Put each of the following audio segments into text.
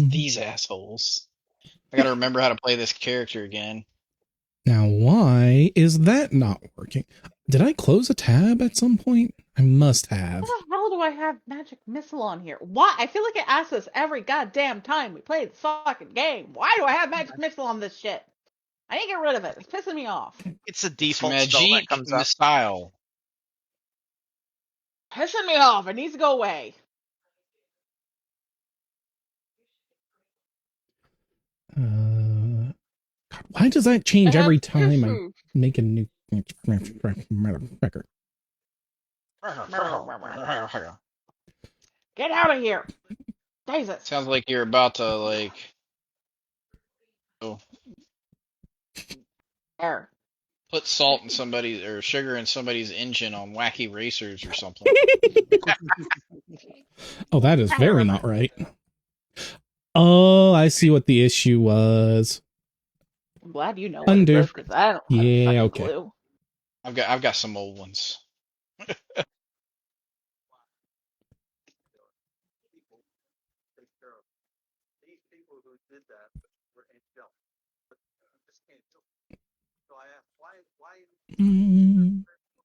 These assholes. I gotta remember how to play this character again. Now, why is that not working? Did I close a tab at some point? I must have. How the hell do I have magic missile on here? Why? I feel like it asks us every goddamn time we play the fucking game. Why do I have magic missile on this shit? I need to get rid of it. It's pissing me off. It's a default spell that Magic comes up. Missile. Pissing me off. It needs to go away. God, why does that change every time I make a new record? Get out of here. Jesus. Sounds like you're about to, like... Oh. There. Put salt in somebody or sugar in somebody's engine on Wacky Racers or something. Oh, that is very not right. Oh, I see what the issue was. I'm glad you know Undo. what it is, because I don't have Yeah, a okay. clue. I've got some old ones.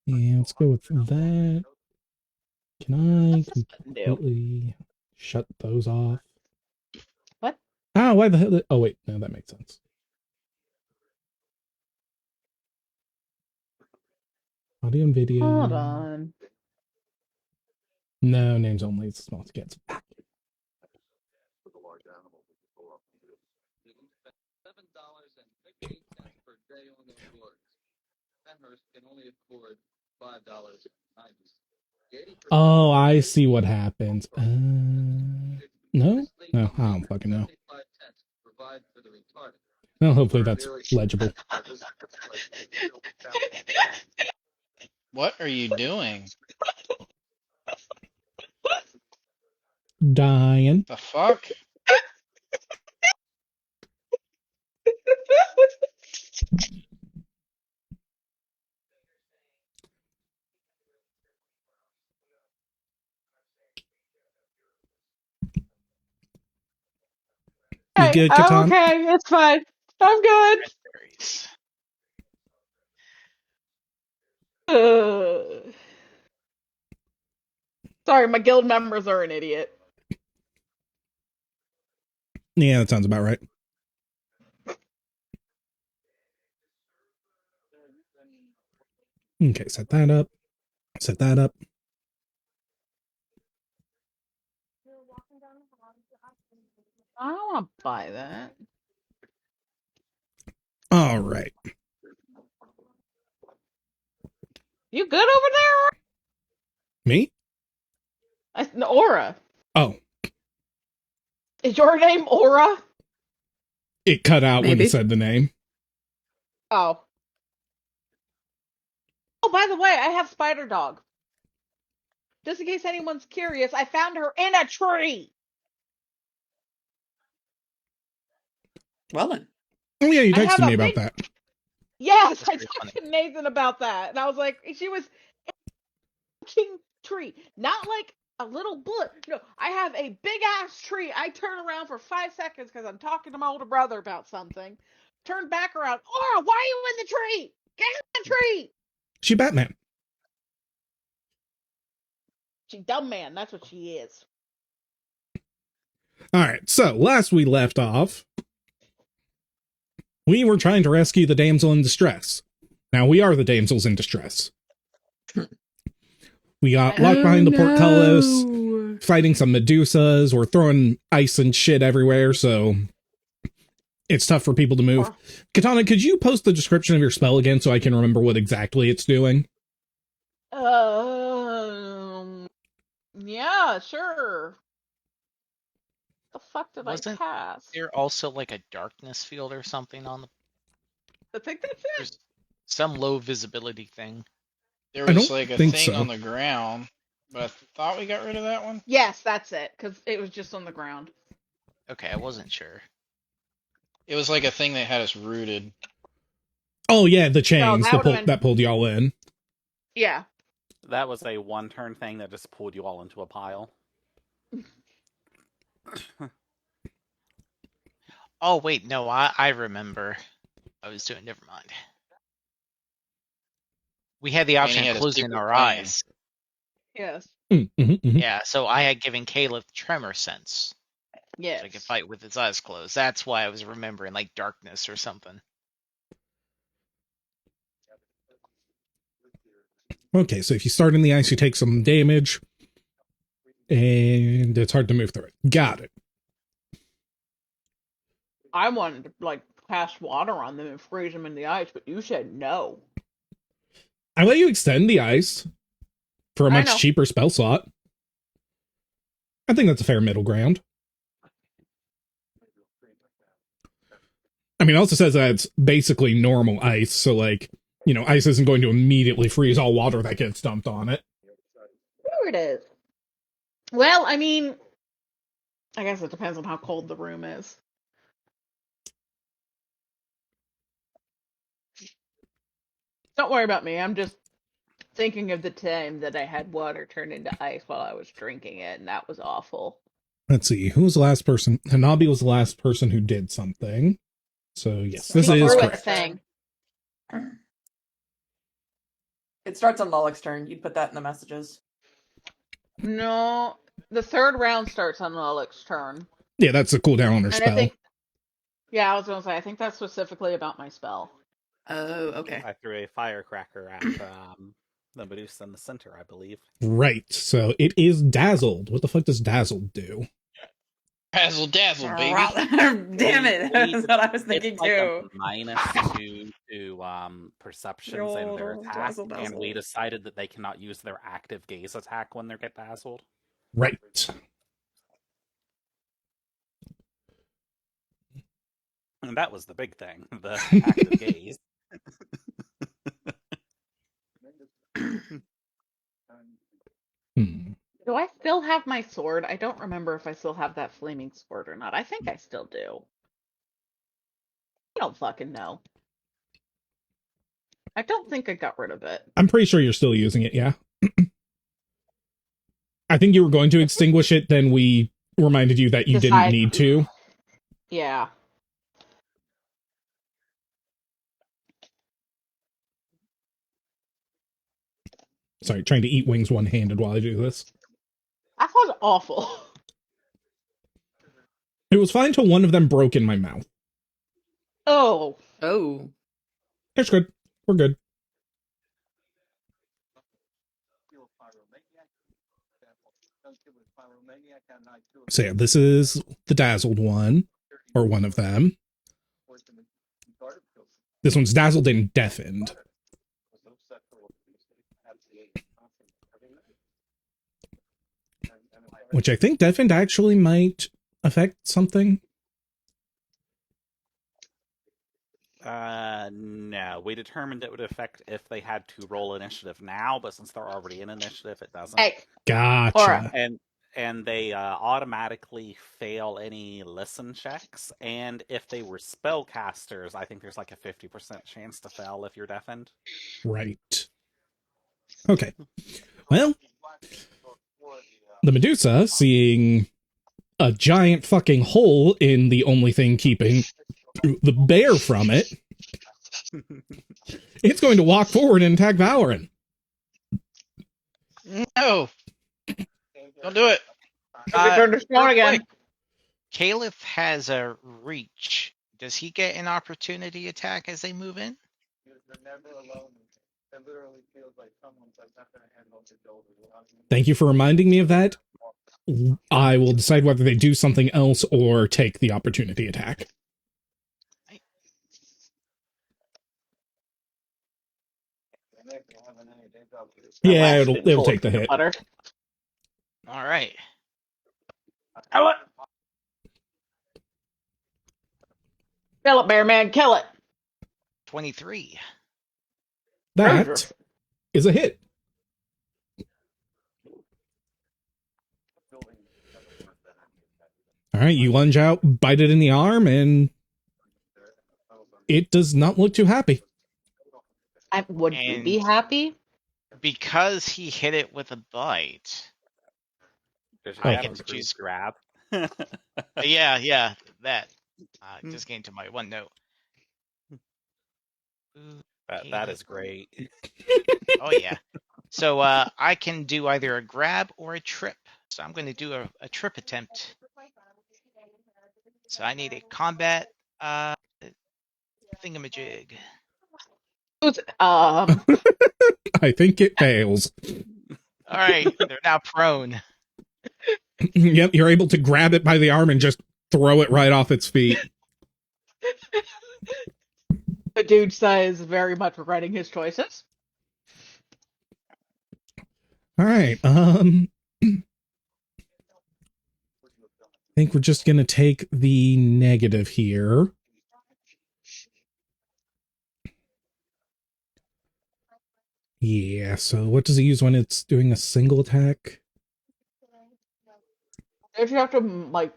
Yeah, let's go with that. Can I completely shut those off? What? Ah, why the hell? Oh, wait, no, that makes sense. Audio and video. Hold on. No, names only. It's small skits. Oh, I see what happens. No? No, I don't fucking know. Well, hopefully that's legible. What are you doing? Dying. The fuck? You good, Catan? Okay, it's fine. I'm good. Sorry, my guild members are an idiot. Yeah, that sounds about right. Okay, set that up. Set that up. I don't want to buy that. All right. You good over there? Me? Aura. Oh. Is your name Aura? It cut out when you said the name. Oh. Oh, by the way, I have Spider Dog. Just in case anyone's curious, I found her in a tree. Well then. Oh yeah, you texted me about that. Yes, I talked to Nathan about that. And I was like, she was in a fucking tree. Not like a little bullet. No, I have a big ass tree. I turn around for 5 seconds because I'm talking to my older brother about something. Turn back around. Aura, why are you in the tree? Get in the tree. She Batman. She dumb man. That's what she is. All right. So last we left off, we were trying to rescue the damsel in distress. Now we are the damsels in distress. We got locked behind the portcullis, fighting some Medusas. We're throwing ice and shit everywhere, so it's tough for people to move. Katana, could you post the description of your spell again so I can remember what exactly it's doing? Yeah, sure. The fuck did I cast? There also like a darkness field or something on the... I think that's it. There's some low visibility thing. There was like a thing on the ground, but I thought we got rid of that one. Yes, that's it, because it was just on the ground. Okay, I wasn't sure. It was like a thing that had us rooted. Oh yeah, the chains that pulled y'all in. Yeah. That was a one-turn thing that just pulled you all into a pile. Oh, wait, no, I remember. I was doing, never mind. We had the option of closing our eyes. Yes. Yeah, so I had given Caleb tremor sense. Yes. So I could fight with his eyes closed. That's why I was remembering, like, darkness or something. Okay, so if you start in the ice, you take some damage, and it's hard to move through it. Got it. I wanted to, like, cast water on them and freeze them in the ice, but you said no. I let you extend the ice for a much cheaper spell slot. I think that's a fair middle ground. I mean, it also says that it's basically normal ice, so, like, you know, ice isn't going to immediately freeze all water that gets dumped on it. There it is. Well, I mean, I guess it depends on how cold the room is. Don't worry about me. I'm just thinking of the time that I had water turn into ice while I was drinking it, and that was awful. Let's see. Who was the last person? Hanabi was the last person who did something. So, yes, this is correct. Thing. It starts on Lollic's turn. You'd put that in the messages. No, the third round starts on Lollic's turn. Yeah, that's a cooldown on her spell. I was going to say, I think that's specifically about my spell. Oh, okay. I threw a firecracker at the Medusa in the center, I believe. Right, so it is Dazzled. What the fuck does Dazzled do? Razzle dazzle, baby. Damn it. That's what I was thinking too. -2 to perceptions and their attack, and we decided that they cannot use their active gaze attack when they get dazzled. Right. And that was the big thing, the active gaze. Do I still have my sword? I don't remember if I still have that flaming sword or not. I think I still do. I don't fucking know. I don't think I got rid of it. I'm pretty sure you're still using it, yeah. I think you were going to extinguish it, then we reminded you that you didn't need to. Yeah. Sorry, trying to eat wings one-handed while I do this. That was awful. It was fine till one of them broke in my mouth. Oh. Oh. It's good. We're good. So yeah, this is the Dazzled one, or one of them. This one's Dazzled and Deafened. Which I think Deafened actually might affect something. No. We determined it would affect if they had to roll initiative now, but since they're already in initiative, it doesn't. Hey. Gotcha. And they automatically fail any listen checks, and if they were spellcasters, I think there's like a 50% chance to fail if you're deafened. Right. Okay. Well, the Medusa, seeing a giant fucking hole in the only thing keeping the bear from it, it's going to walk forward and attack Valoran. No. Don't do it. Again. Caleb has a reach. Does he get an opportunity attack as they move in? Thank you for reminding me of that. I will decide whether they do something else or take the opportunity attack. Yeah, it'll take the hit. All right. Kill it. Kill it, bear man. Kill it. 23. That is a hit. All right, you lunge out, bite it in the arm, and it does not look too happy. Would you be happy? Because he hit it with a bite. I get to choose grab. Yeah, that. Just getting to my OneNote. That is great. Oh yeah. So I can do either a grab or a trip. So I'm going to do a trip attempt. So I need a combat thingamajig. I think it fails. All right, they're now prone. Yep, you're able to grab it by the arm and just throw it right off its feet. The dude says very much regretting his choices. All right. I think we're just going to take the negative here. Yeah, so what does it use when it's doing a single attack? Don't you have to, like,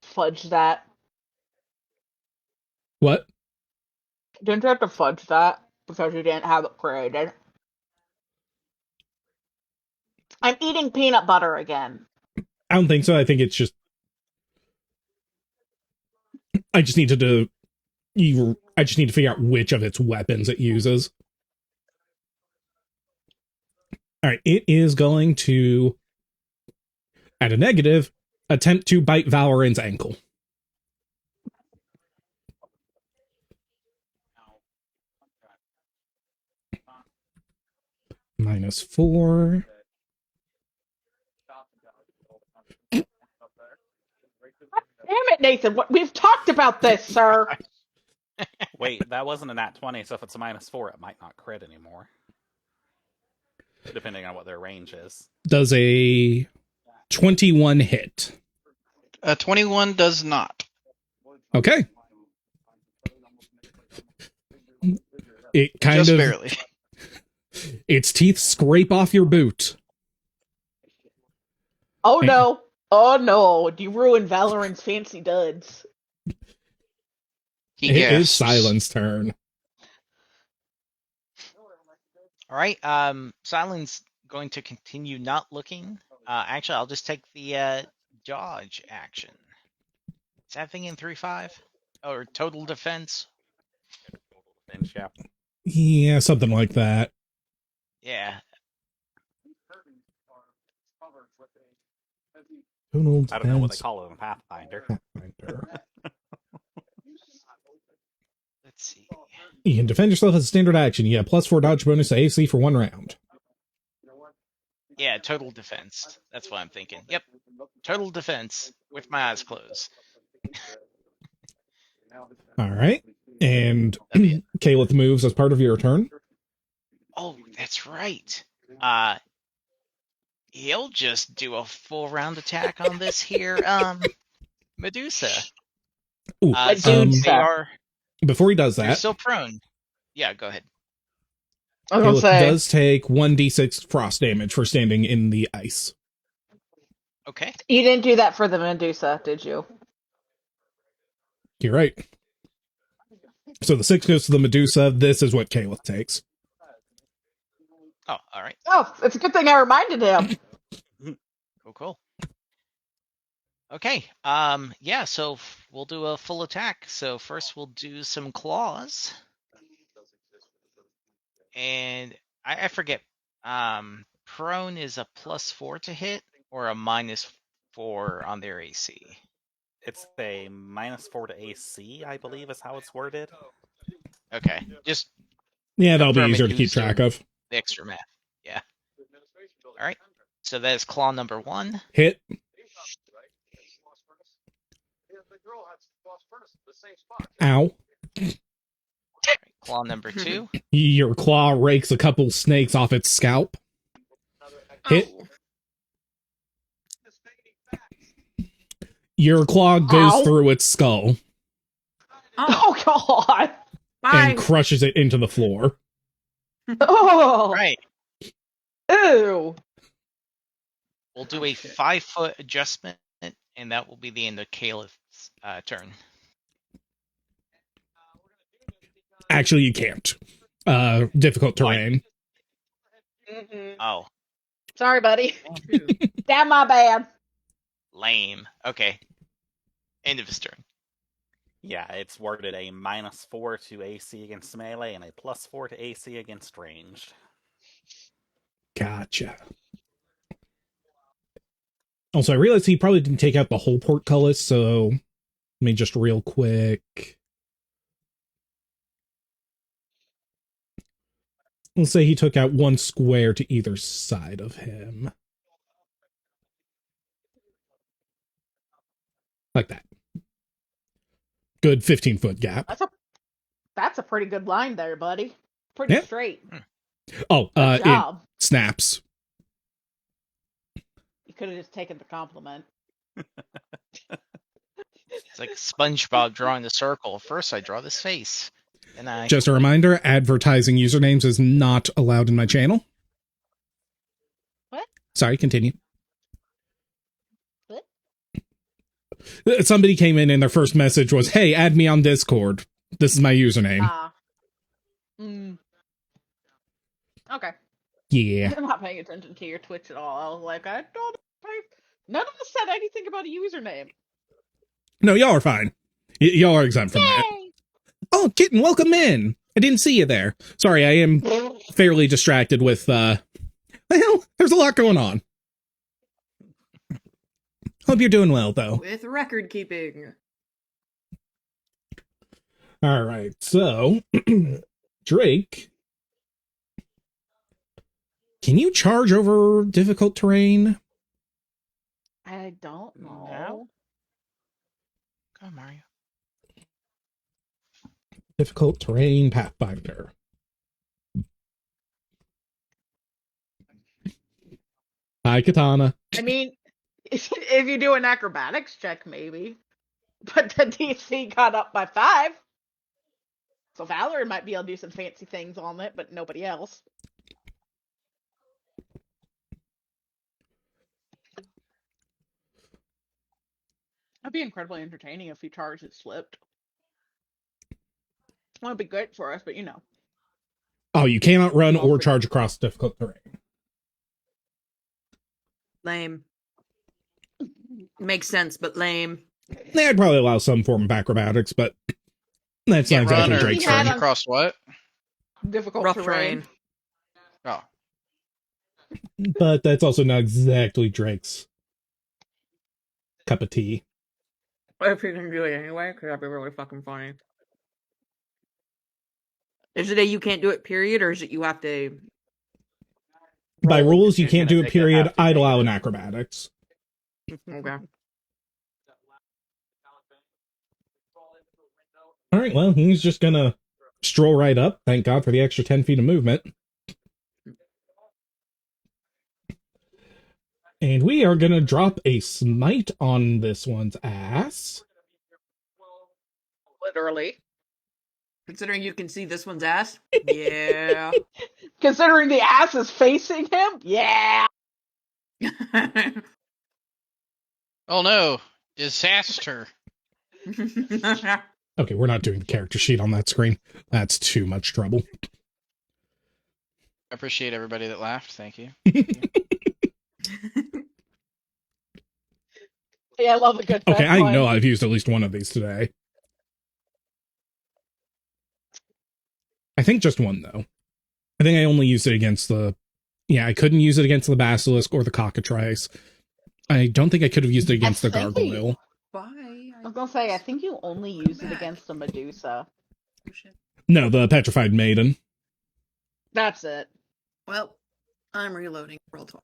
fudge that? What? Don't you have to fudge that because you didn't have it created? I'm eating peanut butter again. I don't think so. I think it's just... I just need to figure out which of its weapons it uses. All right, it is going to, at a negative, attempt to bite Valoran's ankle. -4. Damn it, Nathan! We've talked about this, sir. Wait, that wasn't a nat 20, so if it's a -4, it might not crit anymore. Depending on what their range is. Does a 21 hit? A 21 does not. Okay. It kind Just of barely. Its teeth scrape off your boot. Oh no! Oh no! You ruined Valorant's fancy duds. He It is gasps. Silent's turn. All right. Silent's going to continue not looking. Actually, I'll just take the dodge action. Is that thing in 3/5 or total defense? Defense, yeah. Yeah, something like that. Yeah. Total I don't know what they defense. call it in Pathfinder. Let's see. You can defend yourself as a standard action. You have +4 dodge bonus to AC for 1 round. Yeah, total defense. That's what I'm thinking. Yep. Total defense with my eyes closed. All right. And That'd be it. Caliph moves as part of your turn. Oh, that's right. He'll just do a full round attack on this here Medusa. Ooh, Medusa. They are before he does they're that, still prone. Yeah, go ahead. I was Caliph gonna say. does take 1d6 frost damage for standing in the ice. Okay. You didn't do that for the Medusa, did you? You're right. So the 6 goes to the Medusa. This is what Caliph takes. Oh, all right. Oh, it's a good thing I reminded him. Cool. Okay. Yeah, so we'll do a full attack. So first we'll do some claws. And I forget. Prone is a +4 to hit or a -4 on their AC. It's a -4 to AC, I believe, is how it's worded. Okay. Just Yeah, that'll be confirming easier to keep who's track doing of. the extra math. Yeah. All right. So that is claw number 1. Hit. Ow. Claw number 2. Your claw rakes a couple snakes off its scalp. Hit. Your claw goes Ow. through its skull Oh god! and crushes it into the floor. Oh! Right. Ew! We'll do a 5-foot adjustment, and that will be the end of Caliph's turn. Actually, you can't. Difficult terrain. Oh, Sorry, buddy. Damn my bad. lame. Okay. End of his turn. Yeah, it's worded a -4 to AC against melee and a +4 to AC against ranged. Gotcha. Also, I realized he probably didn't take out the whole portcullis, so let me just real quick. Let's say he took out one square to either side of him. Like that. Good 15-foot gap. That's a pretty good line there, buddy. Pretty Yeah. straight. Oh, Good it job. snaps. You could have just taken the compliment. It's like SpongeBob drawing the circle. First, I draw this face. Then I. Just a reminder, advertising usernames is not allowed in my channel. What? Sorry, continue. What? Somebody came in and their first message was, hey, add me on Discord. This is my username. Okay. Yeah. I'm not paying attention to your Twitch at all. I was like, I don't pay. None of us said anything about a username. No, y'all are fine. Y'all are exempt from that. Yay! Oh, Kitten, welcome in. I didn't see you there. Sorry, I am fairly distracted with, well, there's a lot going on. Hope you're doing well, though. With record keeping. All right, so, Drake, can you charge over difficult terrain? I don't know. No. Go on, Mario. Difficult terrain Pathfinder. Hi, Katana. I mean, if you do an acrobatics check, maybe. But the DC got up by 5. So Valor might be able to do some fancy things on it, but nobody else. That'd be incredibly entertaining if he charged and slipped. It would be great for us, but you know. Oh, you cannot run or charge across difficult terrain. Lame. Makes sense, but lame. I'd probably allow some form of acrobatics, but that's not Can't run exactly or Drake's had charge thing. a- across what? Difficult Rough terrain. terrain. Oh, But that's also not exactly Drake's cup of tea. If you can do it anyway, because that'd be really fucking funny. Is it a you can't do it period, or is it you have to... By roll rules, you decision can't do if a they period. have to I'd make allow it? an acrobatics. Okay. All right, well, he's just gonna stroll right up. Thank God for the extra 10 feet of movement. And we are gonna drop a smite on this one's ass. Literally. Considering you can see this one's ass? Yeah. Considering the ass is facing him? Yeah. oh no! Disaster. Okay, we're not doing the character sheet on that screen. That's too much trouble. I appreciate everybody that laughed. Thank you. Yeah, I love a good Okay, vent I line. know I've used at least one of these today. I think just one, though. I think I only used it against the... Yeah, I couldn't use it against the Basilisk or the Cockatrice. I don't think I could have used it against the think he- Gargoyle. Bye. I was gonna say, I think you only use it against the Medusa. No, the Petrified Maiden. That's it. Well, I'm reloading. Roll 12.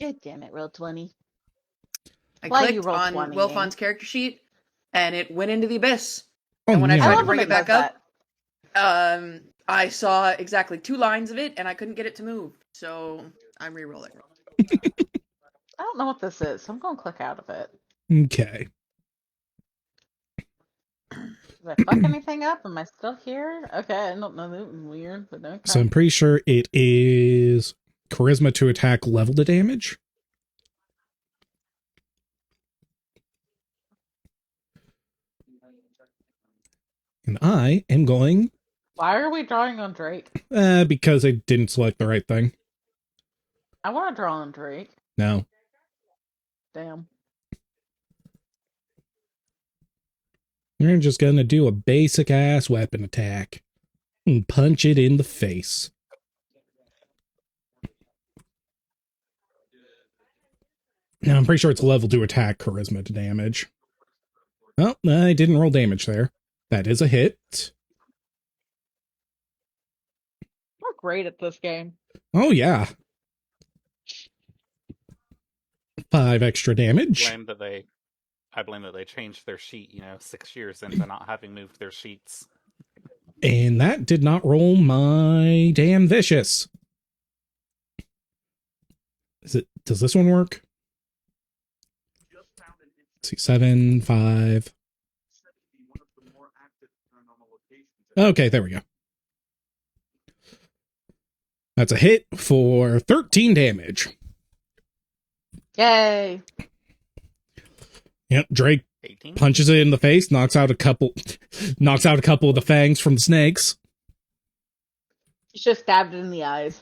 God damn it, roll 20. I Why you clicked roll on 20, Wilfon's character sheet, and it went into the abyss. Oh, And when I yeah. tried I to love bring when it back does up, I saw exactly 2 lines of it, and I couldn't get it to move. So I'm re-rolling. I don't know what this is, so I'm gonna click out of it. Okay. Did I fuck anything up? Am I still here? Okay, I don't know. That was weird, but okay. So I'm pretty sure it is Charisma to attack level to damage. And I am going... Why are we drawing on Drake? because I didn't select the right thing. I want to draw on Drake. No. Damn. We're just gonna do a basic ass weapon attack and punch it in the face. Now I'm pretty sure it's level 2 attack, charisma to damage. Oh, I didn't roll damage there. That is a hit. We're great at this game. Oh yeah. 5 extra damage. I blame that they changed their sheet, 6 years into not having moved their sheets. And that did not roll my damn vicious. Does this one work? Let's see, 7, 5. Okay, there we go. That's a hit for 13 damage. Yay. Yep, Drake 18? punches it in the face, knocks out a couple of the fangs from the snakes. He's just stabbed it in the eyes.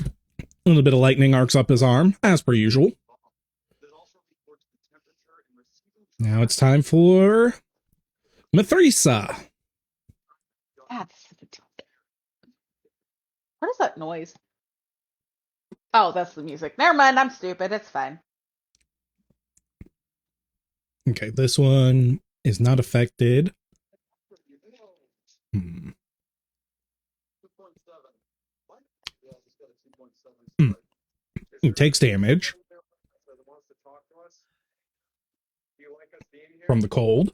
A little bit of lightning arcs up his arm, as per usual. Now it's time for Mithrisa. What is that noise? Oh, that's the music. Never mind, I'm stupid. It's fine. Okay, this one is not affected. It takes damage from the cold.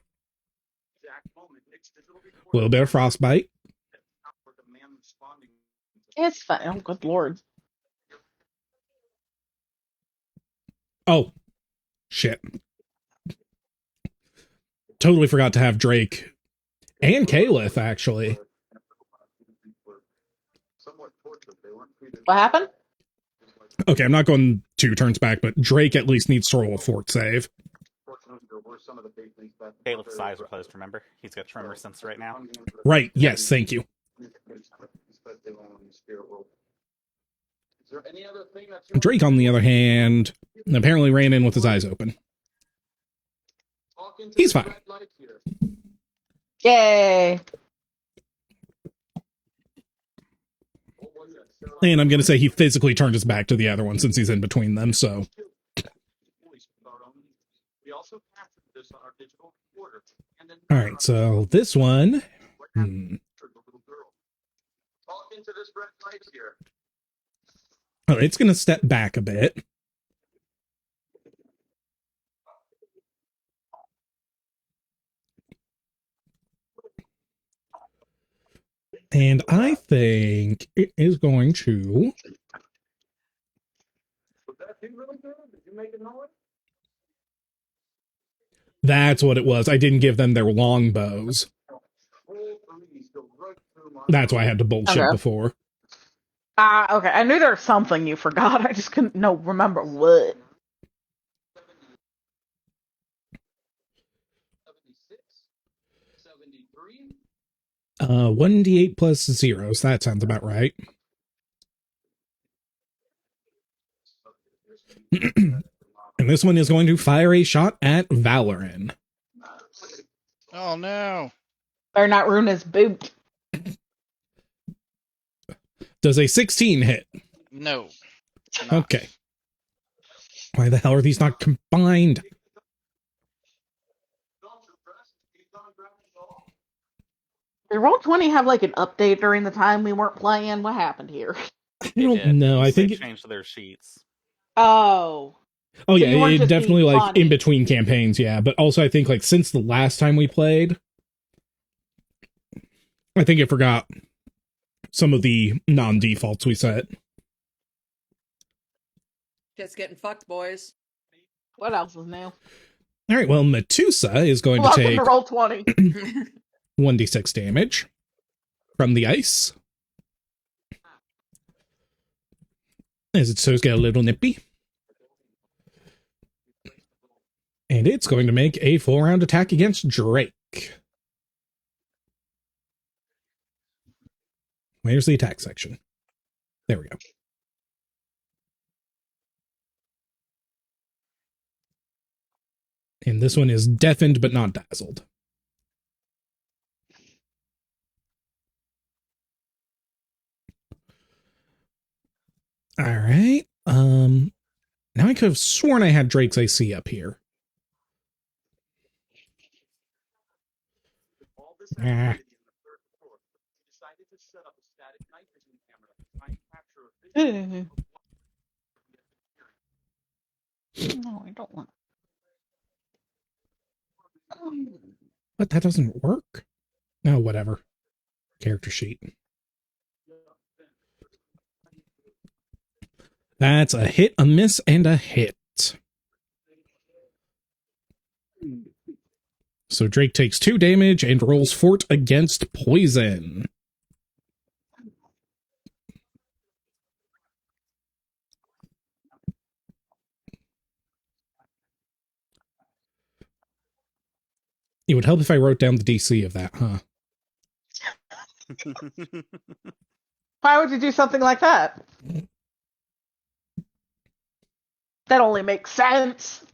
A little bit of frostbite. It's fine. Oh, good lord. Oh, shit. Totally forgot to have Drake and Caliph, actually. What happened? Okay, I'm not going 2 turns back, but Drake at least needs to roll a fort save. Caleb's eyes are closed, remember? He's got tremor sense right now. Right, yes, thank you. Drake, on the other hand, apparently ran in with his eyes open. He's fine. Yay. And I'm going to say he physically turned his back to the other one since he's in between them, so. Alright, so this one. Oh, it's going to step back a bit. And I think it is going to. That's what it was. I didn't give them their long bows. That's why I had to bullshit before. Okay. I knew there was something you forgot. I just couldn't remember what. Uh, 1d8 plus 0, so that sounds about right. And this one is going to fire a shot at Valoran. Oh no. Better not ruin his boot. Does a 16 hit? No. Okay. Why the hell are these not combined? Did Roll20 have like an update during the time we weren't playing? What happened here? I don't know. I think they it changed their sheets. Oh. Oh So yeah, you weren't it just definitely being like funny. in between campaigns, yeah. But also I think like since the last time we played, I think it forgot some of the non-defaults we set. Just getting fucked, boys. What else is new? All right, well, Metusa is going to Welcome take to Roll20. 1d6 damage from the ice. As its toes get a little nippy. And it's going to make a full-round attack against Drake. Where's the attack section? There we go. And this one is deafened but not dazzled. All right. Now I could have sworn I had Drake's AC up here. Ah. No, I don't want. But that doesn't work. No, whatever. Character sheet. That's a hit, a miss, and a hit. So Drake takes 2 damage and rolls fort against poison. It would help if I wrote down the DC of that, huh? Why would you do something like that? That only makes sense.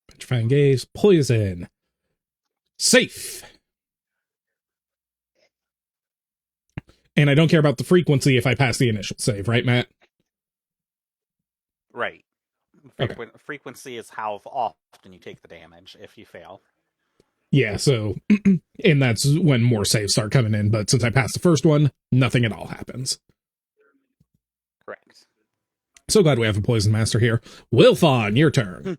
Petrifying Gaze, poison. Safe. And I don't care about the frequency if I pass the initial save, right, Matt? Right. Okay. Frequency is how often you take the damage if you fail. Yeah, so, and that's when more saves start coming in, but since I passed the first one, nothing at all happens. Correct. So glad we have a Poison Master here. Wilfon, your turn.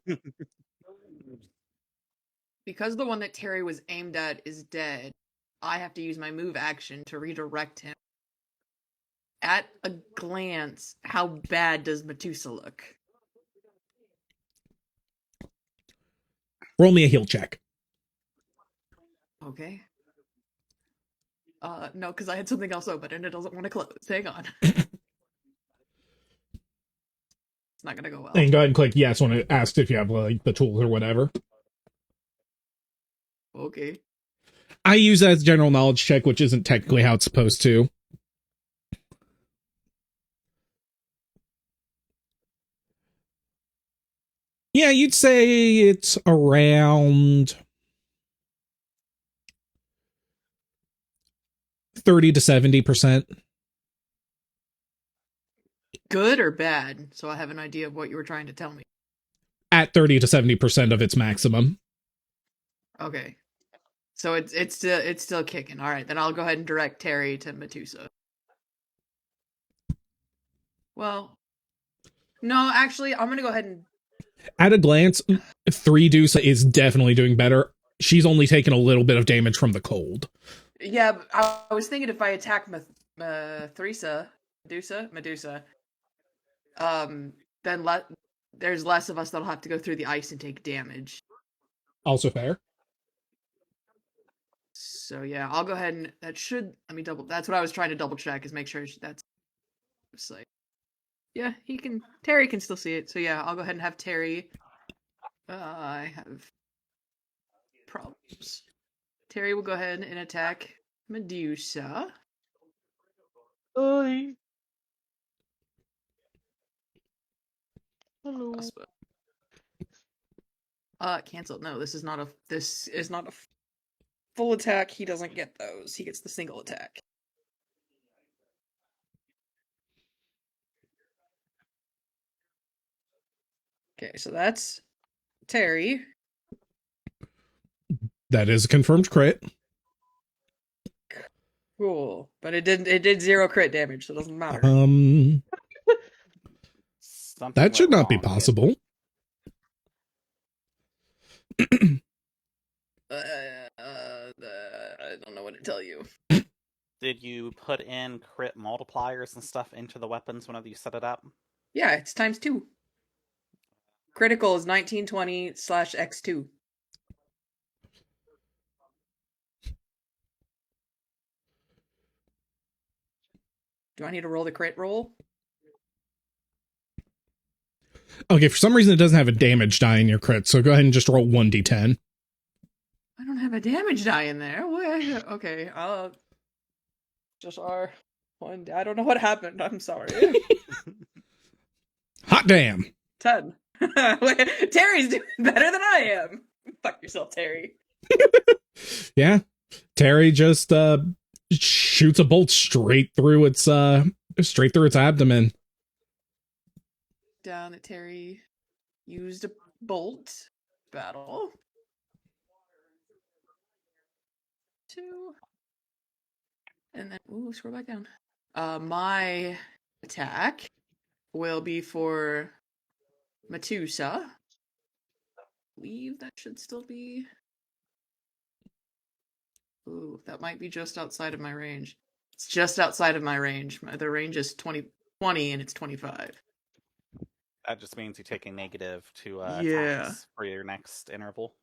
Because the one that Terry was aimed at is dead, I have to use my move action to redirect him. At a glance, how bad does Medusa look? Roll me a heal check. Okay. No, because I had something else open and it doesn't want to close. Hang on. It's not gonna go well. And go ahead and click yes when it asks if you have like the tools or whatever. Okay. I use that as a general knowledge check, which isn't technically how it's supposed to. Yeah, you'd say it's around 30 to 70%. Good or bad? So I have an idea of what you were trying to tell me. At 30 to 70% of its maximum. Okay. So it's still kicking. All right, then I'll go ahead and direct Terry to Medusa. Well, no, actually, I'm gonna go ahead and. At a glance, 3-Dusa is definitely doing better. She's only taken a little bit of damage from the cold. Yeah, I was thinking if I attack Medusa, then there's less of us that'll have to go through the ice and take damage. Also fair. So yeah, I'll go ahead and that's what I was trying to double check is make sure that's like, yeah, Terry can still see it. So yeah, I'll go ahead and have Terry. I have problems. Terry will go ahead and attack Medusa. Oi. Hello. Cancel. No, this is not a full attack. He doesn't get those. He gets the single attack. Okay, so that's Terry. That is a confirmed crit. Cool. But it did 0 crit damage, so it doesn't matter. That should not be possible. I don't know what to tell you. Did you put in crit multipliers and stuff into the weapons whenever you set it up? Yeah, it's ×2. Critical is 1920/x2. Do I need to roll the crit roll? Okay, for some reason it doesn't have a damage die in your crit, so go ahead and just roll 1d10. I don't have a damage die in there. What? Okay, I'll just R1. I don't know what happened. I'm sorry. Hot damn. 10. Terry's doing better than I am. Fuck yourself, Terry. Yeah. Terry just shoots a bolt straight through its abdomen. Down that Terry used a bolt. Battle. 2. And then, ooh, scroll back down. My attack will be for Medusa. I believe that should still be. Ooh, that might be just outside of my range. It's just outside of my range. The range is 20 and it's 25. That just means you take a negative to Yeah. attacks for your next interval.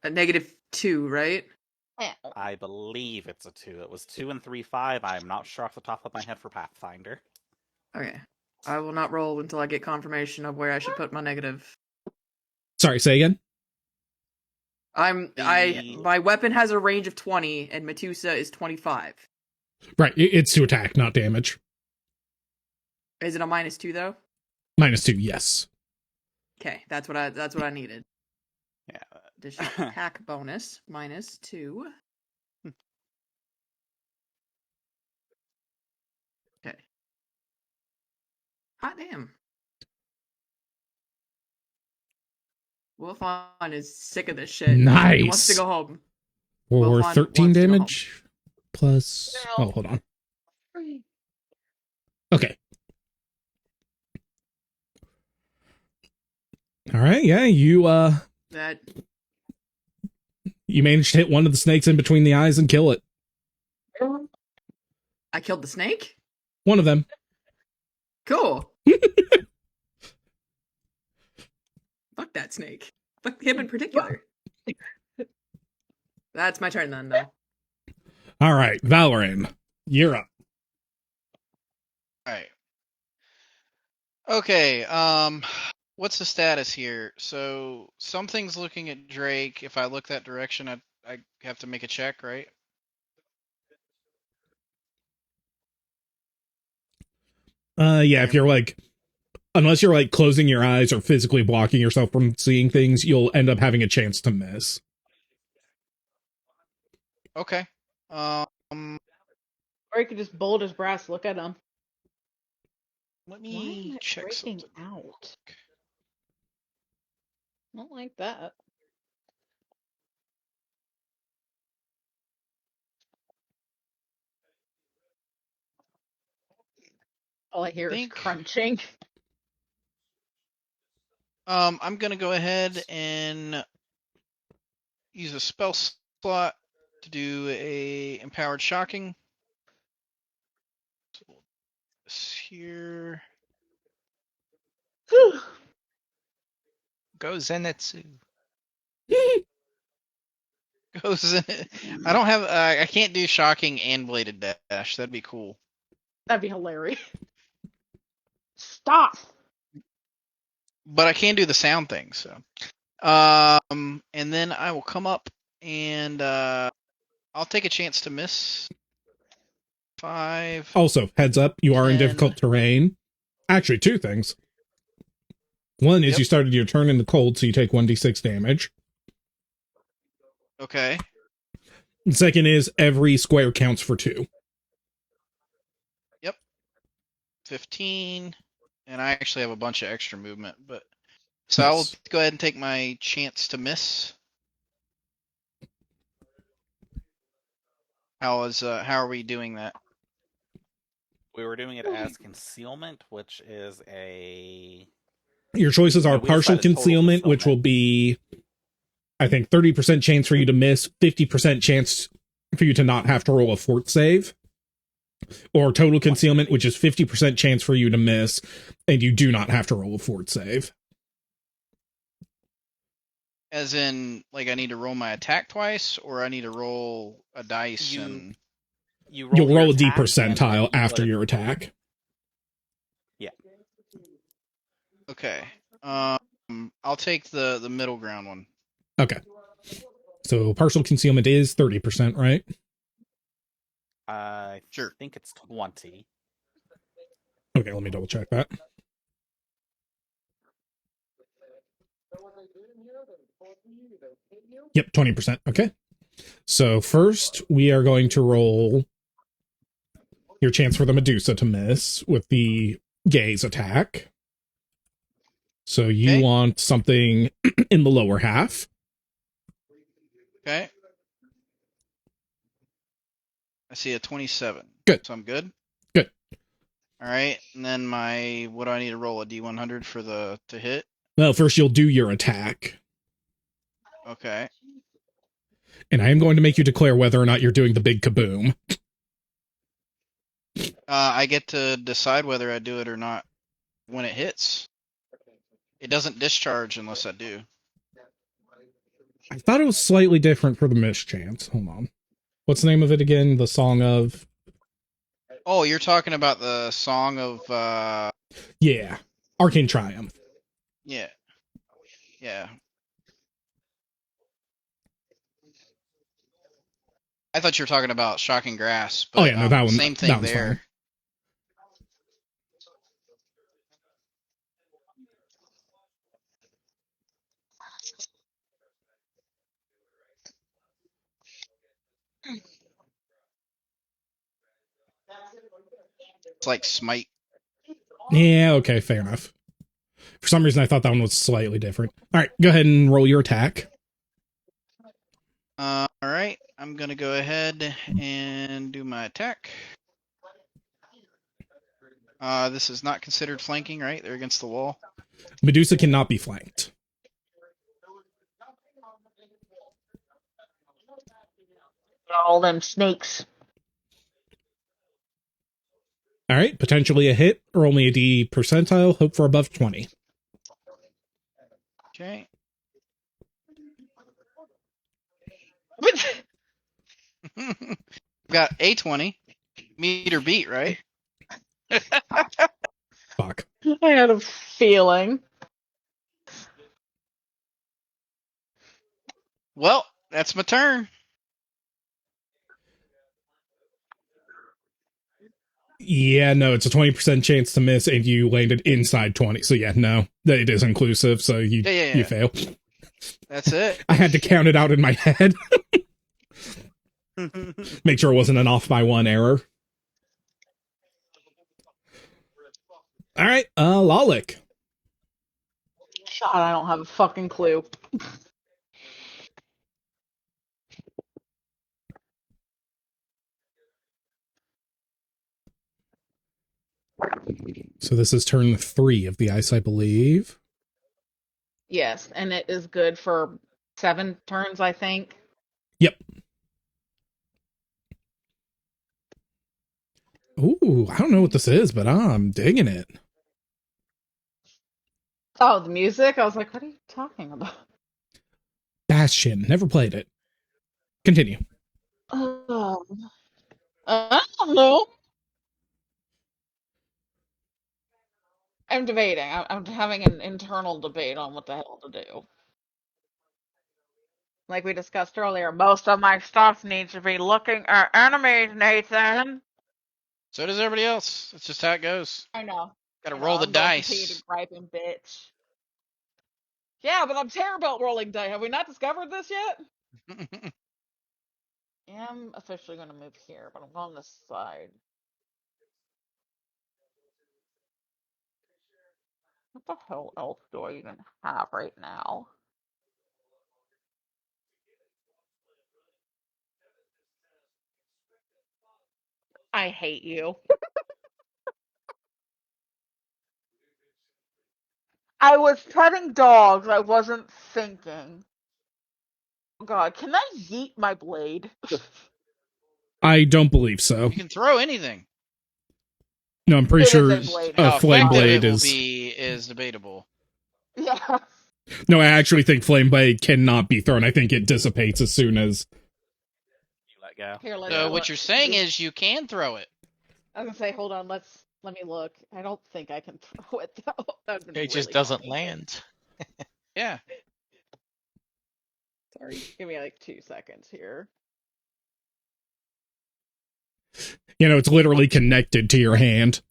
A -2, right? I believe it's a 2. It was 2 and 3, 5. I'm not sure off the top of my head for Pathfinder. Okay. I will not roll until I get confirmation of where I should put my negative. Sorry, say again? My weapon has a range of 20 and Medusa is 25. Right, it's to attack, not damage. Is it a -2 though? -2, yes. Okay, that's what I needed. Yeah. Additional attack bonus -2. Okay. Hot damn. Wolfon is sick of this shit. Nice. He wants to go home. Or Wolfon 13 wants to go home. damage plus. No. Oh, hold on. Okay. All right, yeah, you managed to hit one of the snakes in between the eyes and kill it. I killed the snake? One of them. Cool. Fuck that snake. Fuck him in particular. That's my turn then, though. All right, Valorant, you're up. All right. Okay. What's the status here? So something's looking at Drake. If I look that direction, I have to make a check, right? Yeah, if you're like, unless you're like closing your eyes or physically blocking yourself from seeing things, you'll end up having a chance to miss. Okay. Or you could just bold as brass look at him. Let Why me am I check breaking something. out? Not like that. All I hear is Think- crunching. I'm gonna go ahead and use a spell slot to do a empowered shocking. So this here. Go Zenitsu. Goes in it. I don't have. I can't do shocking and bladed dash. That'd be cool. That'd be hilarious. Stop. But I can do the sound thing. So, and then I will come up and I'll take a chance to miss. 5. Also, heads up, you are in 10. difficult terrain. Actually, two things. One is Yep. you started your turn in the cold, so you take 1d6 damage. Okay. And second is every square counts for 2. 15. And I actually have a bunch of extra movement, but so I'll Nice. go ahead and take my chance to miss. How are we doing that? We were doing it as concealment, which is a... Your choices are We partial decided total concealment, which will be, I think, 30% chance for you to miss, 50% chance for you to not have to roll a fort save, or total concealment, which is 50% chance for you to miss, and you do not have to roll a fort save. As in, like, I need to roll my attack twice, or I need to roll a dice and... You'll roll your a D attack, and percentile you after put it- your attack. Okay. I'll take the middle ground one. Okay. So partial concealment is 30%, right? I Sure. think it's 20. Okay, let me double check that. Yep, 20%. Okay. So first, we are going to roll your chance for the Medusa to miss with the gaze attack. So you Okay. want something in the lower half. Okay. I see a 27. Good. So I'm good. Good. All right, and then what do I need to roll? A D100 for to hit? Well, first you'll do your attack. Okay. And I am going to make you declare whether or not you're doing the big kaboom. I get to decide whether I do it or not when it hits. It doesn't discharge unless I do. I thought it was slightly different for the mischance. Hold on. What's the name of it again? The Song of... Oh, you're talking about the Song of... Yeah. Arcane Triumph. Yeah. Yeah. I thought you were talking about Shocking Grass. But, Oh, yeah, no, that one. Same thing that was there. fine. It's like Smite. Yeah, okay, fair enough. For some reason, I thought that one was slightly different. All right, go ahead and roll your attack. All right, I'm going to go ahead and do my attack. This is not considered flanking, right? They're against the wall. Medusa cannot be flanked. All them snakes. All right, potentially a hit or only a D percentile. Hope for above 20. Okay. Got a 20. Meet or beat, right? Fuck. I had a feeling. Well, that's my turn. Yeah, no, it's a 20% chance to miss, and you landed inside 20. So yeah, no, it is inclusive. So you Yeah. fail. That's it. I had to count it out in my head. Make sure it wasn't an off by one error. All right, Lolic. God, I don't have a fucking clue. So this is turn 3 of the ice, I believe. Yes, and it is good for 7 turns, I think. Yep. Ooh, I don't know what this is, but I'm digging it. Oh, the music? I was like, what are you talking about? Bastion. Never played it. Continue. I don't know. I'm debating. I'm having an internal debate on what the hell to do. Like we discussed earlier, most of my stuff needs to be looking at enemies, Nathan. So does everybody else. That's just how it goes. I know. Gotta I know, roll the I'm going to continue dice. to gripe and bitch. Yeah, but I'm terrible at rolling dice. Have we not discovered this yet? I am officially going to move here, but I'm going this side. What the hell else do I even have right now? I hate you. I was petting dogs. I wasn't thinking. Oh God, can I yeet my blade? I don't believe so. You can throw anything. No, I'm pretty It is sure a blade. a How flame effective blade it will is... be is debatable. Yeah. No, I actually think flame blade cannot be thrown. I think it dissipates as soon as... You let go. Here, let's So look. what you're saying is you can throw it. I was gonna say, hold on. Let me look. I don't think I can throw it though. That would be It just really doesn't funny. land. Yeah. Sorry, give me like 2 seconds here. You know, it's literally connected to your hand.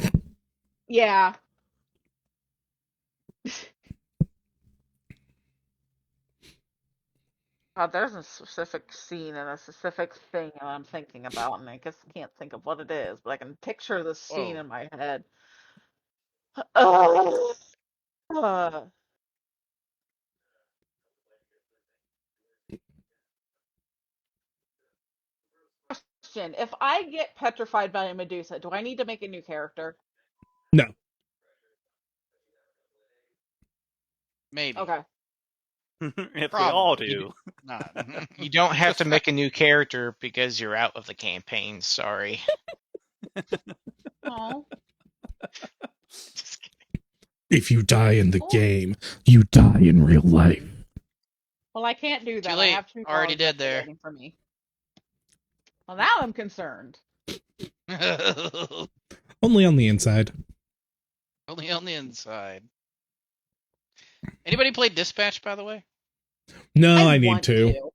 Yeah. There's a specific scene and a specific thing that I'm thinking about, and I just can't think of what it is, but I can picture the scene Whoa. in my head. Uh, uh, Question: If I get petrified by a Medusa, do I need to make a new character? No. Maybe. Okay. If we all Probably. do. Not. You don't have Just to make a new character because you're out of the campaign. Sorry. Oh. Just kidding. If you die in the Oh. game, you die in real life. Well, I can't do that. Too I late. have two Already dogs did there. waiting for me. Well, now I'm concerned. Only on the inside. Only on the inside. Anybody play Dispatch, by the way? No, I need want to.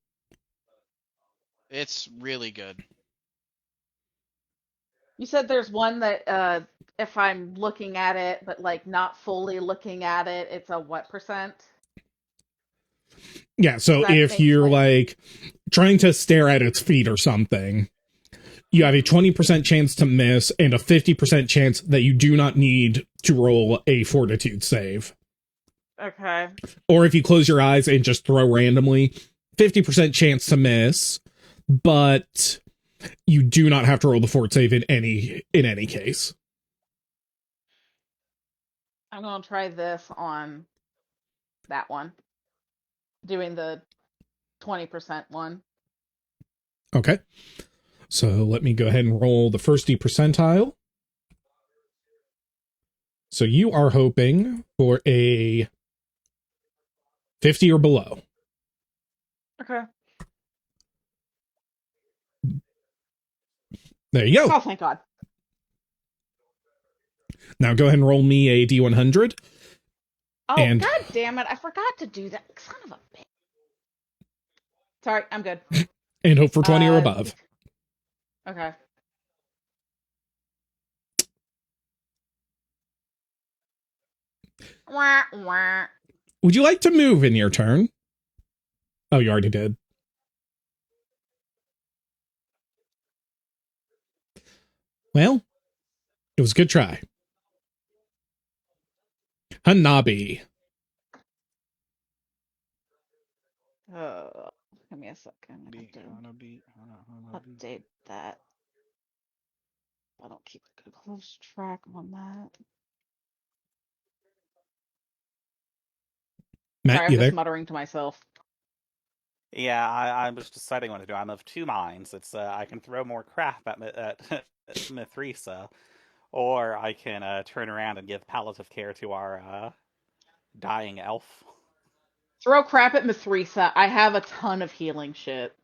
It's really good. You said there's one that if I'm looking at it, but like not fully looking at it, it's a what percent? Yeah, so That if makes you're like like trying to stare at its feet or something, you have a 20% chance to miss and a 50% chance that you do not need to roll a fortitude save. okay. Or if you close your eyes and just throw randomly, 50% chance to miss, but you do not have to roll the fort save in any case. I'm gonna try this on that one. Doing the 20% one. Okay. So let me go ahead and roll the first D percentile. So you are hoping for a 50 or below. Okay. There you go. Oh, thank God. Now go ahead and roll me a D100. Oh, And- God damn it. I forgot to do that. Son of a bitch. Sorry, I'm good. And hope for 20 or above. Okay. Wah, wah. Would you like to move in your turn? Oh, you already did. Well, it was a good try. Hanabi. Give me a second. I have to update that. I don't keep a good close track on that. Matt, Sorry, I'm you just there? muttering to myself. Yeah, I was deciding what to do. I'm of two minds. It's I can throw more crap at Mithrisa, or I can turn around and give palliative care to our dying elf. Throw crap at Mithrisa. I have a ton of healing shit.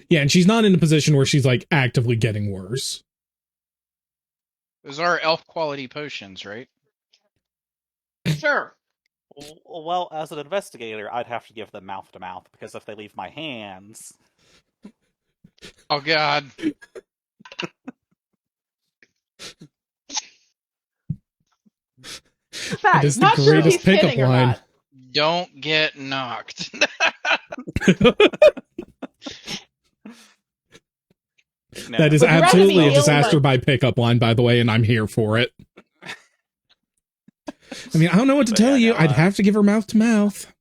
Yeah, and she's not in a position where she's like actively getting worse. Those are elf quality potions, right? Sure. Well, as an investigator, I'd have to give them mouth to mouth because if they leave my hands, Oh God. That is the Not sure if greatest he's pickup kidding or line. not. Don't get knocked. no. That is Would you rather absolutely be a ill, disaster like- by pickup line, by the way, and I'm here for it. I mean, I don't know what to But tell yeah, you. no, I'd have to give her mouth to mouth.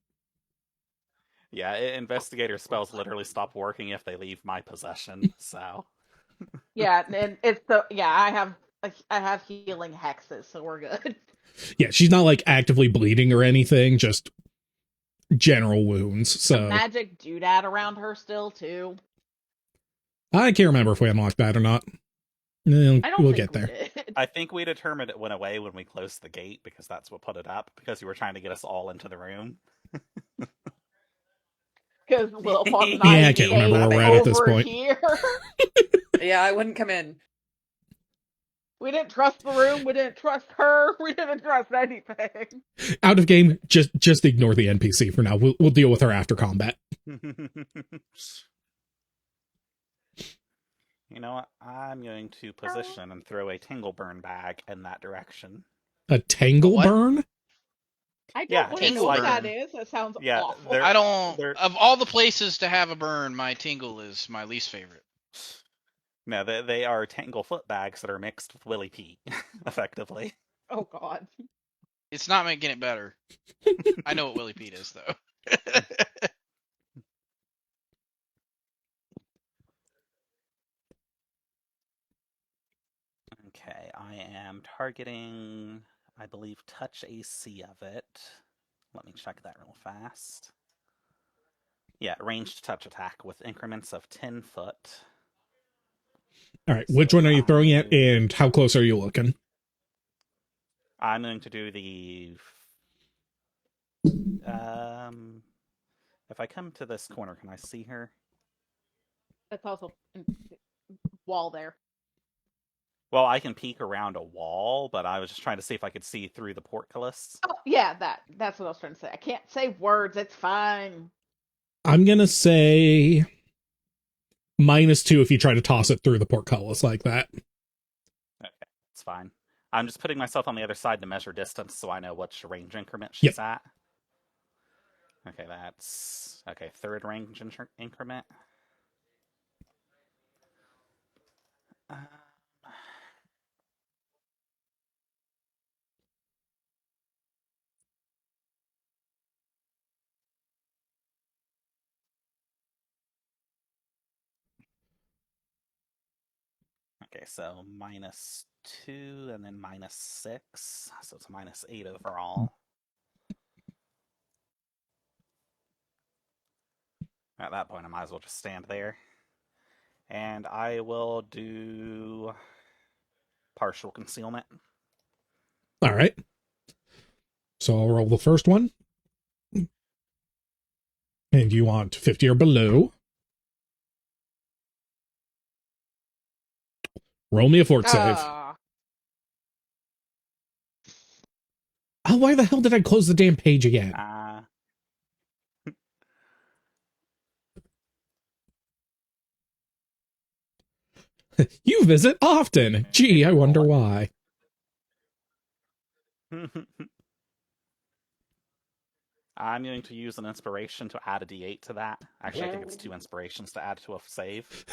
Yeah, investigator spells literally stop working if they leave my possession. So Yeah, and it's the I have healing hexes, so we're good. Yeah, she's not like actively bleeding or anything, just general wounds. So Magic doodad around her still too. I can't remember if we unlocked that or not. I don't We'll think get there. we did. I think we determined it went away when we closed the gate because that's what put it up. Because you were trying to get us all into the room. Because Wilfog's Yeah, I can't remember where we're at this over point. here. Yeah, I wouldn't come in. We didn't trust the room. We didn't trust her. We didn't trust anything. Out of game, just ignore the NPC for now. We'll deal with her after combat. You know what? I'm going to position and throw a tingle burn bag in that direction. A tangle What? burn? I Yeah, don't want to it's know what like that is. That sounds yeah, awful. they're I don't. they're Of all the places to have a burn, my tingle is my least favorite. no, they are tangle foot bags that are mixed with Willy Pete, effectively. Oh God. It's not making it better. I know what Willy Pete is though. Okay, I am targeting, I believe, touch AC of it. Let me check that real fast. Yeah, ranged touch attack with increments of 10 foot. All right, which one So are you throwing at, and how close are you looking? I'm going to do the if I come to this corner, can I see her? That's also wall there. Well, I can peek around a wall, but I was just trying to see if I could see through the portcullis. Oh yeah, that's what I was trying to say. I can't say words. It's fine. I'm gonna say -2 if you try to toss it through the portcullis like that. Okay, it's fine. I'm just putting myself on the other side to measure distance so I know which range increment she's at. Okay, that's... Okay, third range increment. Okay, so -2 and then -6. So it's -8 overall. At that point, I might as well just stand there. And I will do partial concealment. All right. So I'll roll the first one. And you want 50 or below. Roll me a fort save. Oh, why the hell did I close the damn page again? You visit often. Gee, I wonder why. I'm going to use an inspiration to add a d8 to that. Actually, I think it's 2 inspirations to add to a save.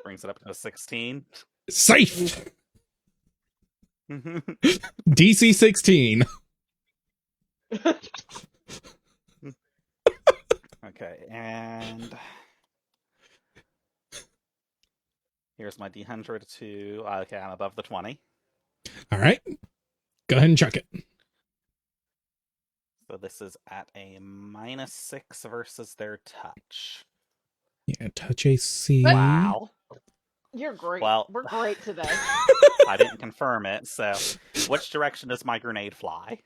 Brings it up to a 16. Safe! DC 16. Okay, and here's my D100 to... Okay, I'm above the 20. All right. Go ahead and check it. So this is at a -6 versus their touch. Yeah, touch AC. Wow. You're great. Well, we're great today. I didn't confirm it, so which direction does my grenade fly?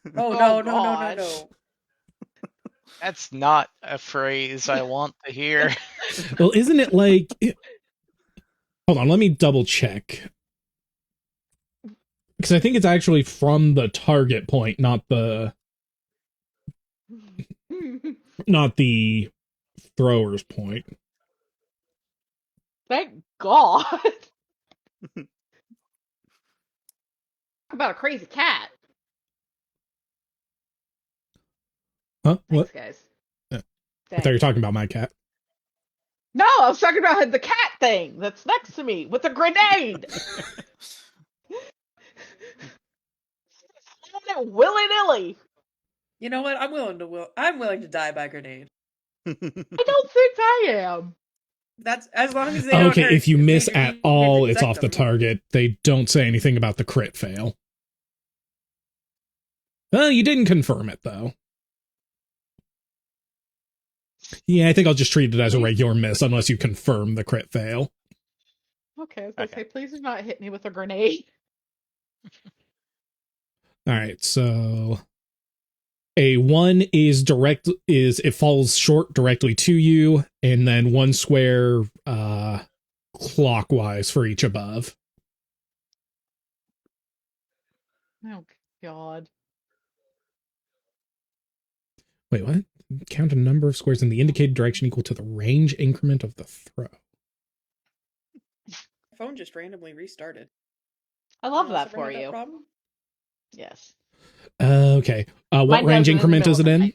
No. That's not a phrase I want to hear. Well, isn't it like... Hold on, let me double check. Because I think it's actually from the target point, not the thrower's point. Thank God. Talk about a crazy cat. Huh? Thanks, What? guys. I thought you were talking about my cat. No, I was talking about the cat thing that's next to me with a grenade. Willy-nilly. You know what? I'm willing to die by grenade. I don't think I am. That's as long as they don't Okay, hurt, if you miss maybe at all, it's protect off the them. target. They don't say anything about the crit fail. Well, you didn't confirm it, though. Yeah, I think I'll just treat it as a regular miss unless you confirm the crit fail. Okay, I was gonna say, please do not hit me with a grenade. All right, so a 1 is it falls short directly to you, and then 1 square clockwise for each above. Oh God. Wait, what? Count a number of squares in the indicated direction equal to the range increment of the throw. phone just randomly restarted. I love Anyone else that ever for had you. problem? Yes. Okay. What Mine range does it in the increment middle is of it the in? night.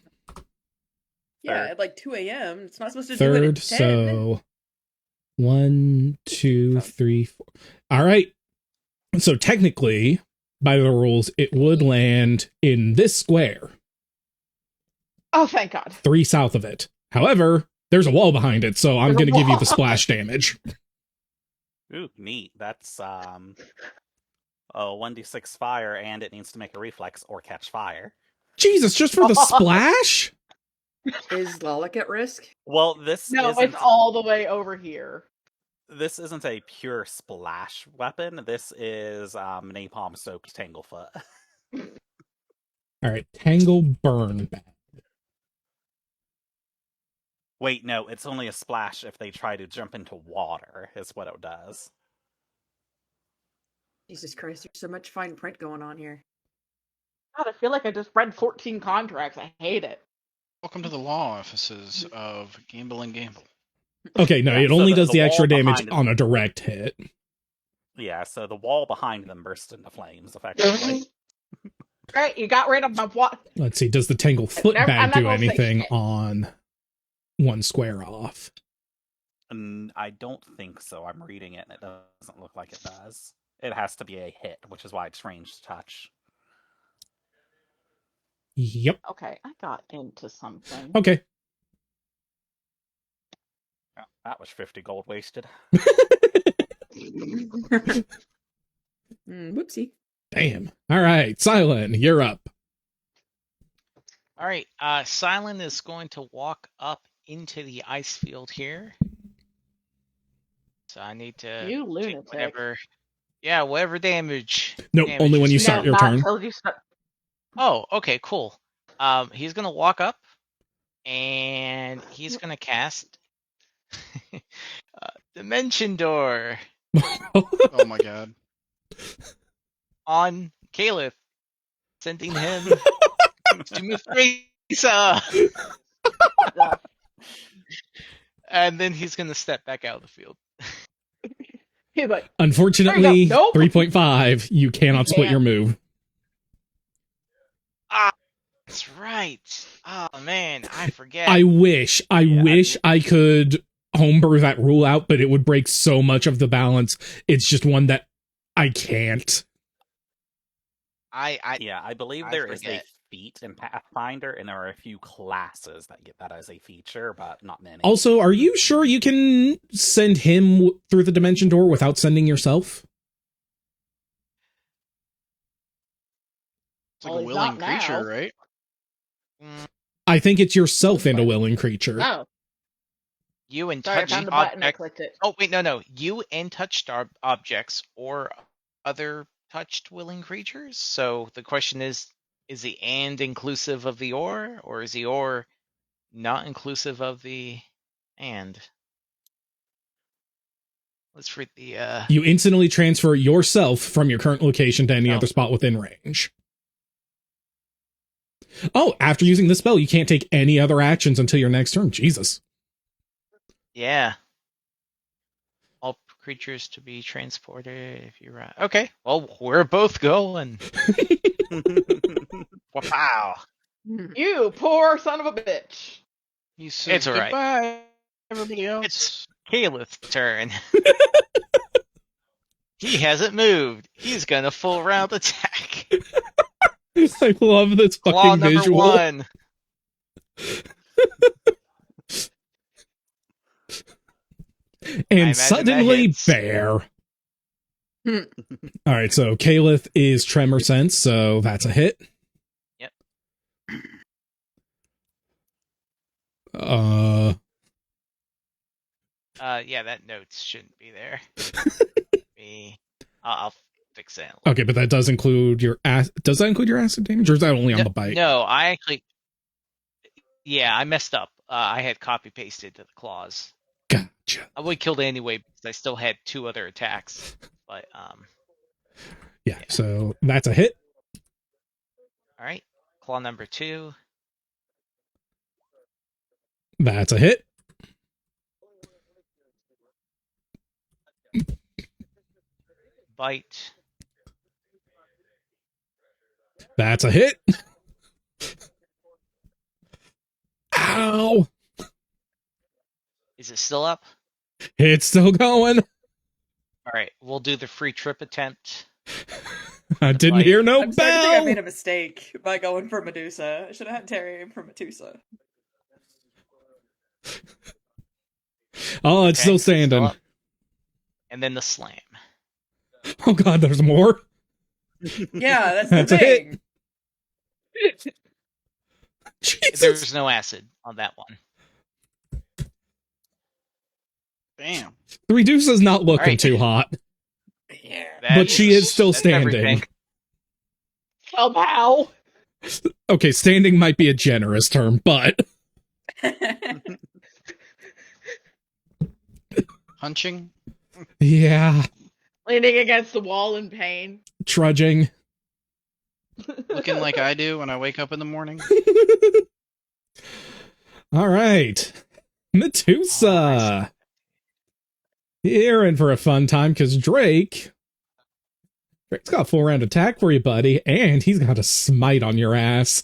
Yeah, Third. at like 2 a.m. It's not supposed to do Third. it at 10. So 1, 2, 3, 4. All right. So technically, by the rules, it would land in this square, Oh, thank God. 3 south of it. However, there's a wall behind it, so I'm There's a going to give you wall. the splash damage. Ooh, neat. That's 1d6 fire, and it needs to make a reflex or catch fire. Jesus, just for the splash? Is Lalik at risk? Well, this No, isn't it's all the way over here. this isn't a pure splash weapon. This is napalm soaked Tanglefoot. All right, Tangle Burn. Wait, no, it's only a splash if they try to jump into water, is what it does. Jesus Christ, there's so much fine print going on here. God, I feel like I just read 14 contracts. I hate it. Welcome to the law offices of Gamble and Gamble. Okay, no, Yeah, it so only the does the extra wall damage behind on a direct hit. Yeah, so the wall behind them burst into flames, effectively. Right, you got rid of my what? Let's see, does the Tangle Foot I'm Bag not do gonna say anything shit. on 1 square off? And I don't think so. I'm reading it, and it doesn't look like it does. It has to be a hit, which is why it's ranged touch. Yep. Okay, I got into something. Okay. Oh, that was 50 gold wasted. Whoopsie. Damn. All right, Silent, you're up. All right, Silent is going to walk up into the ice field here. So I need to You take lunatic. whatever damage. Nope, only when you is start No, your not turn. until you start. Oh, okay, cool. He's gonna walk up, and he's gonna cast Dimension Door Oh my god. on Caliph, sending him to Mithraisa. And then he's gonna step back out of the field. He's like, Unfortunately, There you go. Nope. 3.5, you cannot split can't. your move. Ah, that's right. Oh man, I forget. I wish I could homebrew that rule out, but it would break so much of the balance. It's just one that I can't. I believe I there is a forget. feat in Pathfinder, and there are a few classes that get that as a feature, but not many. Also, are you sure you can send him through the dimension door without sending yourself? It's like Well, a he's willing not creature, now. right? Mm, I think it's yourself and a willing creature. Oh, You and sorry, I touched found the button. I objects. clicked it. Oh wait, no. You and touched objects or other touched willing creatures. So the question is the and inclusive of the or is the or not inclusive of the and? Let's read the You instantly transfer yourself from your current location to any Oh. other spot within range. Oh, after using this spell, you can't take any other actions until your next turn. Jesus. Yeah. All creatures to be transported if you're right. Okay. Well, we're both going. Wow. You poor son of a bitch. He says It's all right. goodbye, everybody else. It's Calith's turn. He hasn't moved. He's gonna full round attack. I love this Claw fucking number visual. 1. And suddenly bear. All right, so Calith is Tremor Sense, so that's a hit. Yep. Yeah, that note shouldn't be there. I'll fix that. Okay, but that does include your does that include your acid damage, or is that only on the bite? No, I actually. Yeah, I messed up. I had copy pasted to the claws. Gotcha. I would have killed it anyway because I still had 2 other attacks. But yeah, so that's a hit. All right, claw number 2. That's a hit. bite. That's a hit. Ow! Is it still up? It's still going. All right, we'll do the free trip attempt. I didn't hear no I'm starting to think I made bell. a mistake by going for Medusa. I should have had Terry aim for Medusa. Oh, it's Okay, still standing. up. And then the slam. Oh god, there's more. Yeah, that's That's the a hit. thing. Jesus. There's no acid on that one. Damn. Three Deuces not looking Alright. too hot, Yeah. but she is still that's standing. everything. Somehow. Okay, standing might be a generous term, but Hunching. yeah, Leaning against the wall in pain. trudging. Looking like I do when I wake up in the morning. All right, Medusa. You're in for a fun time because Drake's got a full round attack for you, buddy, and he's got a smite on your ass.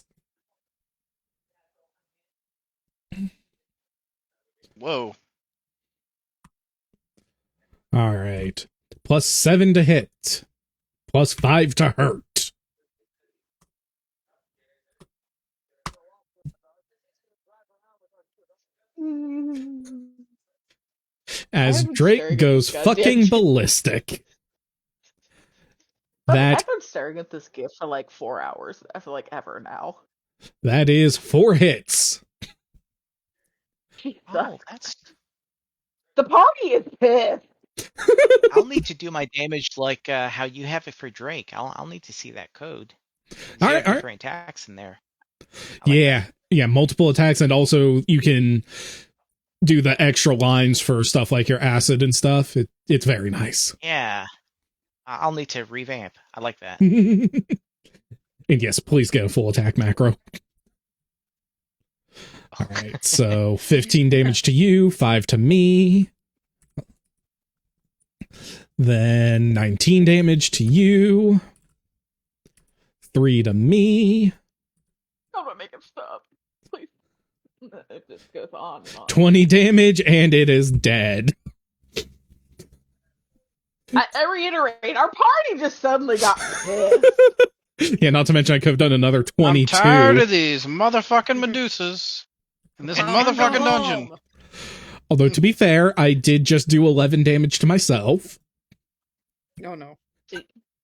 Whoa. All right, +7 to hit, +5 to hurt. As haven't Drake stared at goes this fucking goddamn- ballistic. I've been staring at this gift for like 4 hours. I feel like ever now. That is 4 hits. Oh, that's. The party is pissed. I'll need to do my damage like how you have it for Drake. I'll need to see that code. All right, all right. Different attacks in there. Yeah, multiple attacks, and also you can do the extra lines for stuff like your acid and stuff. It's very nice. Yeah. I'll need to revamp. I like that. And yes, please get a full attack macro. All right, so 15 damage to you, 5 to me. Then 19 damage to you. 3 to me. I'm gonna make him stop. Please. It just goes on and on. 20 damage, and it is dead. I reiterate, our party just suddenly got pissed. Yeah, not to mention I could have done another 22. I'm tired of these motherfucking Medusas in this motherfucking dungeon. Although, to be fair, I did just do 11 damage to myself. Oh no.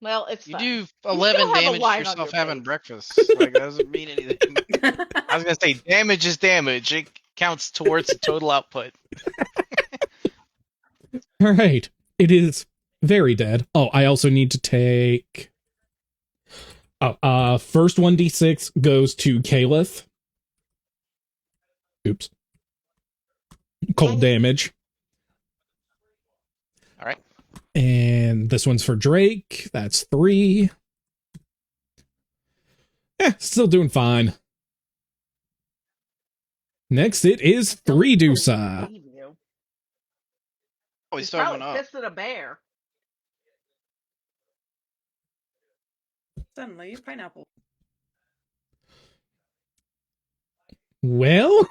Well, it's You fine. do still 11 have a damage to line on yourself your having page. breakfast. Like, that doesn't mean anything. I was gonna say damage is damage. It counts towards the total output. All right. It is very dead. Oh, I also need to take... first 1d6 goes to Caliph. Oops. Cold damage. All right. And this one's for Drake. That's 3. Still doing fine. Next, it is 3 Deusa. Oh, he's He's still probably going up. pissed at a bear. Suddenly, pineapple. Well...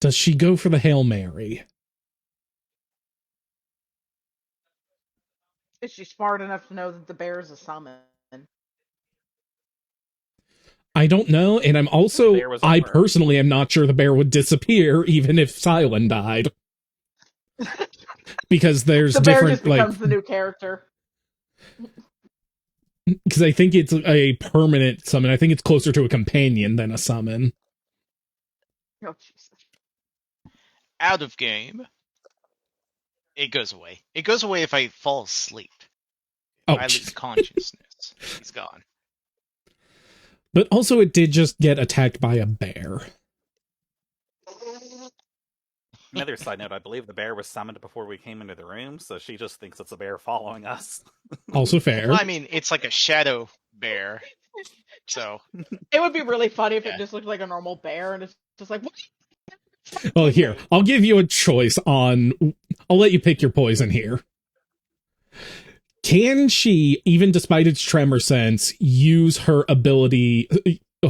Does she go for the Hail Mary? Is she smart enough to know that the bear is a summon? I don't know, and I'm also... Bear was I over. personally am not sure the bear would disappear even if Silent died. Because there's The bear different, just becomes like... the new character. Because I think it's a permanent summon. I think it's closer to a companion than a summon. Oh, Jesus. Out of game. It goes away. It goes away if I fall asleep. Oh, I lose consciousness. He's gone. but also it did just get attacked by a bear. Another side note, I believe the bear was summoned before we came into the room, so she just thinks it's a bear following us. Also fair. Well, I mean, it's like a shadow bear. So It would be really funny if Yeah. it just looked like a normal bear and it's just like, what? Oh, here, I'll give you a choice on. I'll let you pick your poison here. Can she, even despite its tremor sense, use her ability,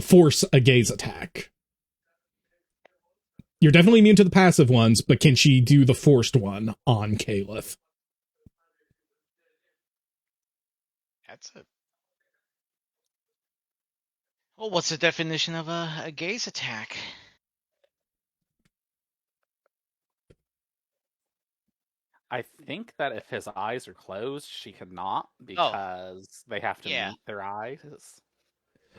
force a gaze attack? You're definitely immune to the passive ones, but can she do the forced one on Caliph? that's a. Well, what's the definition of a gaze attack? I think that if his eyes are closed, she cannot Oh, because they have to yeah. meet their eyes.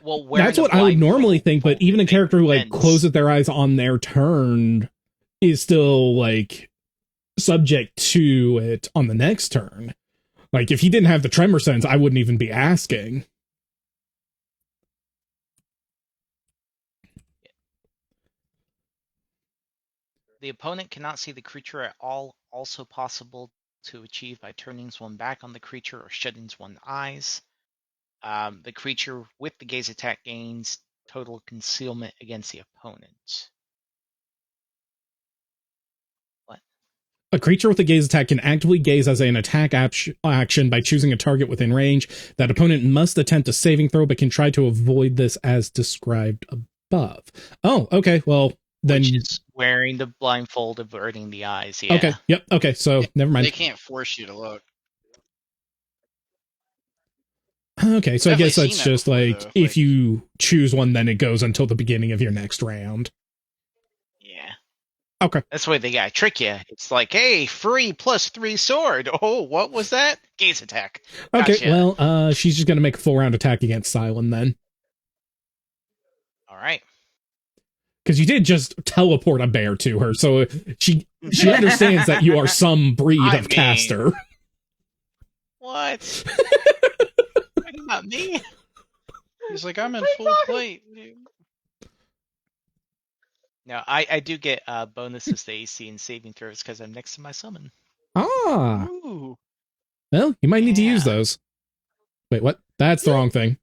Well, That's wearing a what I would normally blindfold think, but even a makes character who like sense. closes their eyes on their turn is still like subject to it on the next turn. Like if he didn't have the tremor sense, I wouldn't even be asking. The opponent cannot see the creature at all. Also possible to achieve by turning one back on the creature or shutting one's eyes. The creature with the gaze attack gains total concealment against the opponent. What? A creature with a gaze attack can actively gaze as an attack action by choosing a target within range. That opponent must attempt a saving throw, but can try to avoid this as described above. Oh, okay. Well, then. Which is wearing the blindfold, averting the eyes. Yeah. Okay. Yep. Okay. So never mind. They can't force you to look. Okay, so I Definitely guess that's seen that just before, like though. if Like- you choose one, then it goes until the beginning of your next round. Yeah. Okay. That's why they gotta trick you. It's like, hey, free +3 sword. Oh, what was that? Gaze attack. Okay, Gotcha. well, she's just gonna make a full round attack against Silent then. All right. Because you did just teleport a bear to her, so she understands that you are some breed I of mean- caster. What? Not me. He's like, I'm in What are you full talking- plate. Dude. No, I do get bonuses to AC and saving throws because I'm next to my summon. Ah, Ooh. well, you might need to use Yeah. those. Wait, what? That's the wrong thing.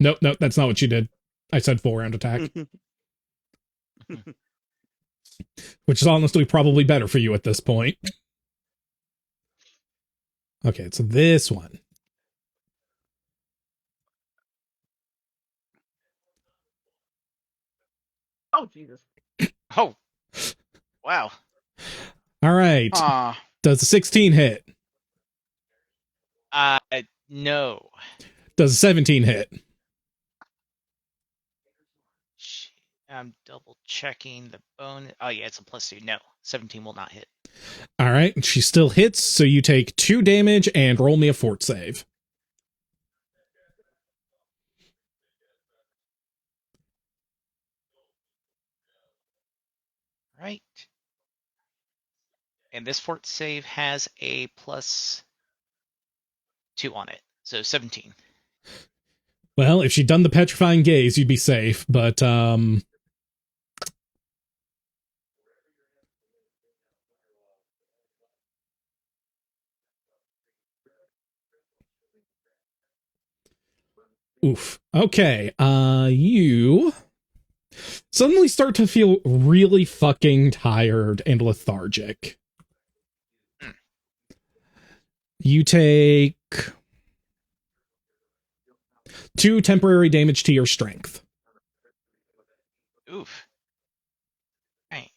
Nope, that's not what you did. I said full round attack, which is honestly probably better for you at this point. Okay, it's this one. Oh, Jesus. Oh. Wow. All right. Ah. Does the 16 hit? No. Does the 17 hit? I'm double checking the bonus. Oh yeah, it's a +2. No, 17 will not hit. All right, she still hits, so you take 2 damage and roll me a fort save. Right. And this fort save has a +2 on it, so 17. Well, if she'd done the petrifying gaze, you'd be safe, but oof. Okay, you suddenly start to feel really fucking tired and lethargic. You take 2 temporary damage to your strength. Oof. Right.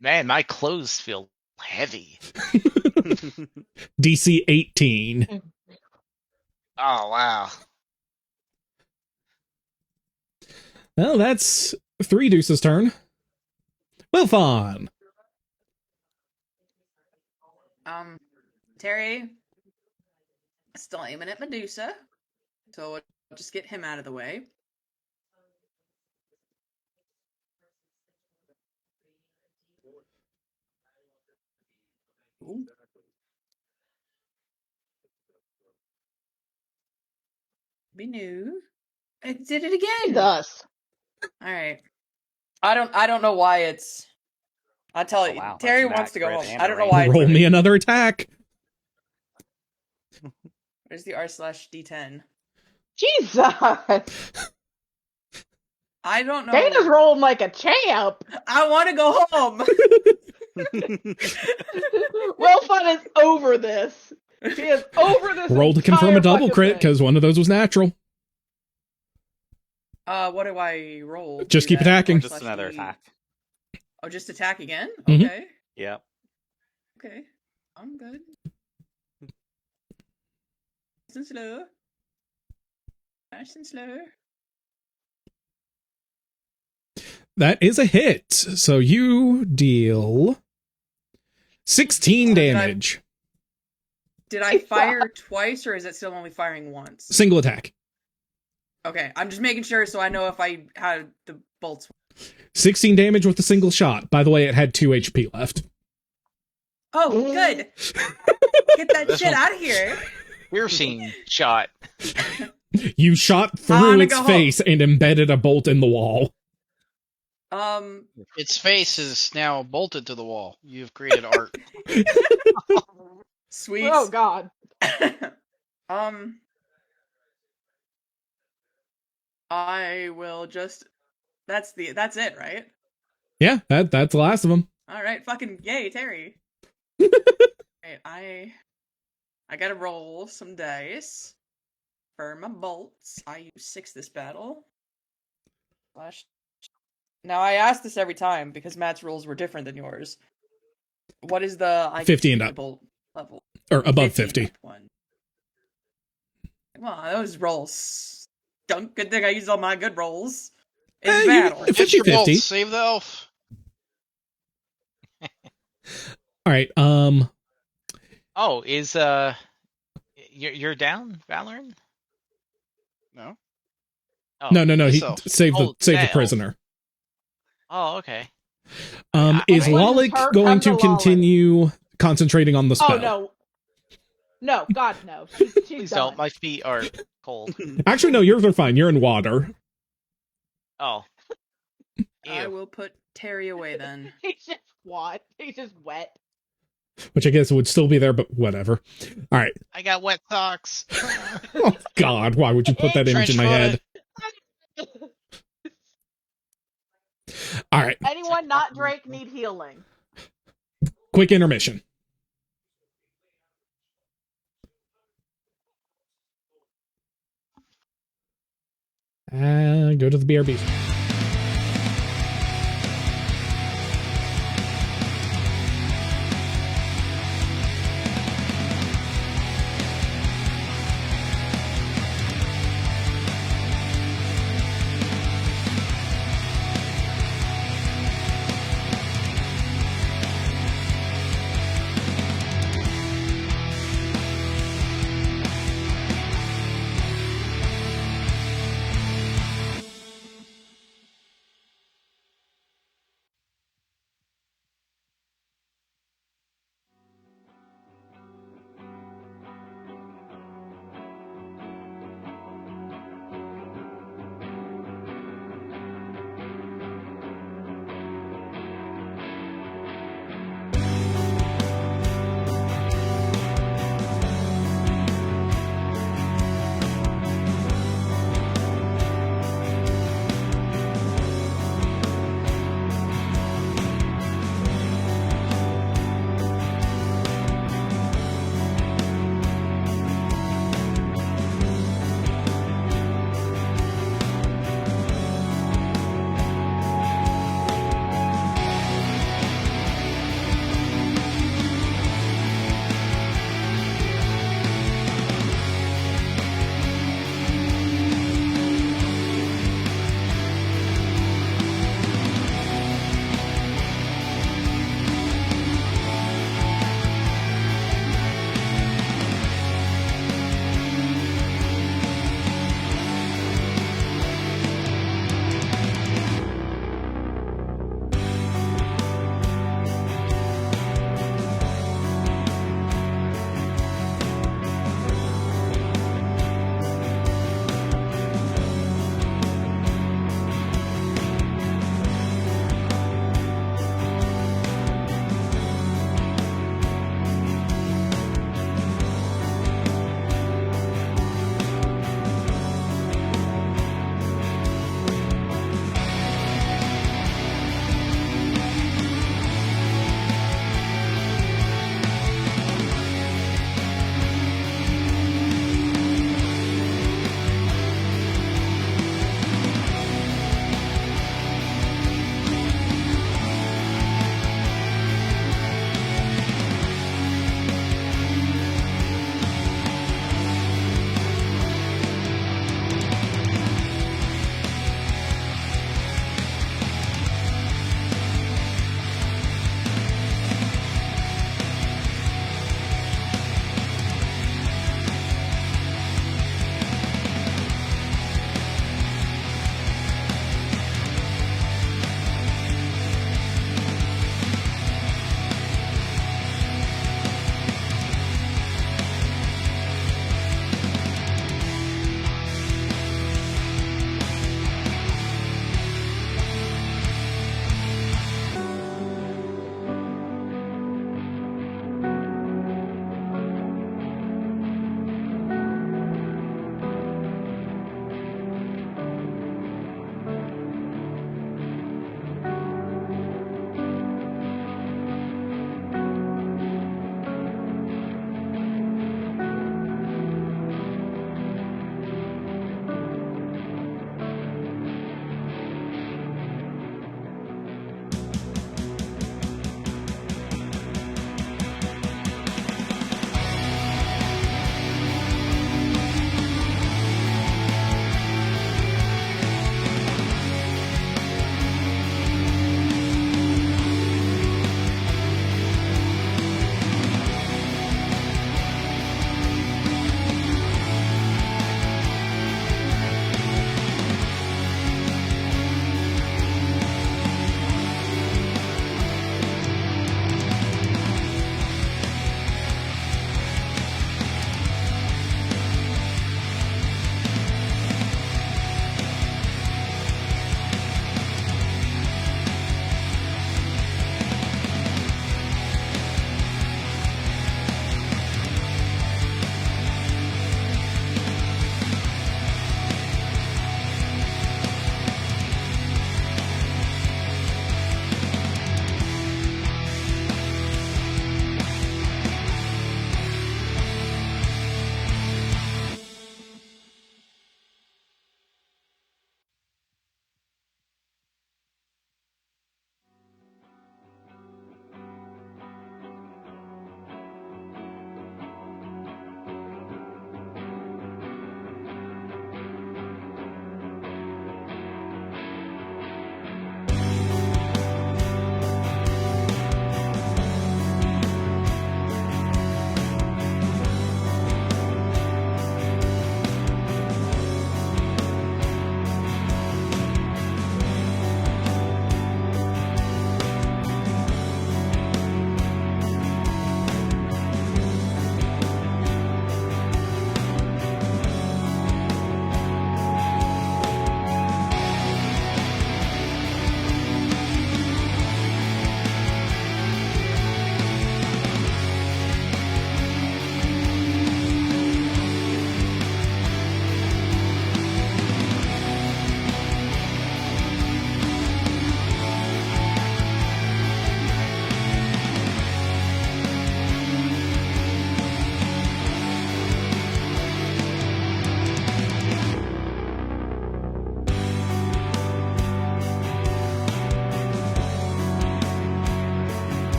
Man, my clothes feel heavy. DC 18. Oh wow. Well, that's 3 Deuce's turn. Wilfon. Terry still aiming at Medusa, so we'll just get him out of the way. Ooh. Be new. It did it again. It does. All right. I don't know why it's I tell Oh, you, wow, Terry that's an wants to go accurate home. and I don't know a why. Roll me another attack. Where's the r/d10? Jesus. I don't know. Dana's rolling like a champ. I want to go home. Well, Fun is over this. She is over this. Roll to confirm a entire double fucking crit thing. because one of those was natural. What do I roll? to Just do keep that? attacking. Just another R/D. attack. Oh, just attack again? Mhm. Okay. Yep. Okay. I'm good. Nice and slow. Nice and slow. That is a hit. So you deal 16 damage. Did I fire twice, or is it still only firing once? Single attack. Okay, I'm just making sure so I know if I had the bolts. 16 damage with a single shot. By the way, it had 2 HP left. Oh, good. Get that This shit one- out of here. Piercing shot. You shot I through wanna its go home. face and embedded a bolt in the wall. Its face is now bolted to the wall. You've created art. Sweet. Oh God. I will just. That's it, right? Yeah, that's the last of them. All right, fucking yay, Terry. Right, I gotta roll some dice for my bolts. I use 6 this battle. Now I ask this every time because Matt's rules were different than yours. What is the 50 and the up. bolt level? Or above 50 50. and up one. Come on, those rolls stunk. Good thing I used all my good rolls in Hey, battle. you- Get your 50-50. bolts, save the elf. All right. Oh, is you're down, Valoran? No. Oh. No. He Myself. save the that elf. prisoner. Oh, okay. Is Anyone who's Lalik hurt, going come to to Lalik. continue concentrating on the spell? Oh no. No, God no. She's Please done. don't. My feet are cold. Actually, no, yours are fine. You're in water. Oh. I Ew. will put Terry away then. He's just what? He's just wet. Which I guess would still be there, but whatever. All right. I got wet socks. Oh, God, why would you put that image in my head? All right. Anyone not Drake need healing. Quick intermission. Go to the BRB.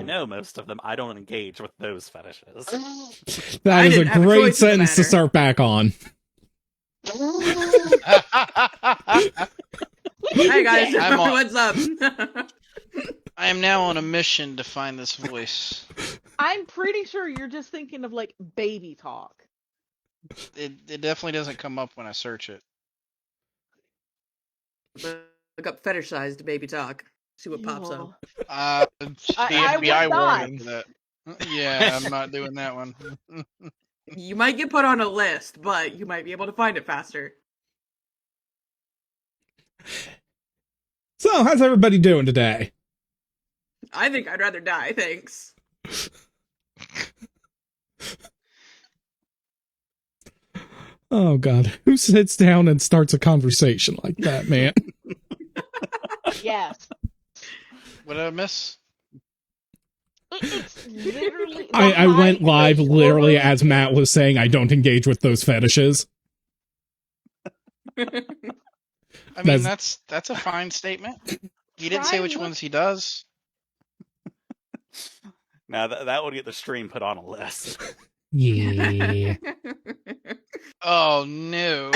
I know most of them. I don't engage with those fetishes. That I is a didn't have a great choice in the sentence to matter. start back on. Hey guys, I'm on- what's up? I am now on a mission to find this voice. I'm pretty sure you're just thinking of like baby talk. It definitely doesn't come up when I search it. Look up fetishized baby talk. See what pops up. The I FBI would not. warning for that. Yeah, I'm not doing that one. You might get put on a list, but you might be able to find it faster. So, how's everybody doing today? I think I'd rather die, thanks. Oh god, who sits down and starts a conversation like that, man? Yes. What did I miss? It's literally. I went live literally horror- as Matt was saying I don't engage with those fetishes. I mean, That's- that's a fine statement. He didn't say Try which look- ones he does. Now that would get the stream put on a list. Yeah. Oh no.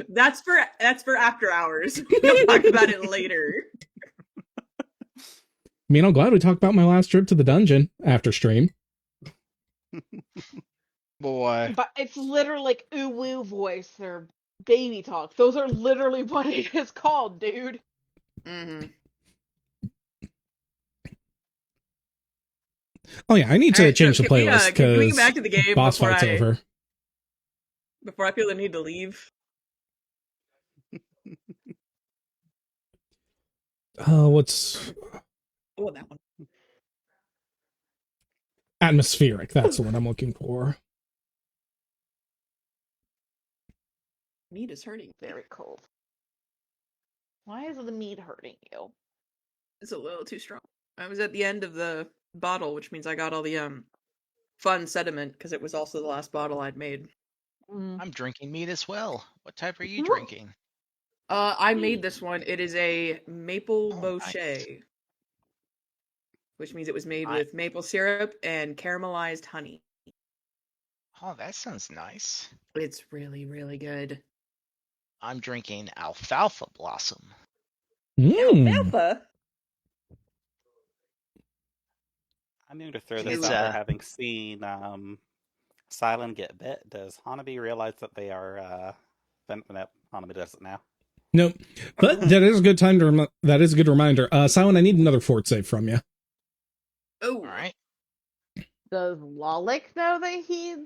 That's for after hours. We'll talk about it later. I mean, I'm glad we talked about my last trip to the dungeon after stream. Boy. But it's literally like ooh woo voice or baby talk. Those are literally what it is called, dude. Mm-hmm. Oh yeah, I need to Alright, change so the can we, playlist can we get because back to the game boss before fight's I over. before I feel the need to leave? What's Oh, that one. atmospheric? That's the one I'm looking for. Meat is hurting. Very cold. Why is the meat hurting you? It's a little too strong. I was at the end of the bottle, which means I got all the fun sediment because it was also the last bottle I'd made. I'm drinking meat as well. What type are you drinking? I made this one. It is a maple Oh, bochet, nice. which means it was made I- with maple syrup and caramelized honey. Oh, that sounds nice. It's really, really good. I'm drinking alfalfa blossom. Alfalfa? I'm going to throw this It's, out there, having seen Silent get bit. Does Hanabi realize that they are? Nope, Hanabi doesn't now. Nope. But that is a good time to that is a good reminder. Silent, I need another fort save from you. Oh, All right. Does Lolik know that he?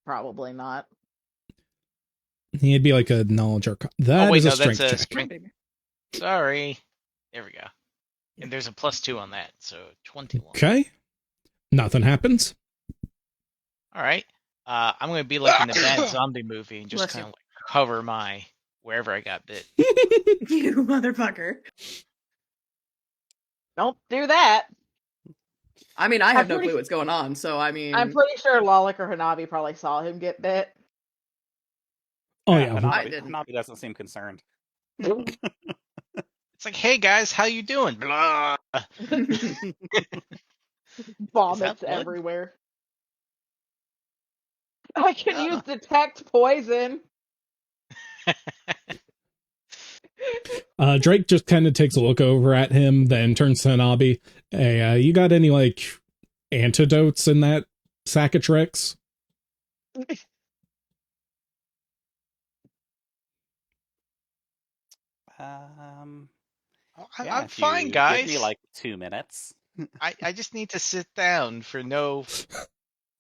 Probably not. He'd be like a knowledge or that wait, is a no, that's strength a check. strength. Sorry. There we go. And there's a +2 on that, so 21. Okay. Nothing happens. All right. I'm going to be like in the bad zombie movie and just Bless kind you. of like cover my wherever I got bit. you motherfucker. Don't do that. I mean, I have I'm no pretty- clue what's going on, so I mean, I'm pretty sure Lolik or Hanabi probably saw him get bit. Oh yeah. I didn't. Hanabi doesn't seem concerned. It's like, hey guys, how you doing? Blah. Vomits blood? everywhere. I can use detect poison. Drake just kind of takes a look over at him, then turns to Hanabi. Hey, you got any like antidotes in that sack of tricks? Yeah, I'm if fine, you guys. Give me like 2 minutes. I just need to sit down for no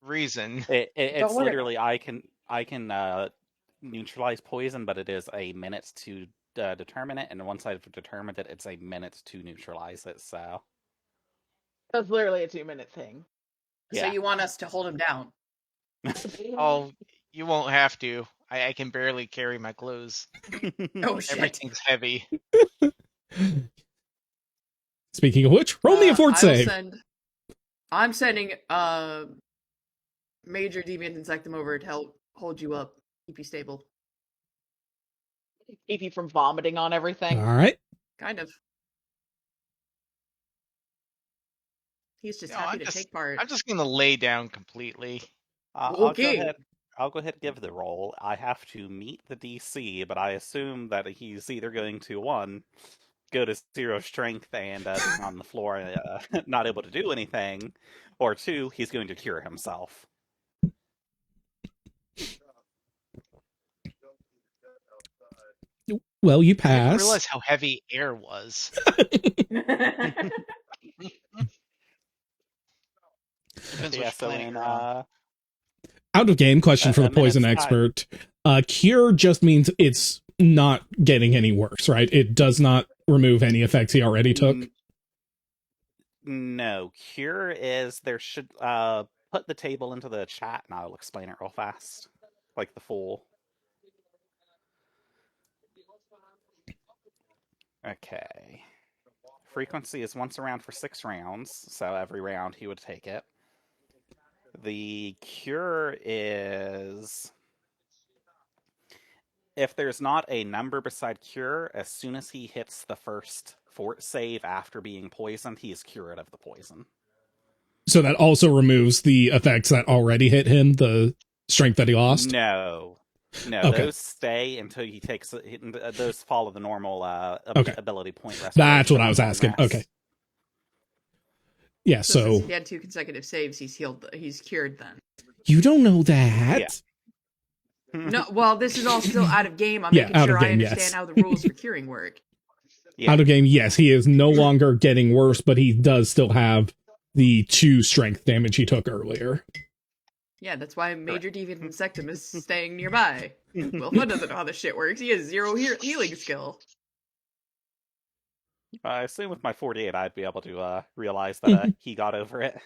reason. It's Don't worry. literally I can neutralize poison, but it is a minute to determine it, and once I've determined it, it's a minute to neutralize it. So That's literally a 2-minute thing. So yeah. you want us to hold him down? Oh, you won't have to. I can barely carry my clothes. Oh shit! Everything's heavy. Speaking of which, roll me a fort I will save. I'm sending Major Deviant Insectum over to help hold you up, keep you stable. Keep you from vomiting on everything. All right. Kind of. He's just No, happy to take part. I'm just gonna lay down completely. Okay. I'll go ahead and give the roll. I have to meet the DC, but I assume that he's either going to one, go to 0 strength and be on the floor, not able to do anything, or two, he's going to cure himself. Well, you I didn't pass. realize how heavy air was. Depends Yeah, which so planet in you're on. Out of game question for the poison expert. Cure just means it's not getting any worse, right? It does not remove any effects he already took. No, cure is there should put the table into the chat and I'll explain it real fast. Like the full. Okay. Frequency is once around for 6 rounds, so every round he would take it. The cure is if there's not a number beside cure, as soon as he hits the first fort save after being poisoned, he is cured of the poison. So that also removes the effects that already hit him, the strength that he lost? No, Okay. those stay until he takes. Those follow the normal Okay. ability point restoration. That's what I was on long asking. rest. Okay. Yeah, So since so he had 2 consecutive saves, he's healed. He's cured then. you don't know that. Yeah. No, well, this is all still out of game. I'm Yeah, making out sure of I game, understand yes. how the rules for curing work. Yeah. Out of game, yes, he is no longer getting worse, but he does still have the 2 strength damage he took earlier. Yeah, that's why Major Deviant Insectum is staying nearby. Will Hood doesn't know how this shit works. He has 0 healing skill. I assume with my 48, I'd be able to realize that he got over it.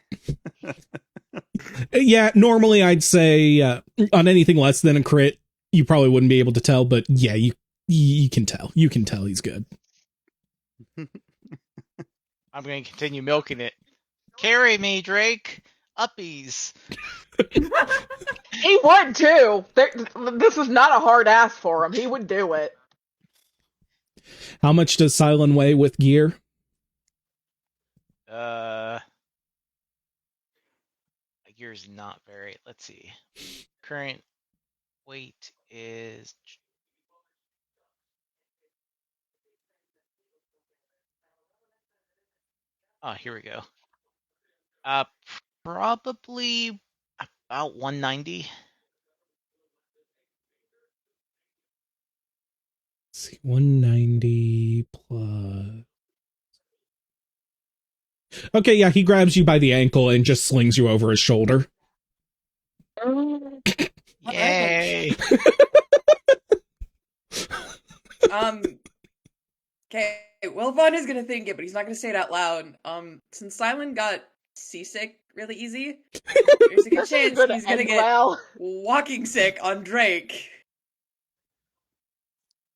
Yeah, normally I'd say on anything less than a crit, you probably wouldn't be able to tell, but yeah, you can tell. You can tell he's good. I'm going to continue milking it. Carry me, Drake. Uppies. He would too. This is not a hard ask for him. He would do it. How much does Silent weigh with gear? My gear's not very. Let's see. Current weight is. Oh, here we go. Probably about 190. Let's see, 190 plus. Okay, yeah, he grabs you by the ankle and just slings you over his shoulder. Yay! Okay, Will Vaughn is gonna think it, but he's not gonna say it out loud. Since Silent got seasick really easy, there's a good chance he's gonna get walking sick on Drake.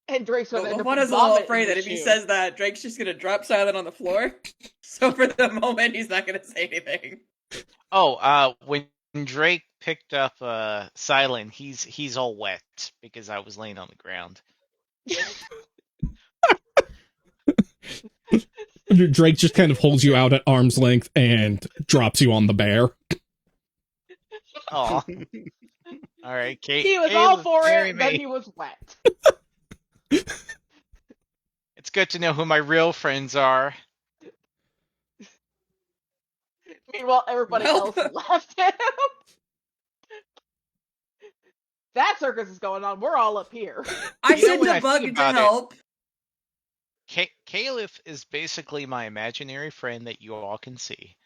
And Drake's gonna end Will up Vaughn is a little afraid that if he shoe. says that, Drake's just gonna drop Silent on the floor. So for the moment, he's not gonna say anything. Oh, when Drake picked up Silent, he's all wet because I was laying on the ground. Drake just kind of holds you out at arm's length and drops you on the bear. Oh. All right, Kate. He was all for it, then he was wet. It's good to know who my real friends are. Meanwhile, everybody else left him. That circus is going on. We're all up here. I You know, sent when a I bug think to about it- help. Caliph is basically my imaginary friend that you all can see.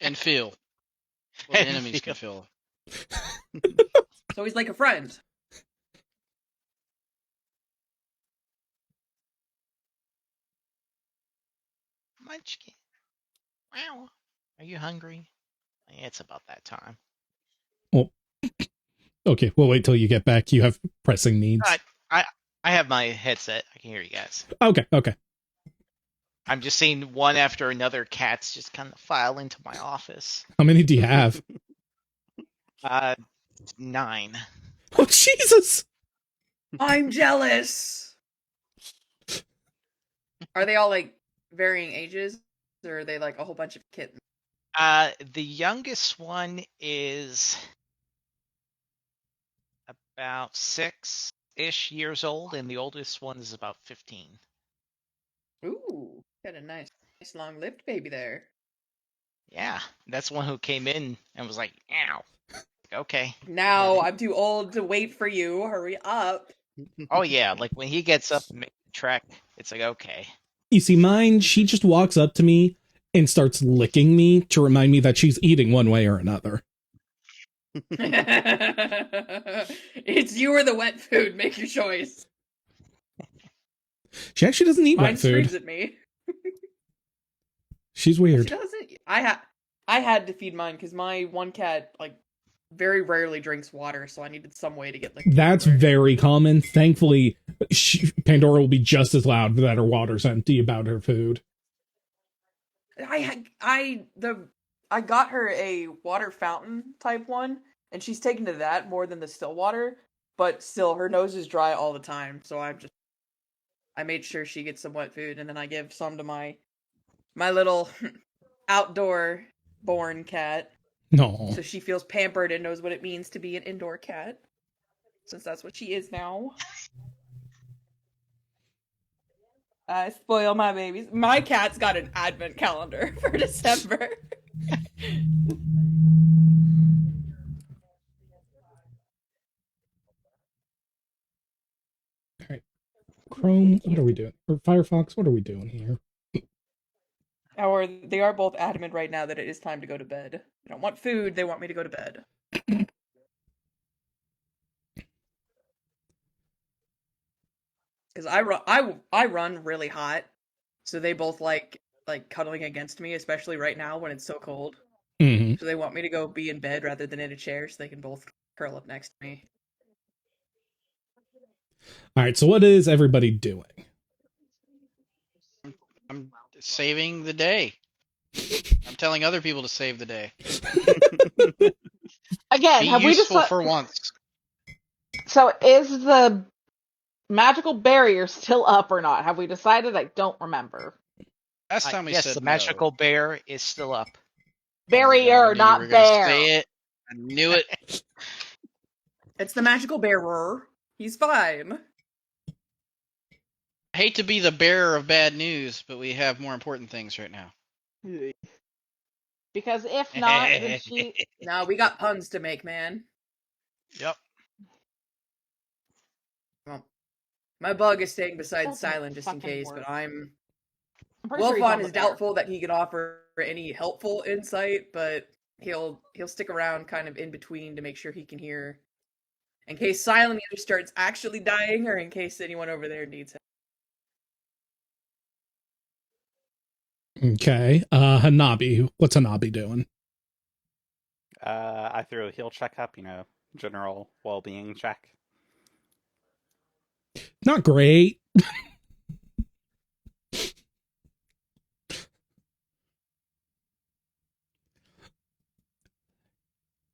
And feel. Well, the enemies can feel. So he's like a friend. Munchkin. Wow. Are you hungry? It's about that time. Well, okay, we'll wait till you get back. You have pressing needs. I have my headset. I can hear you guys. Okay. I'm just seeing one after another cats just kind of file into my office. How many do you have? 9. Oh, Jesus! I'm jealous. Are they all like varying ages or are they like a whole bunch of kittens? The youngest one is about 6-ish years old, and the oldest one is about 15. Ooh, got a nice long-lived baby there. Yeah, that's one who came in and was like, "Ow." Okay. Now I'm too old to wait for you. Hurry up. Oh yeah, like when he gets up and makes the trek, it's like, okay. You see, mine, she just walks up to me and starts licking me to remind me that she's eating one way or another. It's you or the wet food. Make your choice. She actually doesn't eat Mine wet food. screams at me. She's She weird. doesn't. I had to feed mine because my one cat like very rarely drinks water, so I needed some way to get liquid That's water. very common. Thankfully, Pandora will be just as loud that her water's empty about her food. I got her a water fountain type one, and she's taken to that more than the still water. But still, her nose is dry all the time, so I made sure she gets some wet food, and then I give some to my little outdoor born cat, No. so she feels pampered and knows what it means to be an indoor cat, since that's what she is now. I spoil my babies. My cat's got an advent calendar for December. All right. Chrome, what are we doing? Or Firefox, what are we doing here? Or they are both adamant right now that it is time to go to bed. They don't want food, they want me to go to bed. Because I run really hot, so they both like cuddling against me, especially right now when it's so cold. Mm-hmm. So they want me to go be in bed rather than in a chair, so they can both curl up next to me. All right, so what is everybody doing? I'm saving the day. I'm telling other people to save the day. Again, Be have we useful decided? for once. So is the magical barrier still up or not? Have we decided? I don't remember. Last time we Yes, said the no. magical bear is still up. Barrier, I knew you were not gonna bear. say it. I knew it. It's the magical bearer. He's fine. I hate to be the bearer of bad news, but we have more important things right now. Because if not, then she. No, we got puns to make, man. Yep. Well, my bug is staying beside Doesn't Silent just in fucking case, work. but I'm I'm pretty sure he's Wolfon on the is bear. doubtful that he can offer any helpful insight, but he'll stick around kind of in between to make sure he can hear in case Silent either starts actually dying or in case anyone over there needs him. Okay. Hanabi, what's Hanabi doing? I threw a heal check up, general well-being check. Not great.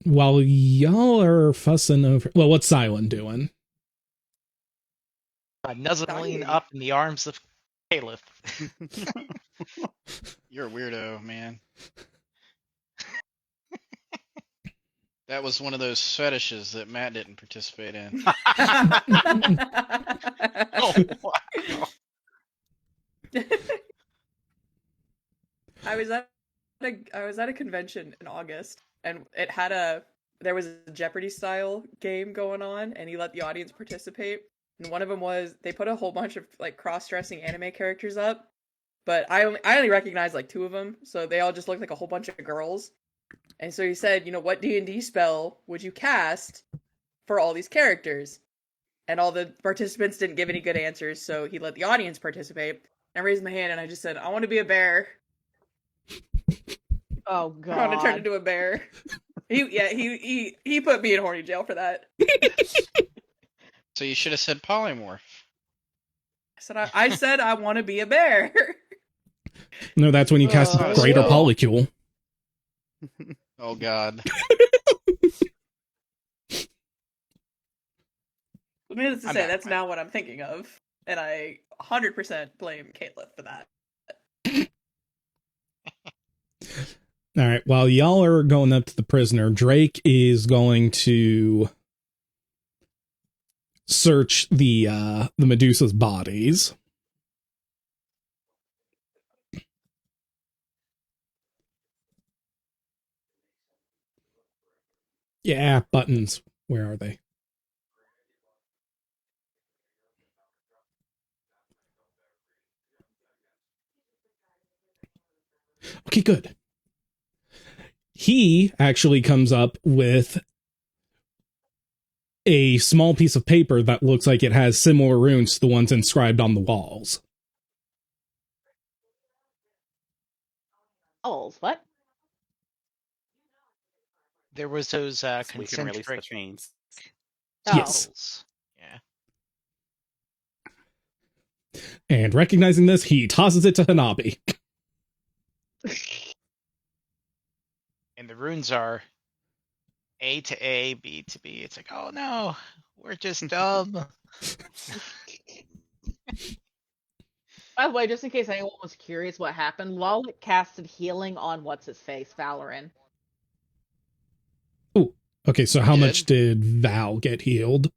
While y'all are fussing over, well, what's Silent doing? Nuzzling Dying. up in the arms of Caliph. You're a weirdo, man. That was one of those fetishes that Matt didn't participate in. Oh, wow. I was at a convention in August, and there was a Jeopardy style game going on, and he let the audience participate. And one of them was they put a whole bunch of like cross-dressing anime characters up, but I only recognized like two of them, so they all just looked like a whole bunch of girls. And so he said, what D&D spell would you cast for all these characters? And all the participants didn't give any good answers, so he let the audience participate. I raised my hand and I just said, I want to be a bear. Oh god. I want to turn into a bear. He put me in horny jail for that. So you should have said polymorph. I said I want to be a bear. No, that's when you cast Greater no. Polycule. Oh god. Needless to I'm say, back, that's Mike. now what I'm thinking of, and I 100% blame Caitlin for that. All right. While y'all are going up to the prisoner, Drake is going to search the Medusa's bodies. Yeah, buttons. Where are they? Okay, good. He actually comes up with a small piece of paper that looks like it has similar runes to the ones inscribed on the walls. Oh, what? There was those So we can release the concentric chains. Yes. circles. Yeah. And recognizing this, he tosses it to Hanabi. And the runes are A to A, B to B. It's like, oh no, we're just dumb. By the way, just in case anyone was curious what happened, Lawlet casted healing on what's-his-face, Valoran. Ooh. Okay, so how Did? much did Val get healed?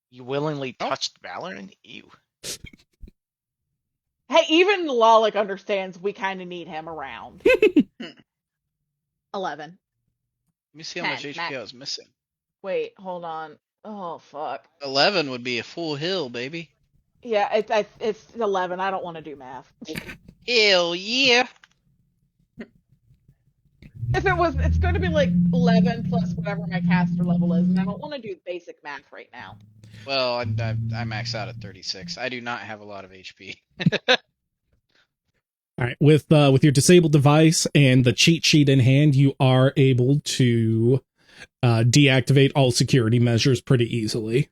You willingly touched Valorant? Ew. Hey, even Lawlet understands we kind of need him around. 11. Let me see how much 10, HP I was missing. Wait, hold on. Oh, fuck. 11 would be a full hill, baby. Yeah, it's 11. I don't want to do math. Hell yeah. If it was, it's going to be like 11 plus whatever my caster level is, and I don't want to do basic math right now. Well, I max out at 36. I do not have a lot of HP. All right, with your disabled device and the cheat sheet in hand, you are able to deactivate all security measures pretty easily.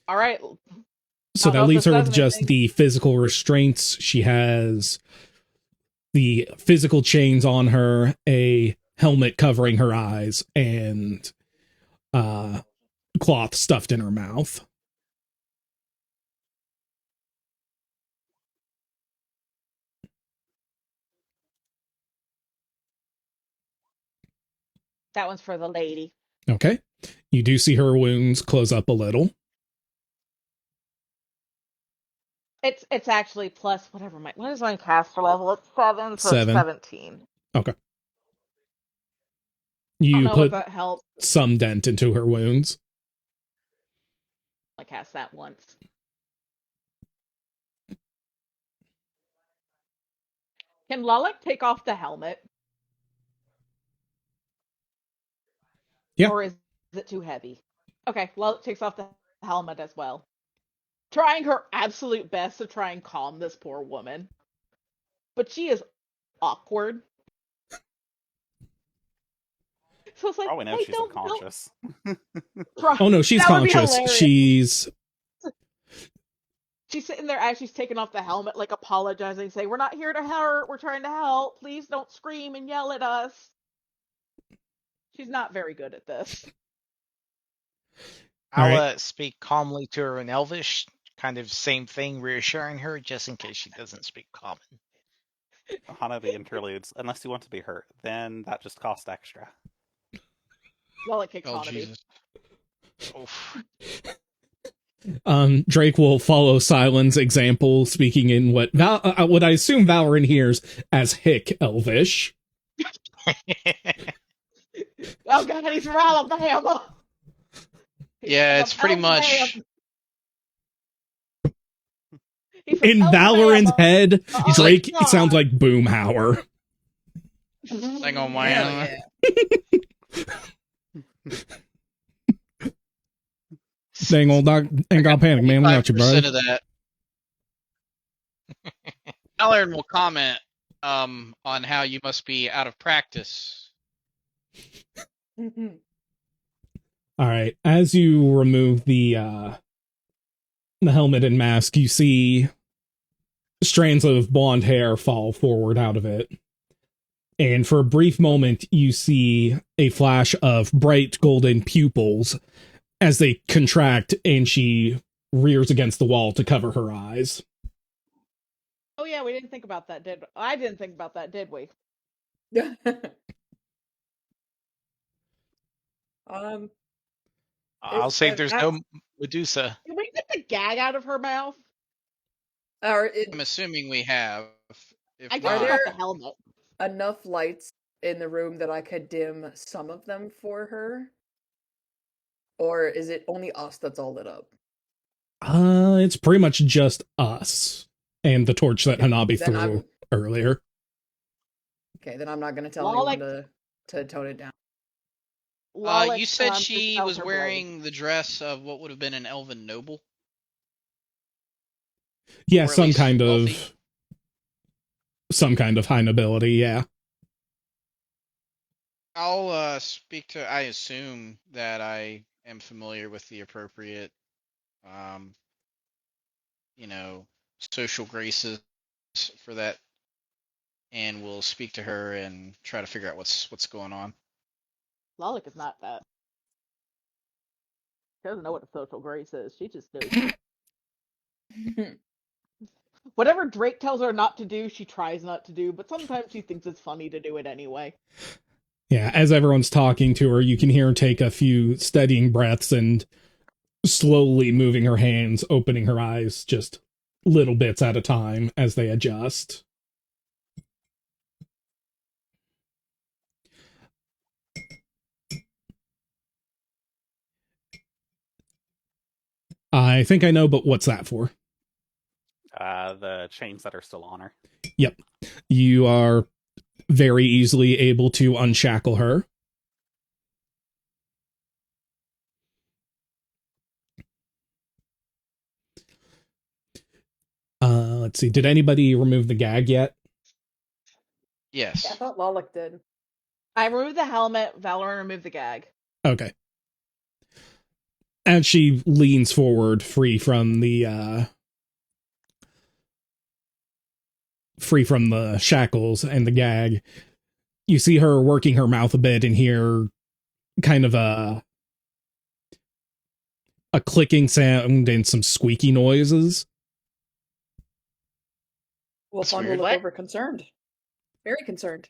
All right. So I don't that know if leaves this her does with just anything. the physical restraints. She has the physical chains on her, a helmet covering her eyes, and cloth stuffed in her mouth. That one's for the lady. Okay. You do see her wounds close up a little. It's actually plus whatever what is my caster level? It's 7, so 7. it's 17. Okay. I You don't know put if that helps. some dent into her wounds. I cast that once. Can Lalik take off the helmet? Yeah. Or is it too heavy? Okay, Lalik takes off the helmet as well. Trying her absolute best to try and calm this poor woman. But she is awkward. So it's like, Oh, we know hey, she's don't unconscious. try. Oh no, she's That would be conscious. hilarious. She's sitting there as she's taking off the helmet, like apologizing, saying, "We're not here to hurt. We're trying to help. Please don't scream and yell at us." She's not very good at this. I'll speak calmly to her in Elvish, kind of same thing, reassuring her, just in case she doesn't speak common. Hanabi interludes. Unless you want to be hurt, then that just costs extra. Well, it kicks Oh, Hanabi. Jesus. Oof. Drake will follow Silen's example, speaking in what I assume Valoran hears as Hick Elvish. Oh god, he's from Alabama. Yeah, it's pretty much. In Valoran's head, Oh, Drake God. sounds like Boomhauer. Hang on, my Hell yeah. Dang old dog, ain't got panic, man. We got you, bro. 5% of that. Ellern will comment on how you must be out of practice. All right, as you remove the helmet and mask, you see strands of blonde hair fall forward out of it. And for a brief moment, you see a flash of bright golden pupils as they contract, and she rears against the wall to cover her eyes. Oh yeah, we didn't think about that, did we? I didn't think about that, did we? um, I'll say there's no Medusa. Did we get the gag out of her mouth? I'm assuming we have. If I not, guess Are about there- the helmet. enough lights in the room that I could dim some of them for her? Or is it only us that's all lit up? It's pretty much just us and the torch that Okay, Hanabi then threw earlier. Okay, then I'm not gonna tell Well, anyone to tone it down. you said just she held was her wearing the dress of what would have been an elven noble. Yeah, Or at some least kind wealthy. of high nobility, yeah. I'll speak to. I assume that I am familiar with the appropriate, um, social graces for that, and we'll speak to her and try to figure out what's going on. Lalik is not that. She doesn't know what a social grace is. She just knows. Whatever Drake tells her not to do, she tries not to do, but sometimes she thinks it's funny to do it anyway. Yeah, as everyone's talking to her, you can hear her take a few steadying breaths and slowly moving her hands, opening her eyes just little bits at a time as they adjust. I think I know, but what's that for? The chains that are still on her. Yep. You are very easily able to unshackle her. Let's see. Did anybody remove the gag yet? Yes. I thought Lalik did. I removed the helmet, Valorant removed the gag. Okay. As she leans forward, free from the shackles and the gag, you see her working her mouth a bit and hear kind of a clicking sound and some squeaky noises. Well, That's Fawn will weird. look What? over concerned. Very concerned.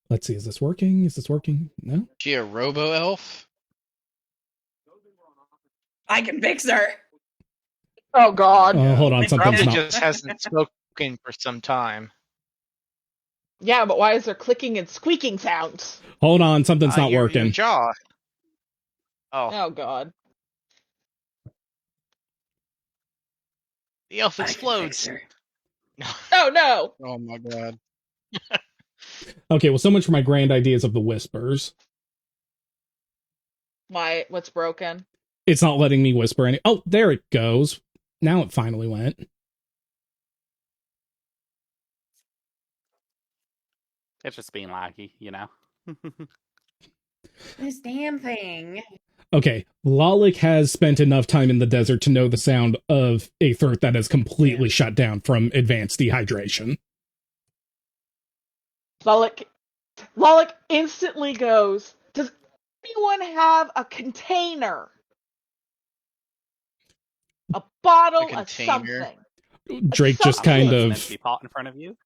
Let's see, is this working? Is this working? No? She a robo elf? I can fix her! Oh god. Hold on, He something's probably not. just hasn't spoken for some time. Yeah, but why is there clicking and squeaking sounds? Hold on, something's not Your working. jaw. Oh, Oh god. the elf I can explodes. fix her. Oh no! Oh my god. Okay, well, so much for my grand ideas of the whispers. Why? What's broken? It's not letting me whisper any. Oh, there it goes. Now it finally went. It's just being laggy, you know? This damn thing. Okay, Lalik has spent enough time in the desert to know the sound of a throat that is completely shut down from advanced dehydration. Lalik instantly goes, does anyone have a container? A bottle A of container? something. Drake just Something. kind There's an of. empty pot in front of you.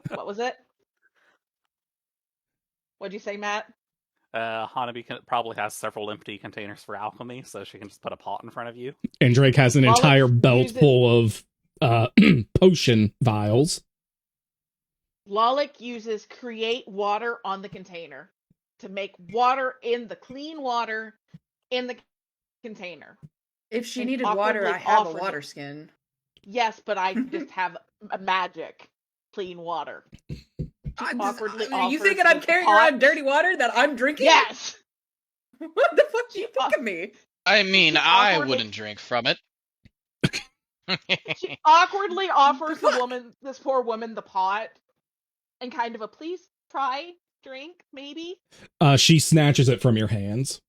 What was it? What'd you say, Matt? Hanabi probably has several empty containers for alchemy, so she can just put a pot in front of you. And Drake has an Lalik entire belt uses- full of potion vials. Lalik uses create water on the container to make water in the clean water in the container. If she And needed water, awkwardly I have a offered water it. skin. Yes, but I just have a magic clean water. Awkwardly you offers thinking I'm the carrying pot. around dirty water that I'm drinking? Yes. What the fuck do you think of me? I mean, She I awkwardly- wouldn't drink from it. She awkwardly offers this poor woman, the pot, and kind of a please try drink, maybe. She snatches it from your hands.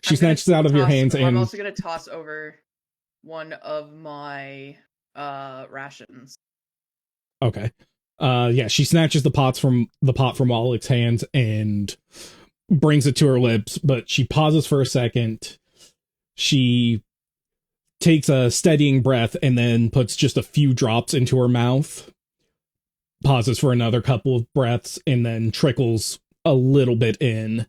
She snatches it out of your hands I'm and also gonna toss over one of my rations. okay. Yeah, she snatches the pot from Wallach's hands and brings it to her lips, but she pauses for a second. She takes a steadying breath and then puts just a few drops into her mouth, pauses for another couple of breaths, and then trickles a little bit in,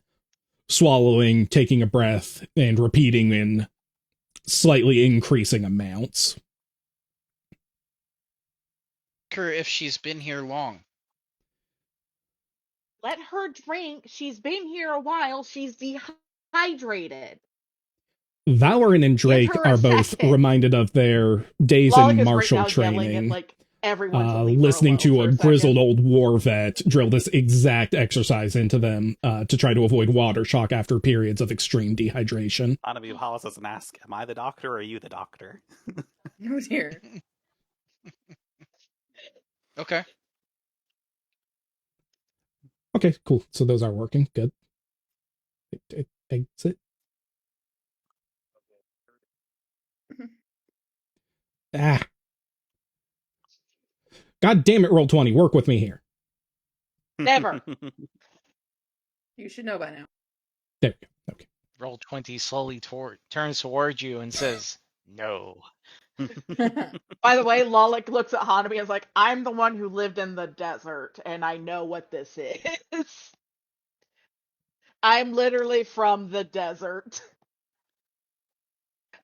swallowing, taking a breath, and repeating in slightly increasing amounts. If she's been here long. Let her drink. She's been here a while. She's dehydrated. Valoran and Drake her a are both second. reminded of their days Lollic in is martial right now yelling at, training, like, everyone to leave her listening alone to for a a grizzled second. old war vet drill this exact exercise into them to try to avoid water shock after periods of extreme dehydration. Hanabi pauses and asks, "Am I the doctor or are you the doctor?" Who's here? Okay. Okay, cool. So those are working. Good. Exit. Ah. God damn it, Roll20. Work with me here. Never. You should know by now. There we go. Okay. Roll20 slowly turns towards you and says, "No." By the way, Lollic looks at Hanabi and is like, I'm the one who lived in the desert, and I know what this is. I'm literally from the desert.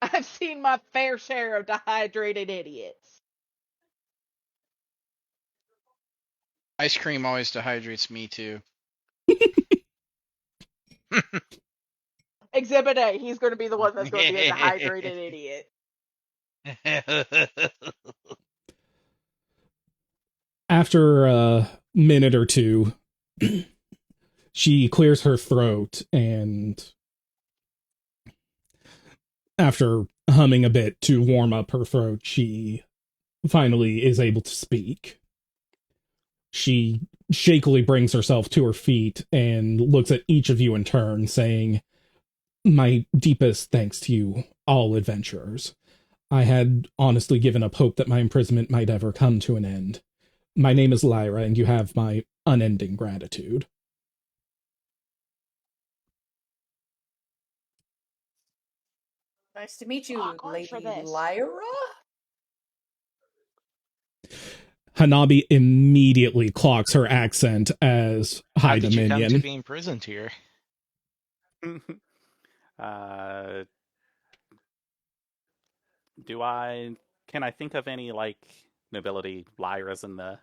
I've seen my fair share of dehydrated idiots. Ice cream always dehydrates me too. Exhibit A, he's going to be the one that's going to be a dehydrated idiot. After a minute or two, she clears her throat, and after humming a bit to warm up her throat, she finally is able to speak. She shakily brings herself to her feet and looks at each of you in turn, saying, "My deepest thanks to you, all adventurers. I had honestly given up hope that my imprisonment might ever come to an end. My name is Lyra, and you have my unending gratitude." Nice to meet you, Fuck, orange for Lady this. Lyra. Hanabi immediately clocks her accent as How High did you come to Dominion. be imprisoned here? Can I think of any, like, nobility Lyras in the...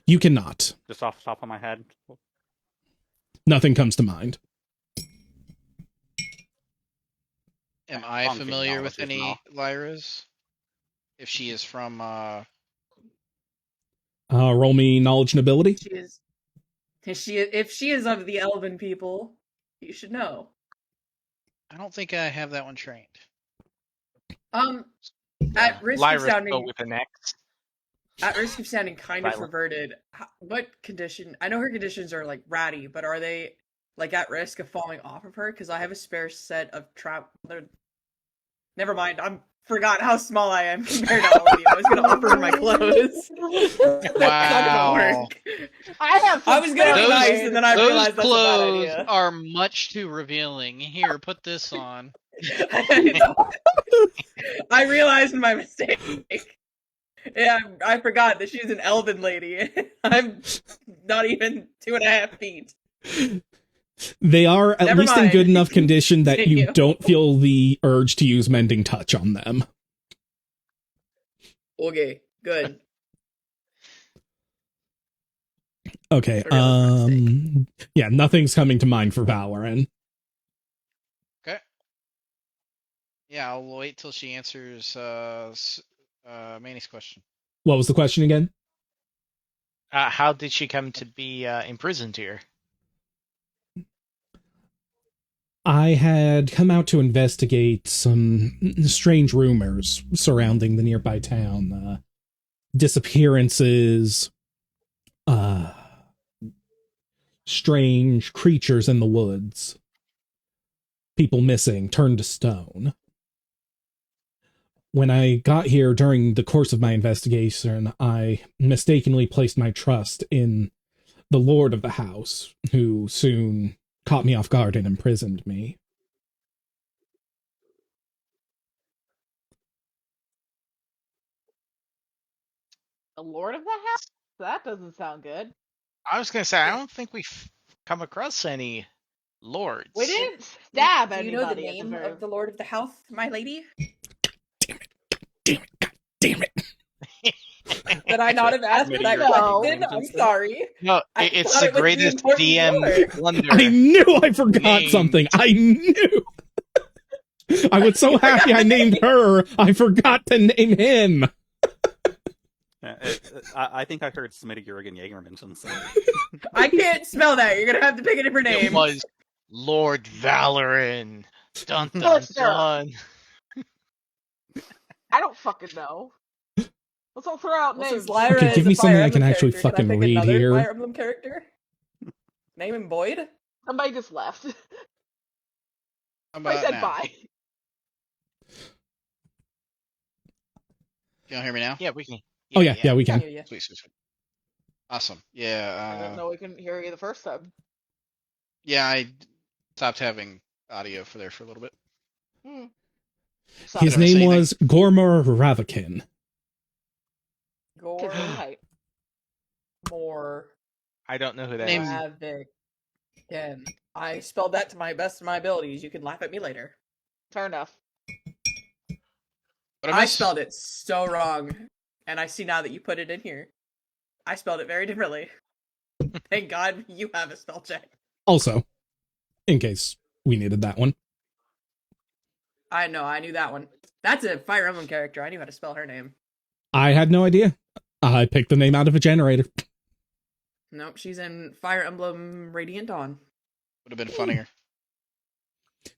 You cannot. Just off the top of my head? Nothing comes to mind. Am I Funky familiar with knowledge is any not. Lyras? If she is from Roll me knowledge nobility. She is. If she is of the Elven people, you should know. I don't think I have that one trained. At risk of Lyra sounding with an X. At risk of sounding kind of Violet. perverted, what condition? I know her conditions are like ratty, but are they like at risk of falling off of her? Because I have a spare set of trap. Never mind. I forgot how small I am compared to all of you. I was gonna offer her my clothes. Wow. I was gonna be Those- nice, and then I Those realized that's a bad clothes idea. are much too revealing. Here, put this on. I realized my mistake. Yeah, I forgot that she's an elven lady. I'm not even 2.5 feet. They are at Never least in mind. good enough condition that you Continue. don't feel the urge to use mending touch on them. Okay, good. Okay, Sorry, that was my yeah, nothing's coming to mind for Valoran. Okay. Yeah, I'll wait till she answers Manny's question. What was the question again? How did she come to be imprisoned here? I had come out to investigate some strange rumors surrounding the nearby town. Disappearances, strange creatures in the woods, people missing, turned to stone. When I got here during the course of my investigation, I mistakenly placed my trust in the lord of the house, who soon caught me off guard and imprisoned me. The Lord of the House? That doesn't sound good. I was gonna say I don't think we've come across any lords. We didn't stab Do you know the anybody at the name very. of the Lord of the House, my lady? Damn it, god damn it. Did I not have asked Maybe that you're No. question? I'm sorry. No, I it's thought the it was the greatest important DM lore. blunder. I knew I forgot Named. something. I knew. I was so happy I named her, I forgot to name him. I think I heard Smitty Jurgen Jaeger mention something. I can't spell that. You're gonna have to pick a different It name. was Lord Valoran. Dun dun Bullshit. dun. I don't fucking know. Let's all throw out Well, names. since Lyra Okay, is give a me Fire something I Emblem can actually character, fucking can I pick read another here. Fire Emblem character? Name him Boyd? Somebody just left. How I about said now? bye. Can you hear me now? Yeah, we can. Oh yeah, we can. Yeah. Sweet, sweet, sweet. Awesome. I Yeah. didn't know we couldn't hear you the first time. Yeah, I stopped having audio for there for a little bit. His Did I miss name anything? was Gormor Ravakin. Gore Kids right. more I don't know who that Name- is. Ravakin. I spelled that to my best of my abilities. You can laugh at me later. Fair enough. What I miss? spelled it so wrong, and I see now that you put it in here. I spelled it very differently. Thank God you have a spell check. Also, in case we needed that one. I know, I knew that one. That's a Fire Emblem character. I knew how to spell her name. I had no idea. I picked the name out of a generator. Nope, she's in Fire Emblem Radiant Dawn. Would have been funnier.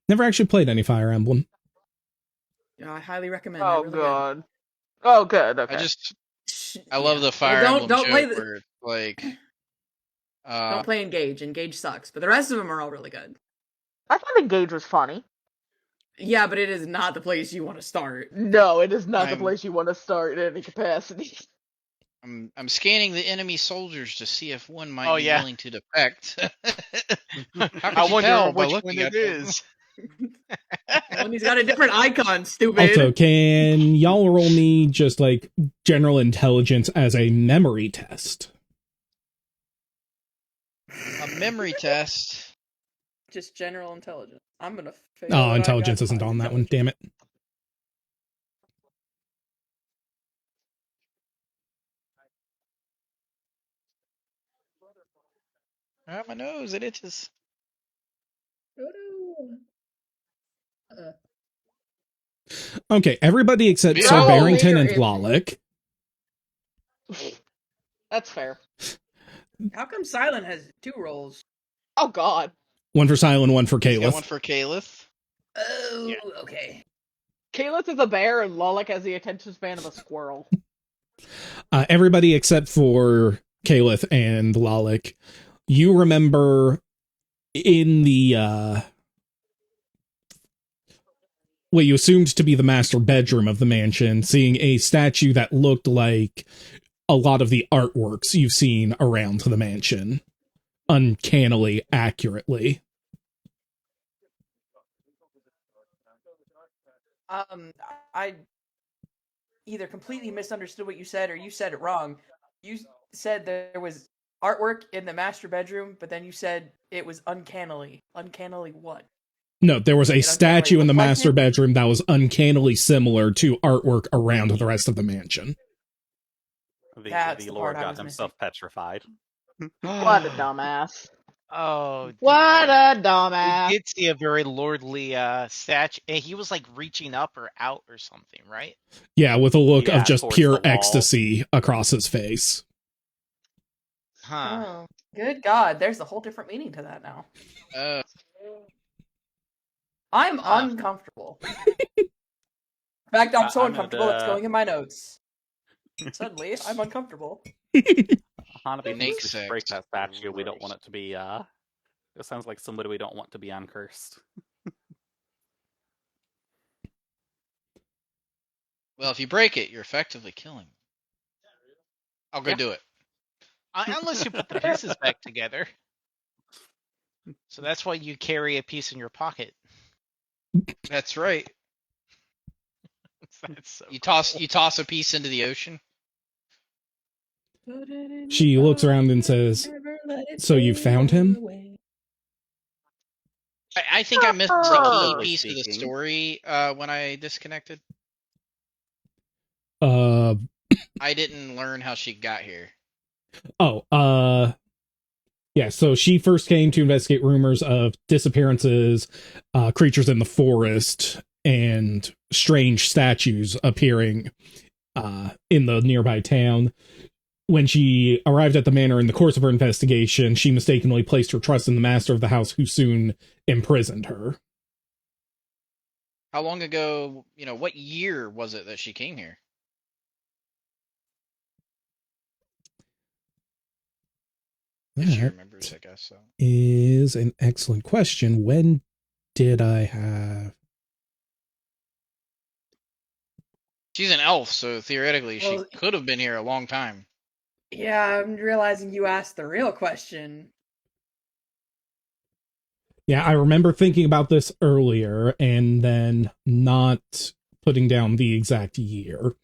Never actually played any Fire Emblem. I highly recommend. They're Oh really god. Oh good. Okay. I love Yeah. the Fire Well, Emblem don't play joke the, where like don't play Engage. Engage sucks, but the rest of them are all really good. I thought Engage was funny. Yeah, but it is not the place you want to start. No, it is not the I'm- place you want to start in any capacity. I'm scanning the enemy soldiers to see if one might Oh, be yeah. willing to defect. How could I you wonder tell by which looking one at it them? is. Well, he's got a different icon, stupid. Also, can y'all roll me just like general intelligence as a memory test? A memory test. Just general intelligence. I'm gonna fail. Oh, what I intelligence got isn't on on that one. Damn it. Ah, my nose, it itches. Okay, everybody except Yeah. Sir Oh, Barrington later and if- Lawlick. That's fair. How come Silent has 2 rolls? Oh god. One for Silent, one for He's got Caliph. one for Caliph. Oh, Yeah. okay. Kalith is a bear and Lolek has the attention span of a squirrel. Everybody except for Caliph and Lawlick. You remember in the what you assumed to be the master bedroom of the mansion, seeing a statue that looked like a lot of the artworks you've seen around the mansion. Uncannily accurately. I either completely misunderstood what you said or you said it wrong. You said there was artwork in the master bedroom, but then you said it was uncannily. Uncannily what? No, there was a It statue in the looked like master it? bedroom that was uncannily similar to artwork around the rest of the mansion. That's The the Lord part I got was himself petrified. What a dumbass. Oh, What dear. a We dumbass. did see a very lordly statue. He was like reaching up or out or something, right? Yeah, with a look Yeah, of just towards pure the wall. ecstasy across his face. Huh. Oh, good God. There's a whole different meaning to that now. I'm Huh. uncomfortable. In fact, I'm so I'm uncomfortable it's going in my notes. Suddenly, I'm uncomfortable. Hanabi Unique needs to sex. break that statue. We don't want it to be, it sounds like somebody we don't want to be uncursed. Well, if you break it, you're effectively killing them. I'll go Yeah. do it. Unless you put the pieces back together. So that's why you carry a piece in your pocket. That's right. That's so You cool. toss a piece into the ocean. She looks around and says, "So you found him?" I think I missed a key Relatively piece of the speaking. story when I disconnected. Uh I didn't learn how she got here. oh, yeah, so she first came to investigate rumors of disappearances, creatures in the forest, and strange statues appearing in the nearby town. When she arrived at the manor in the course of her investigation, she mistakenly placed her trust in the master of the house, who soon imprisoned her. How long ago, what year was it that she came here? If she remembers, That I guess so. is an excellent question. When did I have... She's an elf, so theoretically she Well- could have been here a long time. Yeah, I'm realizing you asked the real question. Yeah, I remember thinking about this earlier and then not putting down the exact year.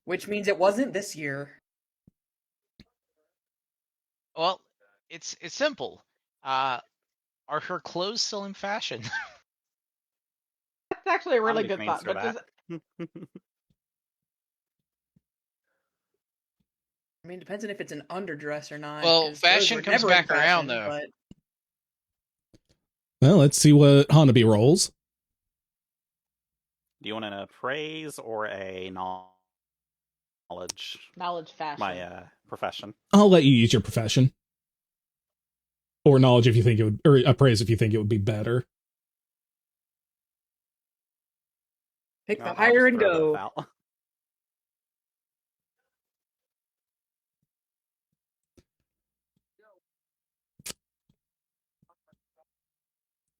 Which means it wasn't this year. Well, it's simple. Are her clothes still in fashion? That's actually a really Hanabi good can thought. answer But that. I mean, depends on if it's an underdress or not. Well, 'cause those fashion were comes never in back around, fashion, though. But Well, let's see what Hanabi rolls. Do you want an appraise or a knowledge? knowledge fashion. My profession. I'll let you use your profession. Or knowledge if you think it would, or appraise if you think it would be better. pick the I'll higher just and throw go. both out.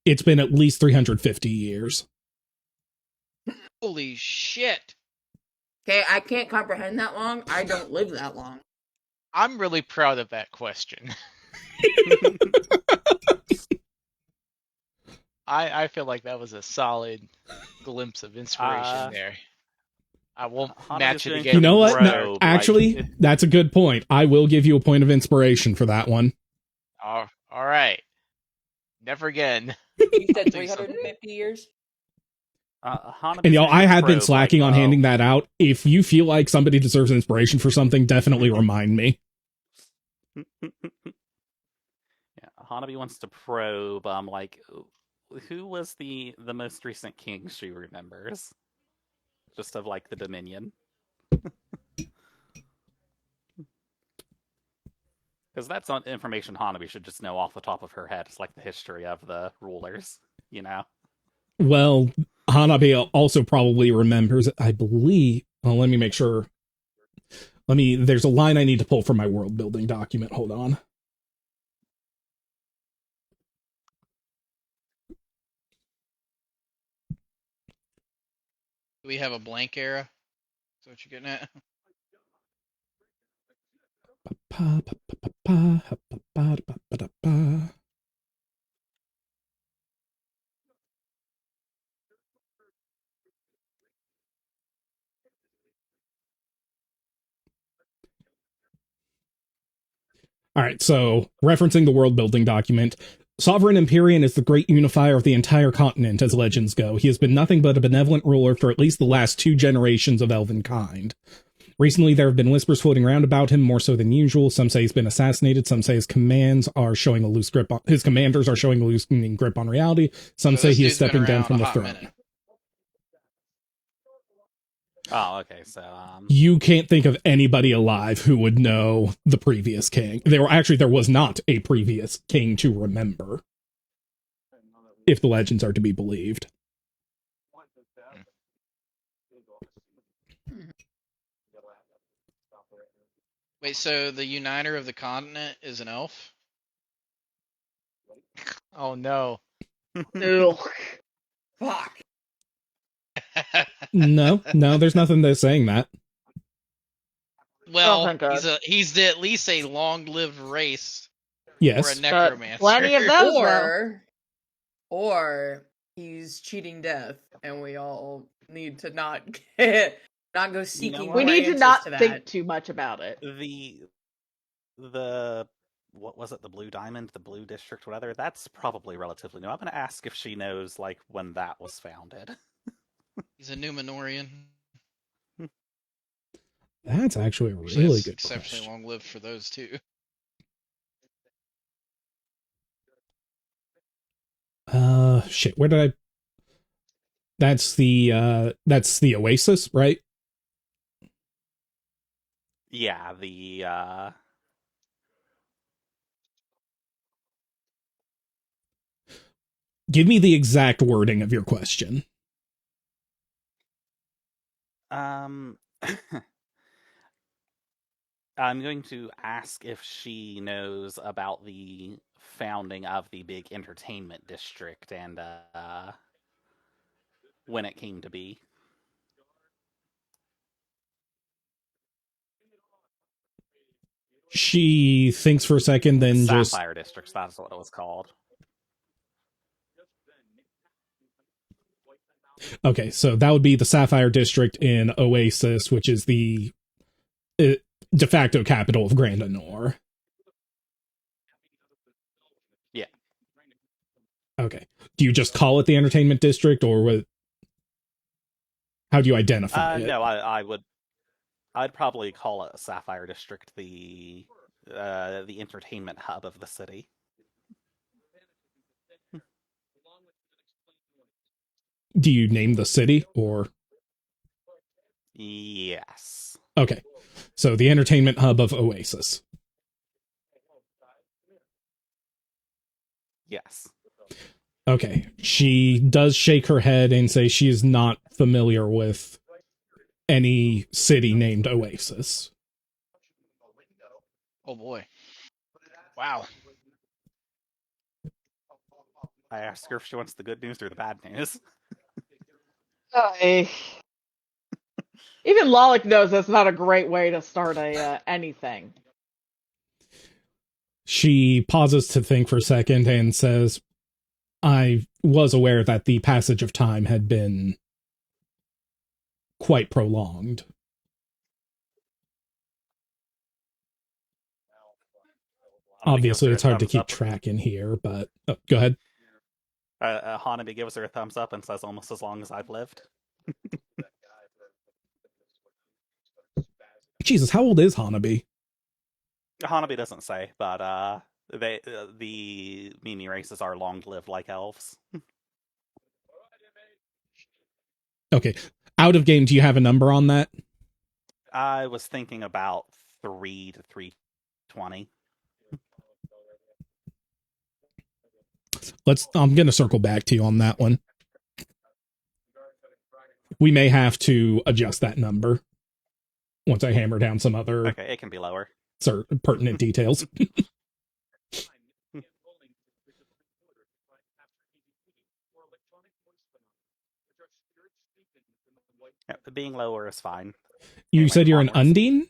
It's been at least 350 years. Holy shit! Okay, I can't comprehend that long. I don't live that long. I'm really proud of that question. I feel like that was a solid glimpse of inspiration there. I won't Hanabi's match it going again. You know what? Bro, No, like, actually, that's a good point. I will give you a point of inspiration for that one. All right. Never again. You said think so. 350 years? And I have been slacking on handing that out. If you feel like somebody deserves inspiration for something, definitely remind me. Yeah, Hanabi wants to probe. Like, who was the most recent king she remembers? Just of like the Dominion. Because that's on information Hanabi should just know off the top of her head. It's like the history of the rulers, you know? Well, Hanabi also probably remembers, I believe. Well, let me make sure. There's a line I need to pull from my world building document. Hold on. Do we have a blank era? Is that what you're getting at? All right, so referencing the world building document, Sovereign Empyrean is the great unifier of the entire continent, as legends go. He has been nothing but a benevolent ruler for at least the last 2 generations of elvenkind. Recently, there have been whispers floating around about him, more so than usual. Some say he's been assassinated. Some say his commanders are showing a loose grip on reality. Some say he is stepping down from the throne. Oh, okay. So, You can't think of anybody alive who would know the previous king. There was not a previous king to remember, if the legends are to be believed. Wait, so the uniter of the continent is an elf? Oh no. Ugh. Fuck. No, there's nothing that's saying that. Well, thank God. he's at least a long-lived race or a Yes. necromancer. Plenty of those, though. Or he's cheating death, and we all need to not go seeking what? We more need to answers not to that. think too much about it. The what was it? The Blue Diamond, the Blue District, whatever. That's probably relatively new. I'm going to ask if she knows like when that was founded. He's a Numenorian. That's actually a Usually really it's good exceptionally question. long-lived for those two. Shit, where did I... That's the Oasis, right? Yeah, the Give me the exact wording of your question. I'm going to ask if she knows about the founding of the big entertainment district and when it came to be. She thinks for a second, then just... Sapphire Districts, that's what it was called. Okay, so that would be the Sapphire District in Oasis, which is the de facto capital of Grand Anor. Yeah. Okay. Do you just call it the Entertainment District, or what? How do you identify it? No, I'd probably call it Sapphire District, the entertainment hub of the city. Do you name the city, or? Yes. Okay. So the entertainment hub of Oasis. Yes. Okay. She does shake her head and say she is not familiar with any city named Oasis. Oh boy. Wow. I asked her if she wants the good news or the bad news. Even Lolik knows that's not a great way to start anything. She pauses to think for a second and says, I was aware that the passage of time had been quite prolonged. Obviously, it's hard to keep track in here, but go ahead. Hanabi gives her a thumbs up and says, almost as long as I've lived. Jesus, how old is Hanabi? Hanabi doesn't say, but the Mimi races are long-lived like elves. Okay. Out of game, do you have a number on that? I was thinking about 3 to 320. I'm going to circle back to you on that one. We may have to adjust that number once I hammer down some other Okay, it can be lower. Pertinent details. Yeah, being lower is fine. You Anyway, said you're an onwards.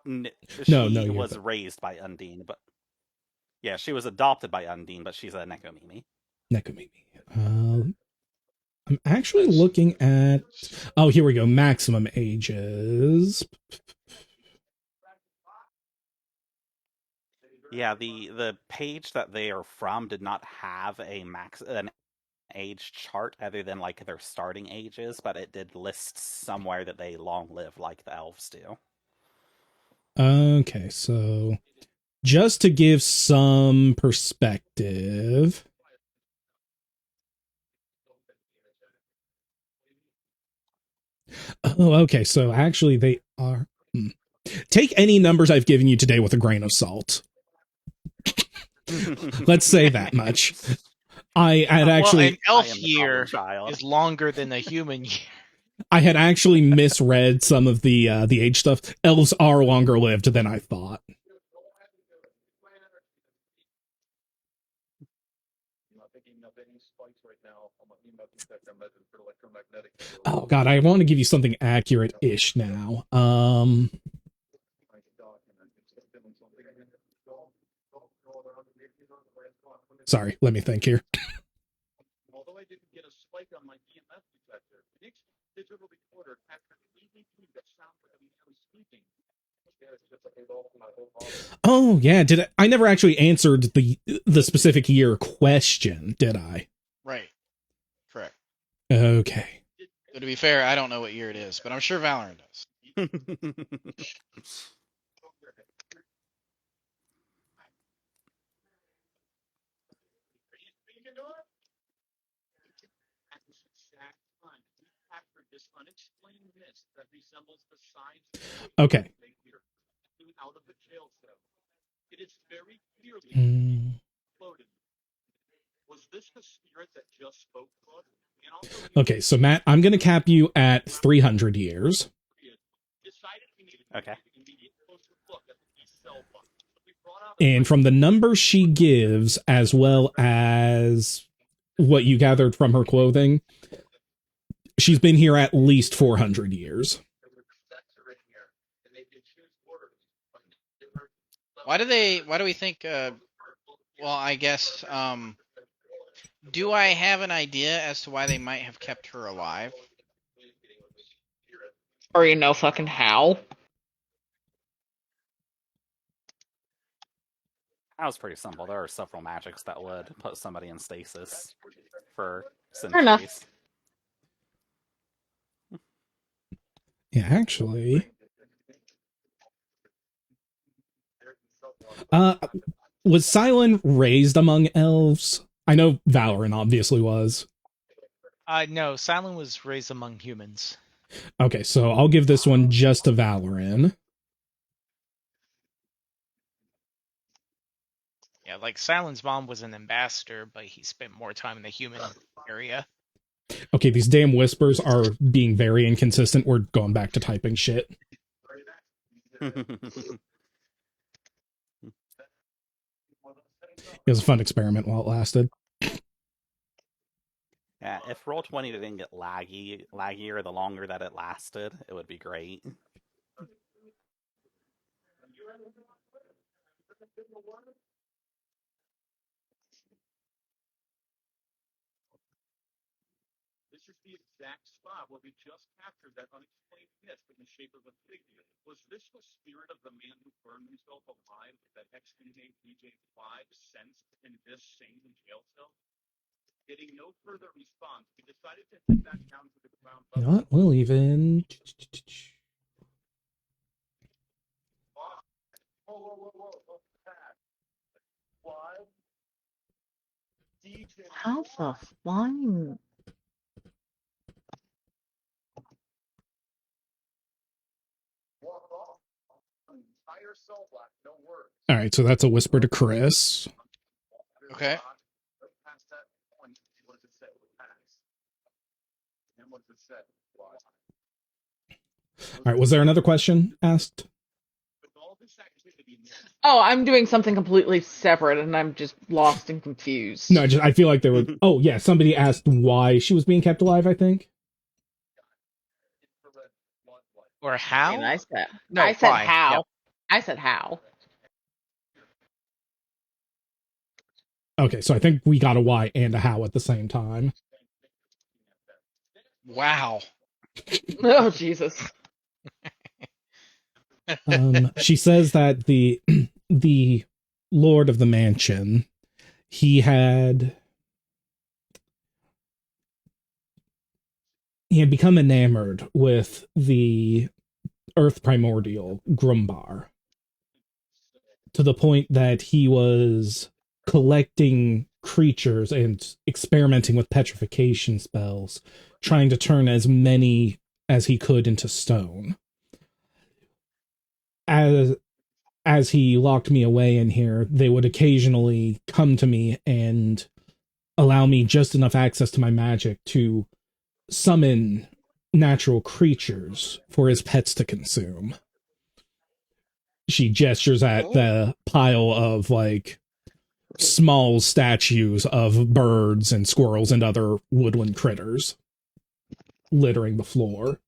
Undine? She was raised by Undine, but yeah, she was adopted by Undine, but she's a Nekomimi. Nekomimi. I'm actually looking at... Oh, here we go. Maximum ages. Yeah, the page that they are from did not have an age chart other than like their starting ages, but it did list somewhere that they long live like the elves do. Okay, so just to give some perspective... Oh, okay, so actually they are... Take any numbers I've given you today with a grain of salt. Let's say that much. I had actually... an elf year is longer than a human year. I had actually misread some of the age stuff. Elves are longer lived than I thought. Oh god, I want to give you something accurate-ish now. Sorry, let me think here. Although I didn't get a spike on my EMF detector, Nick's digital recorder captured EVP that sound like he was speaking. Oh yeah, I never actually answered the specific year question, did I? Right. Correct. Okay. So to be fair, I don't know what year it is, but I'm sure Valorant does. Okay. Out of the jail cell. It is very clearly floated. Was this the spirit that just spoke to us? Okay, so Matt, I'm going to cap you at 300 years. Okay. And from the number she gives, as well as what you gathered from her clothing, she's been here at least 400 years. Why do we think, well, I guess, do I have an idea as to why they might have kept her alive? Or you know fucking how? That was pretty simple. There are several magics that would put somebody in stasis for Fair enough. centuries. Yeah, actually. Was Silent raised among elves? I know Valorant obviously was. No, Silent was raised among humans. Okay, so I'll give this one just to Valorant. Yeah, like Silent's mom was an ambassador, but he spent more time in the human area. Okay, these damn whispers are being very inconsistent. We're going back to typing shit. It was a fun experiment while it lasted. Yeah, if Roll20 didn't get laggier the longer that it lasted, it would be great. This is the exact spot where we just captured that unexplained mist in the shape of a figure. Was this the spirit of the man who burned himself alive that ex-inmate DJ5 sensed in this same jail cell? Getting no further response, we decided to head back down to the ground level. You know what? We'll even... How the flying? All right, so that's a whisper to Chris. Okay. All right, was there another question asked? Oh, I'm doing something completely separate, and I'm just lost and confused. No, I feel like there were... Oh, yeah, somebody asked why she was being kept alive, I think. Or how? And I said, No, I said why? how. Yep. I said how. Okay, so I think we got a why and a how at the same time. Wow. Oh, Jesus. She says that the Lord of the Mansion, he had become enamored with the Earth Primordial Grumbar to the point that he was collecting creatures and experimenting with petrification spells, trying to turn as many as he could into stone. As he locked me away in here, they would occasionally come to me and allow me just enough access to my magic to summon natural creatures for his pets to consume. She gestures at the pile of, like, small statues of birds and squirrels and other woodland critters littering the floor.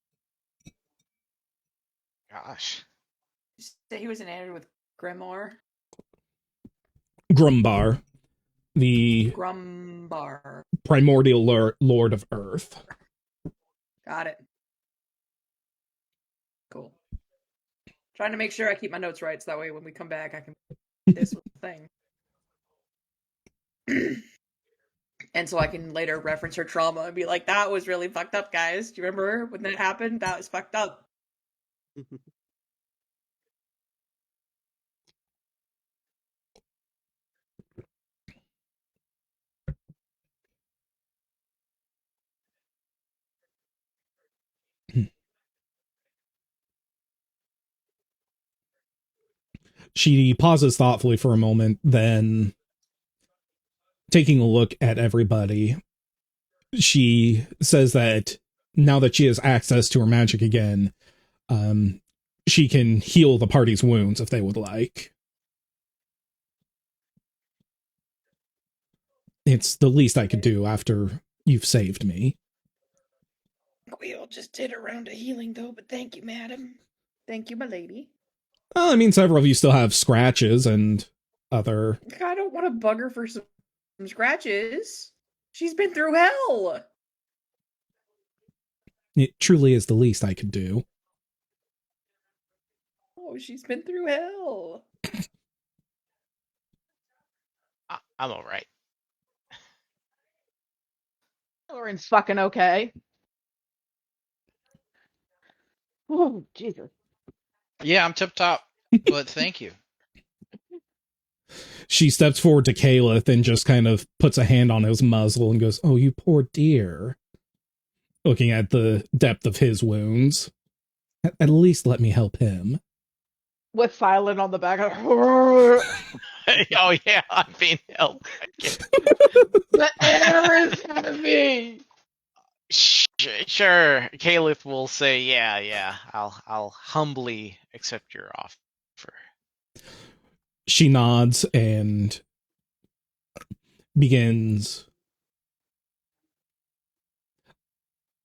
Gosh. You say he was enamored with Grimoire? Grumbar, the Grumbar. primordial lord of Earth. Got it. Cool. Trying to make sure I keep my notes right, so that way when we come back, I can. This was the thing. And so I can later reference her trauma and be like, that was really fucked up, guys. Do you remember when that happened? That was fucked up. She pauses thoughtfully for a moment, then taking a look at everybody, she says that now that she has access to her magic again, she can heal the party's wounds if they would like. It's the least I could do after you've saved me. We all just did a round of healing, though, but thank you, madam. Thank you, my lady. Well, I mean, several of you still have scratches and other... I don't want to bug her for some scratches. She's been through hell. It truly is the least I could do. Oh, she's been through hell. I'm all right. Lauren's fucking okay. Oh, Jesus. Yeah, I'm tip top, but thank you. She steps forward to Caleth and just kind of puts a hand on his muzzle and goes, "Oh, you poor dear." Looking at the depth of his wounds. At least let me help him. With Silent on the back. Oh yeah, I'm being helped. The air is heavy. Sure, Caliph will say, yeah. I'll humbly accept your offer. She nods and begins.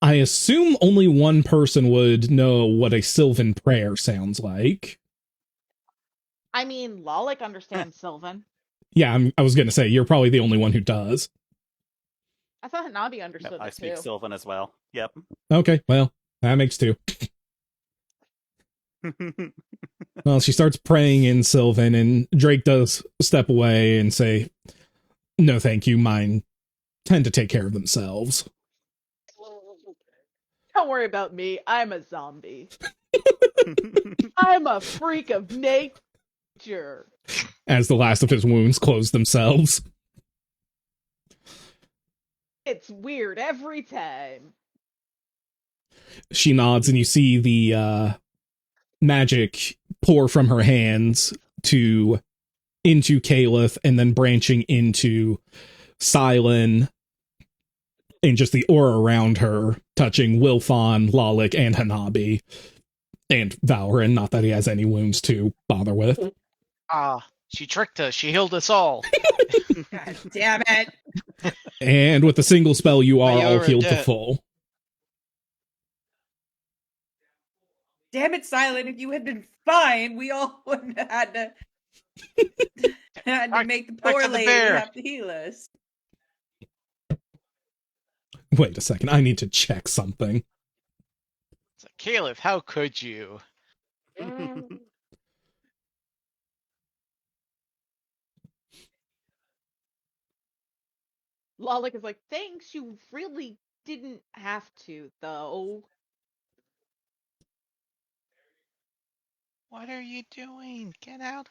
I assume only one person would know what a Sylvan prayer sounds like. I mean, Lalik understands Sylvan. Yeah, I was going to say, you're probably the only one who does. I thought Hanabi understood No, I it speak too. Sylvan as well. Yep. Okay, well, that makes two. Well, she starts praying in Sylvan, and Drake does step away and say, "No, thank you. Mine tend to take care of themselves." Don't worry about me. I'm a zombie. I'm a freak of nature. As the last of his wounds close themselves. It's weird every time. She nods, and you see the magic pour from her hands into Caliph, and then branching into Silent, and just the aura around her, touching Wilfon, Lalik, and Hanabi. And Valrin, not that he has any wounds to bother with. She tricked us. She healed us all. God damn it. And with a single spell, you are all healed to dead. full. Damn it, Silent. If you had been fine, we all wouldn't have had to make the Back poor to the lady bear. have to heal us. Wait a second, I need to check something. It's like, Caliph, how could you? Lalik is like, thanks, you really didn't have to, though. What are you doing? Get out.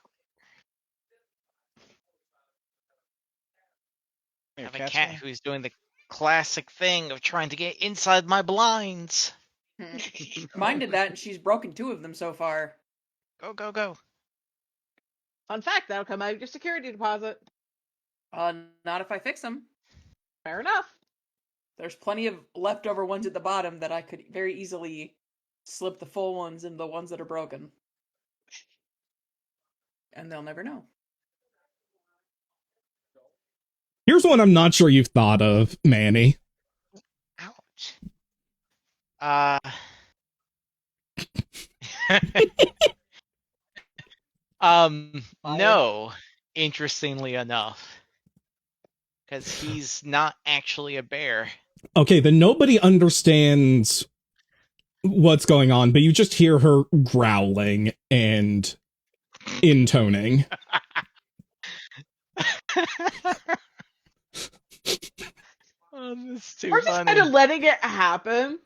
I have a cat who's doing the classic thing of trying to get inside my blinds. Mine did that, and she's broken 2 of them so far. Go. Fun fact, that'll come out of your security deposit. Not if I fix them. Fair enough. There's plenty of leftover ones at the bottom that I could very easily slip the full ones into the ones that are broken. And they'll never know. Here's one I'm not sure you've thought of, Manny. Ouch. No, interestingly enough, because he's not actually a bear. Okay, then nobody understands what's going on, but you just hear her growling and intoning. Oh, this is too We're just funny. kind of letting it happen.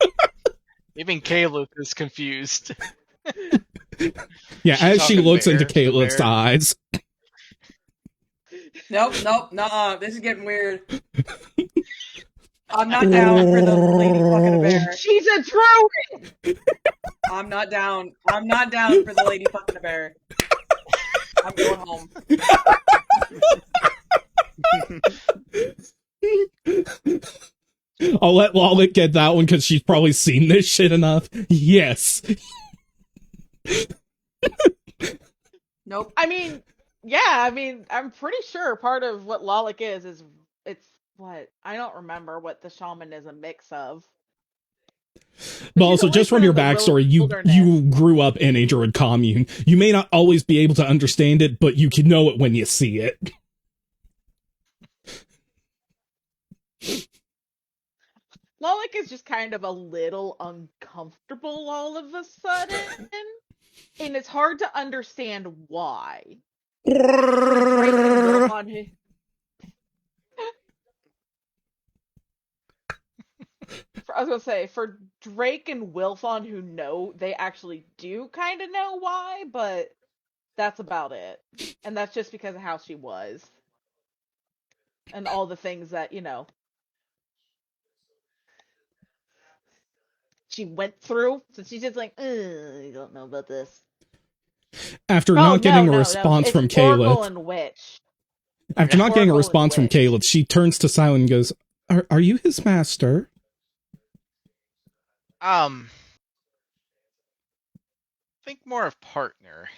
Even Caleb is confused. Yeah, She as she talking looks bear into to the Caleb's bear? eyes. Nope, nuh-uh. This is getting weird. I'm not down for the lady fucking a bear. She's a druid! I'm not down. I'm not down for the lady fucking a bear. I'm going home. I'll let Lalik get that one because she's probably seen this shit enough. Yes. Nope. I mean, I'm pretty sure part of what Lalik is it's what? I don't remember what the shamanism mix of. But she's also, always just from been your in the backstory, wilderness. you grew up in a druid commune. You may not always be able to understand it, but you can know it when you see it. Lalik is just kind of a little uncomfortable all of a sudden. And it's hard to understand why. For Drake and Wilfon, I was gonna say, for Drake and Wilfon who know, they actually do kind of know why, but that's about it. And that's just because of how she was. And all the things that, she went through. So she's just like, I don't know about this. After Oh, not getting a no. response It's from Oracle Caleb, and Witch. after not getting a Oracle response from and Witch. Caleb, she turns to Silent and goes, Are you his master? Think more of partner.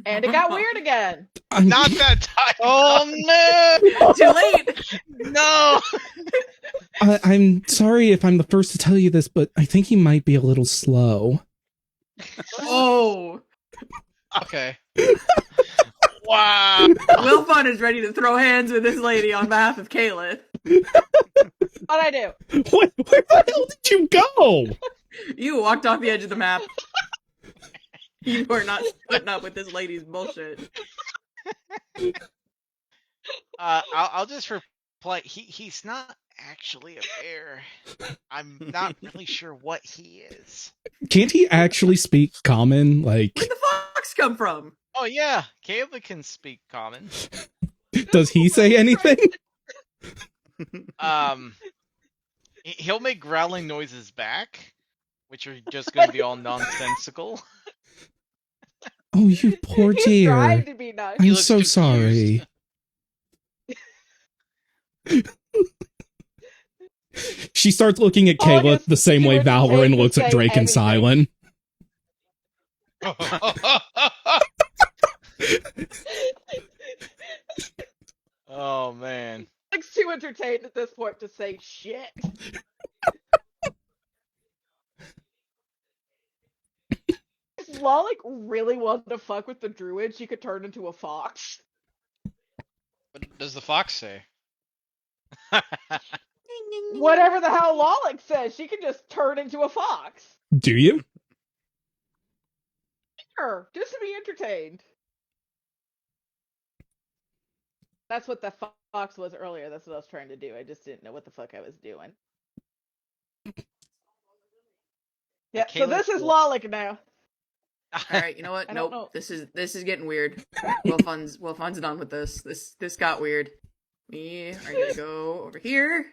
And it got weird again. Not that time. Oh Too late. No. I'm sorry if I'm the first to tell you this, but I think he might be a little slow. Oh. no! Okay. Wow. Wilfon is ready to throw hands with this lady on behalf of Caleb. What'd I do? Where the hell did you go? You walked off the edge of the map. You are not putting up with this lady's bullshit. I'll just reply. He's not actually a bear. I'm not really sure what he is. Can't he actually speak common? Like, Where'd the fox come from? Oh yeah, Caleb can speak common. does he say anything? He'll make growling noises back, which are just going to be all nonsensical. Oh, you poor He's dear. trying to be nice. I'm looks so confused. sorry. She starts looking at Oh, I Caleb guess the same way she wouldn't Valorant take looks to at say Drake and anything. Silent. Oh man. Like too entertained at this point to say shit. If Lalik really wanted to fuck with the druid, she could turn into a fox. What does the fox say? Whatever the hell Lalik says, she could just turn into a fox. Do you? Sure, just to be entertained. That's what the fox was earlier. That's what I was trying to do. I just didn't know what the fuck I was doing. Yeah, so this is Lalik now. Alright, you know what? I don't Nope. know. This is getting weird. Wilfon's done with this. This got weird. We are gonna go over here.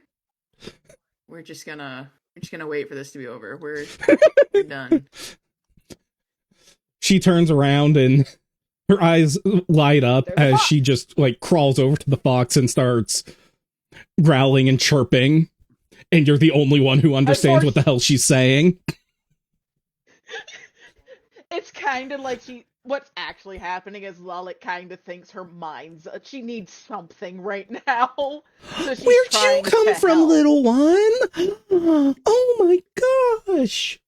We're just gonna wait for this to be over. We're done. She turns around and her eyes light up There's a as fox. she just like crawls over to the fox and starts growling and chirping. And you're the only one who understands what the hell she's saying. It's kind of like what's actually happening is Lollet kind of thinks her mind's she needs something right now, so she's Where'd you trying come to from, help. little one? Oh my gosh.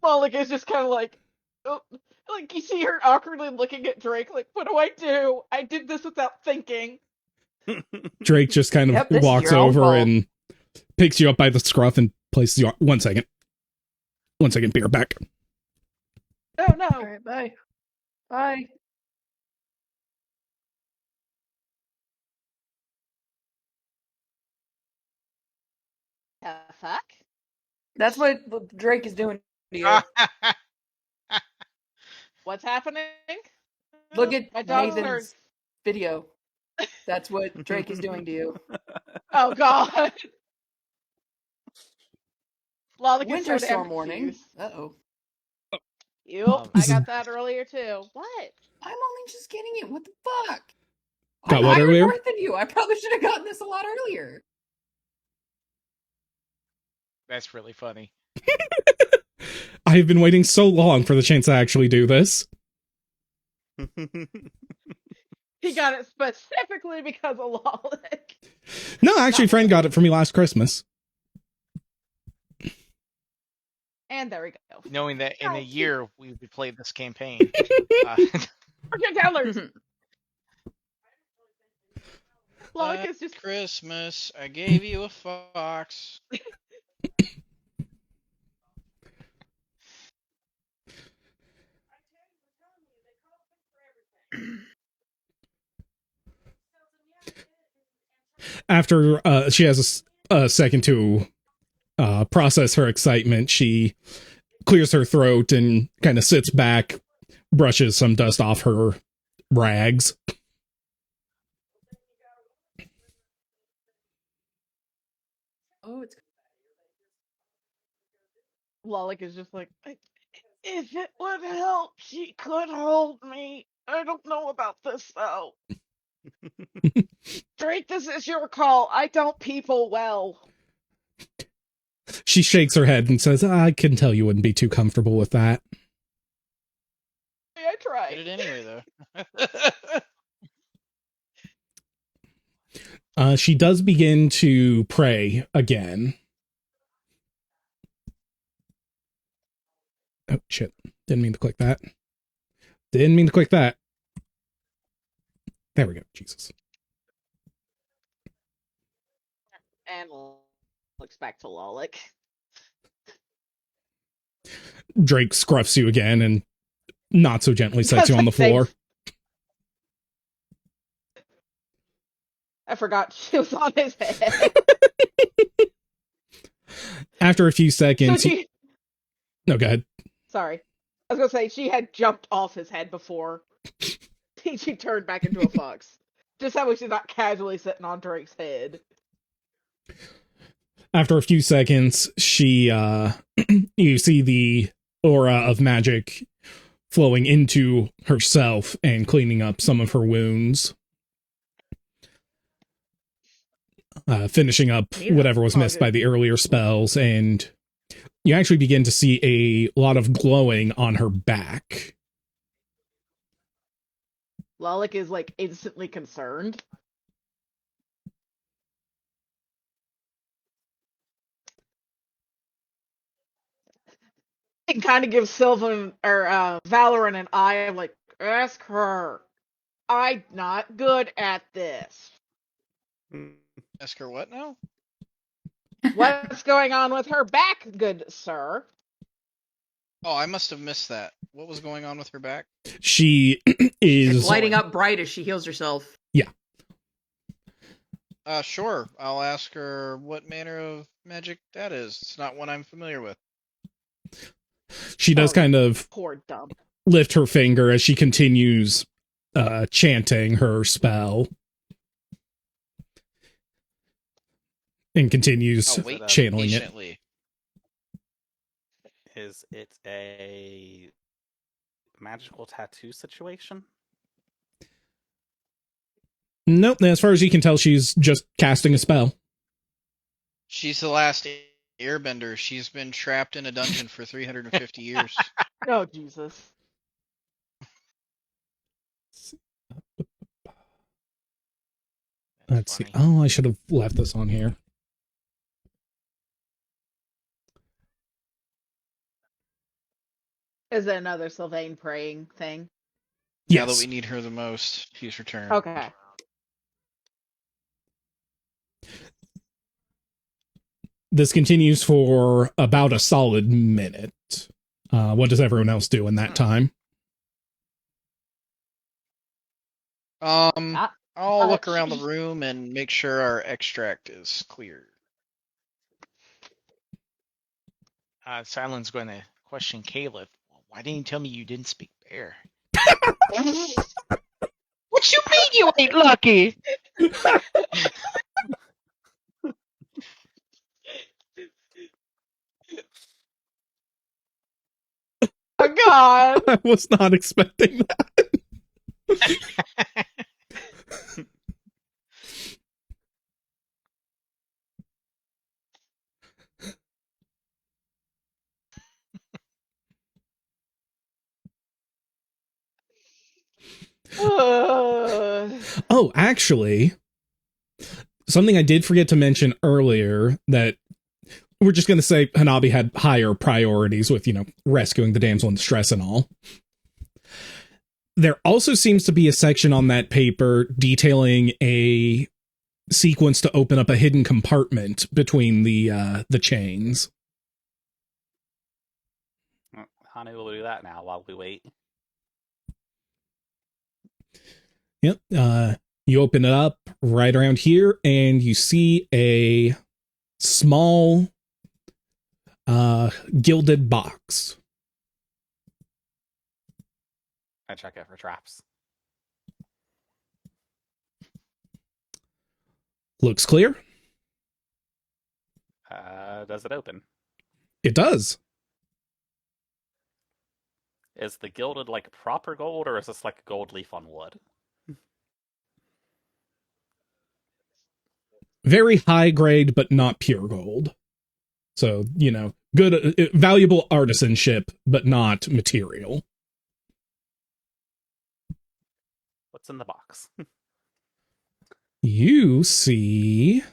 Lollet is just kind of like, oh, like you see her awkwardly looking at Drake, like, what do I do? I did this without thinking. Drake just kind of Yep, this is walks your own over fault. and picks you up by the scruff and places you on. 1 second. 1 second, be right back. Oh no. All right, bye. Bye. The fuck? That's what Drake is doing to you. What's happening? Look at My dog Nathan's starts. video. That's what Drake is doing to you. Oh god. Lollet is Winter so damn storm warning. confused. Uh-oh. Yup, I got that earlier too. What? I'm only just getting it. What the fuck? Got I'm what higher earlier? north than you. I probably should have gotten this a lot earlier. That's really funny. I have been waiting so long for the chance to actually do this. He got it specifically because of Lollet. No, actually, friend got it for me last Christmas. And there we go. Knowing that in a Oh, year we would play this campaign. Forget dollars. Lollet Last is just Christmas, I gave you a fox. After she has a second to process her excitement, she clears her throat and kind of sits back, brushes some dust off her rags. Oh, it's Lollet is just like, if it would help, she could hold me. I don't know about this though. Drake, this is your call. I don't people well. She shakes her head and says, I can tell you wouldn't be too comfortable with that. I tried. Did it anyway, though. She does begin to pray again. Oh, shit. Didn't mean to click that. Didn't mean to click that. There we go. Jesus. And looks back to Lollet. Drake scruffs you again and not so gently sets you on the floor. I forgot she was on his head. After a few seconds... So she... No, go ahead. Sorry. I was going to say, she had jumped off his head before. She turned back into a fox. Just that way she's not casually sitting on Drake's head. After a few seconds, she, you see the aura of magic flowing into herself and cleaning up some of her wounds. Finishing up whatever was missed by the earlier spells, and you actually begin to see a lot of glowing on her back. Lollet is, like, instantly concerned. It kind of gives Sylvan, or Valorant an eye of, like, ask her. I'm not good at this. Ask her what now? What's going on with her back, good sir? Oh, I must have missed that. What was going on with her back? She is it's lighting up bright as she heals herself. Yeah. Sure. I'll ask her what manner of magic that is. It's not one I'm familiar with. She does kind of Poor dumb. lift her finger as she continues chanting her spell. And continues I'll wait channeling patiently. Is it a magical tattoo situation? Nope, as far as you can tell, she's just casting a spell. She's the last airbender. She's been trapped in a dungeon for 350 years. Oh Jesus. Let's see. funny. Oh, I should have left this on here. Is it another Sylvain praying thing? Now that Yes. we need her the most, she's returned. Okay. This continues for about a solid minute. What does everyone else do in that time? Not I'll look much. around the room and make sure our extract is clear. Silen's going to question Caleb. Why didn't you tell me you didn't speak bear? What you mean you ain't lucky? Oh God. I was not expecting that. Oh, actually, something I did forget to mention earlier that we're just going to say Hanabi had higher priorities with, rescuing the damsel in distress and all. There also seems to be a section on that paper detailing a sequence to open up a hidden compartment between the chains. Hanu will do that now while we wait. Yep. You open it up right around here, and you see a small gilded box. I check it for traps. Looks clear. Does it open? It does. Is the gilded like proper gold, or is this like a gold leaf on wood? Very high grade, but not pure gold. So, good, valuable artisanship, but not material. What's in the box? You see...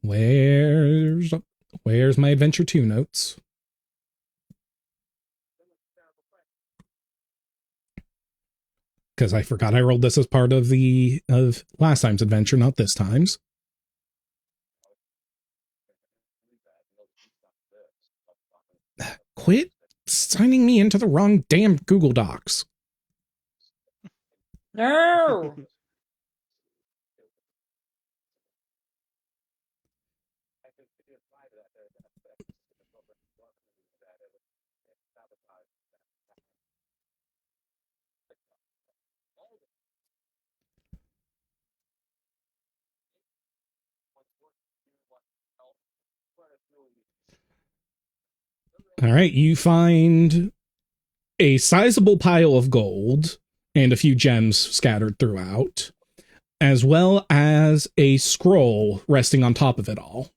Where's my Adventure 2 notes? Because I forgot I rolled this as part of last time's adventure, not this time's. Quit signing me into the wrong damn Google Docs. No. All right, you find a sizable pile of gold and a few gems scattered throughout, as well as a scroll resting on top of it all.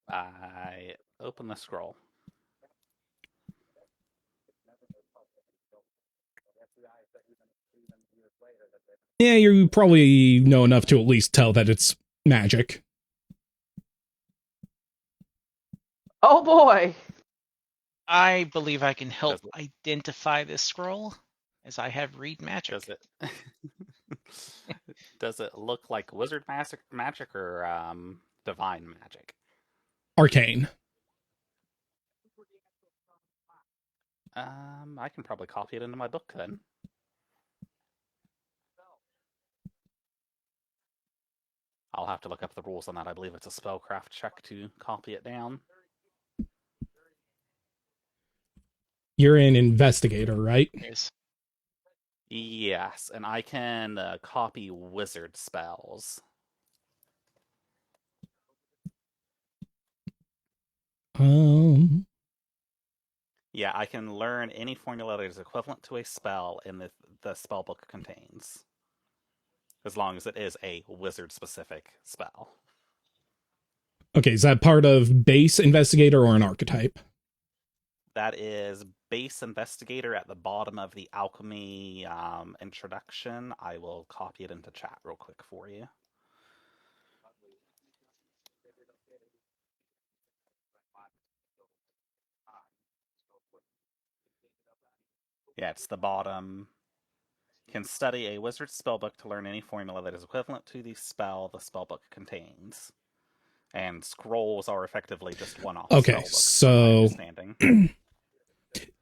I open the scroll. Yeah, you probably know enough to at least tell that it's magic. Oh boy. I believe I can help identify this scroll, as I have read magic. Does it? Does it look like wizard magic or divine magic? Arcane. I can probably copy it into my book then. I'll have to look up the rules on that. I believe it's a spellcraft check to copy it down. You're an investigator, right? Yes. Yes, and I can copy wizard spells. Yeah, I can learn any formula that is equivalent to a spell in the spell book contains. As long as it is a wizard-specific spell. Okay, is that part of base investigator or an archetype? That is base investigator at the bottom of the alchemy introduction. I will copy it into chat real quick for you. Yeah, it's the bottom. Can study a wizard's spellbook to learn any formula that is equivalent to the spell the spellbook contains. And scrolls are effectively just one-off Okay, spellbooks, so from my understanding.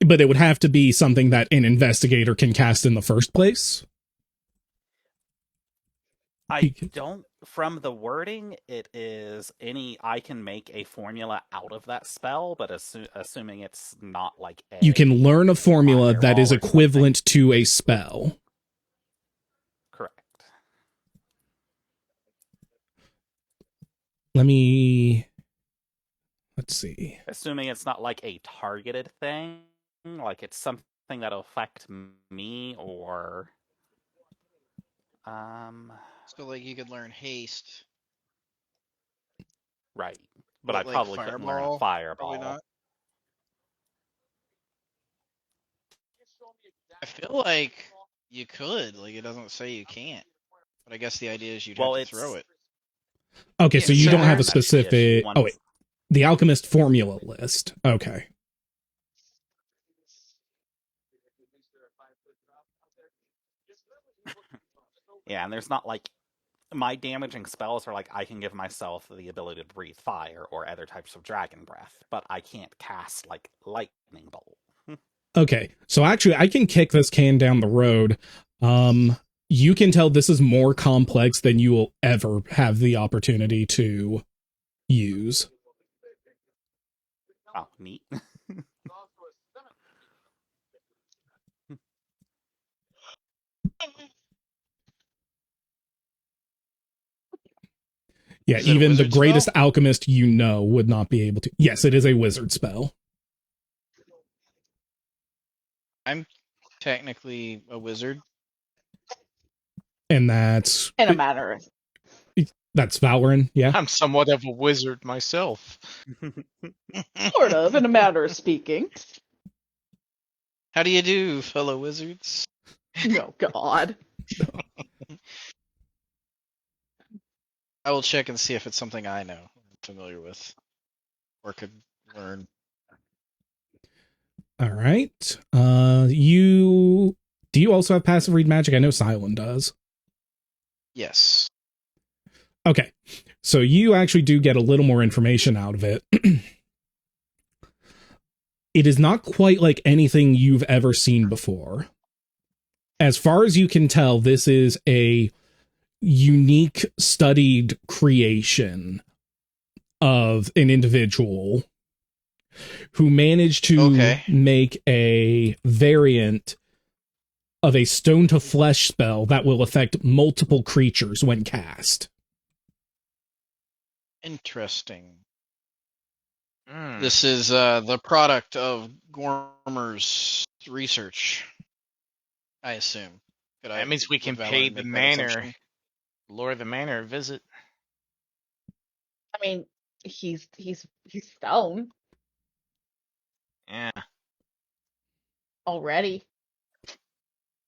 But it would have to be something that an investigator can cast in the first place. I don't, from the wording, it is I can make a formula out of that spell, but assuming it's not like you can learn a formula that is equivalent to a spell. Correct. Let's see. Assuming it's not like a targeted thing, like it's something that'll affect me or... So, like, you could learn haste. Right. But I like probably couldn't learn a fireball. Probably not. I feel like you could. Like, it doesn't say you can't. But I guess the idea is you'd have to throw it. Okay, so you don't have a That's the issue. specific... Oh, wait. The alchemist formula list. Okay. Yeah, and there's not like... My damaging spells are like I can give myself the ability to breathe fire or other types of dragon breath, but I can't cast like lightning bolt. Okay, so actually I can kick this can down the road. You can tell this is more complex than you will ever have the opportunity to use. Oh, neat. Yeah, even the greatest alchemist you know would not be able to. Yes, it is a wizard spell. I'm technically a wizard. And that's... In a matter of... That's Valorant, yeah? I'm somewhat of a wizard myself. Sort of, in a matter of speaking. How do you do, fellow wizards? Oh, God. I will check and see if it's something I know, familiar with, or could learn. All right. Do you also have passive read magic? I know Silent does. Yes. Okay. So you actually do get a little more information out of it. It is not quite like anything you've ever seen before. As far as you can tell, this is a unique studied creation of an individual who managed to make a variant of a stone to flesh spell that will affect multiple creatures when cast. Interesting. This is the product of Gormer's research, I assume. That means we can pay the manor, lure the manor a visit. I mean, he's stone. Yeah. Already.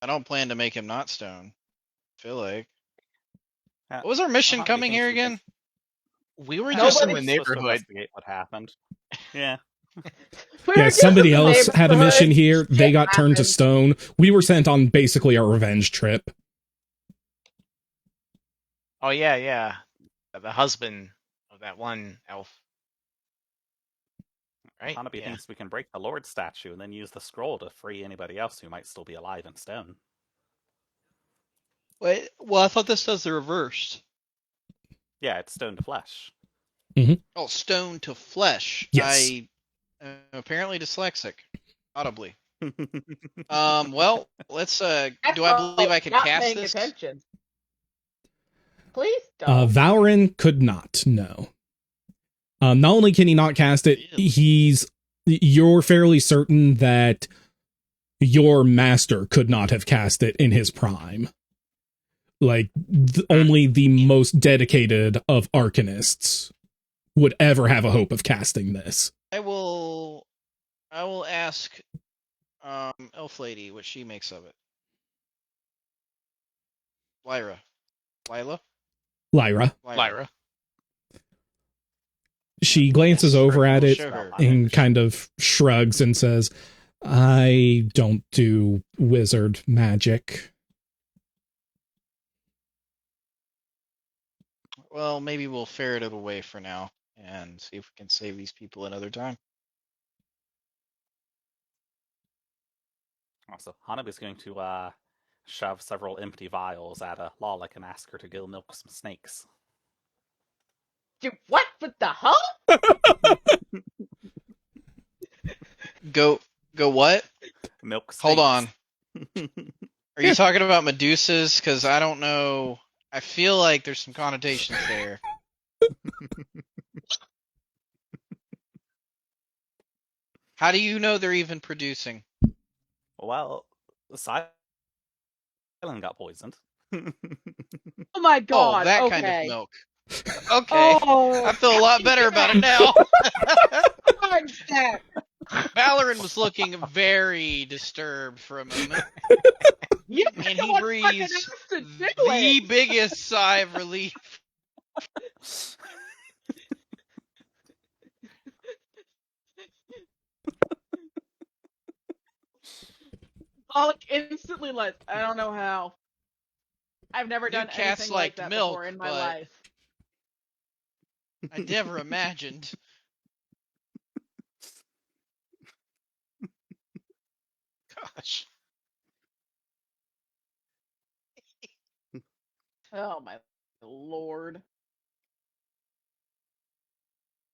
I don't plan to make him not stone. I feel like. What was our mission coming here again? We were just in the neighborhood. Investigate what happened. Yeah. Yeah, somebody else had a mission here. They got turned to stone. We were sent on basically a revenge trip. Oh, yeah, yeah. The husband of that one elf. Right? Hanabi thinks we can break the Lord statue and then use the scroll to free anybody else who might still be alive in stone. Wait, well, I thought this does the reverse. Yeah, it's stone to flesh. Mm-hmm. Oh, stone to flesh. Yes. I am apparently dyslexic. Audibly. Well, let's, do I believe I can cast this? Attention. Please don't. Valorant could not, no. Not only can he not cast it, he's you're fairly certain that your master could not have cast it in his prime. Like, only the most dedicated of arcanists would ever have a hope of casting this. I will ask Elf Lady what she makes of it. Lyra. Lyra. She glances Yes, over right, at we'll it show her. and kind of shrugs and says, I don't do wizard magic. Well, maybe we'll ferret it away for now and see if we can save these people another time. Also, Hanabi's going to shove several empty vials at Lalik and ask her to go milk some snakes. Do what with the huh? Go what? Milk snakes. Hold on. Are you talking about Medusas? Because I don't know. I feel like there's some connotations there. How do you know they're even producing? Well, Silent got poisoned. Oh my god. Oh, that okay. kind of milk. Okay. Oh, I feel a lot better about it now. God, that. Valoran was looking very disturbed for a moment. You And know he what breathes fucking else to do the it. biggest sigh of relief. Alec instantly left. I don't know how. I've never New done cats anything like liked that milk, before in my but- life. I never imagined. Gosh. Oh my lord.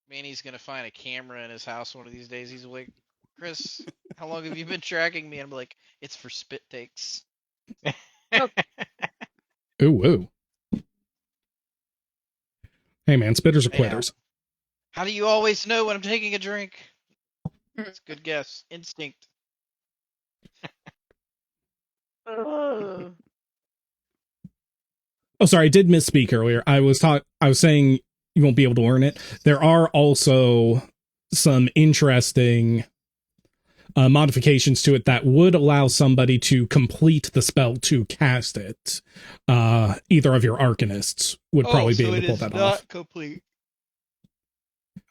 Manny's gonna find a camera in his house one of these days. He's like, Chris, how long have you been tracking me? And I'm like, it's for spit takes. Ooh, ooh. Hey man, spitters are Yeah. quitters. How do you always know when I'm taking a drink? It's a good guess. Instinct. Ugh. Oh, sorry, I did misspeak earlier. I was saying you won't be able to learn it. There are also some interesting modifications to it that would allow somebody to complete the spell to cast it. Either of your arcanists would probably be able to pull that off. Complete.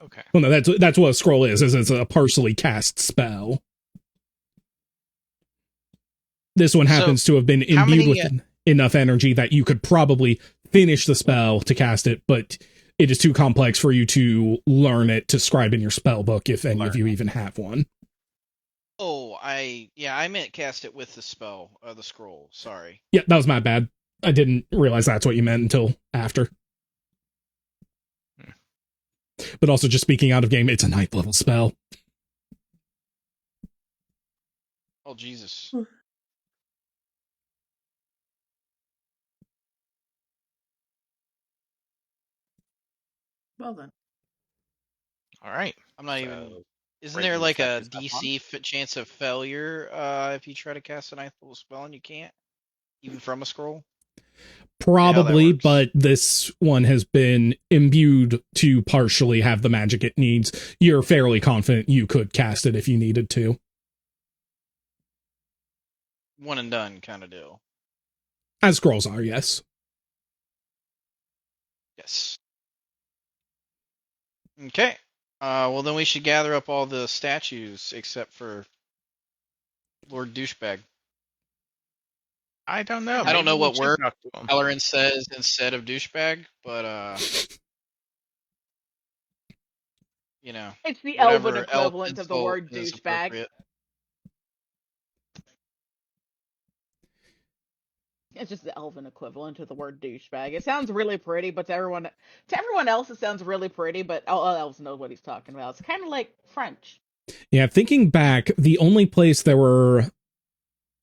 Okay. Well, no, that's what a scroll is it's a partially cast spell. This one happens to have been how imbued many, with enough energy that you could probably finish the spell to cast it, but it is too complex for you to learn it to scribe in your spell book if any of you even have one. Oh, I meant cast it with the spell, the scroll. Sorry. Yeah, that was my bad. I didn't realize that's what you meant until after. But also, just speaking out of game, it's a 9th level spell. Oh, Jesus. Well then. All right. I'm not So, even... Isn't breaking there like a the step DC chance of failure if you try to cast a 9th level spell and you can't? Even from a scroll? Probably, works. but this one has been imbued to partially have the magic it needs. You're fairly confident you could cast it if you needed to. One and done kind of deal. As scrolls are, yes. Yes. Okay. Well, then we should gather up all the statues except for Lord Douchebag. I don't know. I don't know Maybe what we should word talk to him. Valorant says instead of douchebag, but you know, It's the whatever elven equivalent of the insult word is douchebag. appropriate. It's just the elven equivalent of the word douchebag. It sounds really pretty, but to everyone else it sounds really pretty, but all elves know what he's talking about. It's kind of like French. Yeah, thinking back, the only place there were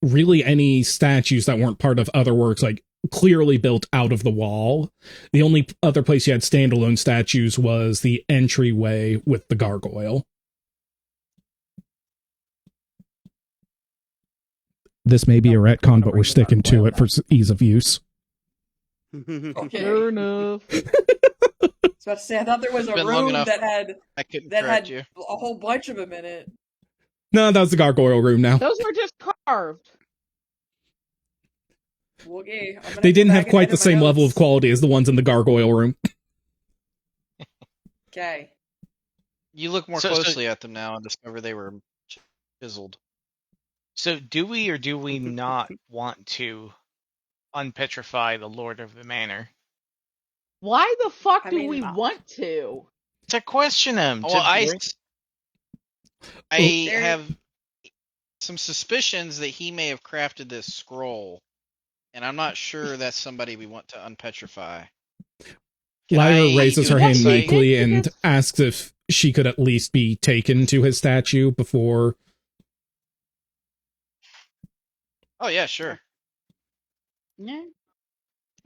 really any statues that weren't part of other works, like clearly built out of the wall, the only other place you had standalone statues was the entryway with the gargoyle. This may be a retcon, but we're sticking to it for ease of use. Okay. Fair enough. So I was about to say, I thought there was a Been long room enough. that had I couldn't that correct had you. a whole bunch of them in it. No, that was the gargoyle room now. Those were just carved. Okay, I'm gonna They go didn't back have and quite the edit my same level of notes. quality as the ones in the gargoyle room. Okay. You look more So- closely at them now and discover they were chiseled. So do we or do we not want to unpetrify the Lord of the Manor? Why the fuck I do mean, we want to? To question him. Well, I There- have some suspicions that he may have crafted this scroll, and I'm not sure that's somebody we want to unpetrify. Can Lyra I raises do her an hand insight? meekly and asks if she could at least be taken to his statue before. Oh yeah, sure. Yeah.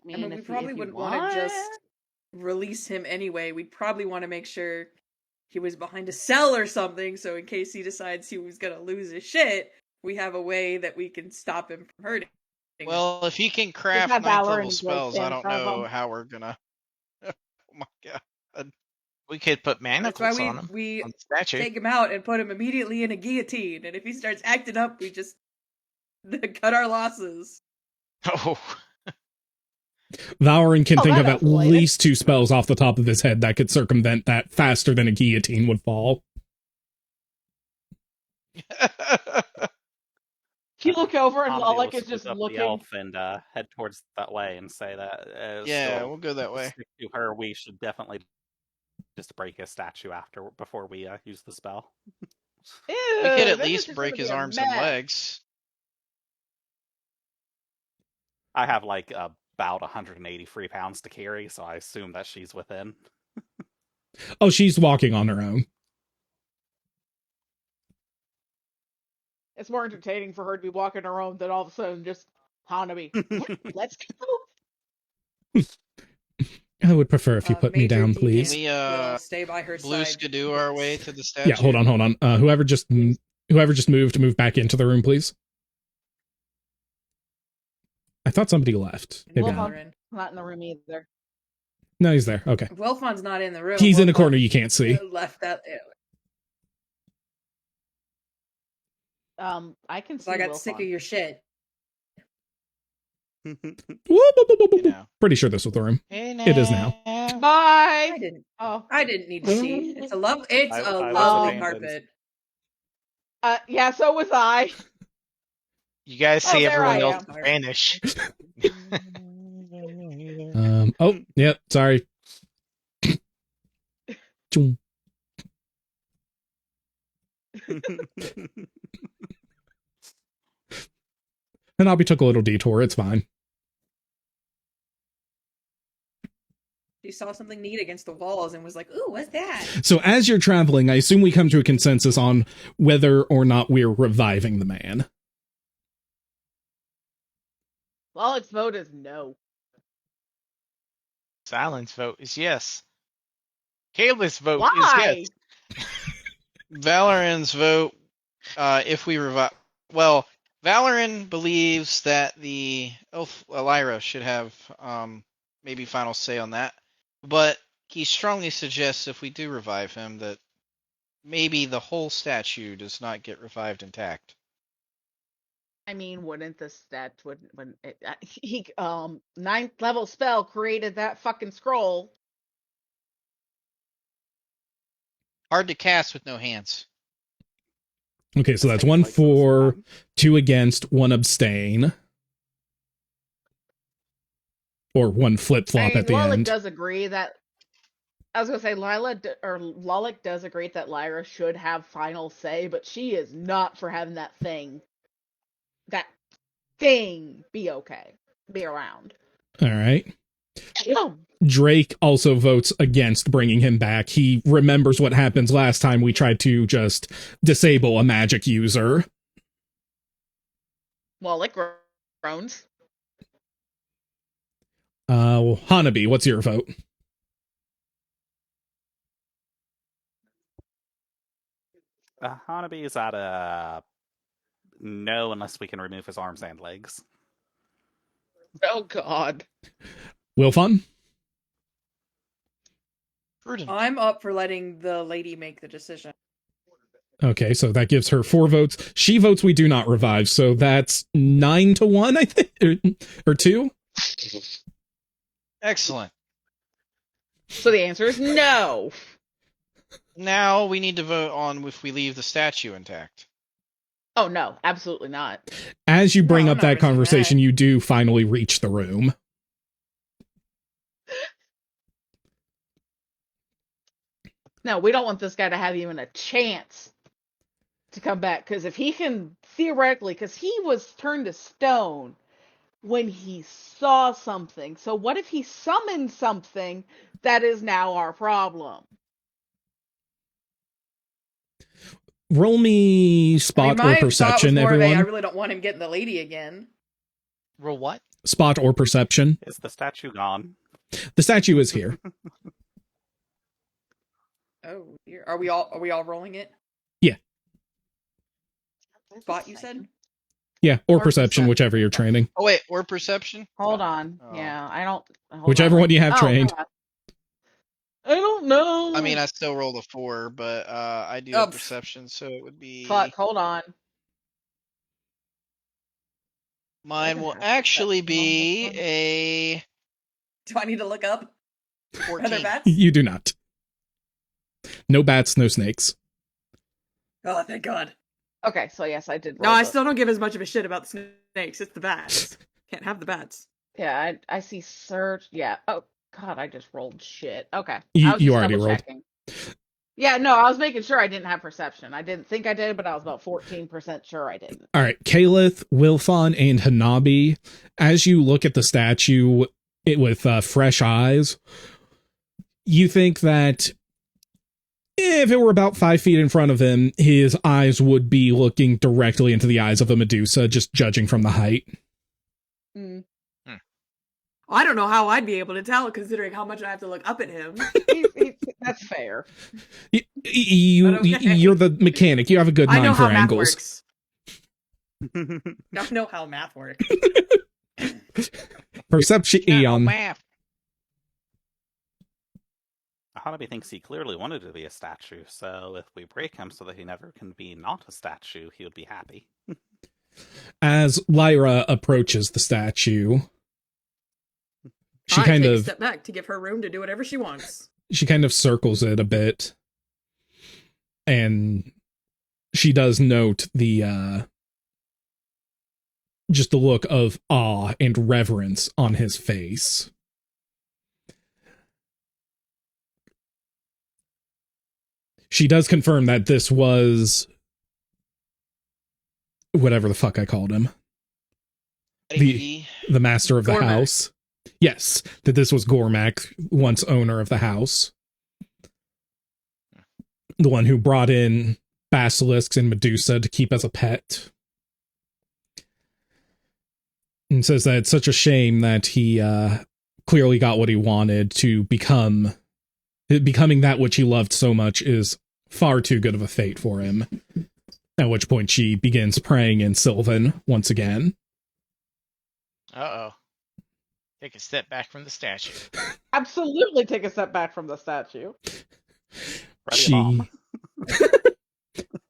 I mean, we probably if you wouldn't want to just release him anyway. We'd probably want to make sure he was behind a cell or something, so in case he decides he was gonna lose his shit, we have a way that we can stop him from hurting. Well, if he can craft have ninth Valor level and spells, Drake I in don't front of know him. how we're gonna. Oh my god. We could put That's why manacles on him. we On the statue. take him out and put him immediately in a guillotine, and if he starts acting up, we just cut our losses. Oh, Valorant can Oh, think that of at escalated. least 2 spells off the top of his head that could circumvent that faster than a guillotine would fall. You look over and Omni will Lalik is swoop just up looking. the elf and head towards that way and say that Yeah, still we'll go that way. stick to her. We should definitely just break his statue before we use the spell. Ew, We could at this is least just break gonna his be a arms and mess. legs. I have like about 180 free pounds to carry, so I assume that she's within. Oh, she's walking on her own. It's more entertaining for her to be walking her own than all of a sudden just Hanabi. Let's go. I would prefer if you put me Major down, Deacon please. We will stay by her blue side. skidoo our way to the statue. Yeah, hold on. Whoever just moved, move back into the room, please. I thought somebody left. Maybe Wolf not. on- not in the room either. No, he's there. Okay. Welfon's not in the room. He's in a Welfon corner you can't see. Left that. I can see. So I got Wolf sick on. of your shit. Whoop, whoop, whoop, whoop, whoop. You know. Pretty sure this was the room. Hey, It is now. Bye. I didn't. Oh. I didn't need to see. It's a love. It's I a was lovely abandoned. carpet. Yeah. So was I. you guys Oh, see there everyone I else am. vanish. Oh, yep, sorry. Choom. And Albie took a little detour. It's fine. She saw something neat against the walls and was like, "Ooh, what's that?" So as you're traveling, I assume we come to a consensus on whether or not we're reviving the man. Lalik's vote is no. Silence vote is yes. Kayla's vote is Why? yes. Valoran's vote, if we revive... Well, Valoran believes that the elf Lyra should have maybe final say on that, but he strongly suggests if we do revive him that maybe the whole statue does not get revived intact. I mean, wouldn't the stat when he 9th level spell created that fucking scroll? Hard to cast with no hands. Okay, so that's Take, 1 like, for, some 2 against, 1 abstain. Or 1 flip-flop I mean, at the Lalik end. does agree that. I was gonna say Lalik does agree that Lyra should have final say, but she is not for having that thing be okay, be around. All right. No. Drake also votes against bringing him back. He remembers what happens last time we tried to just disable a magic user. Lalik groans. Hanabi, what's your vote? Hanabi is at a no, unless we can remove his arms and legs. Oh God. Will Fun? Prudent. I'm up for letting the lady make the decision. Okay, so that gives her 4 votes. She votes we do not revive, so that's 9-1, I think, or 2. Excellent. So the answer is no. Now we need to vote on if we leave the statue intact. Oh no, absolutely not. As you bring No, up I'm not that risking conversation, that. you do finally reach the room. No, we don't want this guy to have even a chance to come back. Because if he can theoretically, because he was turned to stone when he saw something. So what if he summoned something that is now our problem? Roll me spot my or perception, thought was more everyone. I really don't want him getting the lady again. Roll what? Spot or perception. Is the statue gone? The statue is here. Oh dear. Are we all rolling it? Yeah. Spot, you said? Yeah, or Or perception, perception. whichever you're training. Oh wait, or perception? Hold on. Oh. Yeah, I don't. Hold Whichever on. one you have trained. God. I don't know. I mean, I still rolled a 4, but I do Oh, have pff. perception, so it would be. Fuck. Hold on. Mine will have actually perception on be this one. a Do I need to look up other 14. bats? You do not. No bats, no snakes. Oh, thank God. Okay, so yes, I did. No, roll I the- still don't give as much of a shit about the snakes. It's the bats. Can't have the bats. Yeah, I see search. Yeah. Oh God, I just rolled shit. Okay. You- I was you just already double rolled. checking. Yeah, no, I was making sure I didn't have perception. I didn't think I did, but I was about 14% sure I didn't. All right, Kalith, Wilfon, and Hanabi, as you look at the statue with fresh eyes, you think that if it were about 5 feet in front of him, his eyes would be looking directly into the eyes of a Medusa, just judging from the height. Mm. I don't know how I'd be able to tell, considering how much I have to look up at him. That's fair. Okay. You're the mechanic. You have a good I know mind for how math angles. works. I know how math works. Perception, Yeah, no Eon. math. Hanabi thinks he clearly wanted to be a statue, so if we break him so that he never can be not a statue, he would be happy. As Lyra approaches the statue, she I kind take a of step back to give her room to do whatever she wants. she kind of circles it a bit, and she does note the just the look of awe and reverence on his face. She does confirm that this was whatever the fuck I called him, the master of the Gormak. house. Yes, that this was Gormak, once owner of the house. The one who brought in basilisks and Medusa to keep as a pet. And says that it's such a shame that he clearly got what he wanted to becoming that which he loved so much is far too good of a fate for him. At which point she begins praying in Sylvan once again. Uh-oh. Take a step back from the statue. Absolutely take a step back from the statue. Ready, Mom?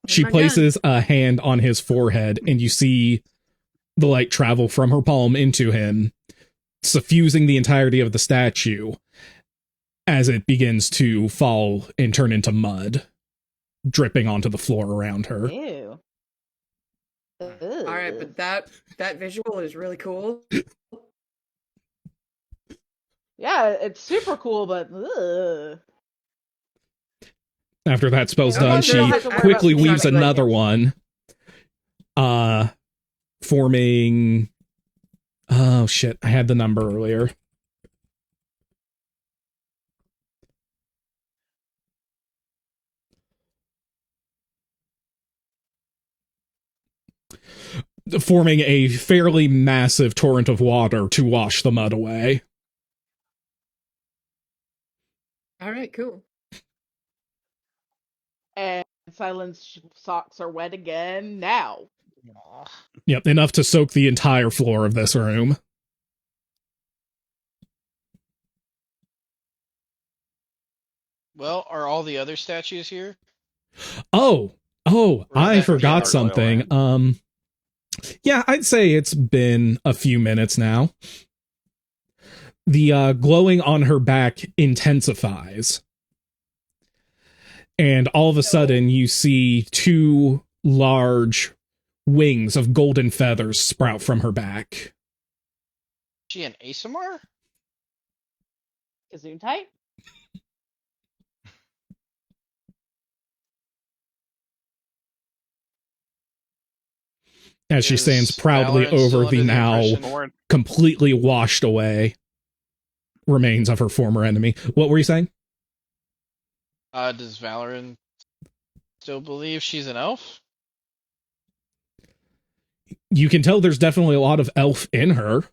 She my places a hand on his forehead, and you see the light travel from her palm into him, suffusing the entirety of the statue as it begins to fall and turn into mud, dripping onto the floor around her. Ew. All right, but that visual is really cool. Yeah, it's super cool, but ugh. After that spell's Yeah, done, you she don't have to worry quickly about weaves something like another this. one, forming... Oh shit, I had the number earlier. Forming a fairly massive torrent of water to wash the mud away. All right, cool. And Silent's socks are wet again now. Aw. Yep, enough to soak the entire floor of this room. Well, are all the other statues here? Oh, Or is I that forgot gargoyle something. land? Yeah, I'd say it's been a few minutes now. The glowing on her back intensifies. And all of a sudden, you see two large wings of golden feathers sprout from her back. Is she an ASMR? Gazoon type? As she Is stands proudly Valorant still over the under now impression- completely washed away remains of her former enemy. What were you saying? Does Valorant still believe she's an elf? You can tell there's definitely a lot of elf in her.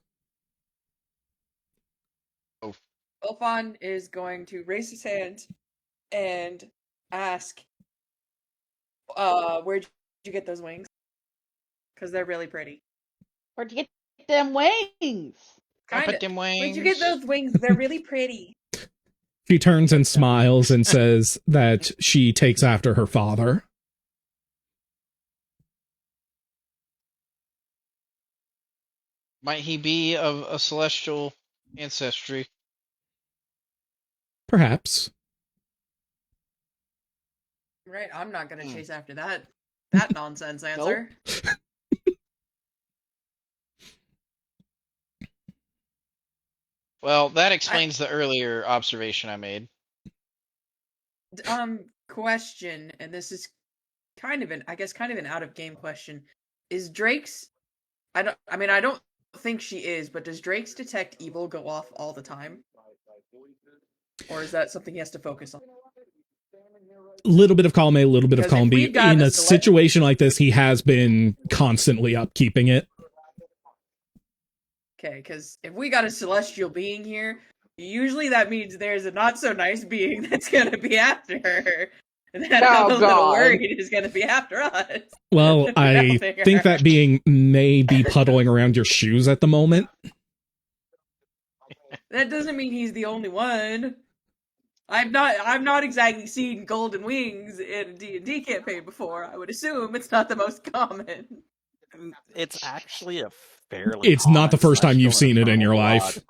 Elfon is going to raise his hand and ask, where'd you get those wings? Because they're really pretty. Where'd you get them wings? I'll Kinda. put them wings. Where'd you get those wings? They're really pretty. She turns and smiles and says that she takes after her father. Might he be of a celestial ancestry? Perhaps. Right, I'm not gonna Hmm. chase after that nonsense answer. Well, that explains the earlier observation I made. Question, and this is kind of an out of game question. Is Drake's I don't think she is, but does Drake's detect evil go off all the time? Or is that something he has to focus on? Little bit of column A, little bit of Because column if B. we've got In a a situation like this, he has been constantly upkeeping it. Okay, because if we got a celestial being here, usually that means there's a not so nice being that's gonna be after her. And that I'm a little God. worried is gonna be after us. Well, I Helping her. think that being may be puddling around your shoes at the moment. That doesn't mean he's the only one. I've not exactly seen golden wings in a D&D campaign before. I would assume it's not the most common. It's actually a fairly. It's not the common first time you've celestial seen it in your infernal life. god.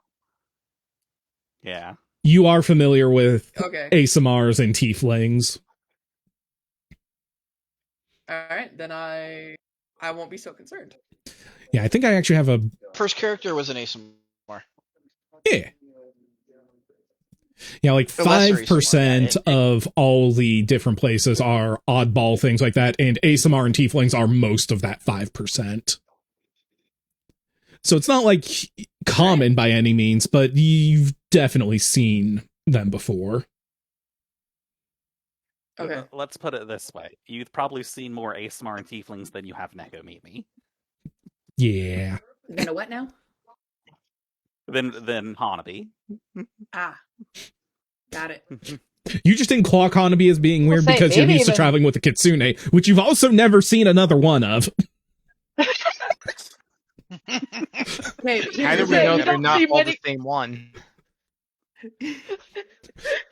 Yeah. You are familiar with Okay. ASMRs and tieflings. Alright, then I won't be so concerned. Yeah, I think I actually have a... First character was an ASMR. Yeah. Yeah, like The lesser 5% of all the different places are oddball things like that, and ASMR and tieflings are most of that 5%. So it's not like common by any means, but you've definitely seen them before. Okay. Let's put it this way: you've probably seen more ASMR and tieflings than you have Nekomimi. Yeah. Then a what now? Than Hanabi. Ah. Got it. You just didn't clock Hanabi as being weird say, because you're maybe used to even- traveling with the Kitsune, which you've also never seen another one of. Okay, but How do here's we the know thing. they're not all the many- same one?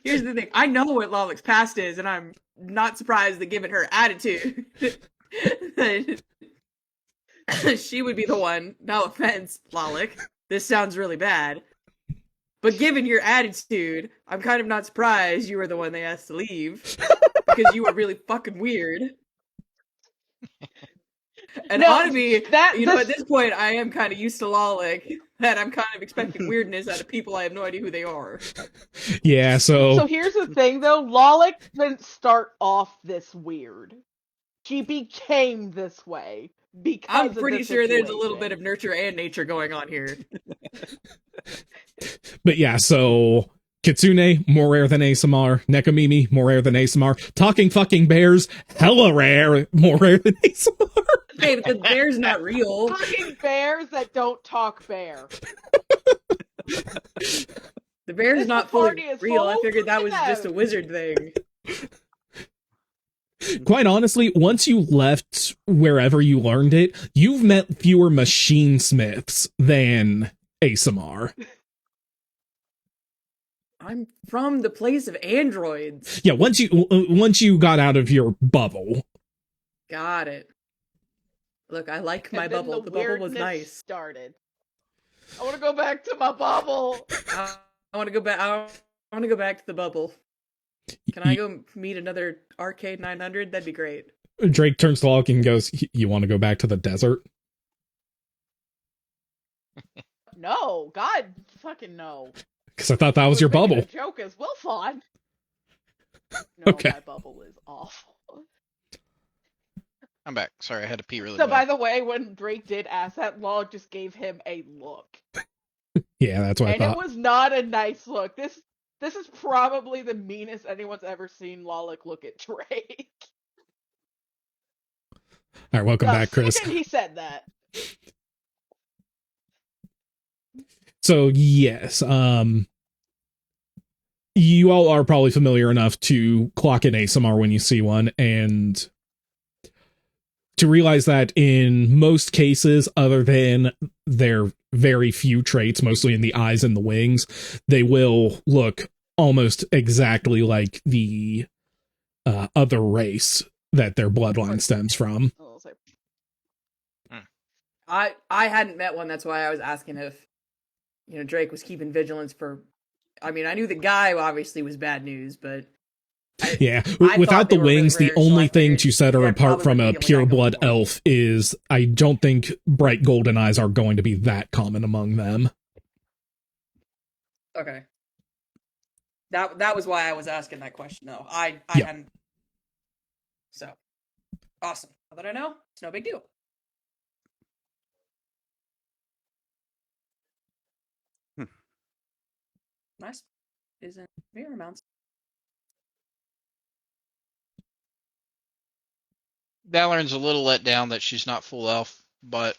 Here's the thing. I know what Lalek's past is, and I'm not surprised that given her attitude, that she would be the one. No offense, Lalek. This sounds really bad. But given your attitude, I'm kind of not surprised you were the one they asked to leave. Because you were really fucking weird. And No, Hanabi, that- you know, this- at this point, I am kind of used to Lalek. That I'm kind of expecting weirdness out of people I have no idea who they are. Yeah, So here's the thing, though. Lalek didn't start off this weird. She became this way because I'm of pretty this sure there's a little situation. bit of nurture and nature going on here. But yeah, so Kitsune, more rare than ASMR. Nekomimi, more rare than ASMR. Talking fucking bears, hella rare, more rare than ASMR. Hey, because bear's not real. Fucking bears that don't talk bear. The bear's This not fully party is real. I full figured that was of just a them. wizard thing. Quite honestly, once you left wherever you learned it, you've met fewer machine smiths than ASMR. I'm from the place of androids. Yeah, once you got out of your bubble. Got it. Look, I like my And then bubble. The bubble was weirdness nice. started. I want to go back to my bubble. I want to go back. I want to go back to the bubble. Can I go meet another Arcade 900? That'd be great. Drake turns to Locke and goes, "You want to go back to the desert?" No, God, fucking no. Because I thought that was your making bubble. A joke is well fun. No, Okay. my bubble is awful. I'm back. Sorry, I had to pee really So, bad. by the way, when Drake did ask that, Log just gave him a look. Yeah, that's what And I it thought. was not a nice look. This is probably the meanest anyone's ever seen Lolic look at Drake. All right, welcome The back, Chris. second he said that. So yes, you all are probably familiar enough to clock in ASMR when you see one, and to realize that in most cases, other than their very few traits, mostly in the eyes and the wings, they will look almost exactly like the other race that their bloodline stems from. I hadn't met one. That's why I was asking if Drake was keeping vigilance for. I mean, I knew the guy obviously was bad news, but Yeah, I without thought they the were really wings, the rare, so only I thing figured to set her they're apart from probably a the only pure guy blood going elf is I don't think bright golden eyes are going to be that common among them. Okay. That was why I was asking that question. No, I Yep. hadn't. So awesome. Now that I know, it's no big deal. Nice. Isn't mere amounts. Valorant's a little let down that she's not full elf, but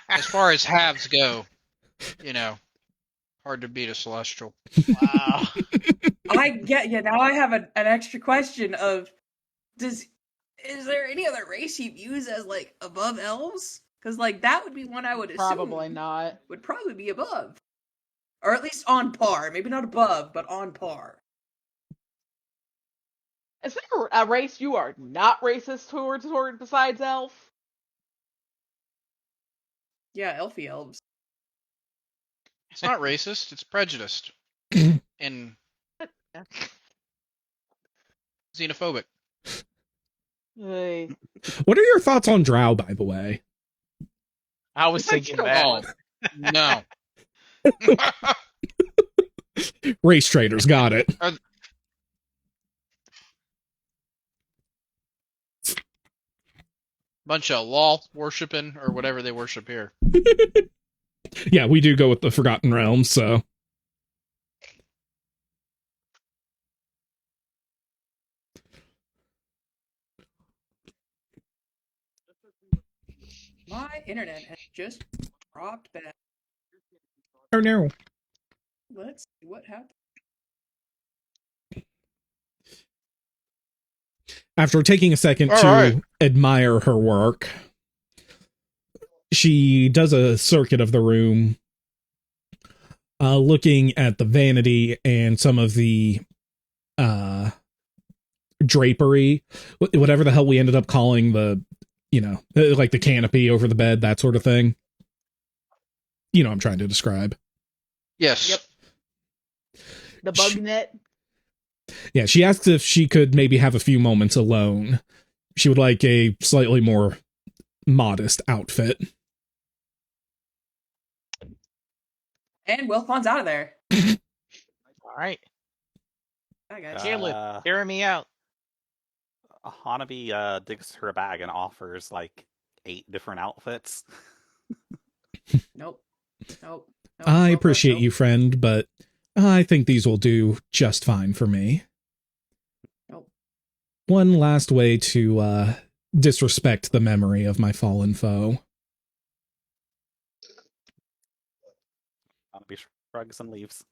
as far as halves go, hard to beat a celestial. Wow. I get you. Now I have an extra question of is there any other race you use as like above elves? Because like that would be one I would assume Probably not. would probably be above. Or at least on par. Maybe not above, but on par. Is there a race you are not racist towards besides elf? Yeah, elfie elves. It's not racist, it's prejudiced. And xenophobic. Hey. What are your thoughts on Drow, by the way? I was thinking that. No. Race traders, got it. Bunch of law worshiping or whatever they worship here. Yeah, we do go with the Forgotten Realms, so. My internet has just dropped back. Oh no. Let's see what happened. After taking a second All to right. admire her work, she does a circuit of the room, looking at the vanity and some of the drapery, whatever the hell we ended up calling the, like the canopy over the bed, that sort of thing. You know what I'm trying to describe. Yes. Yep. The bug net. Yeah, she asks if she could maybe have a few moments alone. She would like a slightly more modest outfit. And Wilfon's out of there. All right. I got you. Caleb, hear me out. Hanabi digs her bag and offers like 8 different outfits. Nope. I appreciate you, friend, but I think these will do just fine for me. Nope. One last way to disrespect the memory of my fallen foe. Hanabi shrugs and leaves.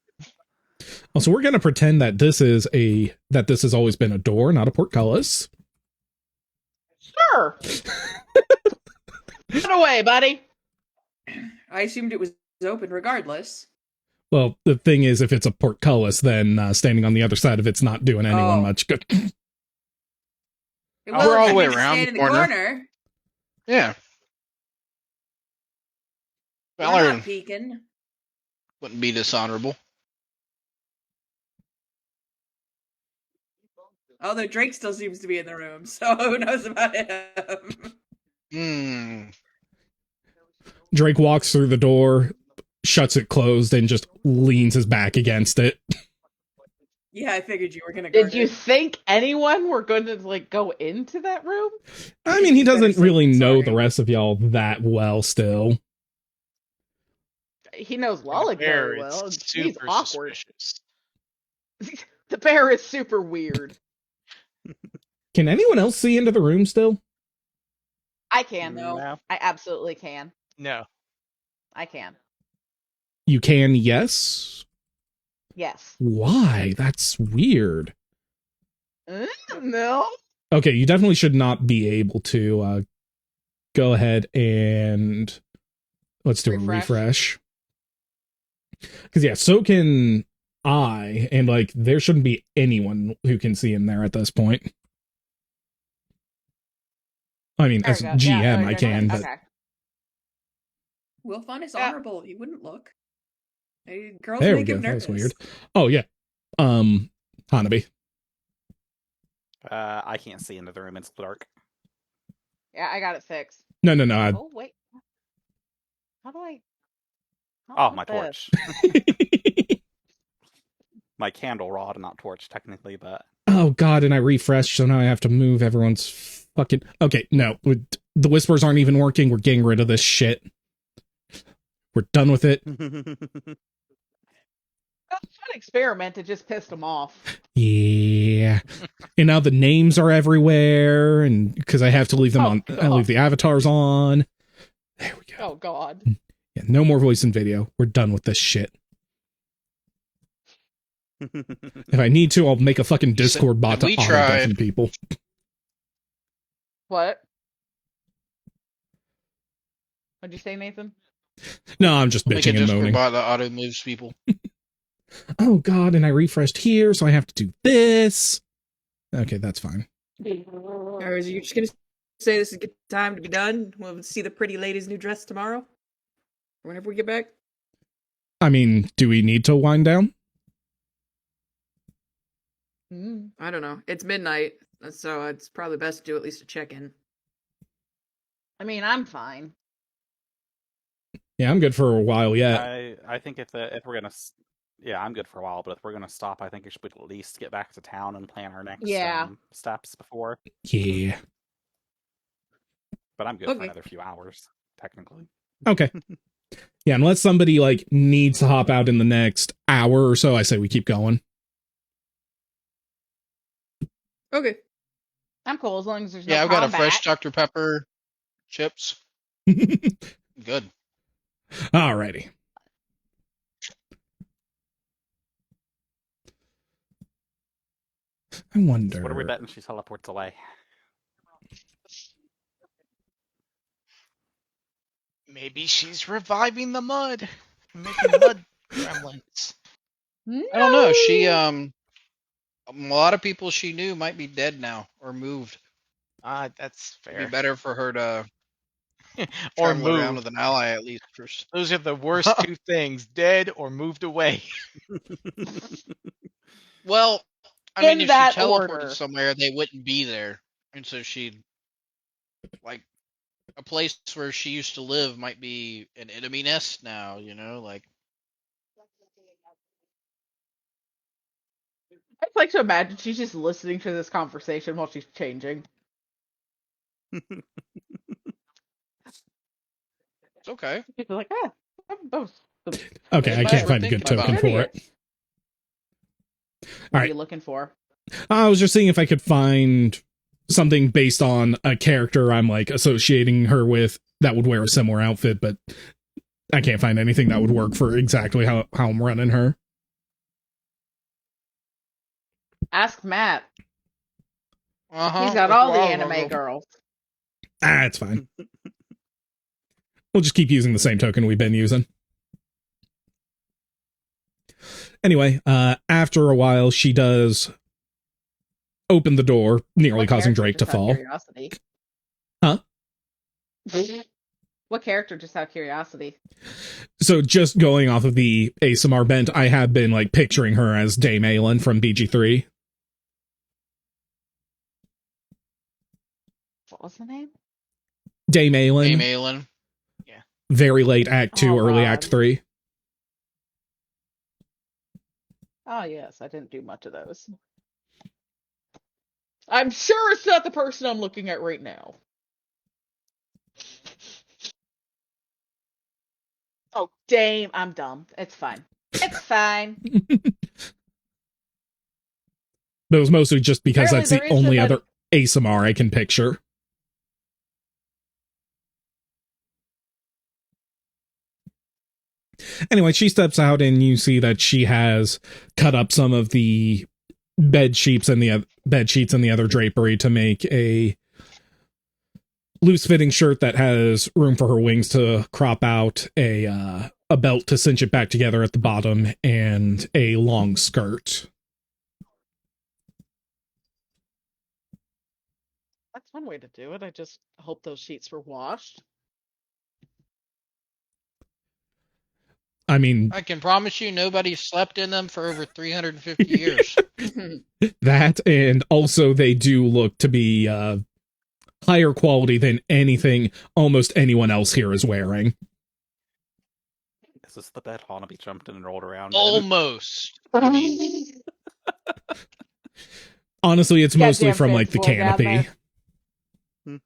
Also, we're going to pretend that this has always been a door, not a portcullis. Sure. Run away, buddy. I assumed it was open regardless. Well, the thing is, if it's a portcullis, then standing on the other side of it's not doing anyone much good. It Oh, will we're if all you the way just around stand the in the corner. corner. Yeah. We're Valoran not peeking. wouldn't be dishonorable. Although Drake still seems to be in the room, so who knows about him? Hmm. Drake walks through the door, shuts it closed, and just leans his back against it. Yeah, I figured you were gonna guard Did you it. think anyone were going to like go into that room? I mean, he You better doesn't say really know sorry. the rest of y'all that well still. He knows The Lollick bear very is well. And he's super awkward. suspicious. The bear is super weird. Can anyone else see into the room still? I can. No. I absolutely can. No. I can. You can, yes? Yes. Why? That's weird. No. Okay, you definitely should not be able to. Go ahead and let's do a refresh. Because, yeah, so can I, and, like, there shouldn't be anyone who can see in there at this point. I mean, There as we go. GM, Yeah, I can, but... Okay. Will Fun is Yeah. honorable. You wouldn't look. Hey, girls There we make go, him that was nervous. weird. Oh, yeah. Hanabi. I can't see into the room. It's dark. Yeah, I got it fixed. No. Oh wait. How do I? Oh, want my this? torch. My candle rod, not torch, technically, but... Oh, God, and I refreshed, so now I have to move everyone's fucking... Okay, no. The whispers aren't even working. We're getting rid of this shit. We're done with it. That's an experiment. It just pissed him off. Yeah. And now the names are everywhere, and because I have to leave them on... I leave the avatars on. There we go. Oh God. Yeah, no more voice and video. We're done with this shit. If I need to, I'll make a fucking Discord bot to we auto-deafen tried. people. What? What'd you say, Nathan? No, I'm just Make a bitching and Discord moaning. bot that auto moves people. Oh, God, and I refreshed here, so I have to do this. Okay, that's fine. Or is you just gonna say this is a good time to be done? We'll see the pretty lady's new dress tomorrow? Or whenever we get back? I mean, do we need to wind down? I don't know. It's midnight, so it's probably best to do at least a check-in. I mean, I'm fine. Yeah, I'm good for a while yet. I think if we're gonna... Yeah, I'm good for a while, but if we're gonna stop, I think we should at least get back to town and plan our next steps before. Yeah. But I'm good for another few hours, technically. Okay. Yeah, unless somebody, like, needs to hop out in the next hour or so, I say we keep going. Okay. I'm cool as long as there's no Yeah, I've got a combat. fresh Dr. Pepper chips. Good. Alrighty. I wonder... What are we betting she teleports away? Maybe she's reviving the mud. Making mud gremlins. No! I don't know. She a lot of people she knew might be dead now or moved. That's It'd fair. be better for her to Or travel around move. with an ally at least first. Those are the worst two things: dead or moved away. Well, I In mean, if that she teleported order. somewhere, they wouldn't be there, and so she'd like a place where she used to live might be an enemy nest now. You know, like I'd like to imagine she's just listening to this conversation while she's changing. it's okay. She's like, Okay, I can't find a good token for it. What are Alright. you looking for? I was just seeing if I could find something based on a character I'm, like, associating her with that would wear a similar outfit, but I can't find anything that would work for exactly how I'm running her. Ask Matt. Uh-huh. He's got all the anime girls. It's fine. We'll just keep using the same token we've been using. Anyway, after a while, she does open the door, nearly What causing character, Drake to just out of fall. Curiosity? Huh? What character, just out of curiosity? So just going off of the ASMR bent, I have been like picturing her as Dame Aelin from BG3. What was the name? Dame Aelin. Dame Aelin. Very late Act 2, early Act God. 3. Oh, yes, I didn't do much of those. I'm sure it's not the person I'm looking at right now. Oh, Dame, I'm dumb. It's fine. It's fine. But it was mostly just because Apparently that's the there is only somebody- other ASMR I can picture. Anyway, she steps out and you see that she has cut up some of the bed sheets and the other drapery to make a loose-fitting shirt that has room for her wings to crop out, a belt to cinch it back together at the bottom, and a long skirt. That's one way to do it. I just hope those sheets were washed. I mean, I can promise you nobody slept in them for over 350 years. that, and also they do look to be higher quality than anything almost anyone else here is wearing. This is the bed Hanabi jumped in and rolled around in. Almost. I mean, Honestly, it's mostly Goddamn from like the fancy boy down canopy. there.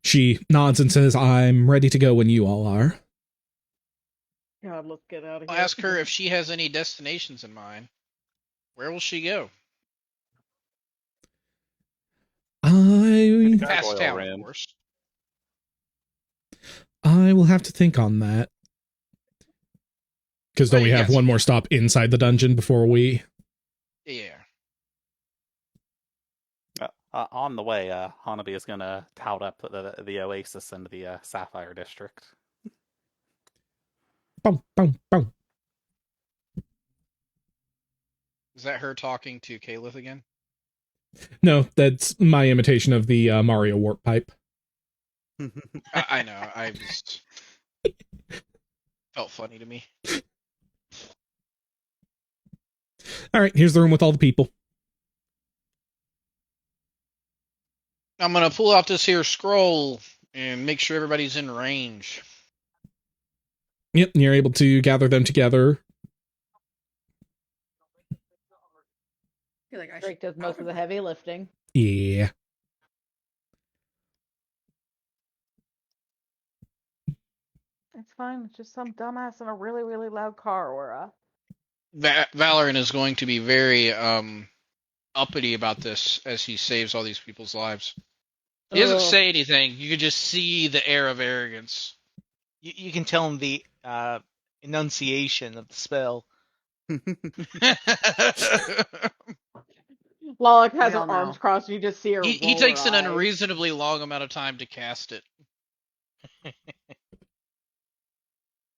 She nods and says, "I'm ready to go when you all are." God, let's get out of I'll here. ask her if she has any destinations in mind. Where will she go? I Past Gargoyle town, Rim. of course. will have to think on that. Because don't Well, we have yes. one more stop inside the dungeon before we... Yeah. On the way, Hanabi is going to tout up the Oasis and the Sapphire District. Boom, boom, boom. Is that her talking to Caliph again? No, that's my imitation of the Mario warp pipe. I know. I just felt funny to me. All right, here's the room with all the people. I'm gonna pull out this here scroll and make sure everybody's in range. Yep, and you're able to gather them together. I feel like I Drake should does most of the heavy lifting. Yeah. It's fine. It's just some dumbass in a really, really loud car or a... Valorant is going to be very uppity about this as he saves all these people's lives. He doesn't say anything. You can just see the air of arrogance. You can tell him the enunciation of the spell. Lollick has We her all arms know. crossed and you just see her he roll takes her an eyes. unreasonably long amount of time to cast it.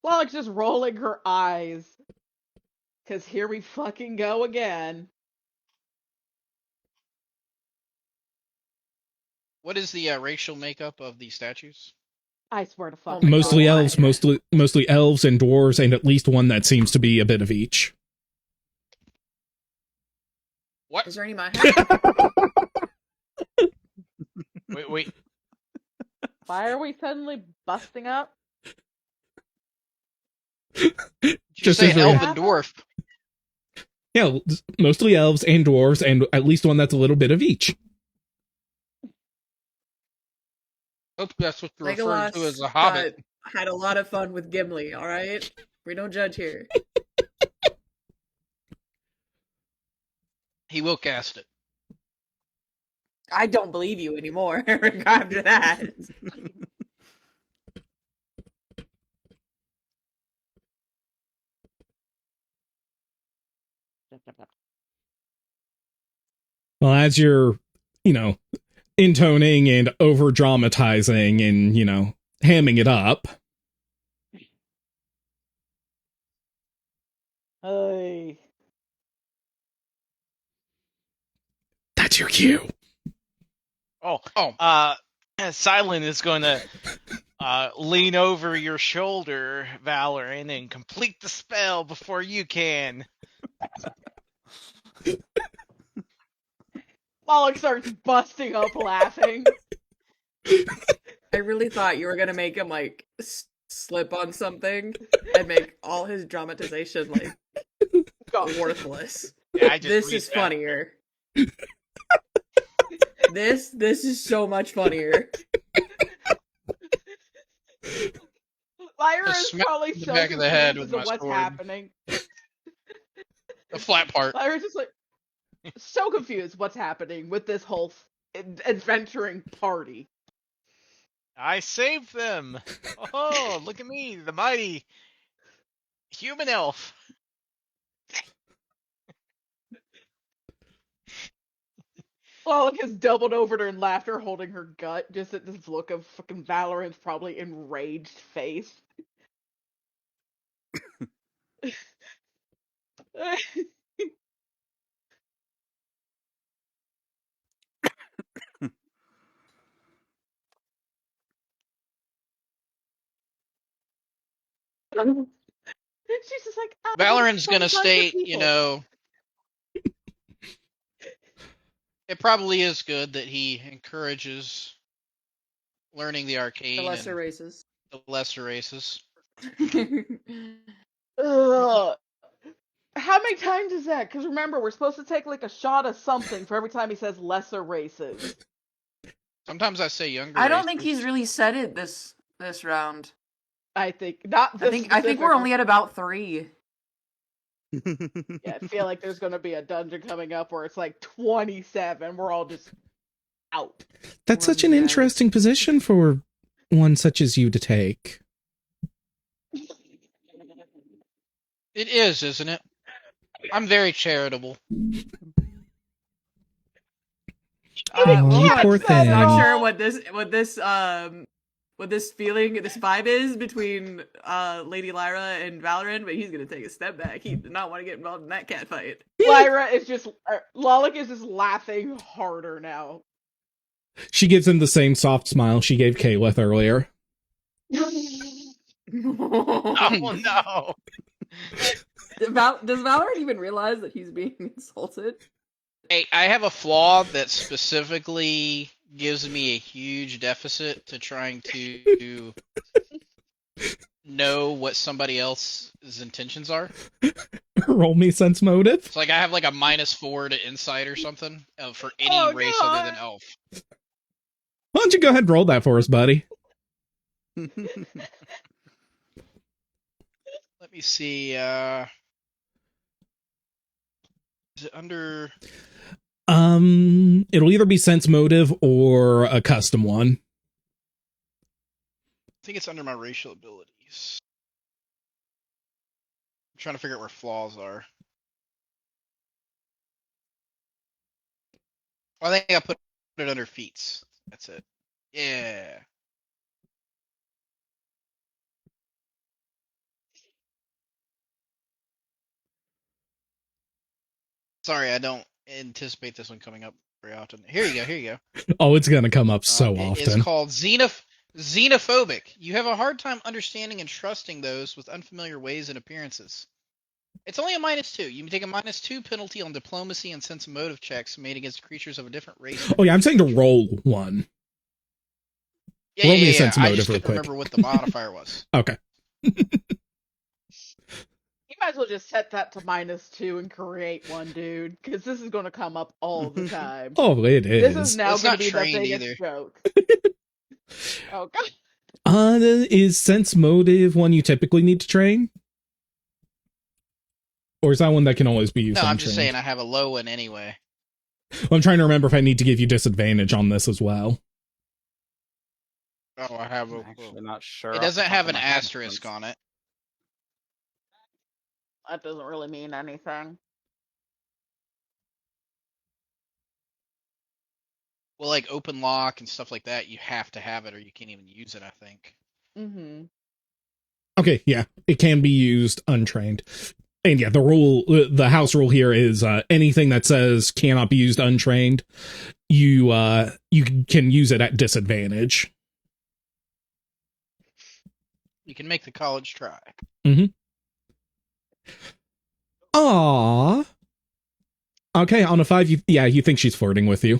Lollick's just rolling her eyes. Because here we fucking go again. What is the racial makeup of the statues? I swear to Oh fucking my Mostly God. elves, mostly elves and dwarves, and at least one that seems to be a bit of each. What? Is there any my hat? Wait. Why are we suddenly busting up? Did you Just say as a- elf and dwarf? Yeah, mostly elves and dwarves, and at least one that's a little bit of each. Hope that's what you're referring to as Legolas a hobbit. had a lot of fun with Gimli, alright? We don't judge here. He will cast it. I don't believe you anymore after that. Well, as you're, intoning and over dramatizing and, hamming it up. Hey. That's your cue. Silent is going to lean over your shoulder, Valorant, and complete the spell before you can. Pollock starts busting up laughing. I really thought you were gonna make him like slip on something and make all his dramatization like worthless. Yeah, This is funnier. This is so much funnier. Lyra Just is smack probably in the so back of the head confused with as to my what's sword. happening. The flat part. Lyra's just like so confused what's happening with this whole adventuring party. I saved them! Oh, look at me, the mighty human elf. Pollock has doubled over to her in laughter, holding her gut, just at this look of fucking Valorant's probably enraged face. She's just like, oh, Valorant's what a gonna bunch of state, people. it probably is good that he encourages learning the arcane The lesser and races. the lesser races. Ugh. How many times is that? Because remember, we're supposed to take like a shot of something for every time he says lesser races. Sometimes I say younger I don't races. think he's really said it this round. I think not this I think we're specific- only at about 3. Yeah, I feel like there's gonna be a dungeon coming up where it's like 27. We're all just out. That's such an interesting position for one such as you to take. It is, isn't it? I'm very charitable. Oh, catch poor that thing. at Not all. sure what this feeling, this vibe is between Lady Lyra and Valorant, but he's gonna take a step back. He did not want to get involved in that cat fight. Lyra is just Lolic is just laughing harder now. She gives him the same soft smile she gave Kaleth earlier. Oh no! Does Valorant even realize that he's being insulted? Hey, I have a flaw that specifically gives me a huge deficit to trying to know what somebody else's intentions are. Roll me sense motive. It's like I have like a -4 to insight or something for any race other than elf. Why don't you go ahead and roll that for us, buddy? Let me see. Is it under? It'll either be sense motive or a custom one. I think it's under my racial abilities. I'm trying to figure out where flaws are. Well, I think I put it under feats. That's it. Yeah. Sorry, I don't anticipate this one coming up very often. Here you go. Here you go. Oh, it's gonna come up so It often. is called xenophobic. You have a hard time understanding and trusting those with unfamiliar ways and appearances. It's only a -2. You can take a -2 penalty on diplomacy and sense motive checks made against creatures of a different race. Oh yeah, I'm saying to roll one. Roll me a sense I motive just real couldn't quick. remember what the modifier was. Okay. You might as well just set that to -2 and create one, dude, because this is going to come up all the time. Oh, it is. This is now It's going not to be the trained biggest either. joke. Oh god. Is sense motive one you typically need to train? Or is that one that can always be used? No, I'm just untrained? saying I have a low one anyway. Well, I'm trying to remember if I need to give you disadvantage on this as well. Oh, I have I'm a. actually not sure. It off the doesn't top have of an my head, asterisk since- on it. That doesn't really mean anything. Well, like open lock and stuff like that, you have to have it or you can't even use it, I think. Mm-hmm. Okay, yeah, it can be used untrained. And yeah, the house rule here is anything that says cannot be used untrained, you can use it at disadvantage. You can make the college try. Mm-hmm. Aww. Okay, on a 5, you think she's flirting with you.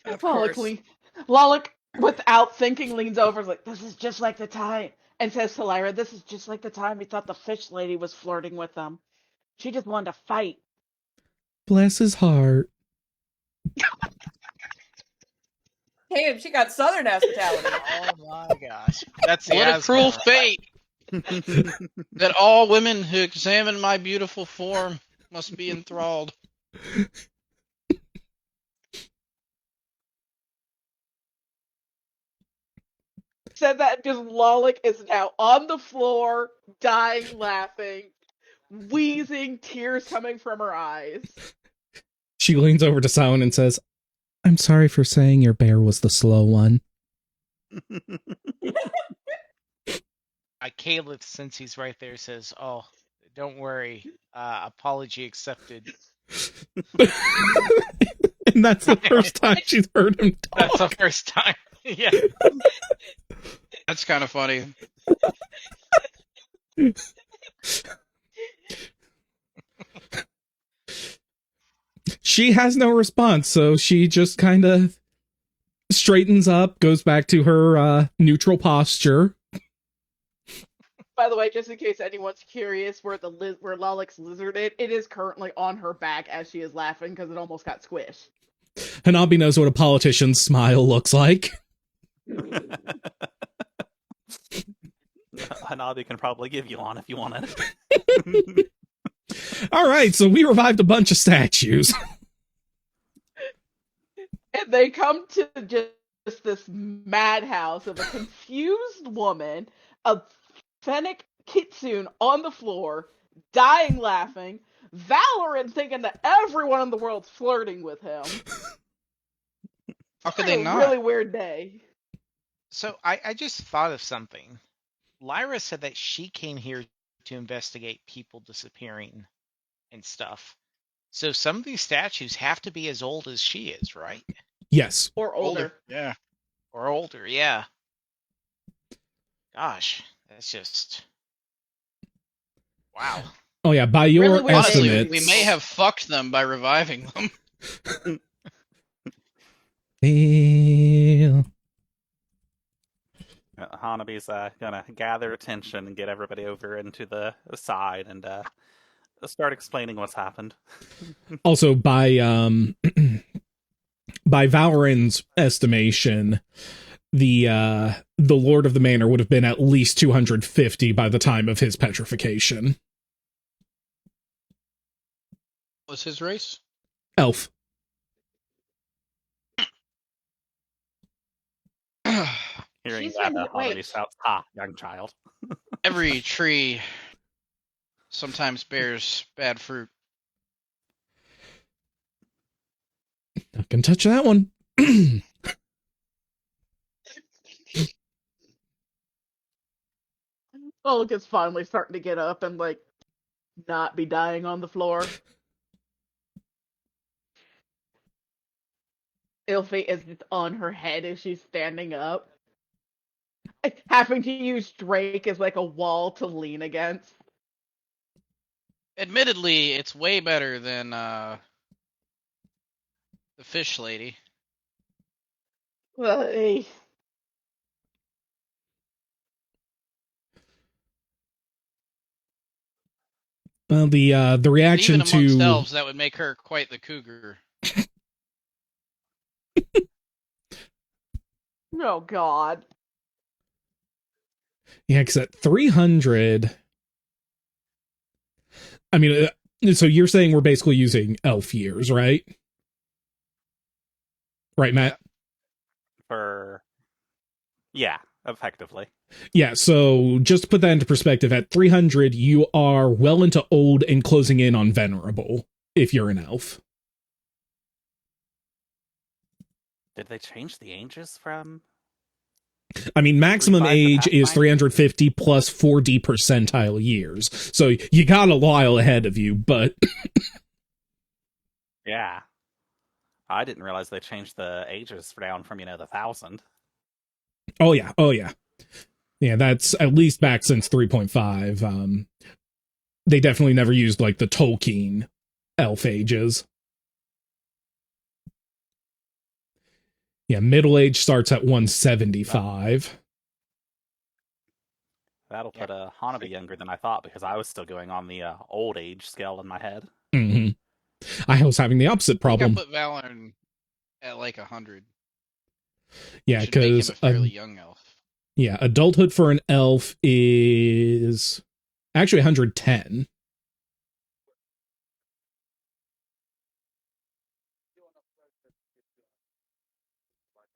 Of Lollic, course. Lollic, without thinking, leans over, is like, "This is just like the time," and says to Lyra, "This is just like the time he thought the fish lady was flirting with him. She just wanted to fight." Bless his heart. Damn, she got southern hospitality. Oh my gosh. That's the What a cruel Asgore. fate that all women who examine my beautiful form must be enthralled. Said that just Lollic is now on the floor, dying laughing, wheezing, tears coming from her eyes. She leans over to Samhain and says, "I'm sorry for saying your bear was the slow one." Caleb, since he's right there, says, "Oh, don't worry. Apology accepted." And that's the first time she's heard him talk. That's the first time. Yeah. That's kind of funny. She has no response, so she just kind of straightens up, goes back to her neutral posture. By the way, just in case anyone's curious where where Lollic's lizard is, it is currently on her back as she is laughing because it almost got squished. Hanabi knows what a politician's smile looks like. Hanabi can probably give you one if you want it. All right, so we revived a bunch of statues. And they come to just this madhouse of a confused woman, a Fennec Kitsune on the floor, dying laughing, Valorant thinking that everyone in the world's flirting with him. How could It's they a not? really weird day. So I just thought of something. Lyra said that she came here to investigate people disappearing and stuff. So some of these statues have to be as old as she is, right? Yes. Or older. Yeah. Or older, yeah. Gosh, that's just... Wow. Oh yeah, by your Really weird Honestly, estimates... we may have fucked them by reviving them. Hanabi's gonna gather attention and get everybody over into the side and start explaining what's happened. Also, by by Valoran's estimation, the Lord of the Manor would have been at least 250 by the time of his petrification. What's his race? Elf. Hearing She's that, been- Hanabi wait. shouts, "Ha, young child!" Every tree sometimes bears bad fruit. Not gonna touch that one. Lollic is finally starting to get up and like not be dying on the floor. Ilfie is just on her head as she's standing up. Having to use Drake as like a wall to lean against. Admittedly, it's way better than the fish lady. Well, Well, the And reaction even amongst to elves, that would make her quite the cougar. oh god. yeah, because at 300, I mean, so you're saying we're basically using elf years, right? Right, Matt? Yeah, effectively. Yeah, so just to put that into perspective, at 300, you are well into old and closing in on venerable if you're an elf. Did they change the ages from? I mean, maximum 3.5 to age is Pathfinder? 350 plus 4D percentile years. So you got a while ahead of you, but Yeah. I didn't realize they changed the ages down from, the 1,000. oh yeah. Yeah, that's at least back since 3.5. They definitely never used like the Tolkien elf ages. Yeah, middle age starts at 175. That'll put Hanabi younger than I thought because I was still going on the old age scale in my head. Mm-hmm. I was having the opposite I think I problem. put Valorn at like 100. Yeah, Should make him because a fairly young elf. yeah, adulthood for an elf is actually 110.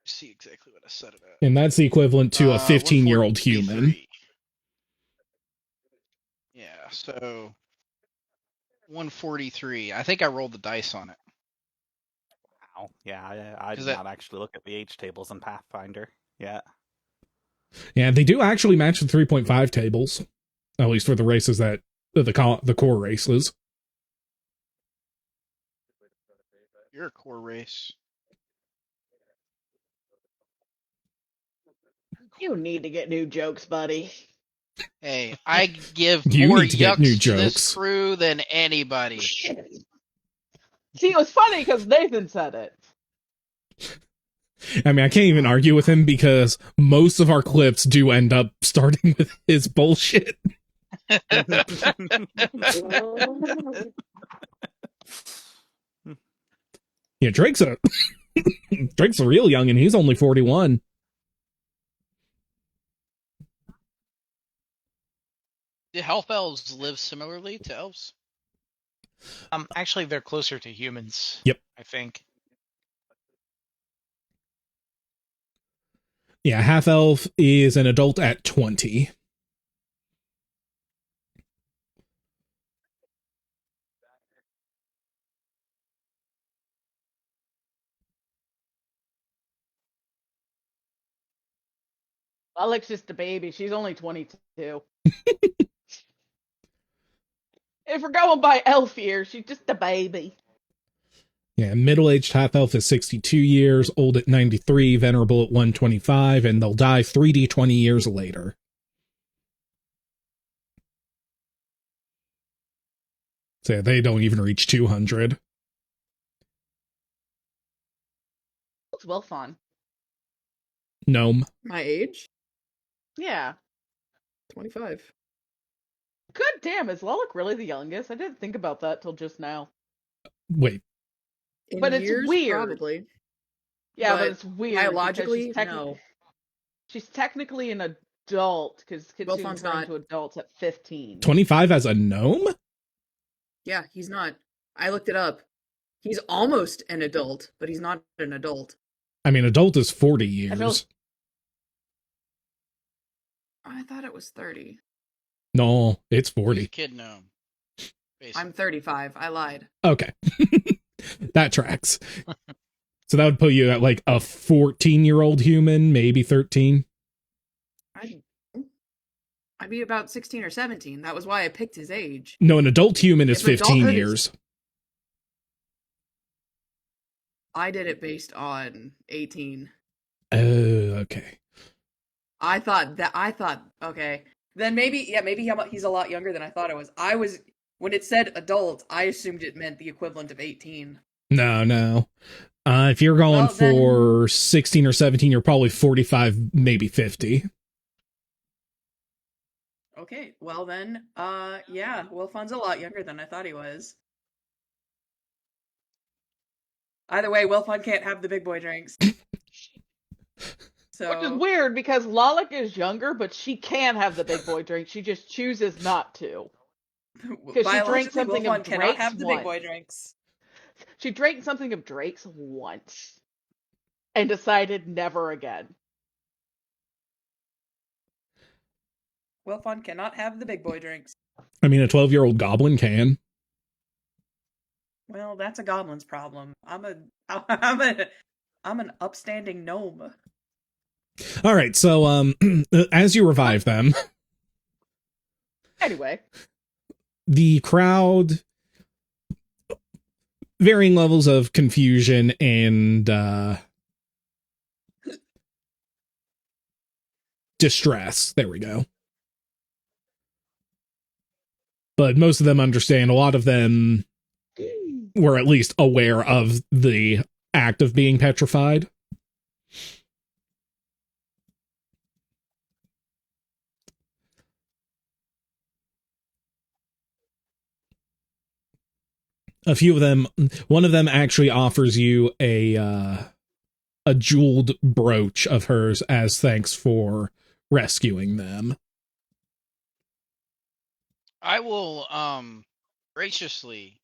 See exactly what I set it at. And that's the equivalent to a 15-year-old human. 143. Yeah, so 143. I think I rolled the dice on it. Wow. Yeah, I did not actually look at the age tables in Pathfinder yet. Yeah, they do actually match the 3.5 tables, at least for the races that the core races. You're a core race. You need to get new jokes, buddy. Hey, I give You more need to get new yucks to this jokes. crew than anybody. See, it was funny because Nathan said it. I mean, I can't even argue with him because most of our clips do end up starting with his bullshit. Yeah, Drake's a real young and he's only 41. Do health elves live similarly to elves? Actually, they're closer to humans. Yep. I think. Yeah, half elf is an adult at 20. Alex's just a baby. She's only 22. If we're going by elf years, she's just a baby. Yeah, middle-aged half elf is 62 years, old at 93, venerable at 125, and they'll die 3d 20 years later. So they don't even reach 200. It's well fun. Gnome. My age? Yeah. 25. Good damn, is Lolek really the youngest? I didn't think about that till just now. Wait. In But it's years, weird. probably. Yeah, But but it's weird. biologically, no. She's technically an adult because Well, Kitsune Fun's turned not. to adults at 15. 25 as a gnome? Yeah, he's not. I looked it up. He's almost an adult, but he's not an adult. I mean, adult is 40 years. I thought it was 30. No, it's 40. He's a kid gnome. Basically. I'm 35. I lied. Okay. That tracks. So that would put you at like a 14-year-old human, maybe 13. I'd be about 16 or 17. That was why I picked his age. No, an adult human is If 15 adulthood years. I did it based on 18. Oh, okay. I thought, okay. Then maybe he's a lot younger than I thought it was. When it said adult, I assumed it meant the equivalent of 18. No. If you're going for 16 or 17, you're probably 45, maybe 50. Okay, well then, yeah, Wilfon's a lot younger than I thought he was. Either way, Wilfon can't have the big boy drinks. So, which is weird because Lolek is younger, but she can have the big boy drink. She just chooses not to. Because she drank something Wilfon of cannot Drake's have the once. big boy drinks. She drank something of Drake's once and decided never again. Wilfon cannot have the big boy drinks. I mean, a 12-year-old goblin can. Well, that's a goblin's problem. I'm an upstanding gnome. All right, so as you revive them, Anyway, the crowd, varying levels of confusion and distress. There we go. But most of them understand. A lot of them were at least aware of the act of being petrified. A few of them, one of them actually offers you a jeweled brooch of hers as thanks for rescuing them. I will graciously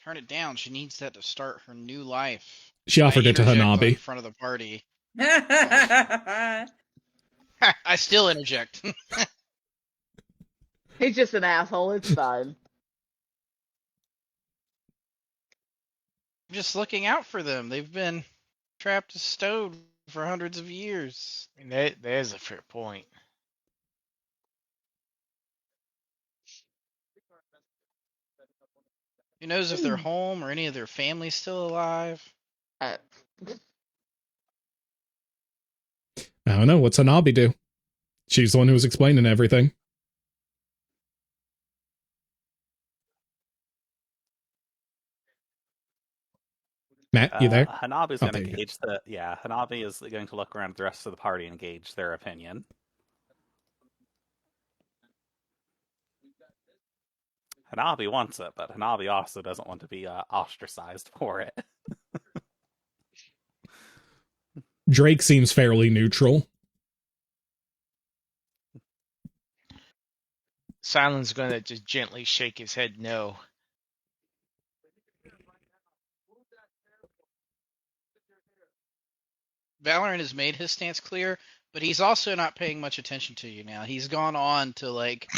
turn it down. She needs that to start her new life. She offered it to Interject in Hanabi. front of the party. I I still interject. he's just an asshole. It's fine. I'm just looking out for them. They've been trapped as stone for hundreds of years. I mean, there's a fair point. Who knows if they're home or any of their families still alive? Uh, I don't know. What's Hanabi do? She's the one who was explaining everything. Matt, you there? Hanabi's Oh, going there to you go. gauge Hanabi is going to look around at the rest of the party and gauge their opinion. Hanabi wants it, but Hanabi also doesn't want to be ostracized for it. Drake seems fairly neutral. Silent's going to just gently shake his head no. Valorant has made his stance clear, but he's also not paying much attention to you now. He's gone on to like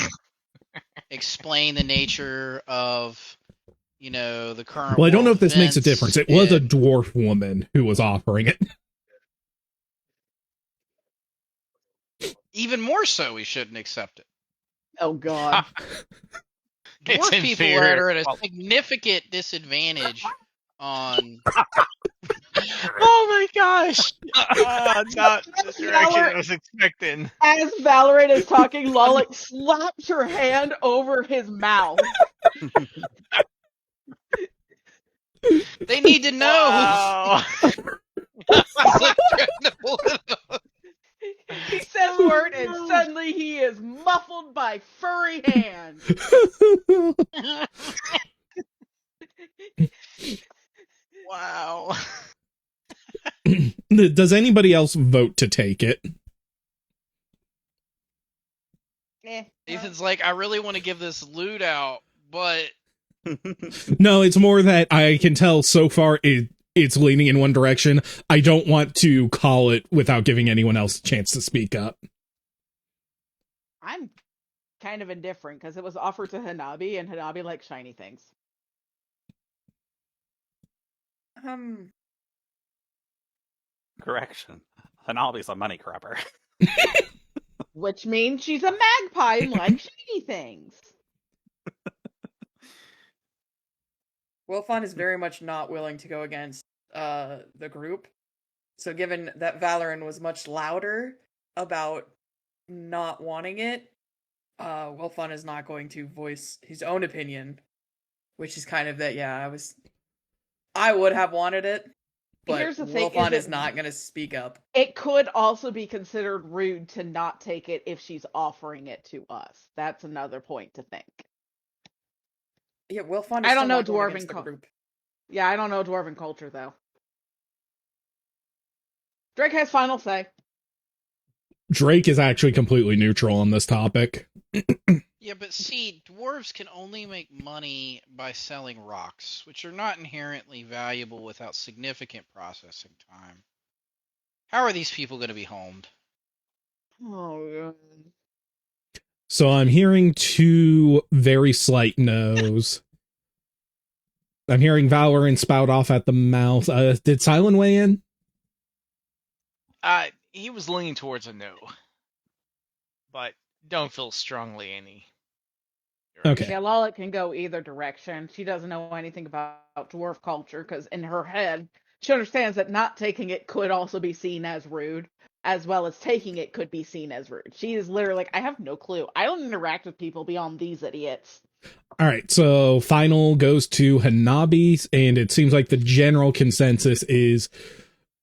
explain the nature of, you know, the current. Well, I don't know world if this makes a events difference. It was a and- dwarf woman who was offering it. Even more so, we shouldn't accept it. oh God. It's Dwarf people inferior. are at a significant disadvantage on. Oh my gosh! Not the direction I was expecting. As Valorant is talking, Lolik slaps her hand over his mouth. They need to know. Wow. He says a word and suddenly he is muffled by furry hands. Wow. Does anybody else vote to take it? Ethan's like, I really want to give this loot out, but No, it's more that I can tell so far it's leaning in one direction. I don't want to call it without giving anyone else a chance to speak up. I'm kind of indifferent because it was offered to Hanabi and Hanabi likes shiny things. Correction. Hanabi's a money grubber. Which means she's a magpie and likes shiny things. Wilfon is very much not willing to go against the group. So given that Valorant was much louder about not wanting it, Wilfon is not going to voice his own opinion, which is kind of that, yeah, I would have wanted it, but Here's the thing, Wilfon is is not going to speak up. It could also be considered rude to not take it if she's offering it to us. That's another point to think. Yeah, Wilfon is I don't still know not going dwarven against the group. Yeah, I don't know dwarven culture though. Drake has final say. Drake is actually completely neutral on this topic. yeah, but see, dwarves can only make money by selling rocks, which are not inherently valuable without significant processing time. How are these people going to be homed? Oh god. So I'm hearing two very slight no's. I'm hearing Valorant spout off at the mouth. Did Silent weigh in? He was leaning towards a no, but don't feel strongly any. Okay. Yeah, Lala can go either direction. She doesn't know anything about dwarf culture because in her head, she understands that not taking it could also be seen as rude, as well as taking it could be seen as rude. She is literally like, I have no clue. I don't interact with people beyond these idiots. All right, so final goes to Hanabi, and it seems like the general consensus is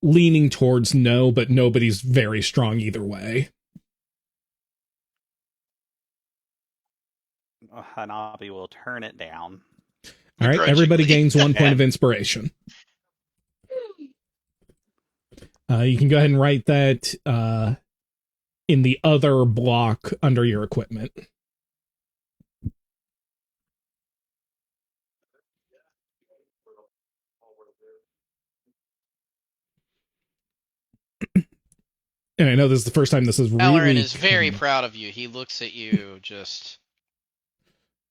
leaning towards no, but nobody's very strong either way. Hanabi will turn it down. All right, everybody gains 1 point of inspiration. You can go ahead and write that in the other block under your equipment. And I know this is the first time this is Valorant really... is very proud of you. He looks at you just...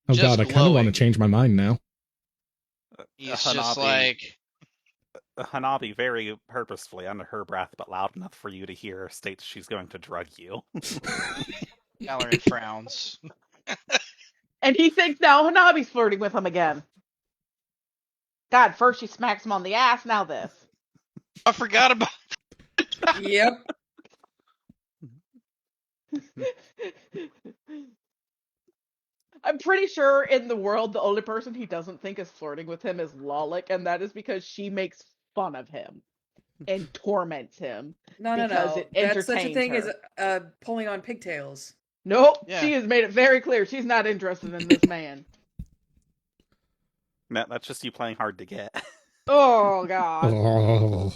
Oh just god, I kind of want to change my mind now. He's just like... Hanabi, very purposefully, under her breath, but loud enough for you to hear, states she's going to drug you. Valorant frowns. And he thinks now Hanabi's flirting with him again. God, first she smacks him on the ass, now this. I forgot about... Yep. I'm pretty sure in the world the only person he doesn't think is flirting with him is Lalik, and that is because she makes fun of him and torments him. No. That's such a thing as pulling on pigtails. Nope. Yeah. She has made it very clear she's not interested in this man. Matt, that's just you playing hard to get. Oh god. Oh.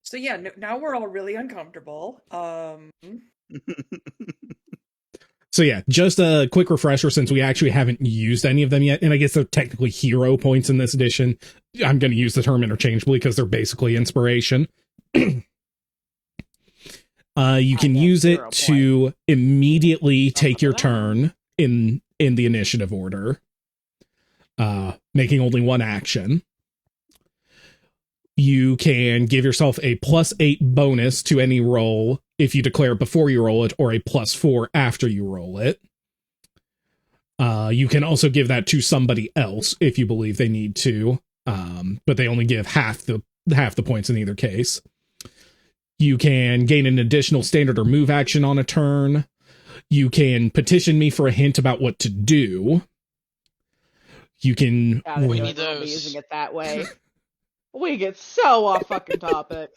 So yeah, now we're all really uncomfortable. So yeah, just a quick refresher since we actually haven't used any of them yet, and I guess they're technically hero points in this edition. I'm going to use the term interchangeably because they're basically inspiration. You can use it to immediately take your turn in the initiative order, making only one action. You can give yourself a +8 bonus to any roll if you declare it before you roll it, or a +4 after you roll it. You can also give that to somebody else if you believe they need to, but they only give half the points in either case. You can gain an additional standard or move action on a turn. You can petition me for a hint about what to do. You can... God, we need those. Using it that way. We get so off fucking topic.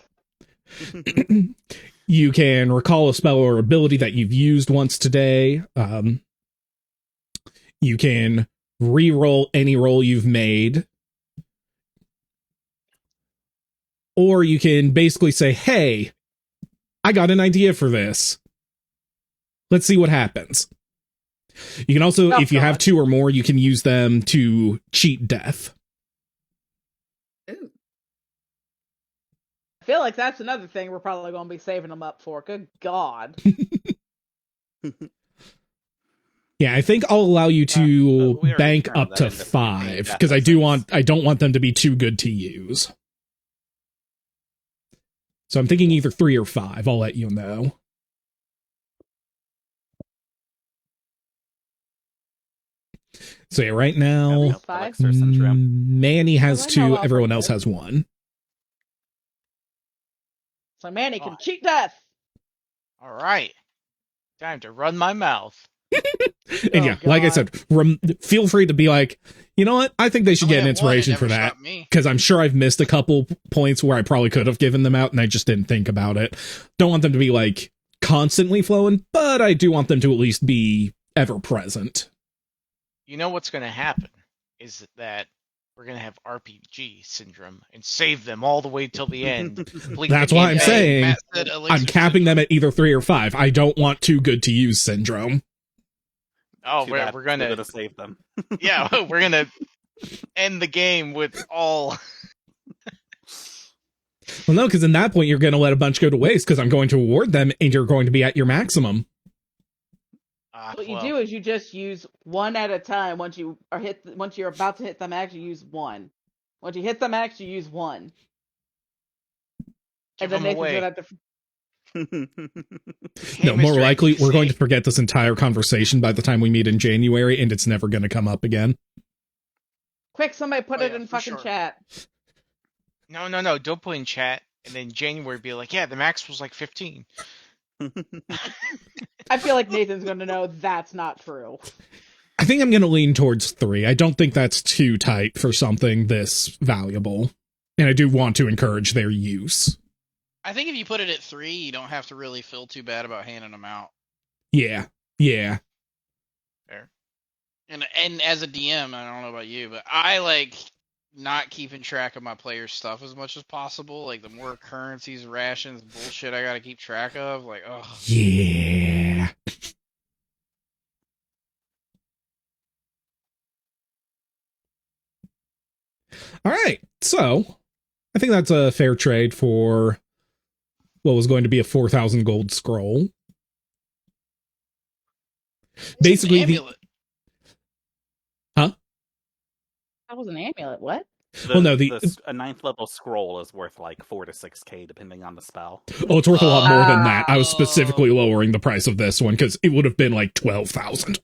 You can recall a spell or ability that you've used once today. You can re-roll any roll you've made. Or you can basically say, hey, I got an idea for this. Let's see what happens. You can also, if you have 2 or more, you can use them to cheat death. Ooh. I feel like that's another thing we're probably going to be saving them up for. Good God. Yeah, I think I'll allow you to bank up to 5 because I don't want them to be too good to use. So I'm thinking either 3 or 5. I'll let you know. So yeah, right now, Manny has 2, everyone else has 1. So Manny can cheat death. All right. Time to run my mouth. And yeah, like I said, feel free to be like, you know what? I think they should get an inspiration for that. Because I'm sure I've missed a couple points where I probably could have given them out and I just didn't think about it. Don't want them to be like constantly flowing, but I do want them to at least be ever present. You know what's going to happen is that we're going to have RPG syndrome and save them all the way till the end. That's why I'm saying I'm capping them at either 3 or 5. I don't want too good to use syndrome. Oh, we're going to save them. Yeah, we're going to end the game with all... Well, no, because in that point, you're going to let a bunch go to waste because I'm going to award them and you're going to be at your maximum. What you Well, do is you just use one at a time. Once you're about to hit the max, you use one. Once you hit the max, you use one. give And then them Nathan's away. gonna have to. No, more Mr. likely, we're going to NPC. forget this entire conversation by the time we meet in January, and it's never going to come up again. Quick, somebody put Oh, it yeah, in for fucking sure. chat. No, don't put in chat. And then January be like, yeah, the max was like 15. I feel like Nathan's gonna know that's not true. I think I'm going to lean towards 3. I don't think that's too tight for something this valuable. And I do want to encourage their use. I think if you put it at 3, you don't have to really feel too bad about handing them out. Yeah. Fair. And as a DM, I don't know about you, but I like not keeping track of my players' stuff as much as possible. Like the more currencies, rations, bullshit I gotta keep track of, like, oh. Yeah. All right. So, I think that's a fair trade for what was going to be a 4,000 gold scroll. Basically, Amulet. Huh? That was an amulet. What? Well, no, a 9th level scroll is worth like 4 to 6k depending on the spell. Oh, it's worth a lot more than that. I was Oh. specifically lowering the price of this one because it would have been like 12,000.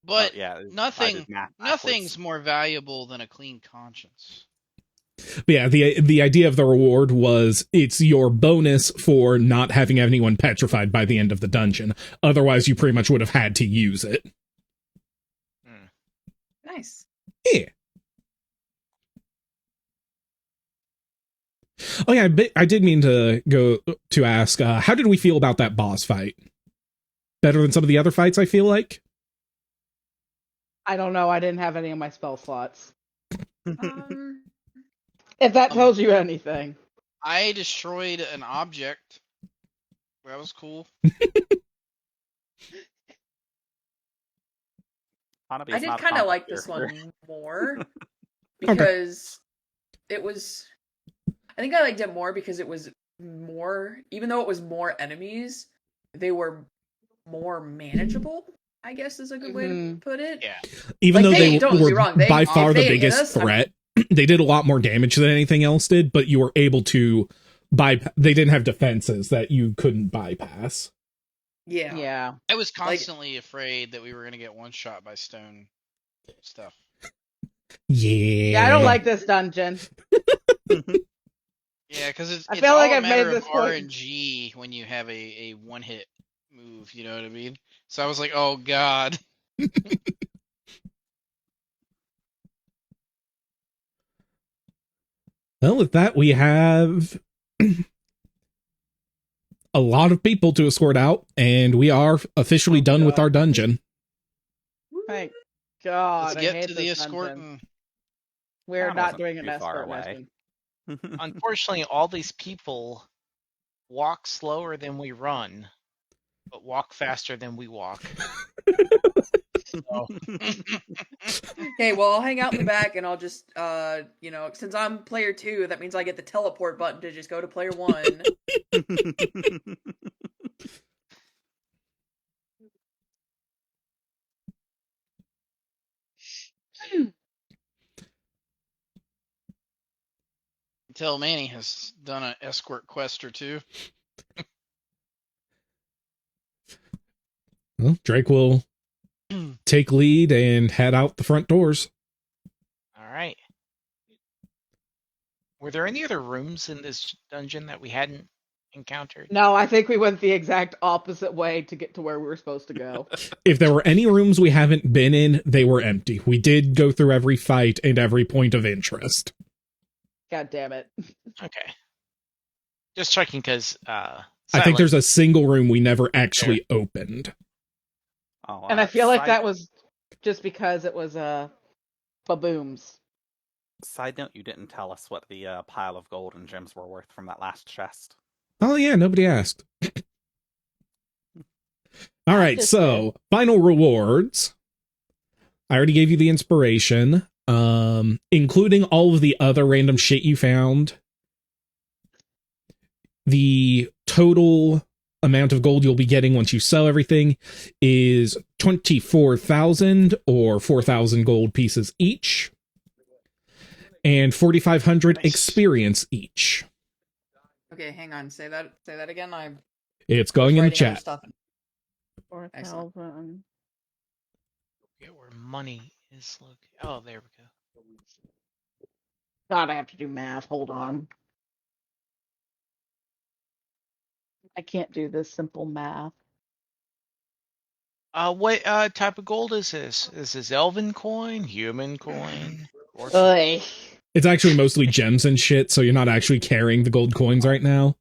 But yeah, I nothing, did math nothing's backwards. more valuable than a clean conscience. But yeah, the idea of the reward was it's your bonus for not having anyone petrified by the end of the dungeon. Otherwise, you pretty much would have had to use it. Nice. Yeah. Oh yeah, I did mean to go to ask, how did we feel about that boss fight? Better than some of the other fights, I feel like? I don't know. I didn't have any of my spell slots. Um, If that tells you anything. I destroyed an object. That was cool. I did kind of like this one more because it was. I think I liked it more because it was more, even though it was more enemies, they were more manageable. I guess is a good way to put it. Yeah. Even Like, though they don't get me were wrong, by far if the they hit biggest us, threat, they did a lot more damage than anything else did, but you were able to they didn't have defenses that you couldn't bypass. Yeah. I was constantly afraid that we were gonna get one shot by stone stuff. Yeah. Yeah, I don't like this dungeon. Yeah, because it's I it's feel all like a I've matter made of this point. RNG when you have a one hit move. You know what I mean? So I was like, oh god. Well, with that, we have a lot of people to escort out, and we are officially done with our dungeon. Thank God. Let's I get hate to the this escort. dungeon. We're That not wasn't doing an too far escort away. mission. Unfortunately, all these people walk slower than we run, but walk faster than we walk. So, Okay, well, I'll hang out in the back and I'll just, since I'm player 2, that means I get the teleport button to just go to player 1. Until Manny has done an escort quest or two. Well, Drake will take lead and head out the front doors. all right. Were there any other rooms in this dungeon that we hadn't encountered? No, I think we went the exact opposite way to get to where we were supposed to go. If there were any rooms we haven't been in, they were empty. We did go through every fight and every point of interest. God damn it. Okay. Just checking because I think there's a single room we never actually opened. Oh, And I feel like that was just because it was babooms. Side note, you didn't tell us what the pile of gold and gems were worth from that last chest. Oh yeah, nobody asked. All right, so final rewards. I already gave you the inspiration, including all of the other random shit you found. The total amount of gold you'll be getting once you sell everything is 24,000 or 4,000 gold pieces each, and 4,500 experience each. Okay, hang on. Say that again. I'm It's going in the chat. Stuff. 4,000. Get where money is located. Oh, there we go. God, I have to do math. Hold on. I can't do this simple math. What type of gold is this? Is this elven coin, human coin? Oy. It's actually mostly gems and shit, so you're not actually carrying the gold coins right now.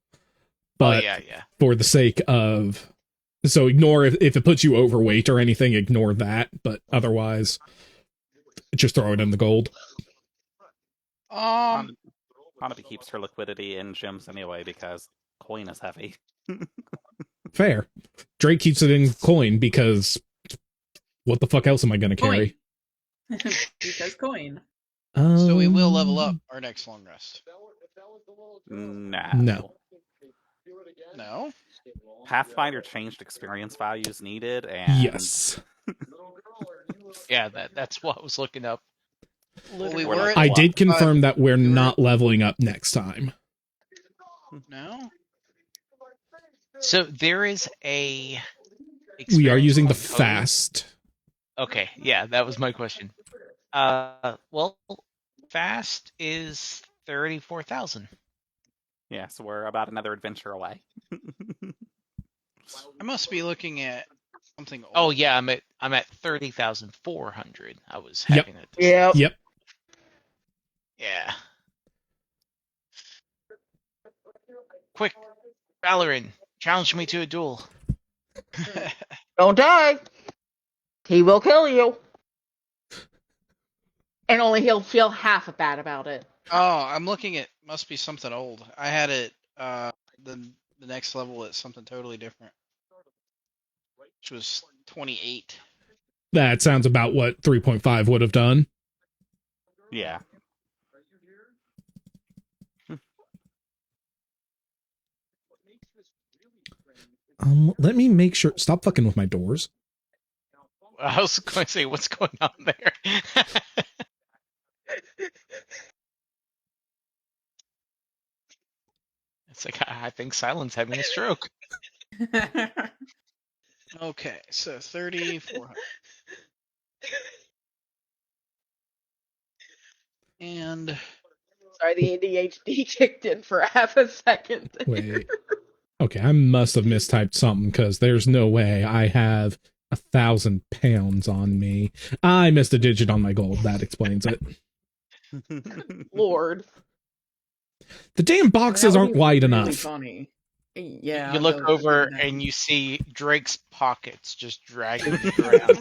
But yeah. for the sake of... So ignore if it puts you overweight or anything, ignore that. But otherwise, just throw it in the gold. Hanabi keeps her liquidity in gems anyway because coin is heavy. Fair. Drake keeps it in coin because what the fuck else am I going to carry? Because coin. So we will level up our next long rest. No. No? Pathfinder changed experience values needed, and Yes. Yeah, that's what I was looking up. Well, I did confirm that we're not leveling up next time. No? So there is a... We are using the code. fast. Okay, yeah, that was my question. Well, fast is 34,000. yeah, so we're about another adventure away. I must be looking at something old. Oh yeah, I'm at 30,400. I was having it. Yep. Yeah. Quick, Valoran, challenge me to a duel. Don't die. He will kill you. And only he'll feel half bad about it. Oh, I'm looking at must be something old. I had it the next level at something totally different. Which was 28. That sounds about what 3.5 would have done. Yeah. Let me make sure. Stop fucking with my doors. I was going to say, what's going on there? It's like, I think Silent's having a stroke. Okay, so 3,400. And sorry, the ADHD kicked in for half a second. Wait. Okay, I must have mistyped something because there's no way I have 1,000 pounds on me. I missed a digit on my gold. That explains it. Lord. The damn boxes aren't wide enough. Funny. Yeah. You look over and you see Drake's pockets just dragging around.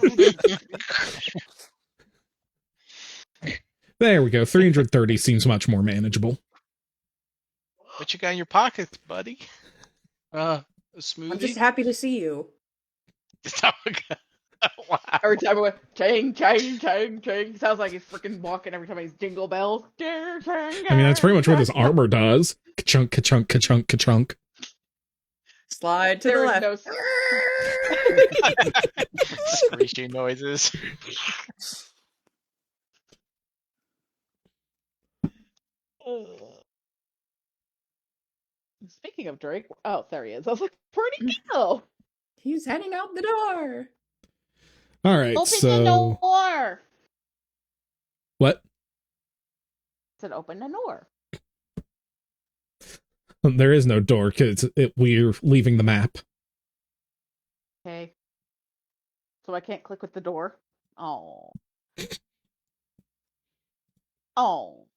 There we go. 330 seems much more manageable. What you got in your pockets, buddy? a smoothie. I'm just happy to see you. Wow. Every time I went, chang, chang, chang, chang. Sounds like he's freaking walking every time he's jingle bells. I mean, that's pretty much what this armor does. Ka-chunk, ka-chunk, ka-chunk, ka-chunk. Slide to the There left. is no... Screeching noises. Speaking of Drake, oh, there he is. I was like, where'd he go? He's heading out the door. All right, Open so... the door. What? I said, open the door. There is no door because we're leaving the map. Okay. So I can't click with the door? Oh. Oh.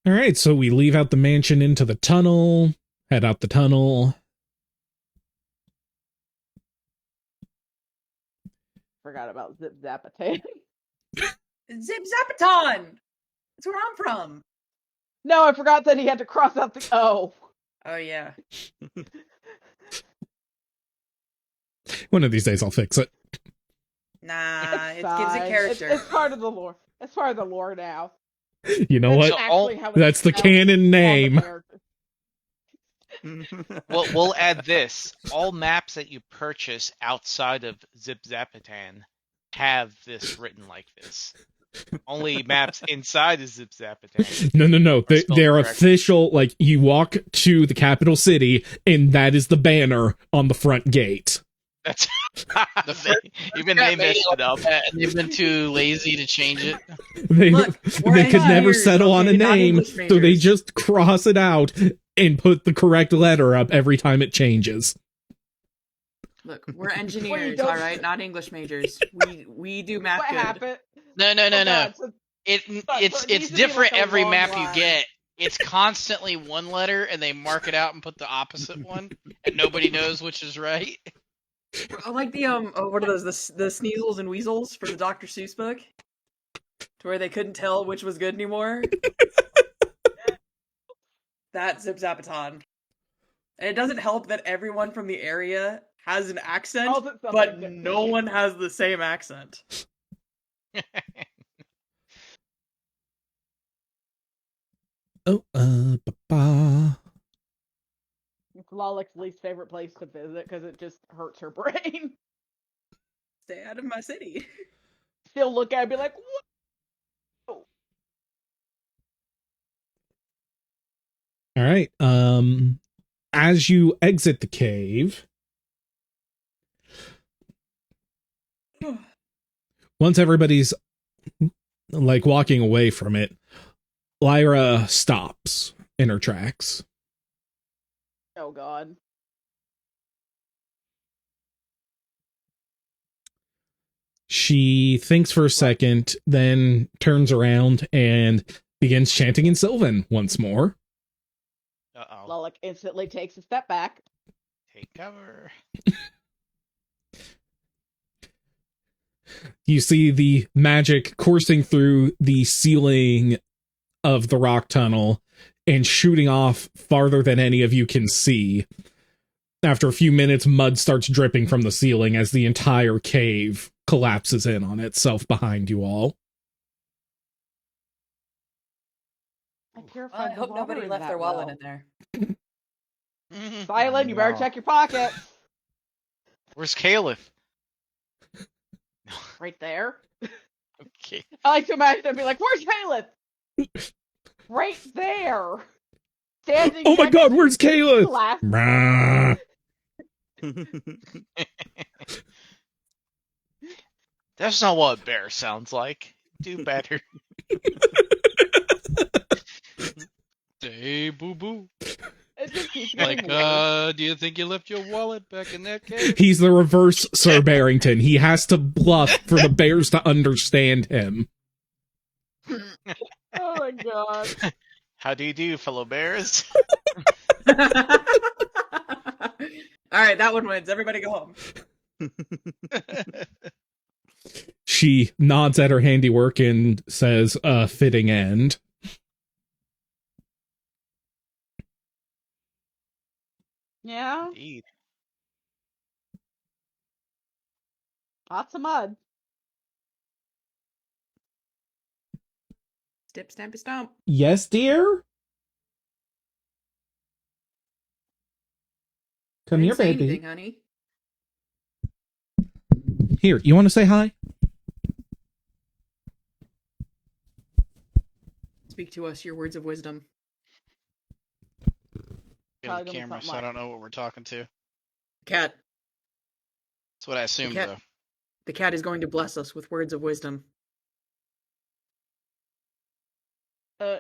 All right, so we leave out the mansion into the tunnel, head out the tunnel. Forgot about Zip Zapatan. Zip Zapaton! That's where I'm from. No, I forgot that he had to cross out the O. Oh, yeah. One of these days I'll fix it. Nah, it It's gives a fine. character. It's part of the lore. It's part of the lore now. You know That's what? actually how it's That's the spelled canon on the name. character. We'll add this. All maps that you purchase outside of Zip Zapitan have this written like this. Only maps inside of Zip Zapitan. No. are spelled They're correctly. official. Like, you walk to the capital city, and that is the banner on the front gate. That's The even they messed it up. They've been too lazy to change it. They Look, we're they could never engineers, settle on a okay, not name, English so they majors. just cross it out and put the correct letter up every time it changes. Look, we're engineers, don't- all right, not English majors. We do math What good. happened? No. Oh, God, so It's it needs to be different like a every long map line. you get. It's constantly one letter, and they mark it out and put the opposite one, and nobody knows which is right. I like the what are those? The Sneasels and Weasels for the Dr. Seuss book, to where they couldn't tell which was good anymore. That's Zip Zapaton. And it doesn't help that everyone from the area has an accent, Calls it something but different. no one has the same accent. Oh, ba-ba. It's Lollic's least favorite place to visit because it just hurts her brain. Stay out of my city. Still look at it and be like, what? All right. As you exit the cave, once everybody's like walking away from it, Lyra stops in her tracks. Oh, God. She thinks for a second, then turns around and begins chanting in Sylvan once more. Uh-oh. Lollic instantly takes a step back. Take cover. You see the magic coursing through the ceiling of the rock tunnel and shooting off farther than any of you can see. After a few minutes, mud starts dripping from the ceiling as the entire cave collapses in on itself behind you all. I Well, purified I the hope water nobody in left that their wallet well. in there. Silent, you better No. check your pockets. Where's Caliph? Right there. Okay. I like to imagine them be like, "Where's Caliph?" Right there. Standing. Oh my next god, to where's Caliph? glass. Brah. That's not what a bear sounds like. Do better. Hey, boo boo. It just keeps Like, getting worse. do you think you left your wallet back in that cave? He's the reverse Sir Barrington. He has to bluff for the bears to understand him. Oh my god. How do you do, fellow bears? All right, that one wins. Everybody go home. She nods at her handiwork and says, a fitting end. Yeah. Indeed. Lots of mud. Stip, stampy, stomp. Yes, dear? Come I here, didn't say baby. anything, honey. Here, you want to say hi? Speak to us your words of wisdom. Kill the Probably gonna be camera, something so I like- don't know what we're talking to. Cat. That's what I assumed, cat- though. The cat is going to bless us with words of wisdom.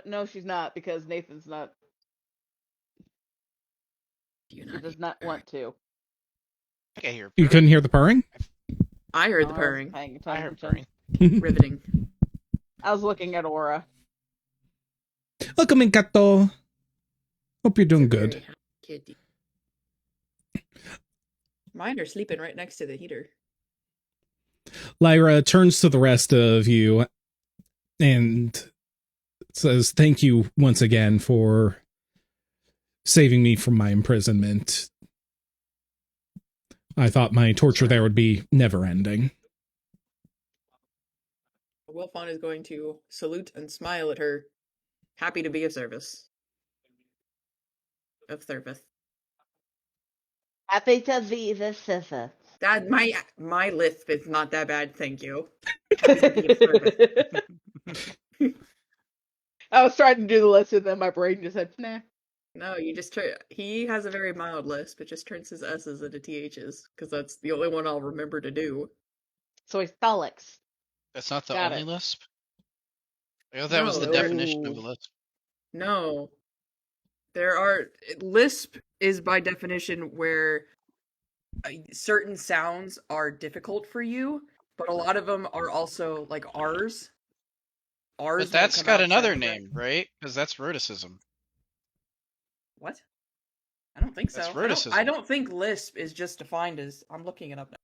No, she's not because Nathan's not. Do you He not? does not want to. I can hear. You purring. couldn't hear the purring? I heard the I wasn't purring. paying I heard attention. purring. Riveting. I was looking at Aura. Welcome in, Gato. Hope you're doing Very good. happy kitty. Mine are sleeping right next to the heater. Lyra turns to the rest of you and says, thank you once again for saving me from my imprisonment. I thought my torture there would be never ending. Wilfon is going to salute and smile at her, happy to be of service. Of service. Happy to be the sister. That my lisp is not that bad, thank you. Happy to be of service. I was trying to do the list and then my brain just said, nah. No, you just he has a very mild lisp. It just turns his S's into THs, because that's the only one I'll remember to do. So he's Thullix. That's not the Got only it. lisp? I thought that was the No. definition of a lisp. No. Lisp is by definition where certain sounds are difficult for you, but a lot of them are also like R's. R's But that's won't come got out another sounding name, right? Because that's rhoticism. What? I don't think so. That's I rhoticism. don't think lisp is just defined as. I'm looking it up now.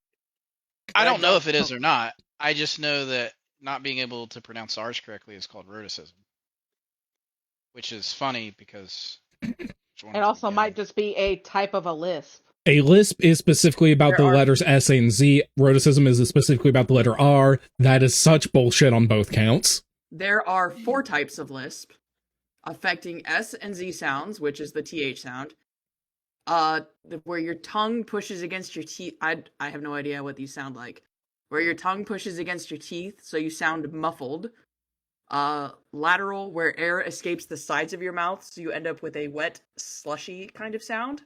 I don't know if it is or not. I just know that not being able to pronounce R's correctly is called rhoticism. Which is funny because... It also might just be a type of a lisp. A lisp is specifically about There the are- letters S and Z. Rhoticism is specifically about the letter R. That is such bullshit on both counts. There are 4 types of lisp affecting S and Z sounds, which is the TH sound. Where your tongue pushes against your teeth. I have no idea what these sound like. Where your tongue pushes against your teeth, so you sound muffled. Lateral, where air escapes the sides of your mouth, so you end up with a wet, slushy kind of sound.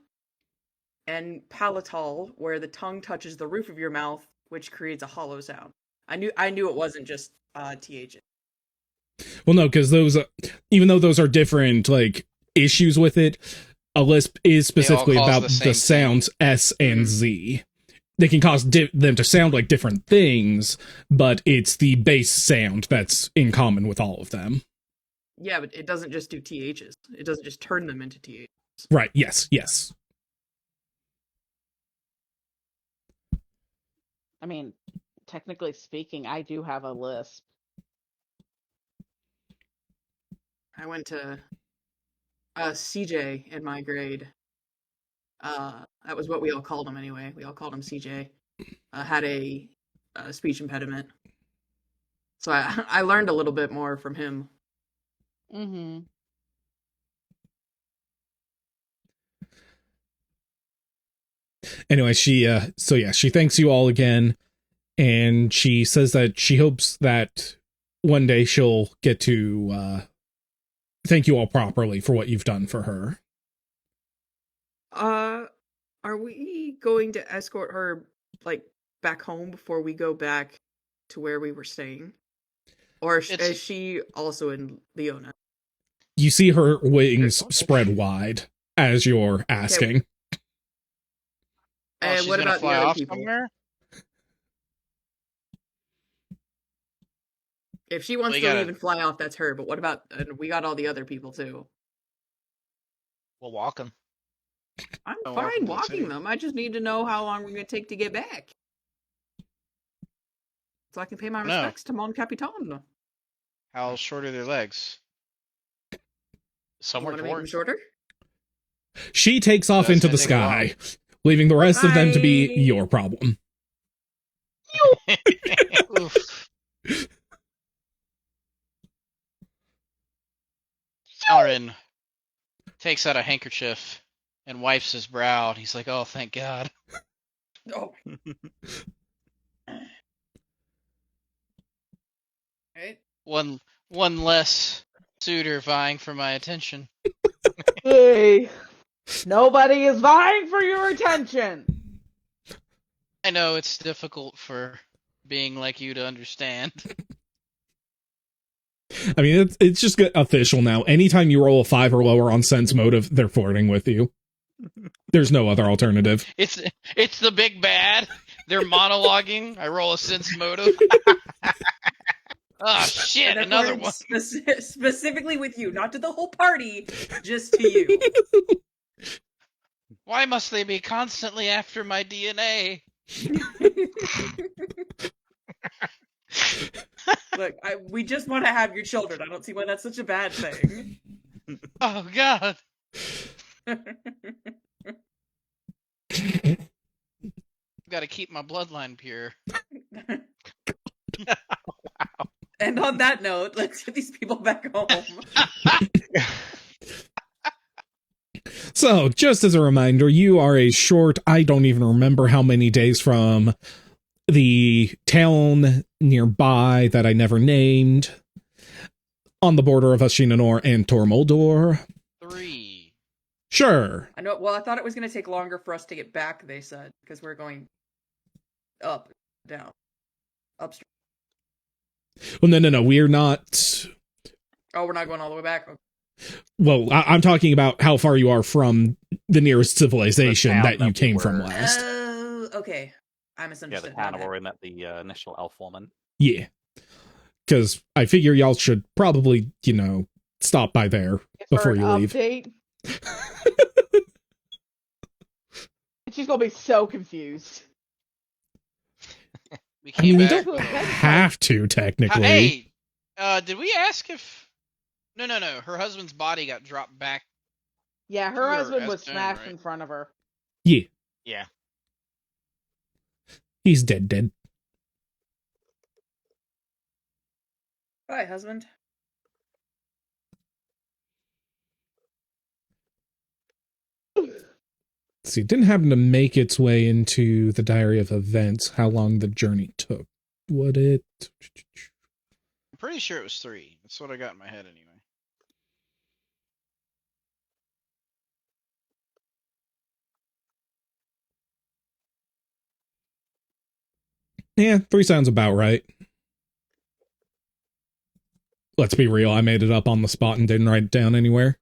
And palatal, where the tongue touches the roof of your mouth, which creates a hollow sound. I knew it wasn't just TH. Well, no, because those, even though those are different, like, issues with it, a lisp is specifically cause about the the same sounds S and Z. They can cause them to sound like different things, but it's the base sound that's in common with all of them. Yeah, but it doesn't just do THs. It doesn't just turn them into THs. Right, yes. I mean, technically speaking, I do have a lisp. I went to CJ in my grade. That was what we all called him anyway. We all called him CJ. Had a speech impediment. So I learned a little bit more from him. Mm-hmm. Anyway, she thanks you all again, and she says that she hopes that one day she'll get to thank you all properly for what you've done for her. Are we going to escort her like back home before we go back to where we were staying? Or is she also in Leona? You see her wings spread wide as you're asking. And she's what gonna about the fly other off people? somewhere? If she wants to leave and fly off, that's her. But what about we got all the other people too? We'll walk them. I'm Oh, fine welcome to the city. walking them. I just need to know how long we're going to take to get back, so I can pay my No. respects to Mon Capitan. How short are their legs? You Somewhere want to make them towards. shorter? She takes off That's into gonna the take a while. sky, leaving the rest of them to be Bye. your problem. Oof. Halloran takes out a handkerchief and wipes his brow, and he's like, "Oh, thank God." Oh. Right. One less suitor vying for my attention. Hey, nobody is vying for your attention. I know it's difficult for being like you to understand. I mean, it's just official now. Anytime you roll a 5 or lower on sense motive, they're flirting with you. There's no other alternative. It's the big bad. They're monologuing. I roll a sense motive. Oh shit! And Another therefore, one. specifically with you, not to the whole party, just to you. Why must they be constantly after my DNA? Look, we just want to have your children. I don't see why that's such a bad thing. Oh God! Got to keep my bloodline pure. And on that note, let's get these people back home. So, just as a reminder, you are a short, I don't even remember how many days from the town nearby that I never named, on the border of Ashinanor and Tormoldor. 3. Sure. I know. Well, I thought it was going to take longer for us to get back. They said because we're going up, down, upstream. Well, no, we're not. Oh, we're not going all the way back. Okay. Well, I'm talking about how far you are from the nearest civilization town that you that we came from were- last. Oh, okay. I Yeah, misunderstood. the town My where bad. we met the initial elf woman. Yeah. Because I figure y'all should probably, stop by there Give before her an you leave. update. She's gonna be so confused. We I mean, came we back. don't have to, technically. Hey, did we ask if? No. Her husband's body got dropped back. Yeah, To her her husband was stone, smashed right? in front of her. Yeah, Yeah. he's dead. Bye, husband. See, it didn't happen to make its way into the diary of events how long the journey took. Would it? I'm pretty sure it was 3. That's what I got in my head anyway. Yeah, 3 sounds about right. Let's be real, I made it up on the spot and didn't write it down anywhere.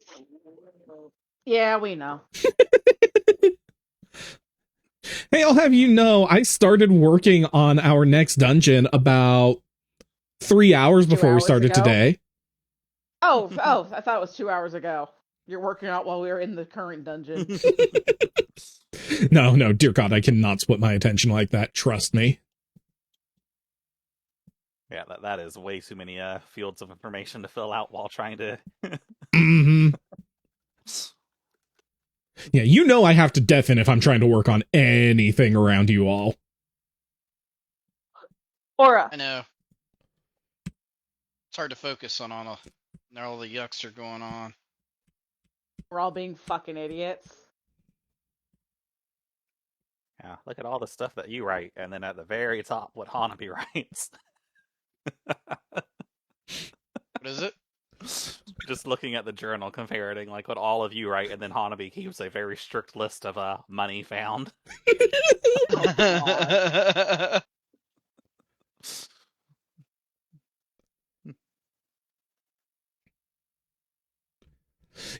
Yeah, we know. Hey, I'll have you know, I started working on our next dungeon about 3 hours 2 before we hours started ago? today. Oh, I thought it was 2 hours ago. You're working out while we were in the current dungeon. No, dear God, I cannot split my attention like that. Trust me. Yeah, that is way too many fields of information to fill out while trying to. Hmm. Yeah, I have to deafen if I'm trying to work on anything around you all. Aura. I know. It's hard to focus on all the yucks are going on. We're all being fucking idiots. Yeah, look at all the stuff that you write, and then at the very top, what Hanabi writes. What is it? Just looking at the journal, comparing like what all of you write, and then Hanabi keeps a very strict list of money found.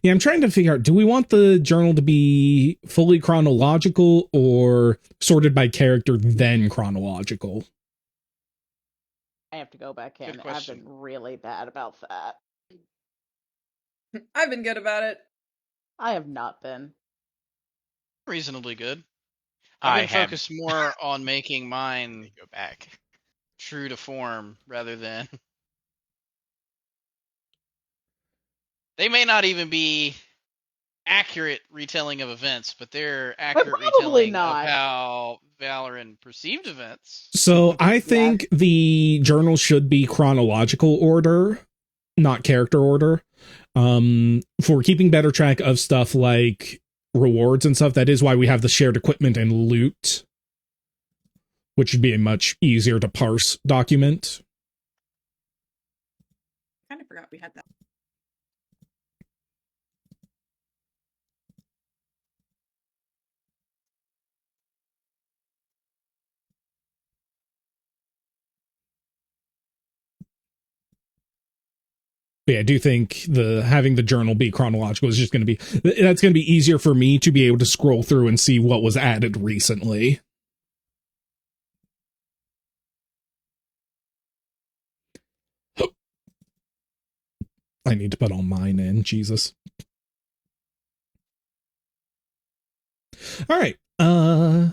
Yeah, I'm trying to figure out, do we want the journal to be fully chronological or sorted by character, then chronological? I have to go back in. Good I've question. been really bad about that. I've been good about it. I have not been. Reasonably good. I I've been have focused more on making mine go back. true to form rather than. They may not even be accurate retelling of events, but they're accurate probably retelling not. of how Valorant perceived events. So I think the journal should be chronological order, not character order. For keeping better track of stuff like rewards and stuff. That is why we have the shared equipment and loot, which would be a much easier to parse document. Kind of forgot we had that. But yeah, I do think having the journal be chronological is just going to be, that's going to be easier for me to be able to scroll through and see what was added recently. I need to put all mine in, Jesus. All right. Yeah,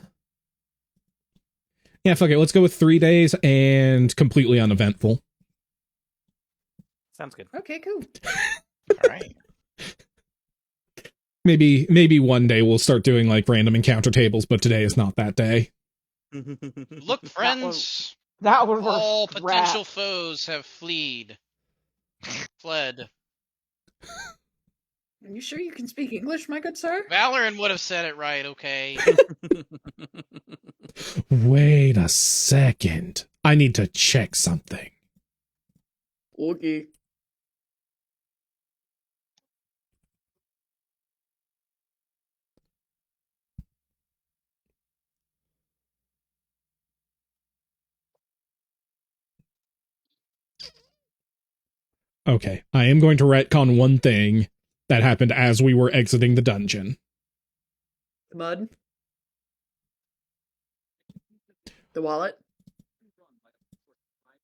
fuck it. Let's go with 3 days and completely uneventful. Sounds good. Okay, cool. All right. Maybe one day we'll start doing like random encounter tables, but today is not that day. Look, friends, That would work. all potential foes have fled. Are you sure you can speak English, my good sir? Valoran would have said it right, okay? Wait a second. I need to check something. Okay. Okay, I am going to retcon one thing that happened as we were exiting the dungeon. The mud. The wallet.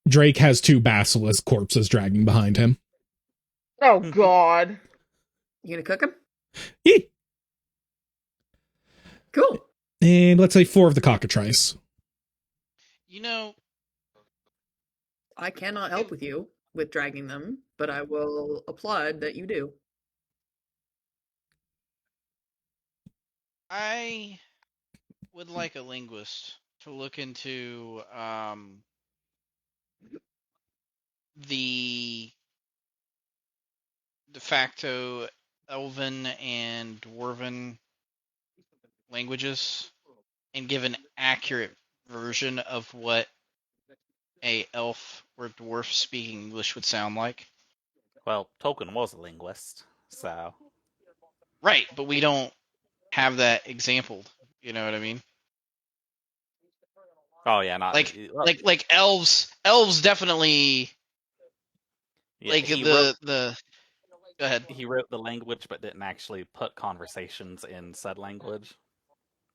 Drake has 2 basilisk corpses dragging behind him. Oh God. You gonna cook him? Yee! Cool. And let's say 4 of the cockatrice. You know, I cannot help with you with dragging them, but I will applaud that you do. I would like a linguist to look into the de facto Elven and Dwarven languages and give an accurate version of what a elf or dwarf speaking English would sound like. Well, Tolkien was a linguist, so Right, but we don't have that exampled. You know what I mean? oh yeah, not Like elves definitely yeah, like he the go ahead. wrote the language but didn't actually put conversations in said language.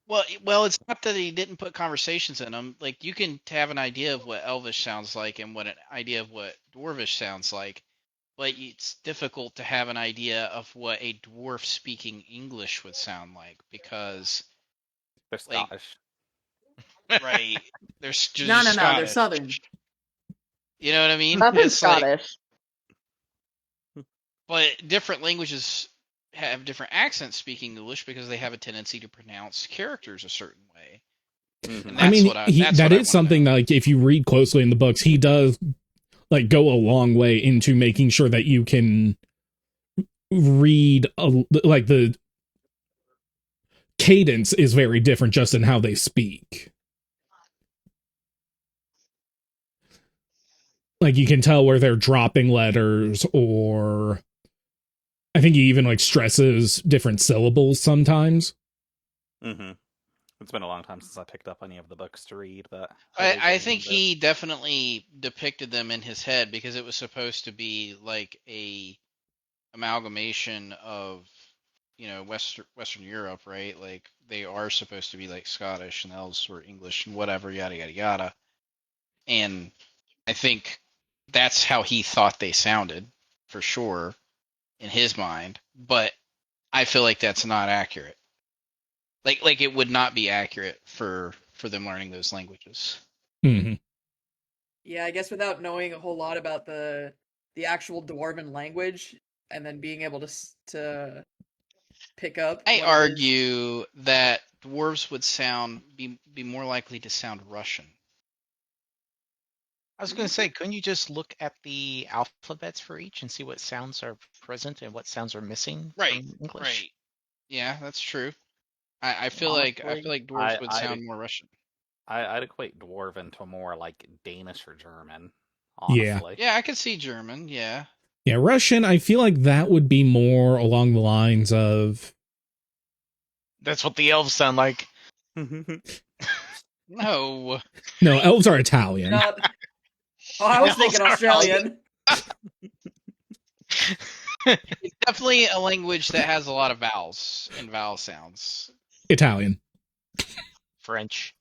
Well, it's not that he didn't put conversations in them. Like you can have an idea of what Elvish sounds like and what an idea of what Dwarvish sounds like, but it's difficult to have an idea of what a dwarf speaking English would sound like because They're like Scottish. right, they're just No, they're Scottish. Southern. You know what I mean? Nothing It's like, Scottish. but different languages have different accents speaking English because they have a tendency to pronounce characters a certain way. Mhm. And I mean, that's that what I is something wanna that, like, if you read closely in the books, he does like go a long way into making sure that you can read like the cadence is very different just in how they speak. Like you can tell where they're dropping letters, or I think he even like stresses different syllables sometimes. Mm-hmm. It's been a long time since I picked up any of the books to read, but I think he definitely depicted them in his head because it was supposed to be like a amalgamation of Western Europe, right? Like they are supposed to be like Scottish and elves were English and whatever, yada yada yada. And I think that's how he thought they sounded for sure in his mind, but I feel like that's not accurate. Like it would not be accurate for them learning those languages. Mm-hmm. Yeah, I guess without knowing a whole lot about the actual Dwarven language, and then being able to pick up. I what it is- argue that dwarves would be more likely to sound Russian. I was going to say, couldn't you just look at the alphabets for each and see what sounds are present and what sounds are missing Right, from English? right. Yeah, that's true. I feel like dwarves would sound more Russian. I'd equate Dwarven to more like Danish or German, Yeah. honestly. Yeah, I could see German. Yeah. Yeah, Russian, I feel like that would be more along the lines of That's what the elves sound like. No. no, elves are Italian. Not- Oh, I was Elves thinking are Australian. It's definitely a language that has a lot of vowels and vowel sounds. Italian. French.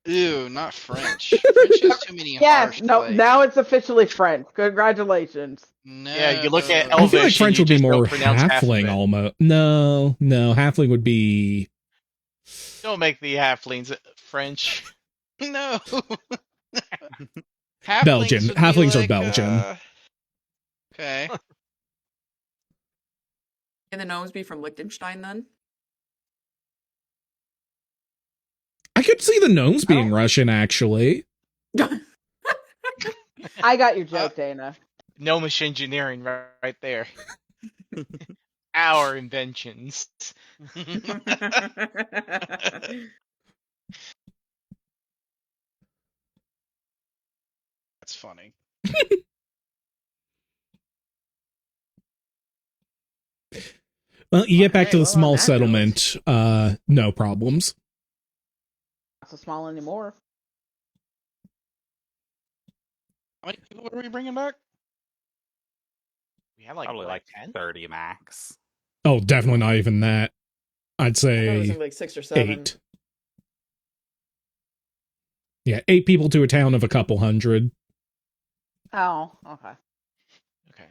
Ew, not French. French has too many Yes, harsh, no, like, now it's officially French. Congratulations. no. Yeah, you look at I feel Elvish like French and would you be just don't more pronounce half of halfling it. almost. No, halfling would be Don't make the halflings French. No. Belgian. would be Halflings are like, Belgian. Okay. Can the gnomes be from Liechtenstein then? I could see the gnomes being Russian, actually. I got your joke, Dana. Gnomish engineering right there. our inventions. That's funny. Well, you get back to Alright, the well, on small that note- settlement, no problems. Not so small anymore. How many people are we bringing back? We have like Probably what, like 10? 30 max. Oh, definitely not even that. I'd I thought it was say gonna be like 6 or 7. 8. Yeah, 8 people to a town of a couple hundred. Oh, okay. Okay.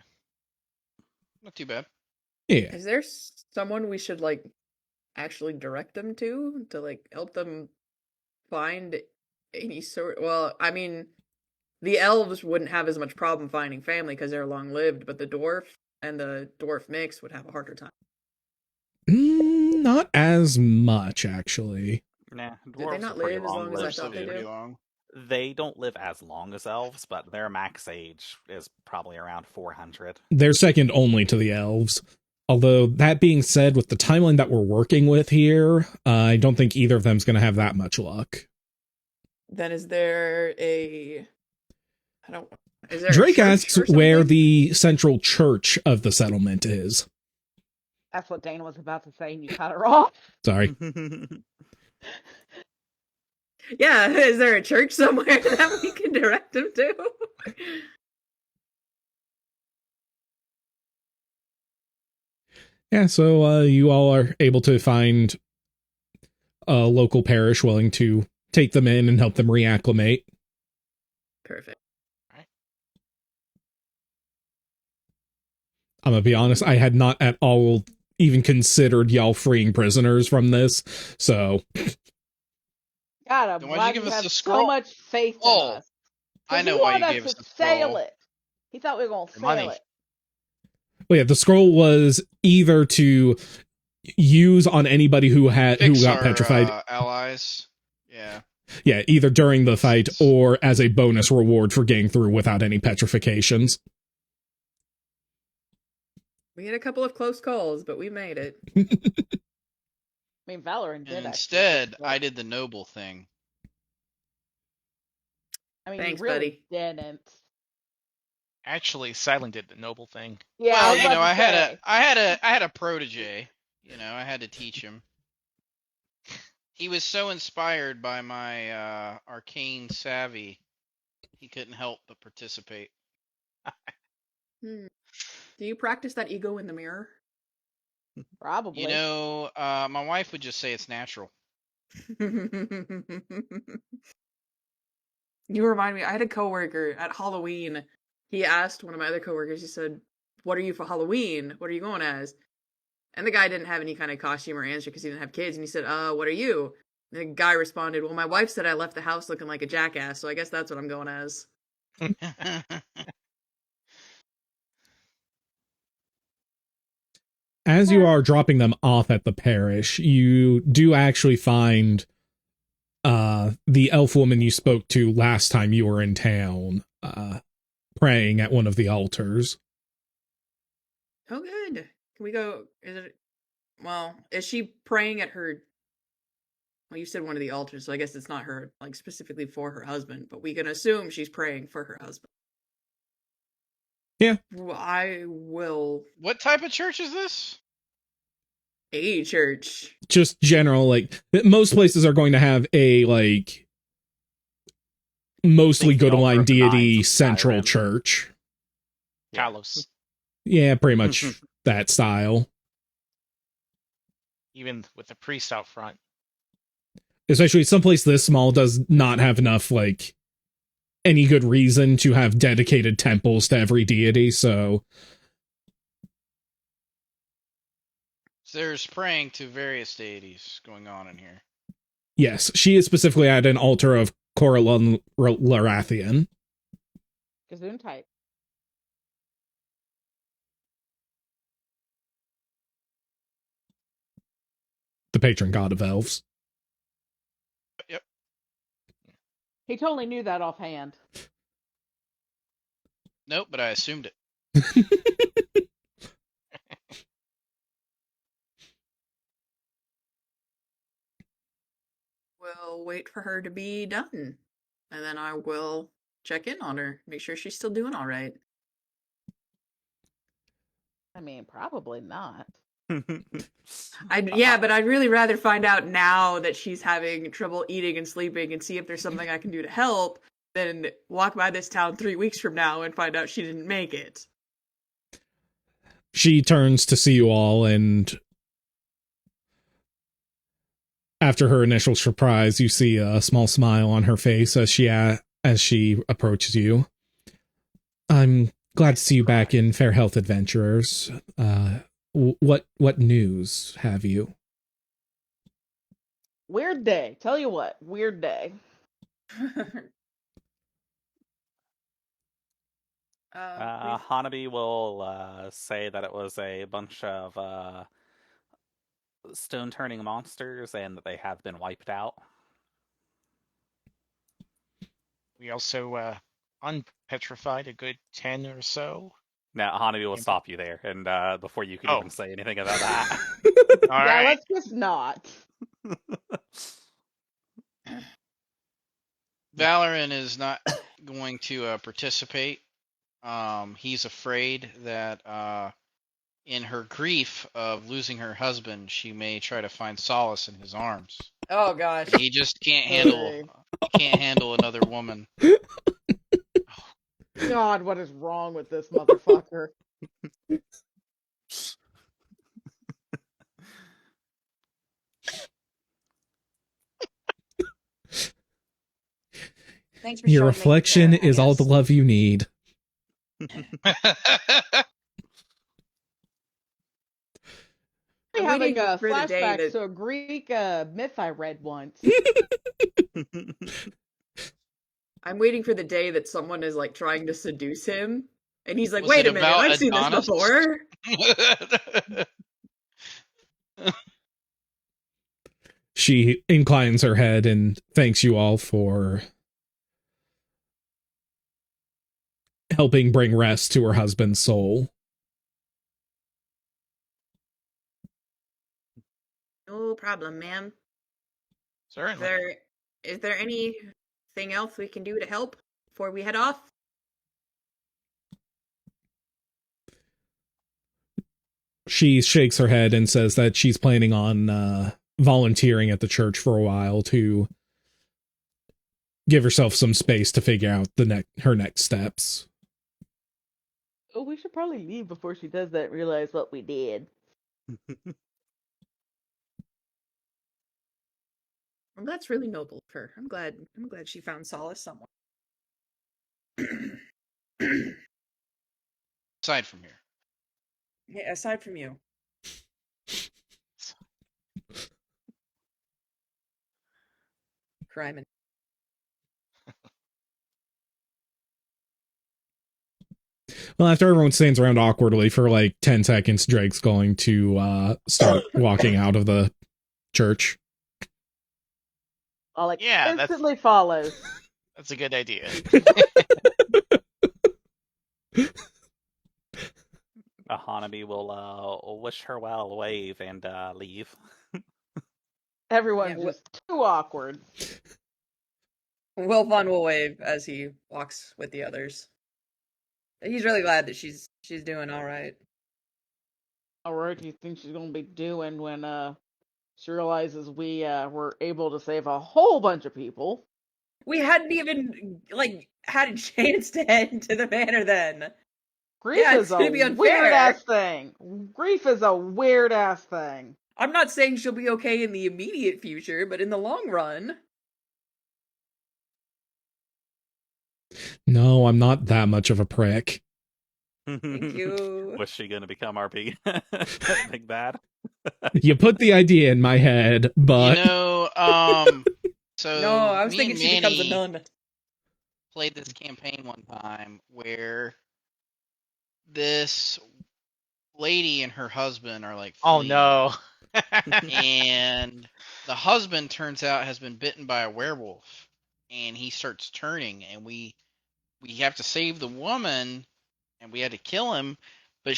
Not too bad. Yeah. Is there someone we should like actually direct them to like help them find any sort? Well, I mean, the elves wouldn't have as much problem finding family because they're long lived, but the dwarf and the dwarf mix would have a harder time. Not as much, actually. Nah, Did they dwarves not are pretty live as long as I Dwarves thought live they pretty do? long. They don't live as long as elves, but their max age is probably around 400. They're second only to the elves. Although, that being said, with the timeline that we're working with here, I don't think either of them's going to have that much luck. Then is there a? I don't. Is there Drake a church asks or where something? the central church of the settlement is. That's what Dana was about to say, and you cut her off. Sorry. Yeah, is there a church somewhere that we can direct them to? Yeah, so you all are able to find a local parish willing to take them in and help them reacclimate. Perfect. I'm gonna be honest, I had not at all even considered y'all freeing prisoners from this, so God, I'm Then why'd you glad give you us have the so scroll? much faith in Oh, us. I 'Cause know he why you wanted gave us us the to sail scroll. it. He thought we were going to For sail money. it. well, yeah, the scroll was either to use on anybody who Fix got our petrified. allies. Yeah. Yeah, either during the fight or as a bonus reward for getting through without any petrifications. We had a couple of close calls, but we made it. I mean, Valorant did And actually. instead, but- I did the noble thing. I mean, Thanks, you really buddy. didn't. Actually, Silent did the noble thing. Yeah, I Well, was you about know, to I say. had a protege. You know, I had to teach him. He was so inspired by my arcane savvy, he couldn't help but participate. Do you practice that ego in the mirror? Probably. You know, my wife would just say it's natural. You remind me, I had a coworker at Halloween. He asked one of my other coworkers, he said, "What are you for Halloween? What are you going as?" And the guy didn't have any kind of costume or answer because he didn't have kids. And he said, what are you? And the guy responded, "Well, my wife said I left the house looking like a jackass, so I guess that's what I'm going as." As you are dropping them off at the parish, you do actually find the elf woman you spoke to last time you were in town praying at one of the altars. Oh, good. Can we go? Is she praying at her? Well, you said one of the altars, so I guess it's not her, like specifically for her husband, but we can assume she's praying for her husband. Yeah. I will. What type of church is this? A church. Just general, like, most places are going to have a, like, mostly Think the good altar aligned of the Nines deity of central Skyrim. church. Yeah. Kalos. Yeah, pretty much that style. Even with the priest out front. Especially someplace this small does not have enough, like, any good reason to have dedicated temples to every deity, so There's praying to various deities going on in here. yes, she is specifically at an altar of Larathian. Gazoon type. The patron god of elves. Yep. He totally knew that offhand. Nope, but I assumed it. will wait for her to be done. And then I will check in on her, make sure she's still doing all right. I mean, probably not. Yeah, but I'd really rather find out now that she's having trouble eating and sleeping and see if there's something I can do to help than walk by this town 3 weeks from now and find out she didn't make it. She turns to see you all, and after her initial surprise, you see a small smile on her face as she approaches you. I'm glad to see you back in Fair Health Adventurers. What news have you? Weird day. Tell you what, weird day. Hanabi will say that it was a bunch of stone-turning monsters and that they have been wiped out. We also unpetrified a good 10 or so. Now, Hanabi will stop you there, and before you can even say anything about that. All Yeah, right. let's just not. Valoran is not going to participate. He's afraid that in her grief of losing her husband, she may try to find solace in his arms. Oh gosh. He just can't handle another woman. God, what is wrong with this motherfucker? Thanks for Your reflection is all the love you need. I'm having a flashback to a Greek myth I read once. I'm waiting for the day that someone is like trying to seduce him, and he's like, Was "Wait it a minute, about I've seen this Adonis?" before." She inclines her head and thanks you all for helping bring rest to her husband's soul. No problem, ma'am. Certainly. Is there anything else we can do to help before we head off? She shakes her head and says that she's planning on volunteering at the church for a while to give herself some space to figure out her next steps. Oh, we should probably leave before she does that. Realize what we did. Well, that's really noble of her. I'm glad she found solace somewhere. Aside from here. Yeah, aside from you. Crime. Well, after everyone stands around awkwardly for like 10 seconds, Drake's going to start walking out of the church. I'll Yeah, instantly follows. That's a good idea. Hanabi will wish her well, wave, and leave. Everyone's just too awkward. Wilfon will wave as he walks with the others. He's really glad that she's doing all right. All right, do you think she's gonna be doing when she realizes we were able to save a whole bunch of people? We hadn't even had a chance to head into the manor then. Grief is a weird ass thing. Grief is a weird ass thing. I'm not saying she'll be okay in the immediate future, but in the long run. No, I'm not that much of a prick. Thank you. Was she gonna become our big bad? You put the idea in my head, but so no, I was thinking and she becomes a Manny nun. Played this campaign one time where this lady and her husband are like, oh no. And the husband turns out has been bitten by a werewolf, and he starts turning, and we have to save the woman, and we had to kill him, but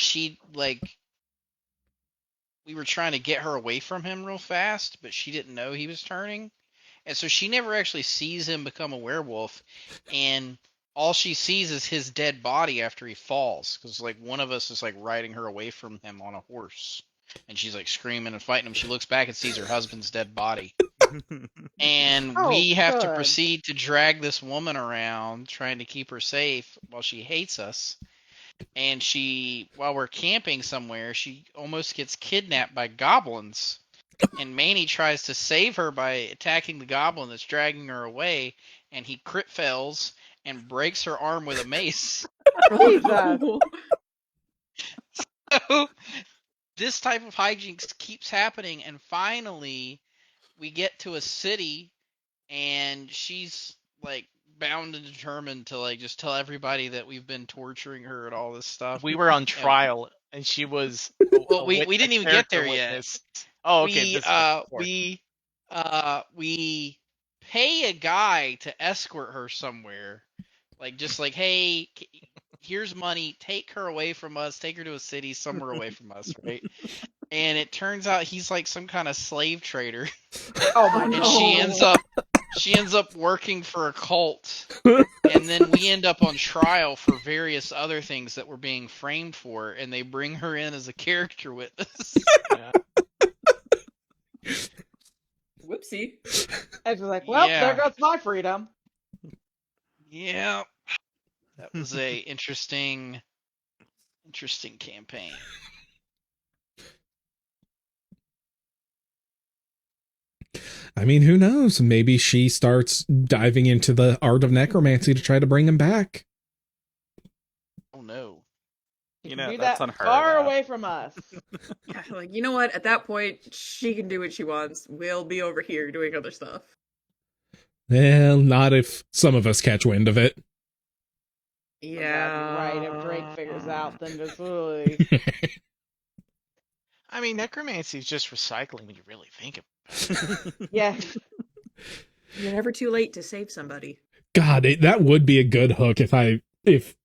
we were trying to get her away from him real fast, but she didn't know he was turning, And so she never actually sees him become a werewolf, and all she sees is his dead body after he falls, because like one of us is like riding her away from him on a horse, and she's like screaming and fighting him. She looks back and sees her husband's dead body, and Oh, we have to good. proceed to drag this woman around, trying to keep her safe while she hates us. And she, while we're camping somewhere, she almost gets kidnapped by goblins. And Manny tries to save her by attacking the goblin that's dragging her away, and he crit fails and breaks her arm with a mace. Jesus. So this type of hijinks keeps happening, and finally we get to a city, and she's like bound and determined to like just tell everybody that we've been torturing her and all this stuff. We were on trial, and she was. Well, we didn't even get there yet. Oh, okay. We pay a guy to escort her somewhere, like just like, hey, here's money, take her away from us, take her to a city somewhere away from us, right? And it turns out he's like some kind of slave trader. Oh my And god. she ends up working for a cult, and then we end up on trial for various other things that we're being framed for, and they bring her in as a character witness. Yeah. Whoopsie. I was like, well, Yeah. there goes my freedom. Yeah, that was a interesting campaign. I mean, who knows? Maybe she starts diving into the art of necromancy to try to bring him back. Oh no. You You can know, do that's that unheard far of. away from us. Yeah, like, you know what? At that point, she can do what she wants. We'll be over here doing other stuff. Well, not if some of us catch wind of it. Yeah. Right, if Drake figures out, then just really. I mean, necromancy is just recycling when you really think about it. Yeah. You're never too late to save somebody. God, that would be a good hook if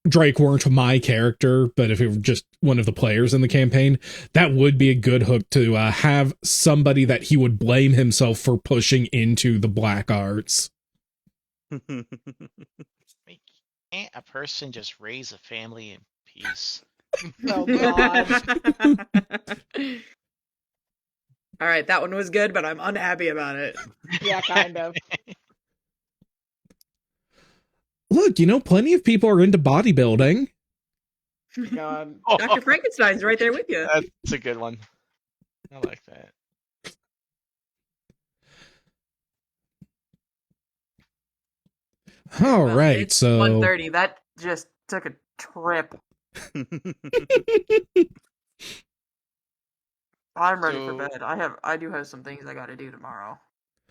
Drake weren't my character, but if it were just one of the players in the campaign. That would be a good hook to have somebody that he would blame himself for pushing into the black arts. Can't a person just raise a family in peace? Oh god. All right, that one was good, but I'm unhappy about it. Yeah, kind of. Look, plenty of people are into bodybuilding. God. Dr. Frankenstein's right there with you. That's a good one. I like that. All Well, right, it's so 1:30. That just took a trip. I'm ready for So- bed. I do have some things I got to do tomorrow.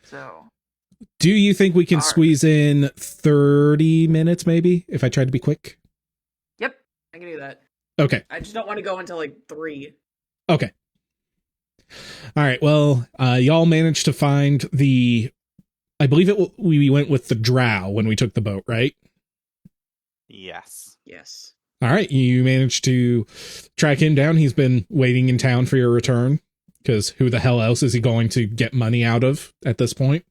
So, do you think we can All right. squeeze in 30 minutes maybe if I try to be quick? yep, I can do that. Okay. I just don't want to go until like 3. Okay. All right. Well, y'all managed to find I believe we went with the drow when we took the boat, right? Yes. Yes. All right. You managed to track him down. He's been waiting in town for your return, because who the hell else is he going to get money out of at this point?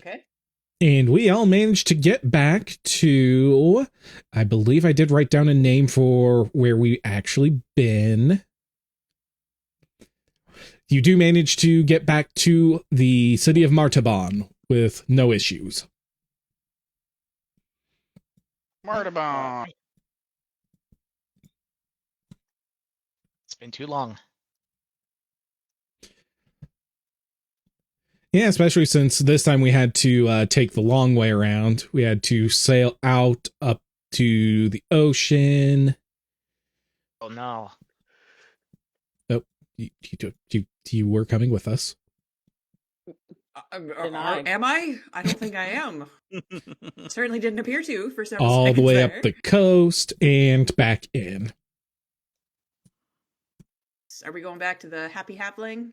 Okay. And we all managed to get back to, I believe I did write down a name for where we actually been. You do manage to get back to the city of Martaban with no issues. Martabon. It's been too long. Yeah, especially since this time we had to take the long way around. We had to sail out up to the ocean. Oh no. You were coming with us. Denied. Am I? I don't think I am. Certainly didn't appear to for several All the seconds way there. up the coast and back in. Are we going back to the Happy Halfling?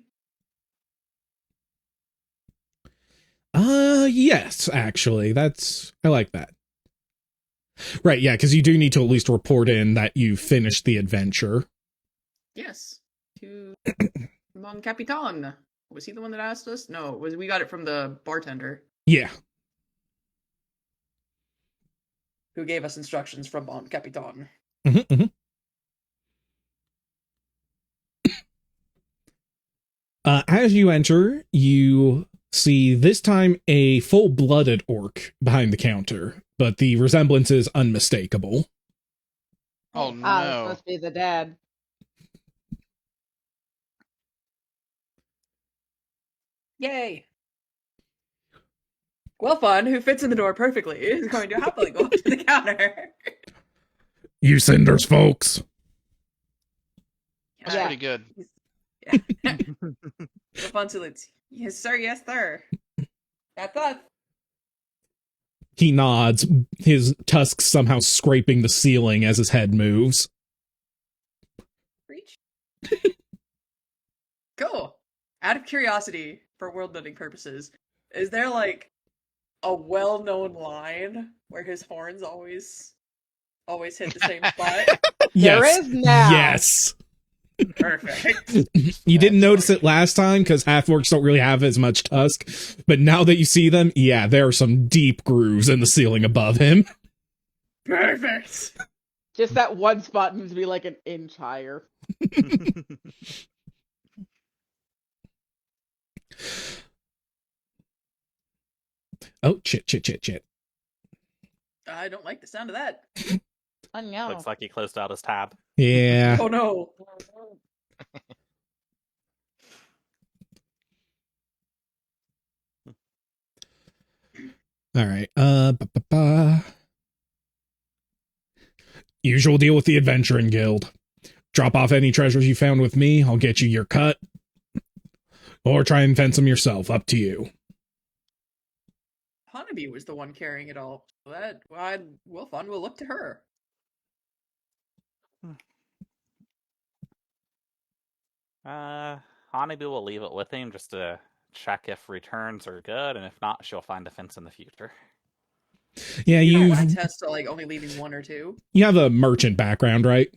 Yes, actually. I like that. Right, yeah, because you do need to at least report in that you finished the adventure. Yes. To Mon Capitan. Was he the one that asked us? No, we got it from the bartender Yeah. who gave us instructions from Mon Capitan. Mm-hmm. As you enter, you see this time a full-blooded orc behind the counter, but the resemblance is unmistakable. Oh This no. must be the dad. Yay! Gwelfon, who fits in the door perfectly, is going to happily go up to the counter. You Cinders folks. That's Yeah. pretty good. Yeah. Gwelfon salutes. Yes, sir. Yes, sir. That's us. He nods, his tusks somehow scraping the ceiling as his head moves. Reach. Cool. Out of curiosity, for world building purposes, is there like a well-known line where his horns always hit the same spot? There Yes. is now. Yes. Perfect. You didn't notice it last time because half-orcs don't really have as much tusk, but now that you see them, yeah, there are some deep grooves in the ceiling above him. Perfect. Just that one spot needs to be like an inch higher. Oh, shit. I don't like the sound of that. I know. Looks like he closed out his tab. Yeah. Oh no. All right. Usual deal with the Adventuring Guild. Drop off any treasures you found with me, I'll get you your cut. Or try and fence them yourself, up to you. Honeybee was the one carrying it all. So that Wolfon will look to her. Honeybee will leave it with him just to check if returns are good, and if not, she'll find a fence in the future. Yeah, You you don't want to test like only leaving one or two. you have a merchant background, right?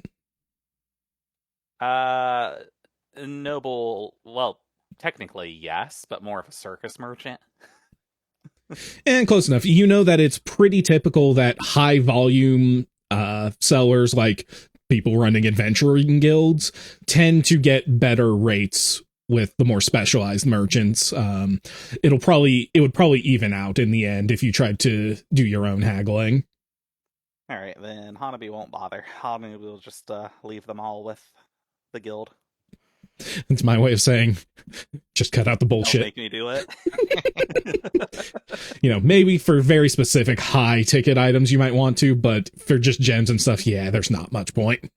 Noble, well, technically yes, but more of a circus merchant. And close enough. You know that it's pretty typical that high volume sellers, like people running adventuring guilds, tend to get better rates with the more specialized merchants. It would probably even out in the end if you tried to do your own haggling. All right, then Honeybee won't bother. Honeybee will just leave them all with the guild. It's my way of saying, just cut out the Don't bullshit. make me do it. You know, maybe for very specific high ticket items you might want to, but for just gems and stuff, yeah, there's not much point.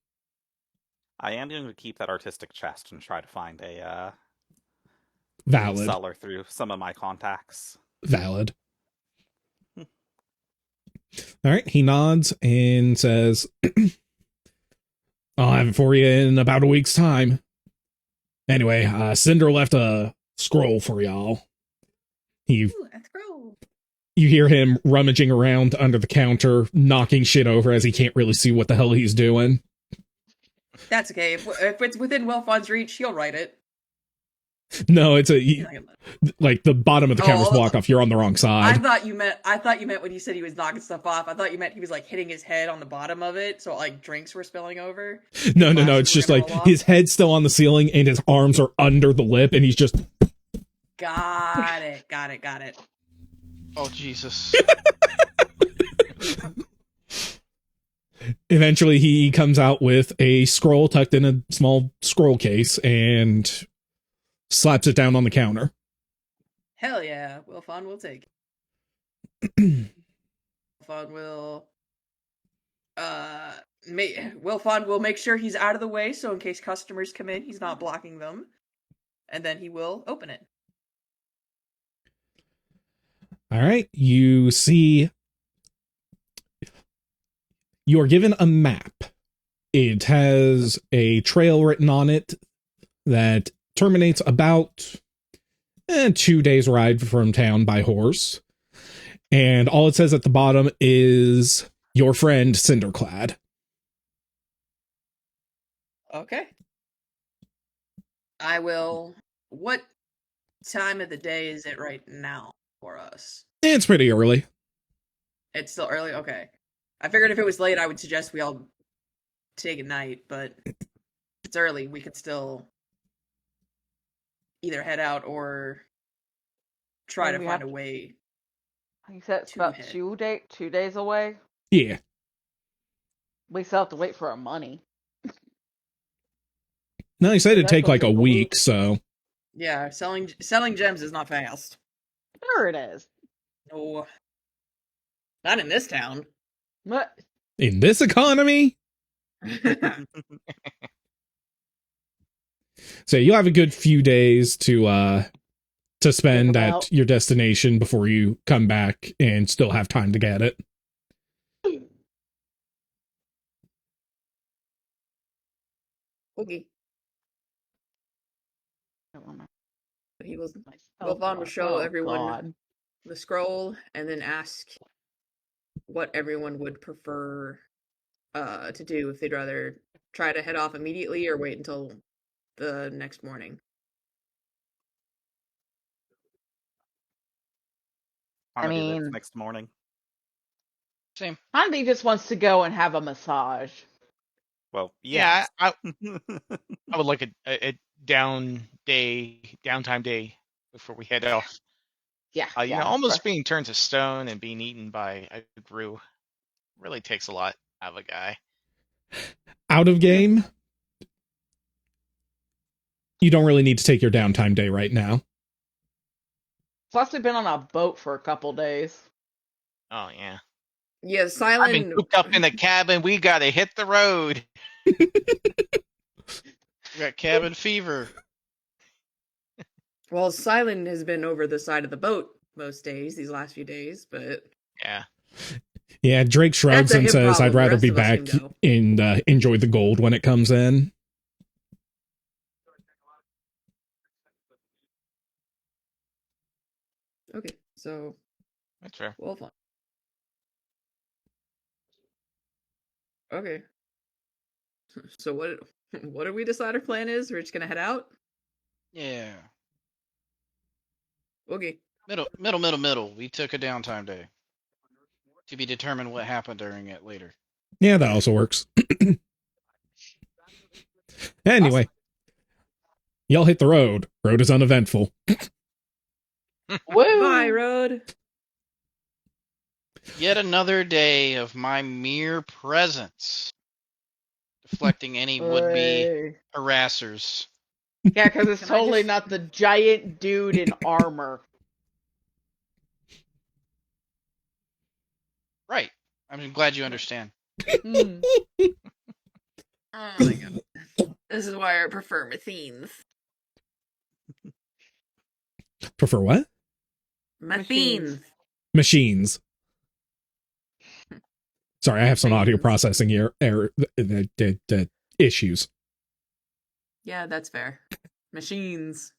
I am going to keep that artistic chest and try to find a Valid. seller through some of my contacts. Valid. All right, he nods and says, I'll have it for you in about a week's time. Anyway, Cinder left a scroll for y'all. Ooh, a scroll. You hear him rummaging around under the counter, knocking shit over as he can't really see what the hell he's doing. That's okay. If it's within Welfon's reach, he'll write it. No, it's He's not gonna let it. like the bottom of the counter's blocked off. You're on the wrong I side. thought you meant when you said he was knocking stuff off. I thought you meant he was like hitting his head on the bottom of it, so like drinks were spilling over. No. Glasses It's were just gonna like roll off. his head's still on the ceiling and his arms are under the lip, and he's just. Got it. Oh Jesus. Eventually, he comes out with a scroll tucked in a small scroll case and slaps it down on the counter. Hell yeah, Wilfon will take it. Wilfon will Wilfon will make sure he's out of the way, so in case customers come in, he's not blocking them. And then he will open it. All right, you see, you are given a map. It has a trail written on it that terminates about 2 days ride from town by horse. And all it says at the bottom is your friend Cinderclad. Okay. I will. What time of the day is it right now for us? It's pretty early. It's still early? Okay. I figured if it was late, I would suggest we all take a night, but if it's early, we could still either head out or try to we find have a way. You said it's to about head. 2 days away. Yeah. We still have to wait for our money. No, he said it'd That's take gonna like a take a week, week. so Yeah, selling gems is not fast. Sure it is. No. Not in this town. But in this economy, so you'll have a good few days to spend at about. your destination before you come back and still have time to get it. Okay. He will. Oh, Wilfon will God. show Oh, everyone God. the scroll and then ask what everyone would prefer to do, if they'd rather try to head off immediately or wait until the next morning. I'm I gonna do this mean- next morning. Same. Andy just wants to go and have a massage. Well, Yeah, yes. I would like a downtime day before we head off. Yeah. You know, almost being turned to stone and being eaten by a Gru really takes a lot out of a guy. Out of game, you don't really need to take your downtime day right now. Plus, we've been on a boat for a couple days. Oh yeah, Yeah, I've been Silent. cooped up in the cabin. We gotta hit the road. We got cabin fever. Well, Silent has been over the side of the boat most days, these last few days, but Yeah. Yeah, Drake shrugs That's a and him says, problem. I'd The rather rest be of us back can go. and enjoy the gold when it comes in. okay. So, That's fair. well, fun. Okay. So what did we decide our plan is? We're just gonna head out? Yeah. Okay. Middle. We took a downtime day. To be determined what happened during it later. Yeah, that also works. Anyway, y'all hit the road. Road is uneventful. Woo! Bye, road. Yet another day of my mere presence. Deflecting any would-be Hey. harassers. Yeah, because it's Can I totally just- not the giant dude in armor. Right. I'm glad you understand. Hmm. Oh my god. This is why I prefer Mathines. Prefer what? Mathines. Machines. Sorry, I have some audio Machines. processing issues. Yeah, that's fair. Machines.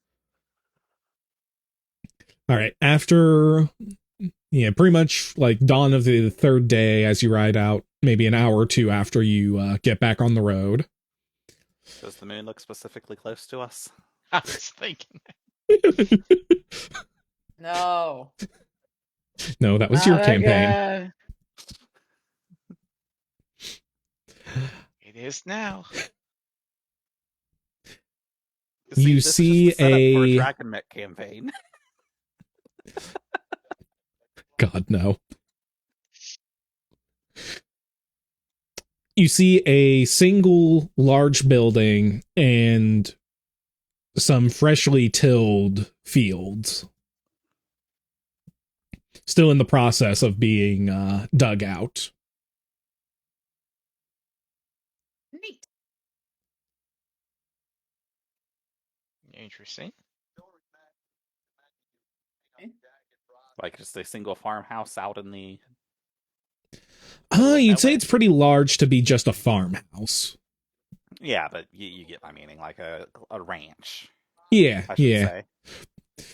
All right, after, pretty much like dawn of the third day as you ride out, maybe an hour or two after you get back on the road. Does the moon look specifically close to us? I was thinking. No. No, that was your Not campaign. again. It is now. You this is just see the setup for a- Dragon Mech campaign. God, no. You see a single large building and some freshly tilled fields. Still in the process of being dug out. Neat. Interesting. Like just a single farmhouse out in the. You'd that say way? it's pretty large to be just a farmhouse. Yeah, but you get my meaning, like a ranch. Yeah, I should yeah. say.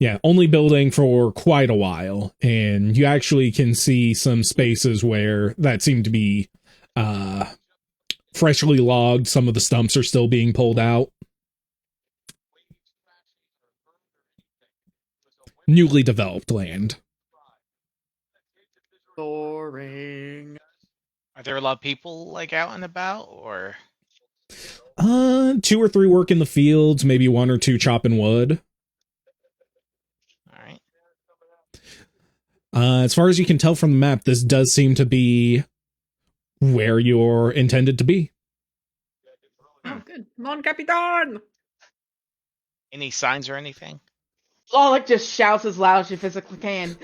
Yeah, only building for quite a while, and you actually can see some spaces where that seem to be freshly logged. Some of the stumps are still being pulled out. newly developed land. Boring. Are there a lot of people like out and about, or 2 or 3 work in the fields, maybe 1 or 2 chopping wood. all right? As far as you can tell from the map, this does seem to be where you're intended to be. Oh, good. Mon Capitan! Any signs or anything? Lollick just shouts as loud as she physically can.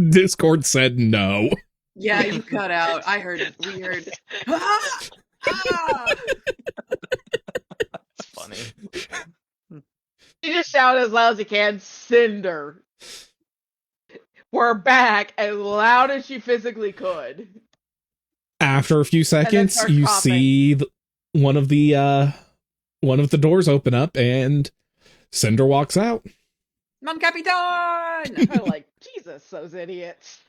Discord said no. Yeah, you cut out. We heard. Ah! Ah! It's funny. She just shouted as loud as she can, Cinder. We're back as loud as she physically could. After a few seconds, starts you coughing. see one of the doors open up and Cinder walks out. Mon Capitan! I'm like, Jesus, those idiots.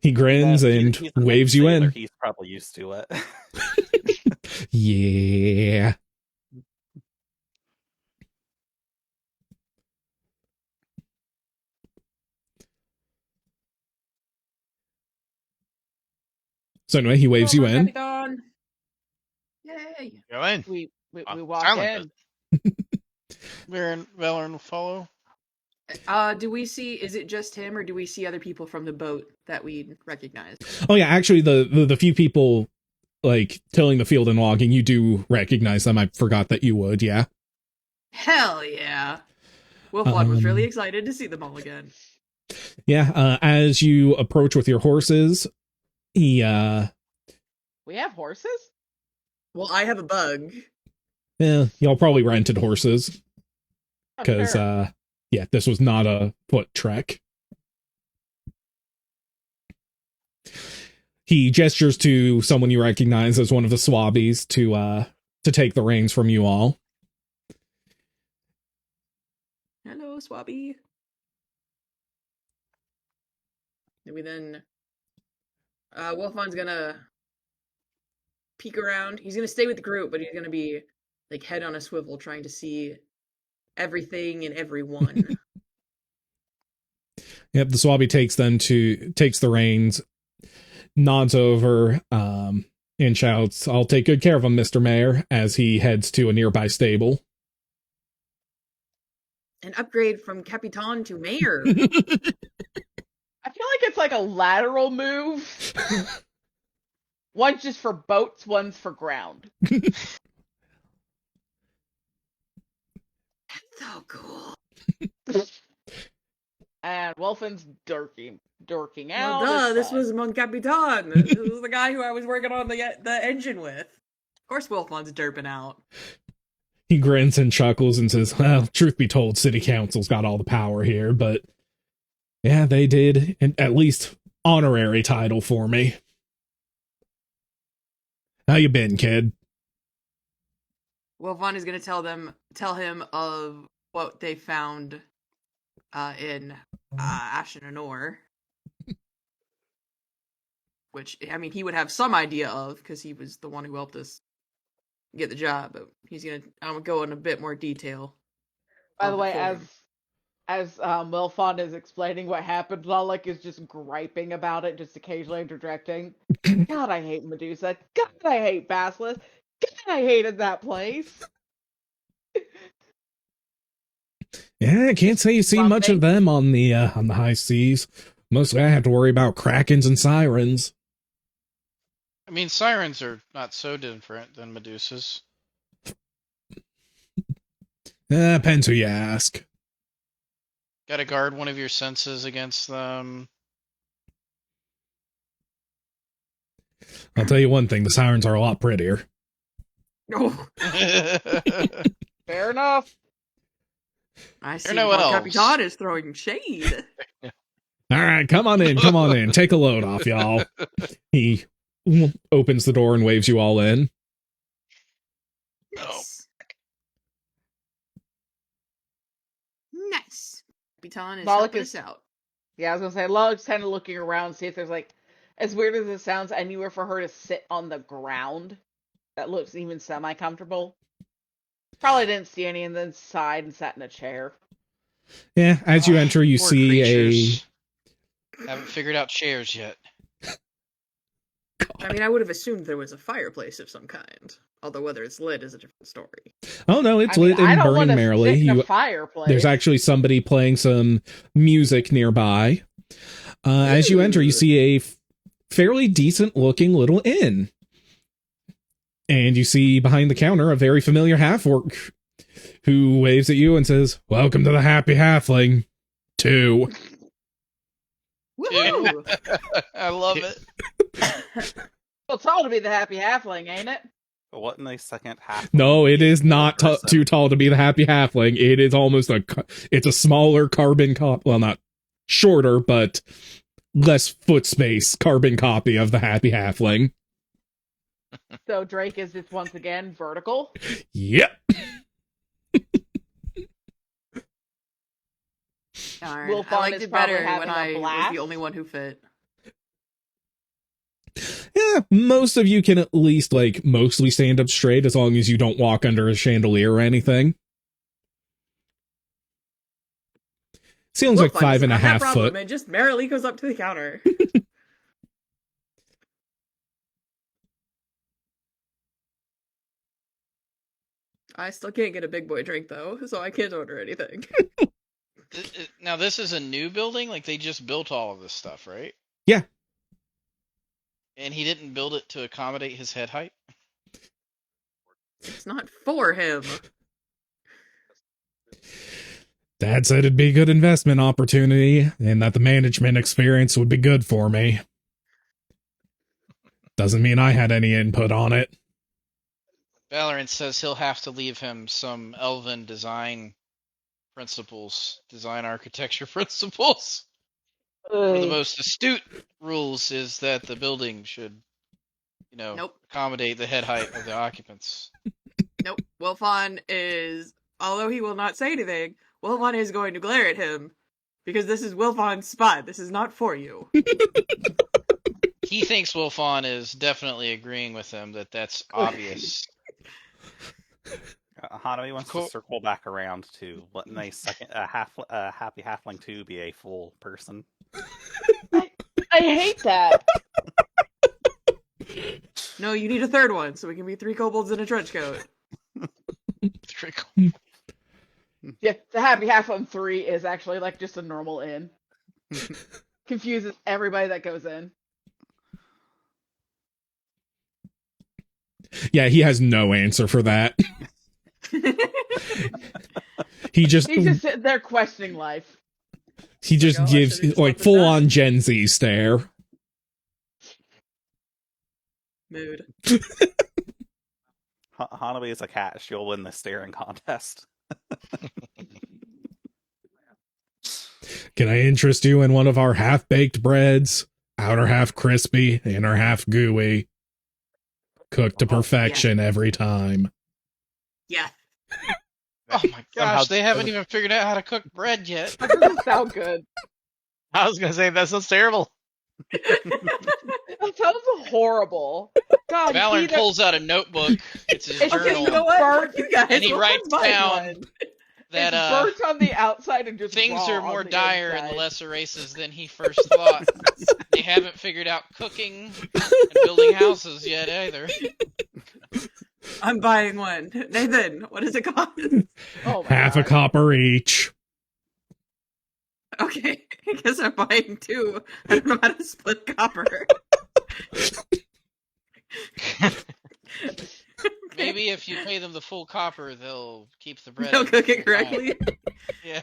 He grins and He's a waves you sailor. in. He's probably used to it. Yeah. So anyway, he waves you Mon in. Capitan! Yay! Go in. We Oh, walk Silent in. Valerin will follow. Do we see, is it just him, or do we see other people from the boat that we recognize? Oh yeah, actually the few people like tilling the field and logging, you do recognize them. I forgot that you would, yeah. Hell yeah! Wolflon was really excited to see them all again. Yeah, as you approach with your horses, he We have horses? Well, I have a bug. y'all probably rented horses. Oh, Because sure. yeah, this was not a foot trek. He gestures to someone you recognize as one of the swabbies to take the reins from you all. Hello, Swabby. And we then... Wolfon's gonna peek around. He's gonna stay with the group, but he's gonna be, like, head on a swivel, trying to see everything and everyone. Yep, the swabby takes the reins, nods over, and shouts, "I'll take good care of him, Mr. Mayor," as he heads to a nearby stable. An upgrade from Capitan to Mayor. I feel like it's like a lateral move. One's just for boats, one's for ground. So cool. And Wolfen's dorking Well, out. duh, It's this fine. was Mon Capitan. This was the guy who I was working on the engine with. Of course Wolfon's derping out. He grins and chuckles and says, "Well, truth be told, City Council's got all the power here, but yeah, they did at least honorary title for me. How you been, kid?" Wolfon is gonna tell him of what they found in Ashen Anor. Which, I mean, he would have some idea of, because he was the one who helped us get the job, but I'm gonna go in a bit more detail. By the way, for him. as Wilfond is explaining what happened, Lollick is just griping about it, just occasionally interjecting. God, I hate Medusa. God, I hate Basilisk. God, I hated that place. Yeah, I can't say you've seen much of them on the high seas. Mostly I have to worry about krakens and sirens. I mean, sirens are not so different than Medusas. Depends who you ask. Gotta guard one of your senses against them. I'll tell you one thing, the sirens are a lot prettier. Oh, Fair enough. I see. no Mon elves. Capitan is throwing shade. Alright, come on in, take a load off, y'all. He opens the door and waves you all in. Nice. Nice. Capitan is Moloch helping is- us out. Yeah, I was gonna say, Lollick's kind of looking around, see if there's like, as weird as it sounds, anywhere for her to sit on the ground that looks even semi-comfortable. Probably didn't see any and then sighed and sat in a chair. Yeah, as you enter, you Poor see creatures. Haven't figured out chairs yet. I mean, I would have assumed there was a fireplace of some kind. Although whether it's lit is a different story. Oh no, it's I mean, lit I and don't want burning to merrily. sit in a fireplace. There's actually somebody playing some music nearby. As you enter, you see a fairly decent looking little inn. And you see behind the counter a very familiar half-orc who waves at you and says, "Welcome to the Happy Halfling 2. Woohoo! I love it. Well, it's all to be the happy halfling, ain't it? What in a second half? No, it is not too tall to be the Happy Halfling. It is almost it's a smaller carbon copy. Well, not shorter, but less foot space carbon copy of the Happy Halfling. So Drake is just once again vertical. Yep. Darn, Will I Fawn liked is it better probably when having a I was blast. the only one who fit. Yeah, most of you can at least, like, mostly stand up straight as long as you don't walk under a chandelier or anything. Ceiling's like 5.5 foot. It just merrily goes up to the counter. I still can't get a big boy drink, though, so I can't order anything. Now, this is a new building? Like, they just built all of this stuff, right? Yeah. And he didn't build it to accommodate his head height? It's not for him. Dad said it'd be a good investment opportunity, and that the management experience would be good for me. Doesn't mean I had any input on it. Valorant says he'll have to leave him some elven design principles, design architecture principles. One of the most astute rules is that the building should, accommodate the head height of the occupants. Nope. Wilfon is, although he will not say anything, Wilfon is going to glare at him because this is Wilfon's spot. This is not for you. He thinks Wilfon is definitely agreeing with him that that's obvious. Hanami wants to circle back around to letting a second Happy Halfling 2 be a full person. I hate that. No, you need a third one so we can be 3 kobolds in a trench coat. Yeah, the Happy Halfling 3 is actually like just a normal inn. Confuses everybody that goes in. Yeah, he has no answer for that. He's just sitting there questioning life. He just gives like full on Gen Z stare. Mood. Hanabi is a cat. She'll win the staring contest. Can I interest you in one of our half-baked breads? Outer half crispy, inner half gooey. Cooked to perfection every time. Yeah. Oh my gosh, they haven't even figured out how to cook bread yet. That doesn't sound good. I was gonna say that sounds terrible. That sounds horrible. God, Valorant pulls out a notebook. It's his journal. You know what? You guys, and he writes down one. that it's burnt on the outside and just things raw are more on the dire inside. in the lesser races than he first thought. They haven't figured out cooking and building houses yet either. I'm buying one. Nathan, what is it called? Oh my Half God. a copper each. Okay, I guess I'm buying 2. I don't know how to split copper. Maybe if you pay them the full copper, they'll keep the bread. They'll cook it correctly. Yeah.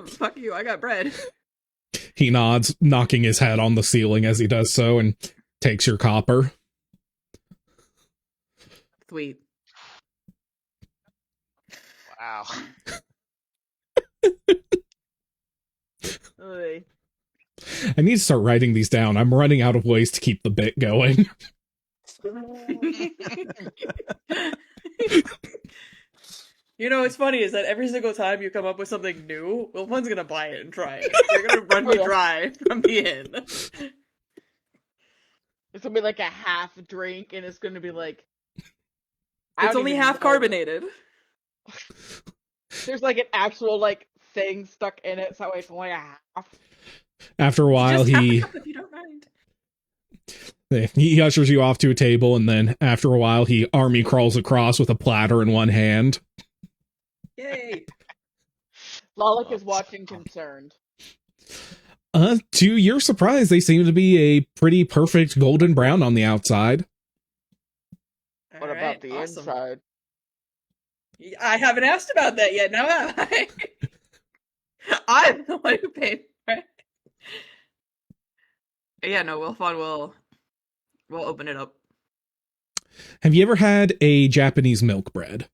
Fuck you, I got bread. He nods, knocking his head on the ceiling as he does so, and takes your copper. Sweet. Wow. Oy. I need to start writing these down. I'm running out of ways to keep the bit going. You know, what's funny is that every single time you come up with something new, Wilfon's gonna buy it and try it. You're gonna run me dry from the inn. It's gonna be like a half drink, and it's gonna be like I It's don't only even half know. carbonated. There's like an actual like thing stuck in it, so it's only a half. After a while, Just half a cup if you don't mind. he ushers you off to a table, and then after a while, he army crawls across with a platter in one hand. Yay! Lalik is watching concerned. To your surprise, they seem to be a pretty perfect golden brown on the outside. What about the inside? I haven't asked about that yet, now have I? I'm the one who paid for it. Yeah, no, we'll open it up. Have you ever had a Japanese milk bread?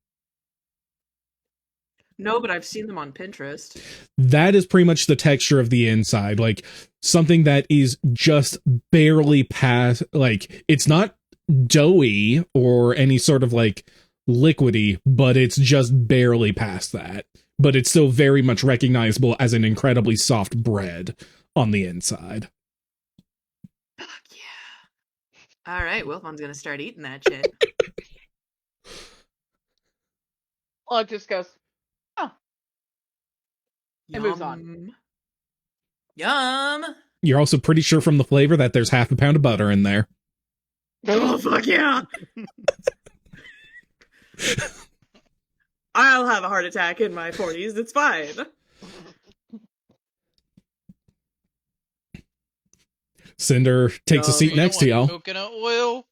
No, but I've seen them on Pinterest. That is pretty much the texture of the inside, like something that is just barely past, like it's not doughy or any sort of like liquidy, but it's just barely past that. But it's still very much recognizable as an incredibly soft bread on the inside. Fuck yeah. Alright, Wilfon's gonna start eating that shit. Well, it just goes, oh. It moves on. Yum! You're also pretty sure from the flavor that there's half a pound of butter in there. Oh, fuck yeah! I'll have a heart attack in my 40s, it's fine. Cinder takes a seat next to y'all. Coconut oil.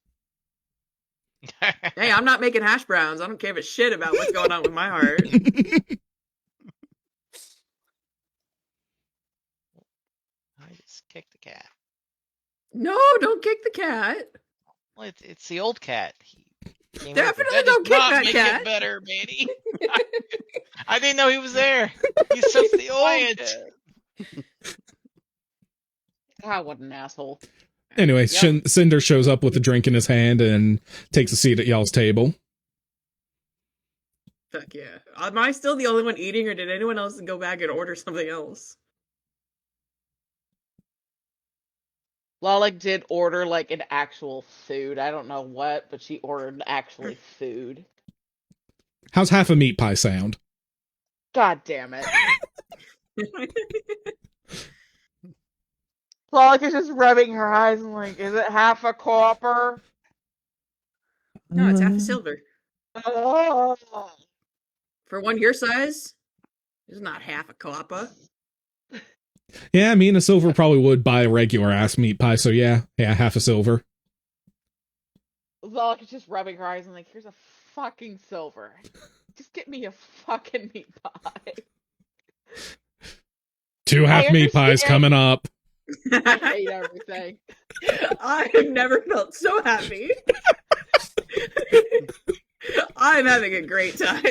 Hey, I'm not making hash browns. I don't give a shit about what's going on with my heart. I just kicked the cat. No, don't kick the cat. Well, it's the old cat. Definitely don't kick that cat. It better, Manny. I didn't know he was there. He's such the old. God, what an asshole. Anyway, Yep. Cinder shows up with a drink in his hand and takes a seat at y'all's table. Fuck yeah. Am I still the only one eating, or did anyone else go back and order something else? Lalik did order like an actual food. I don't know what, but she ordered actually food. How's half a meat pie sound? God damn it. Lalik is just rubbing her eyes and like, is it half a copper? No, it's half a silver. Oh. For one your size, it's not half a copper. Yeah, me and a silver probably would buy a regular ass meat pie, so yeah, half a silver. Lalik is just rubbing her eyes and like, here's a fucking silver. Just get me a fucking meat pie. 2 half meat pies coming up. I hate everything. I have never felt so happy. I'm having a great time.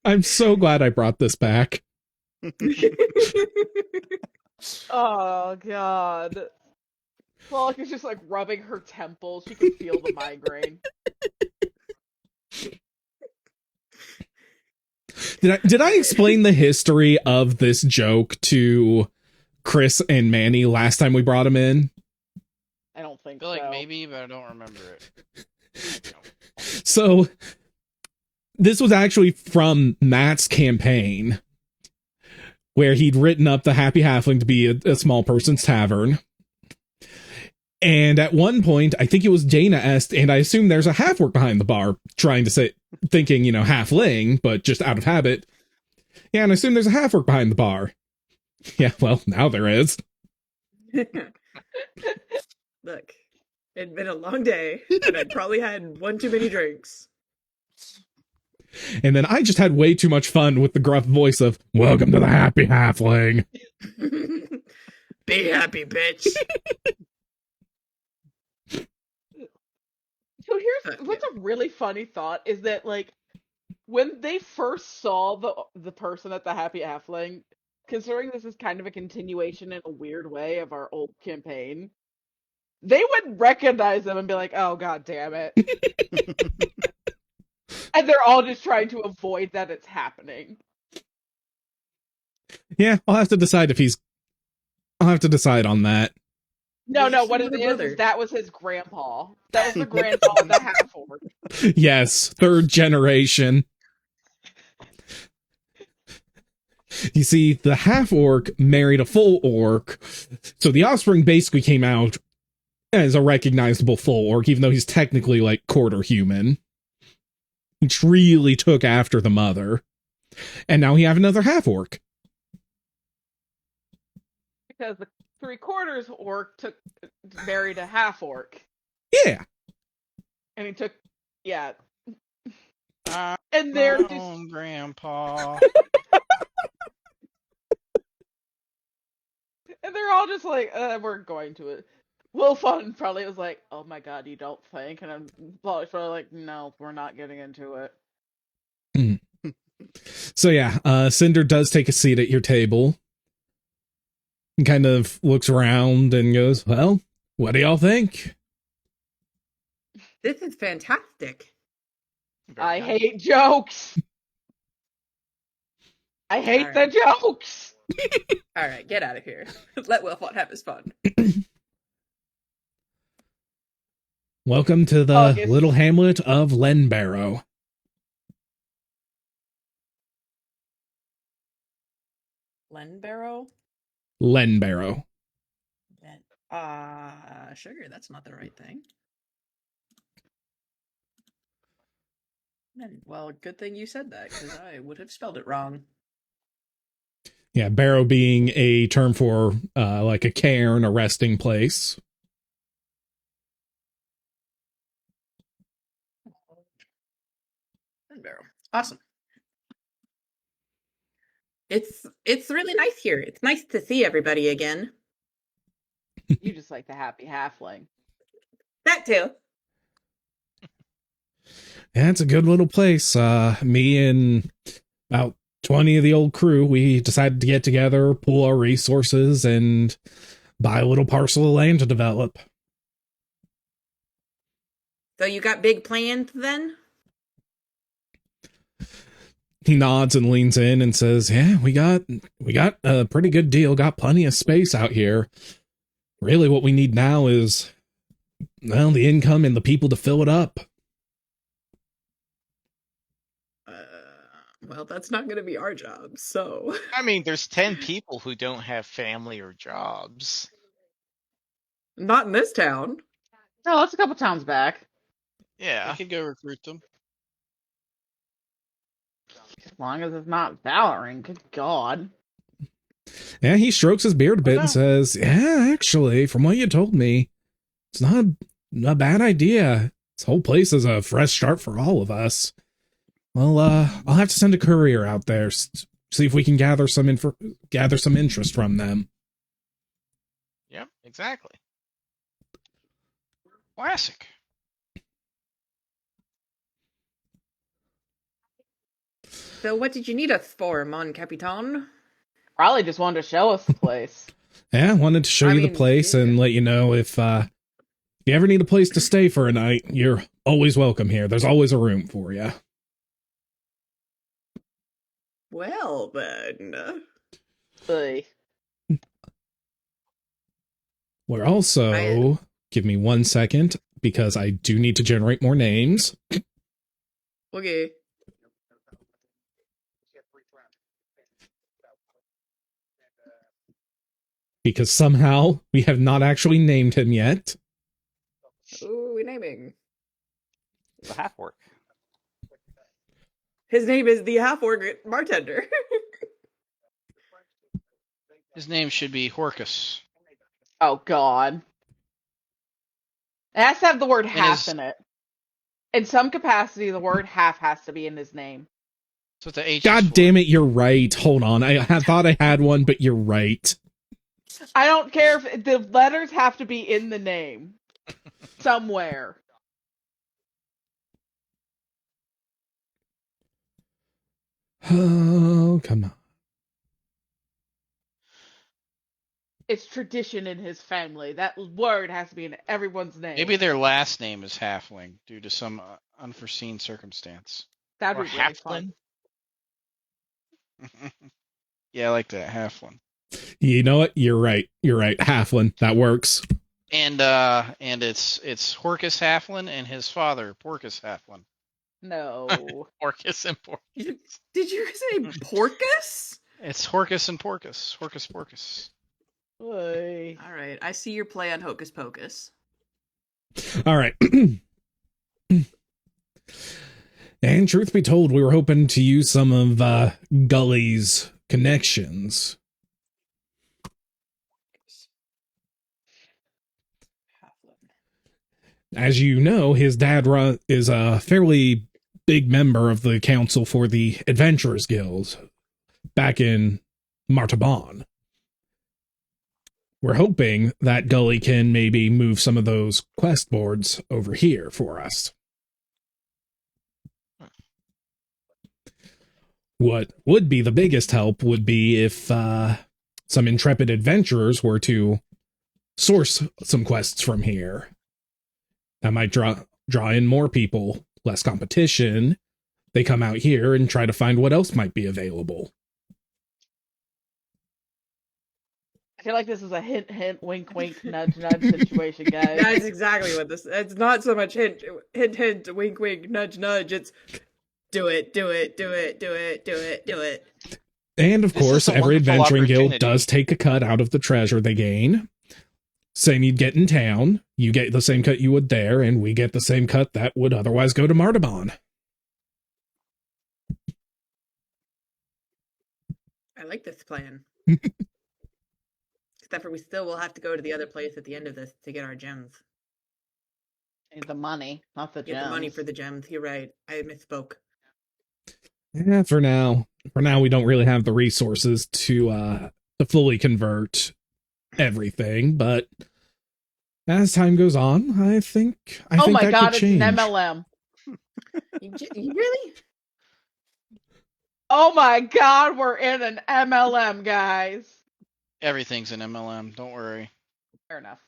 I'm so glad I brought this back. Oh god. Lalik is just like rubbing her temples. She can feel the migraine. Did I explain the history of this joke to Chris and Manny last time we brought him in? I don't think I feel so. like maybe, but I don't remember it. So this was actually from Matt's campaign, where he'd written up the Happy Halfling to be a small person's tavern. And at one point, I think it was Dana asked, and I assume there's a half-orc behind the bar, trying to say, thinking, halfling, but just out of habit. Yeah, and I assume there's a half-orc behind the bar. Yeah, well, now there is. Look, it'd been a long day, and I'd probably had one too many drinks. And then I just had way too much fun with the gruff voice of, "Welcome to the Happy Halfling." Be happy, bitch. So what's a really funny thought is that like when they first saw the person at the Happy Halfling, considering this is kind of a continuation in a weird way of our old campaign, they would recognize them and be like, "Oh god damn it." And they're all just trying to avoid that it's happening. Yeah, I'll have to decide if he's I'll have to decide on that. No, There's what it another is brother. that was his grandpa. That was the grandpa of the half orc. Yes, third generation. You see, the half orc married a full orc, so the offspring basically came out as a recognizable full orc, even though he's technically like quarter human. He really took after the mother. And now we have another half orc. Because the 3/4 orc married a half orc. Yeah. And he took, yeah. I'm And my they're just own grandpa. and they're all just like, we're going to it. Will Fun probably was like, oh my god, you don't think? And I'm probably like, no, we're not getting into it. So yeah, Cinder does take a seat at your table and kind of looks around and goes, well, what do y'all think? This is fantastic. I hate jokes. I hate the jokes. All right, get out of here. Let Wilfot have his fun. Welcome to the August. little hamlet of Lenbarrow. Lenbarrow? Lenbarrow. Sugar, that's not the right thing. Well, good thing you said that, because I would have spelled it wrong. Yeah, barrow being a term for like a cairn, a resting place. Lenbarrow. Awesome. It's really nice here. It's nice to see everybody again. You just like the happy halfling. That too. Yeah, it's a good little place. Me and about 20 of the old crew, we decided to get together, pool our resources, and buy a little parcel of land to develop. So you got big plans then? He nods and leans in and says, yeah, we got a pretty good deal, got plenty of space out here. Really what we need now is, well, the income and the people to fill it up. Well, that's not going to be our job, so... I mean, there's 10 people who don't have family or jobs. Not in this town. No, that's a couple towns back. Yeah. I could go recruit them. As long as it's not Valorant, good god. Yeah, he strokes his beard a bit no. and says, yeah, actually, from what you told me, it's not a bad idea. This whole place is a fresh start for all of us. Well, I'll have to send a courier out there, see if we can gather some interest from them. Yep, exactly. Classic. So what did you need us for, Mon Capitan? Probably just wanted to show us the place. Yeah, I wanted to show I you the mean, place yeah. and let you know if you ever need a place to stay for a night, you're always welcome here. There's always a room for you. Well, then... Ugh. We're also... Give me 1 second, because I do need to generate more names. Okay. Because somehow we have not actually named him yet. Ooh, we naming. The half orc. His name is the half-orc bartender. His name should be Horcus. Oh god. It has to have the word half is- in it. In some capacity, the word half has to be in his name. That's what the H is God for. damn it, you're right. Hold on. I thought I had one, but you're right. I don't care if the letters have to be in the name. Somewhere. Oh, come on. It's tradition in his family. That word has to be in everyone's name. Maybe their last name is Halfling due to some unforeseen circumstance. That'd Or be really fun. Halfling. Yeah, I like that Halfling. You know what? You're right. You're right. Halfling. That works. And it's Horcus Halflin and his father, Porcus Halflin. No. Orcus and Porcus. Did you say Porcus? It's Horcus and Porcus. Horcus Porcus. Oy. All right, I see your play on Hocus Pocus. All right. And truth be told, we were hoping to use some of Gully's connections. As you know, his dad is a fairly big member of the council for the Adventurers Guild back in Martaban. We're hoping that Gully can maybe move some of those quest boards over here for us. What would be the biggest help would be if some intrepid adventurers were to source some quests from here. That might draw in more people, less competition. They come out here and try to find what else might be available. I feel like this is a hint, hint, wink, wink, nudge, nudge situation, guys. That's exactly what this. It's not so much hint, hint, wink, wink, nudge, nudge. It's do it, do it, do it, do it, do it, do it. And of This is course, a every wonderful adventuring guild opportunity. does take a cut out of the treasure they gain. Same you'd get in town, you get the same cut you would there, and we get the same cut that would otherwise go to Martaban. I like this plan. Except for we still will have to go to the other place at the end of this to get our gems. Need the money, not the Get gems. the money for the gems. You're right. I misspoke. Yeah, for now we don't really have the resources to fully convert everything, but as time goes on, I think Oh my that god, could it's change. an MLM. You really? Oh my god, we're in an MLM, guys. Everything's an MLM. Don't worry. Fair enough.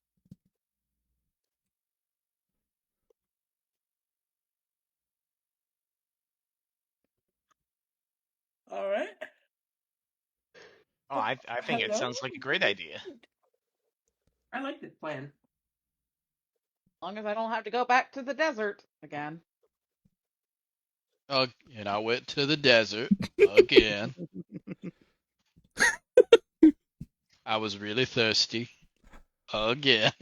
All right. Oh, I think it Hello? sounds like a great idea. I like this plan. As long as I don't have to go back to the desert again. And I went to the desert again. I was really thirsty again.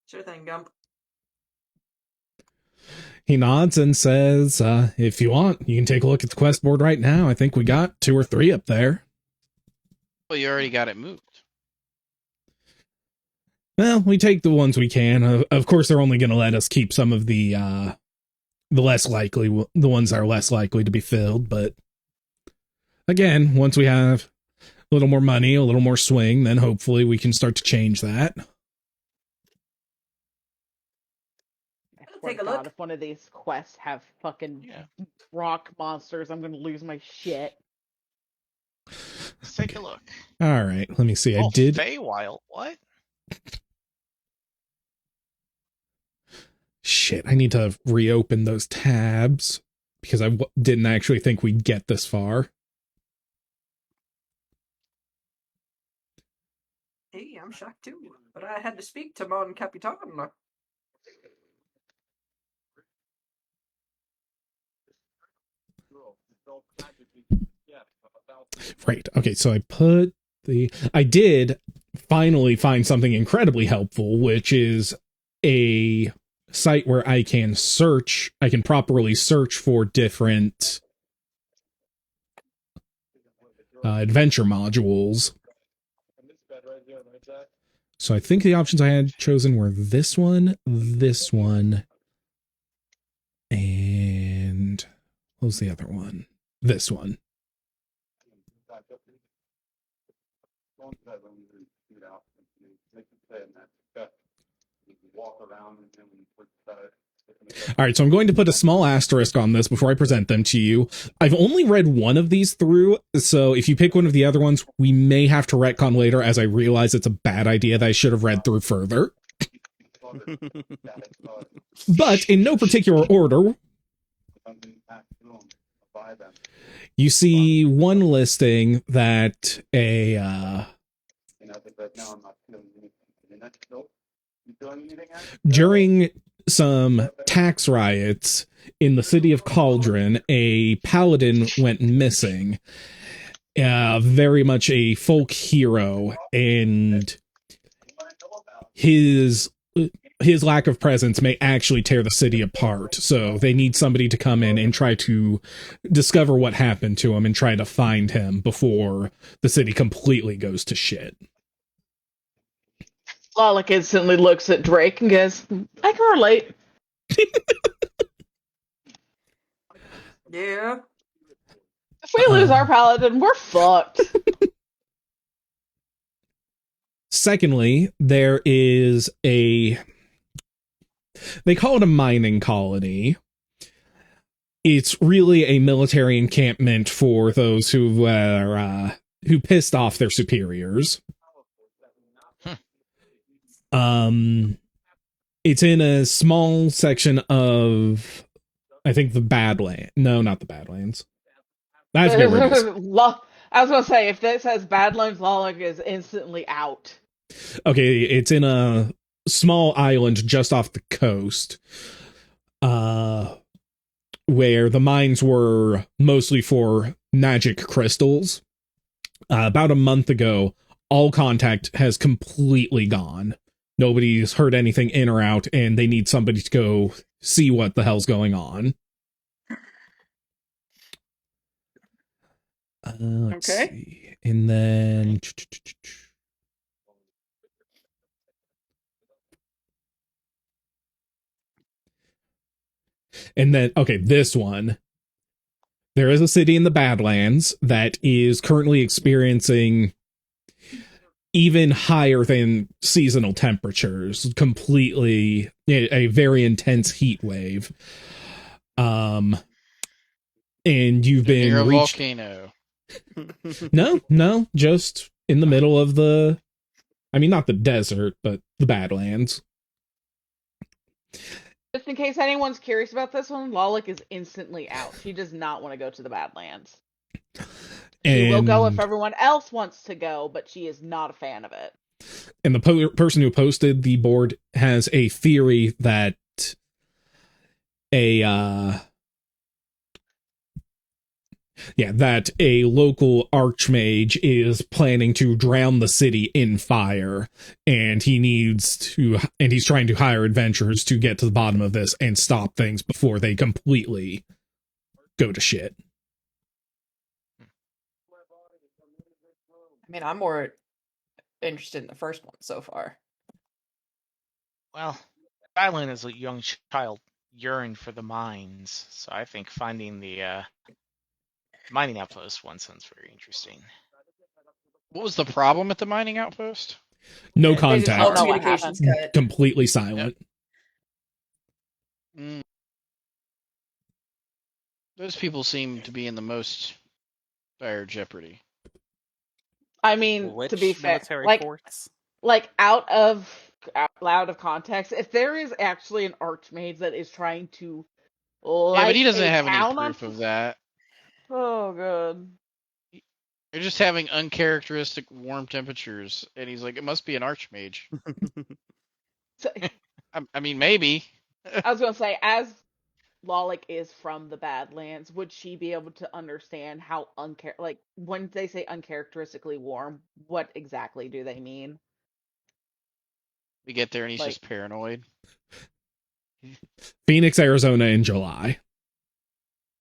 Sure thing, Gump. He nods and says, if you want, you can take a look at the quest board right now. I think we got 2 or 3 up there. Well, you already got it moved. Well, we take the ones we can. Of course, they're only going to let us keep some of the less likely, the ones that are less likely to be filled. But again, once we have a little more money, a little more swing, then hopefully we can start to change that. I swear take a to God, look. if one of these quests have fucking rock monsters, I'm gonna lose my shit. Let's take a look. All right, let me see. I Oh, did. Feywild. What? Shit, I need to reopen those tabs because I didn't actually think we'd get this far. Hey, I'm shocked too. But I had to speak to Mon Capitan. Right. Okay, so I did finally find something incredibly helpful, which is a site where I can properly search for different adventure modules. So I think the options I had chosen were this one, and what was the other one? This one. All right, so I'm going to put a small asterisk on this before I present them to you. I've only read one of these through, so if you pick one of the other ones, we may have to retcon later as I realize it's a bad idea that I should have read through further. But in no particular order, You see one listing that during some tax riots in the city of Cauldron, a paladin went missing. Very much a folk hero, and his lack of presence may actually tear the city apart. So they need somebody to come in and try to discover what happened to him and try to find him before the city completely goes to shit. Lalik instantly looks at Drake and goes, I can relate. Yeah. If we lose our paladin, we're fucked. Secondly, there is they call it a mining colony. It's really a military encampment for those who pissed off their superiors. It's in a small section of, I think, the Badlands. No, not the Badlands. I have to get rid of this. I was gonna say, if that says Badlands, Lalik is instantly out. Okay, it's in a small island just off the coast, where the mines were mostly for magic crystals. About a month ago, all contact has completely gone. Nobody's heard anything in or out, and they need somebody to go see what the hell's going on. Let's see. And then... And then, okay, this one. There is a city in the Badlands that is currently experiencing even higher than seasonal temperatures, completely a very intense heat wave. And you've been near a reached... volcano. No, just in the middle of the, I mean, not the desert, but the Badlands. Just in case anyone's curious about this one, Lalik is instantly out. She does not want to go to the Badlands. She will go if everyone else wants to go, but she is not a fan of it. And the person who posted the board has a theory that that a local archmage is planning to drown the city in fire, and he's trying to hire adventurers to get to the bottom of this and stop things before they completely go to shit. I mean, I'm more interested in the first one so far. Well, Silent as a young child yearned for the mines, so I think finding the mining outpost one sounds very interesting. What was the problem at the mining outpost? No They just don't contact. know what communications cut. Completely silent. Those people seem to be in the most dire jeopardy. I mean, Which to be fair, military like forts? out of context, if there is actually an archmage that is trying to Yeah, but he doesn't a have any town proof on of that. Oh god. They're just having uncharacteristic warm temperatures, and he's like, it must be an archmage. So, I mean, maybe. I was gonna say, as Lalik is from the Badlands, would she be able to understand how like when they say uncharacteristically warm, what exactly do they mean? We get there and he's Like- just paranoid. Phoenix, Arizona in July.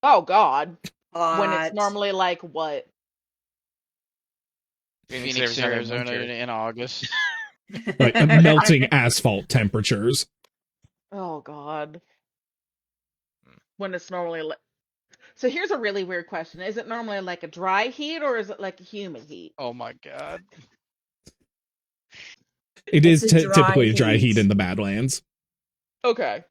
Oh god. When Hot. it's normally like what? Phoenix, Arizona in August. Like melting asphalt temperatures. Oh god. When it's normally like So here's a really weird question. Is it normally like a dry heat or is it like a humid heat? Oh my god. It is It's a dry typically a dry heat. heat in the Badlands. Okay.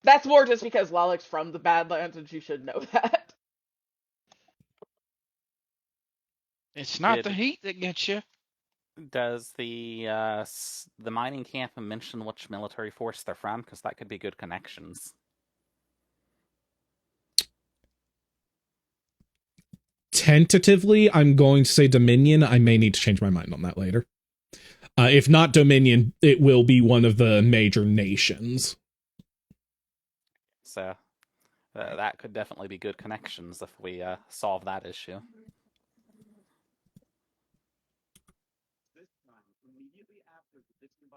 That's more just because Lalik's from the Badlands and she should know that. It's not Did- the heat that gets you. Does the mining camp mention which military force they're from? Because that could be good connections. tentatively, I'm going to say Dominion. I may need to change my mind on that later. If not Dominion, it will be one of the major nations. So that could definitely be good connections if we solve that issue.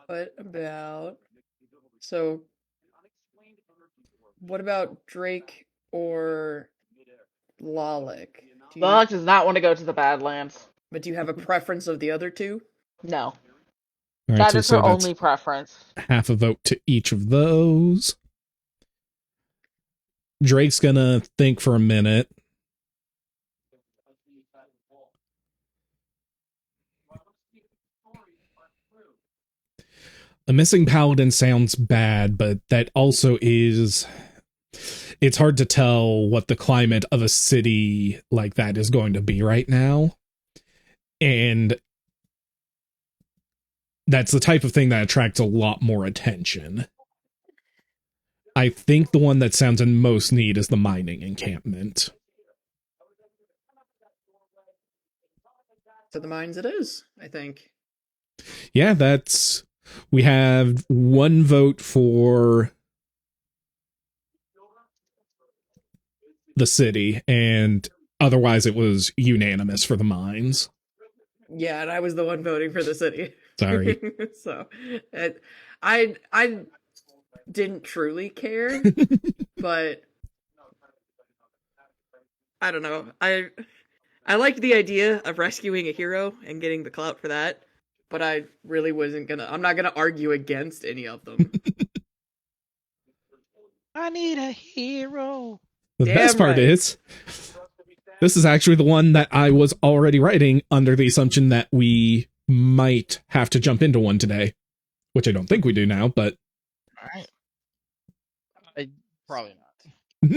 What about... So, what about Drake or Lalik? Lalik does not want to go to the Badlands. But do you have a preference of the other two? No. All right, That so is her that's only preference. half a vote to each of those. Drake's gonna think for a minute. A missing paladin sounds bad, but that also is... It's hard to tell what the climate of a city like that is going to be right now. And that's the type of thing that attracts a lot more attention. I think the one that sounds in most need is the mining encampment. To the mines it is, I think. Yeah, that's... We have one vote for the city, and otherwise it was unanimous for the mines. Yeah, and I was the one voting for the city. Sorry. So, I didn't truly care, but I don't know. I liked the idea of rescuing a hero and getting the clout for that, but I really I'm not gonna argue against any of them. I need a hero. The Damn best part right. is, this is actually the one that I was already writing under the assumption that we might have to jump into one today, which I don't think we do now, but... All right. Probably not.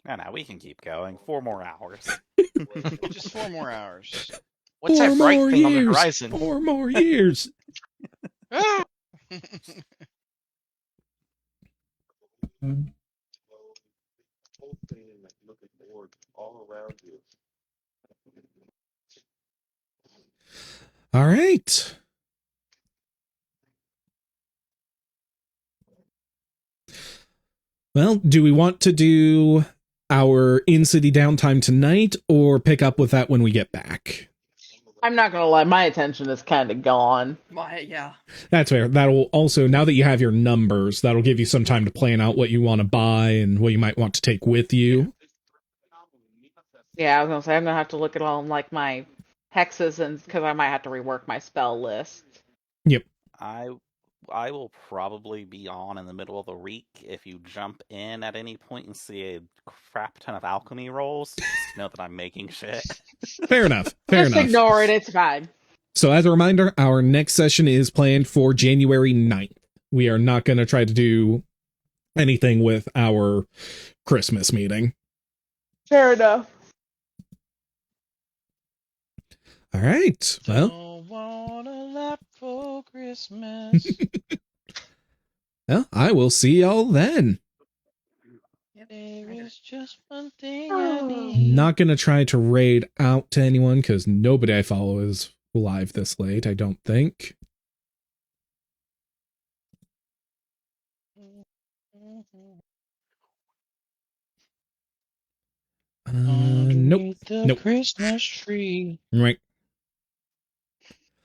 No, we can keep going. 4 more hours. Just 4 more hours. What's 4 that bright more thing on the years! horizon? 4 more years! Ah! All right. Well, do we want to do our in-city downtime tonight or pick up with that when we get back? I'm not gonna lie, my attention is kind of gone. Yeah. That's fair. That'll also, now that you have your numbers, that'll give you some time to plan out what you want to buy and what you might want to take with you. Yeah, I was gonna say I'm gonna have to look at all like my hexes and because I might have to rework my spell list. Yep. I will probably be on in the middle of the week. If you jump in at any point and see a crap ton of alchemy rolls, just know that I'm making shit. Fair enough. Fair Just enough. ignore it, it's fine. So as a reminder, our next session is planned for January 9th. We are not going to try to do anything with our Christmas meeting. Fair enough. All right. Well, Don't want a lot for Christmas. well, I will see y'all then. There is just one thing I need. Not going to try to raid out to anyone because nobody I follow is live this late, I don't think. Nope. The Nope. Christmas tree. Right.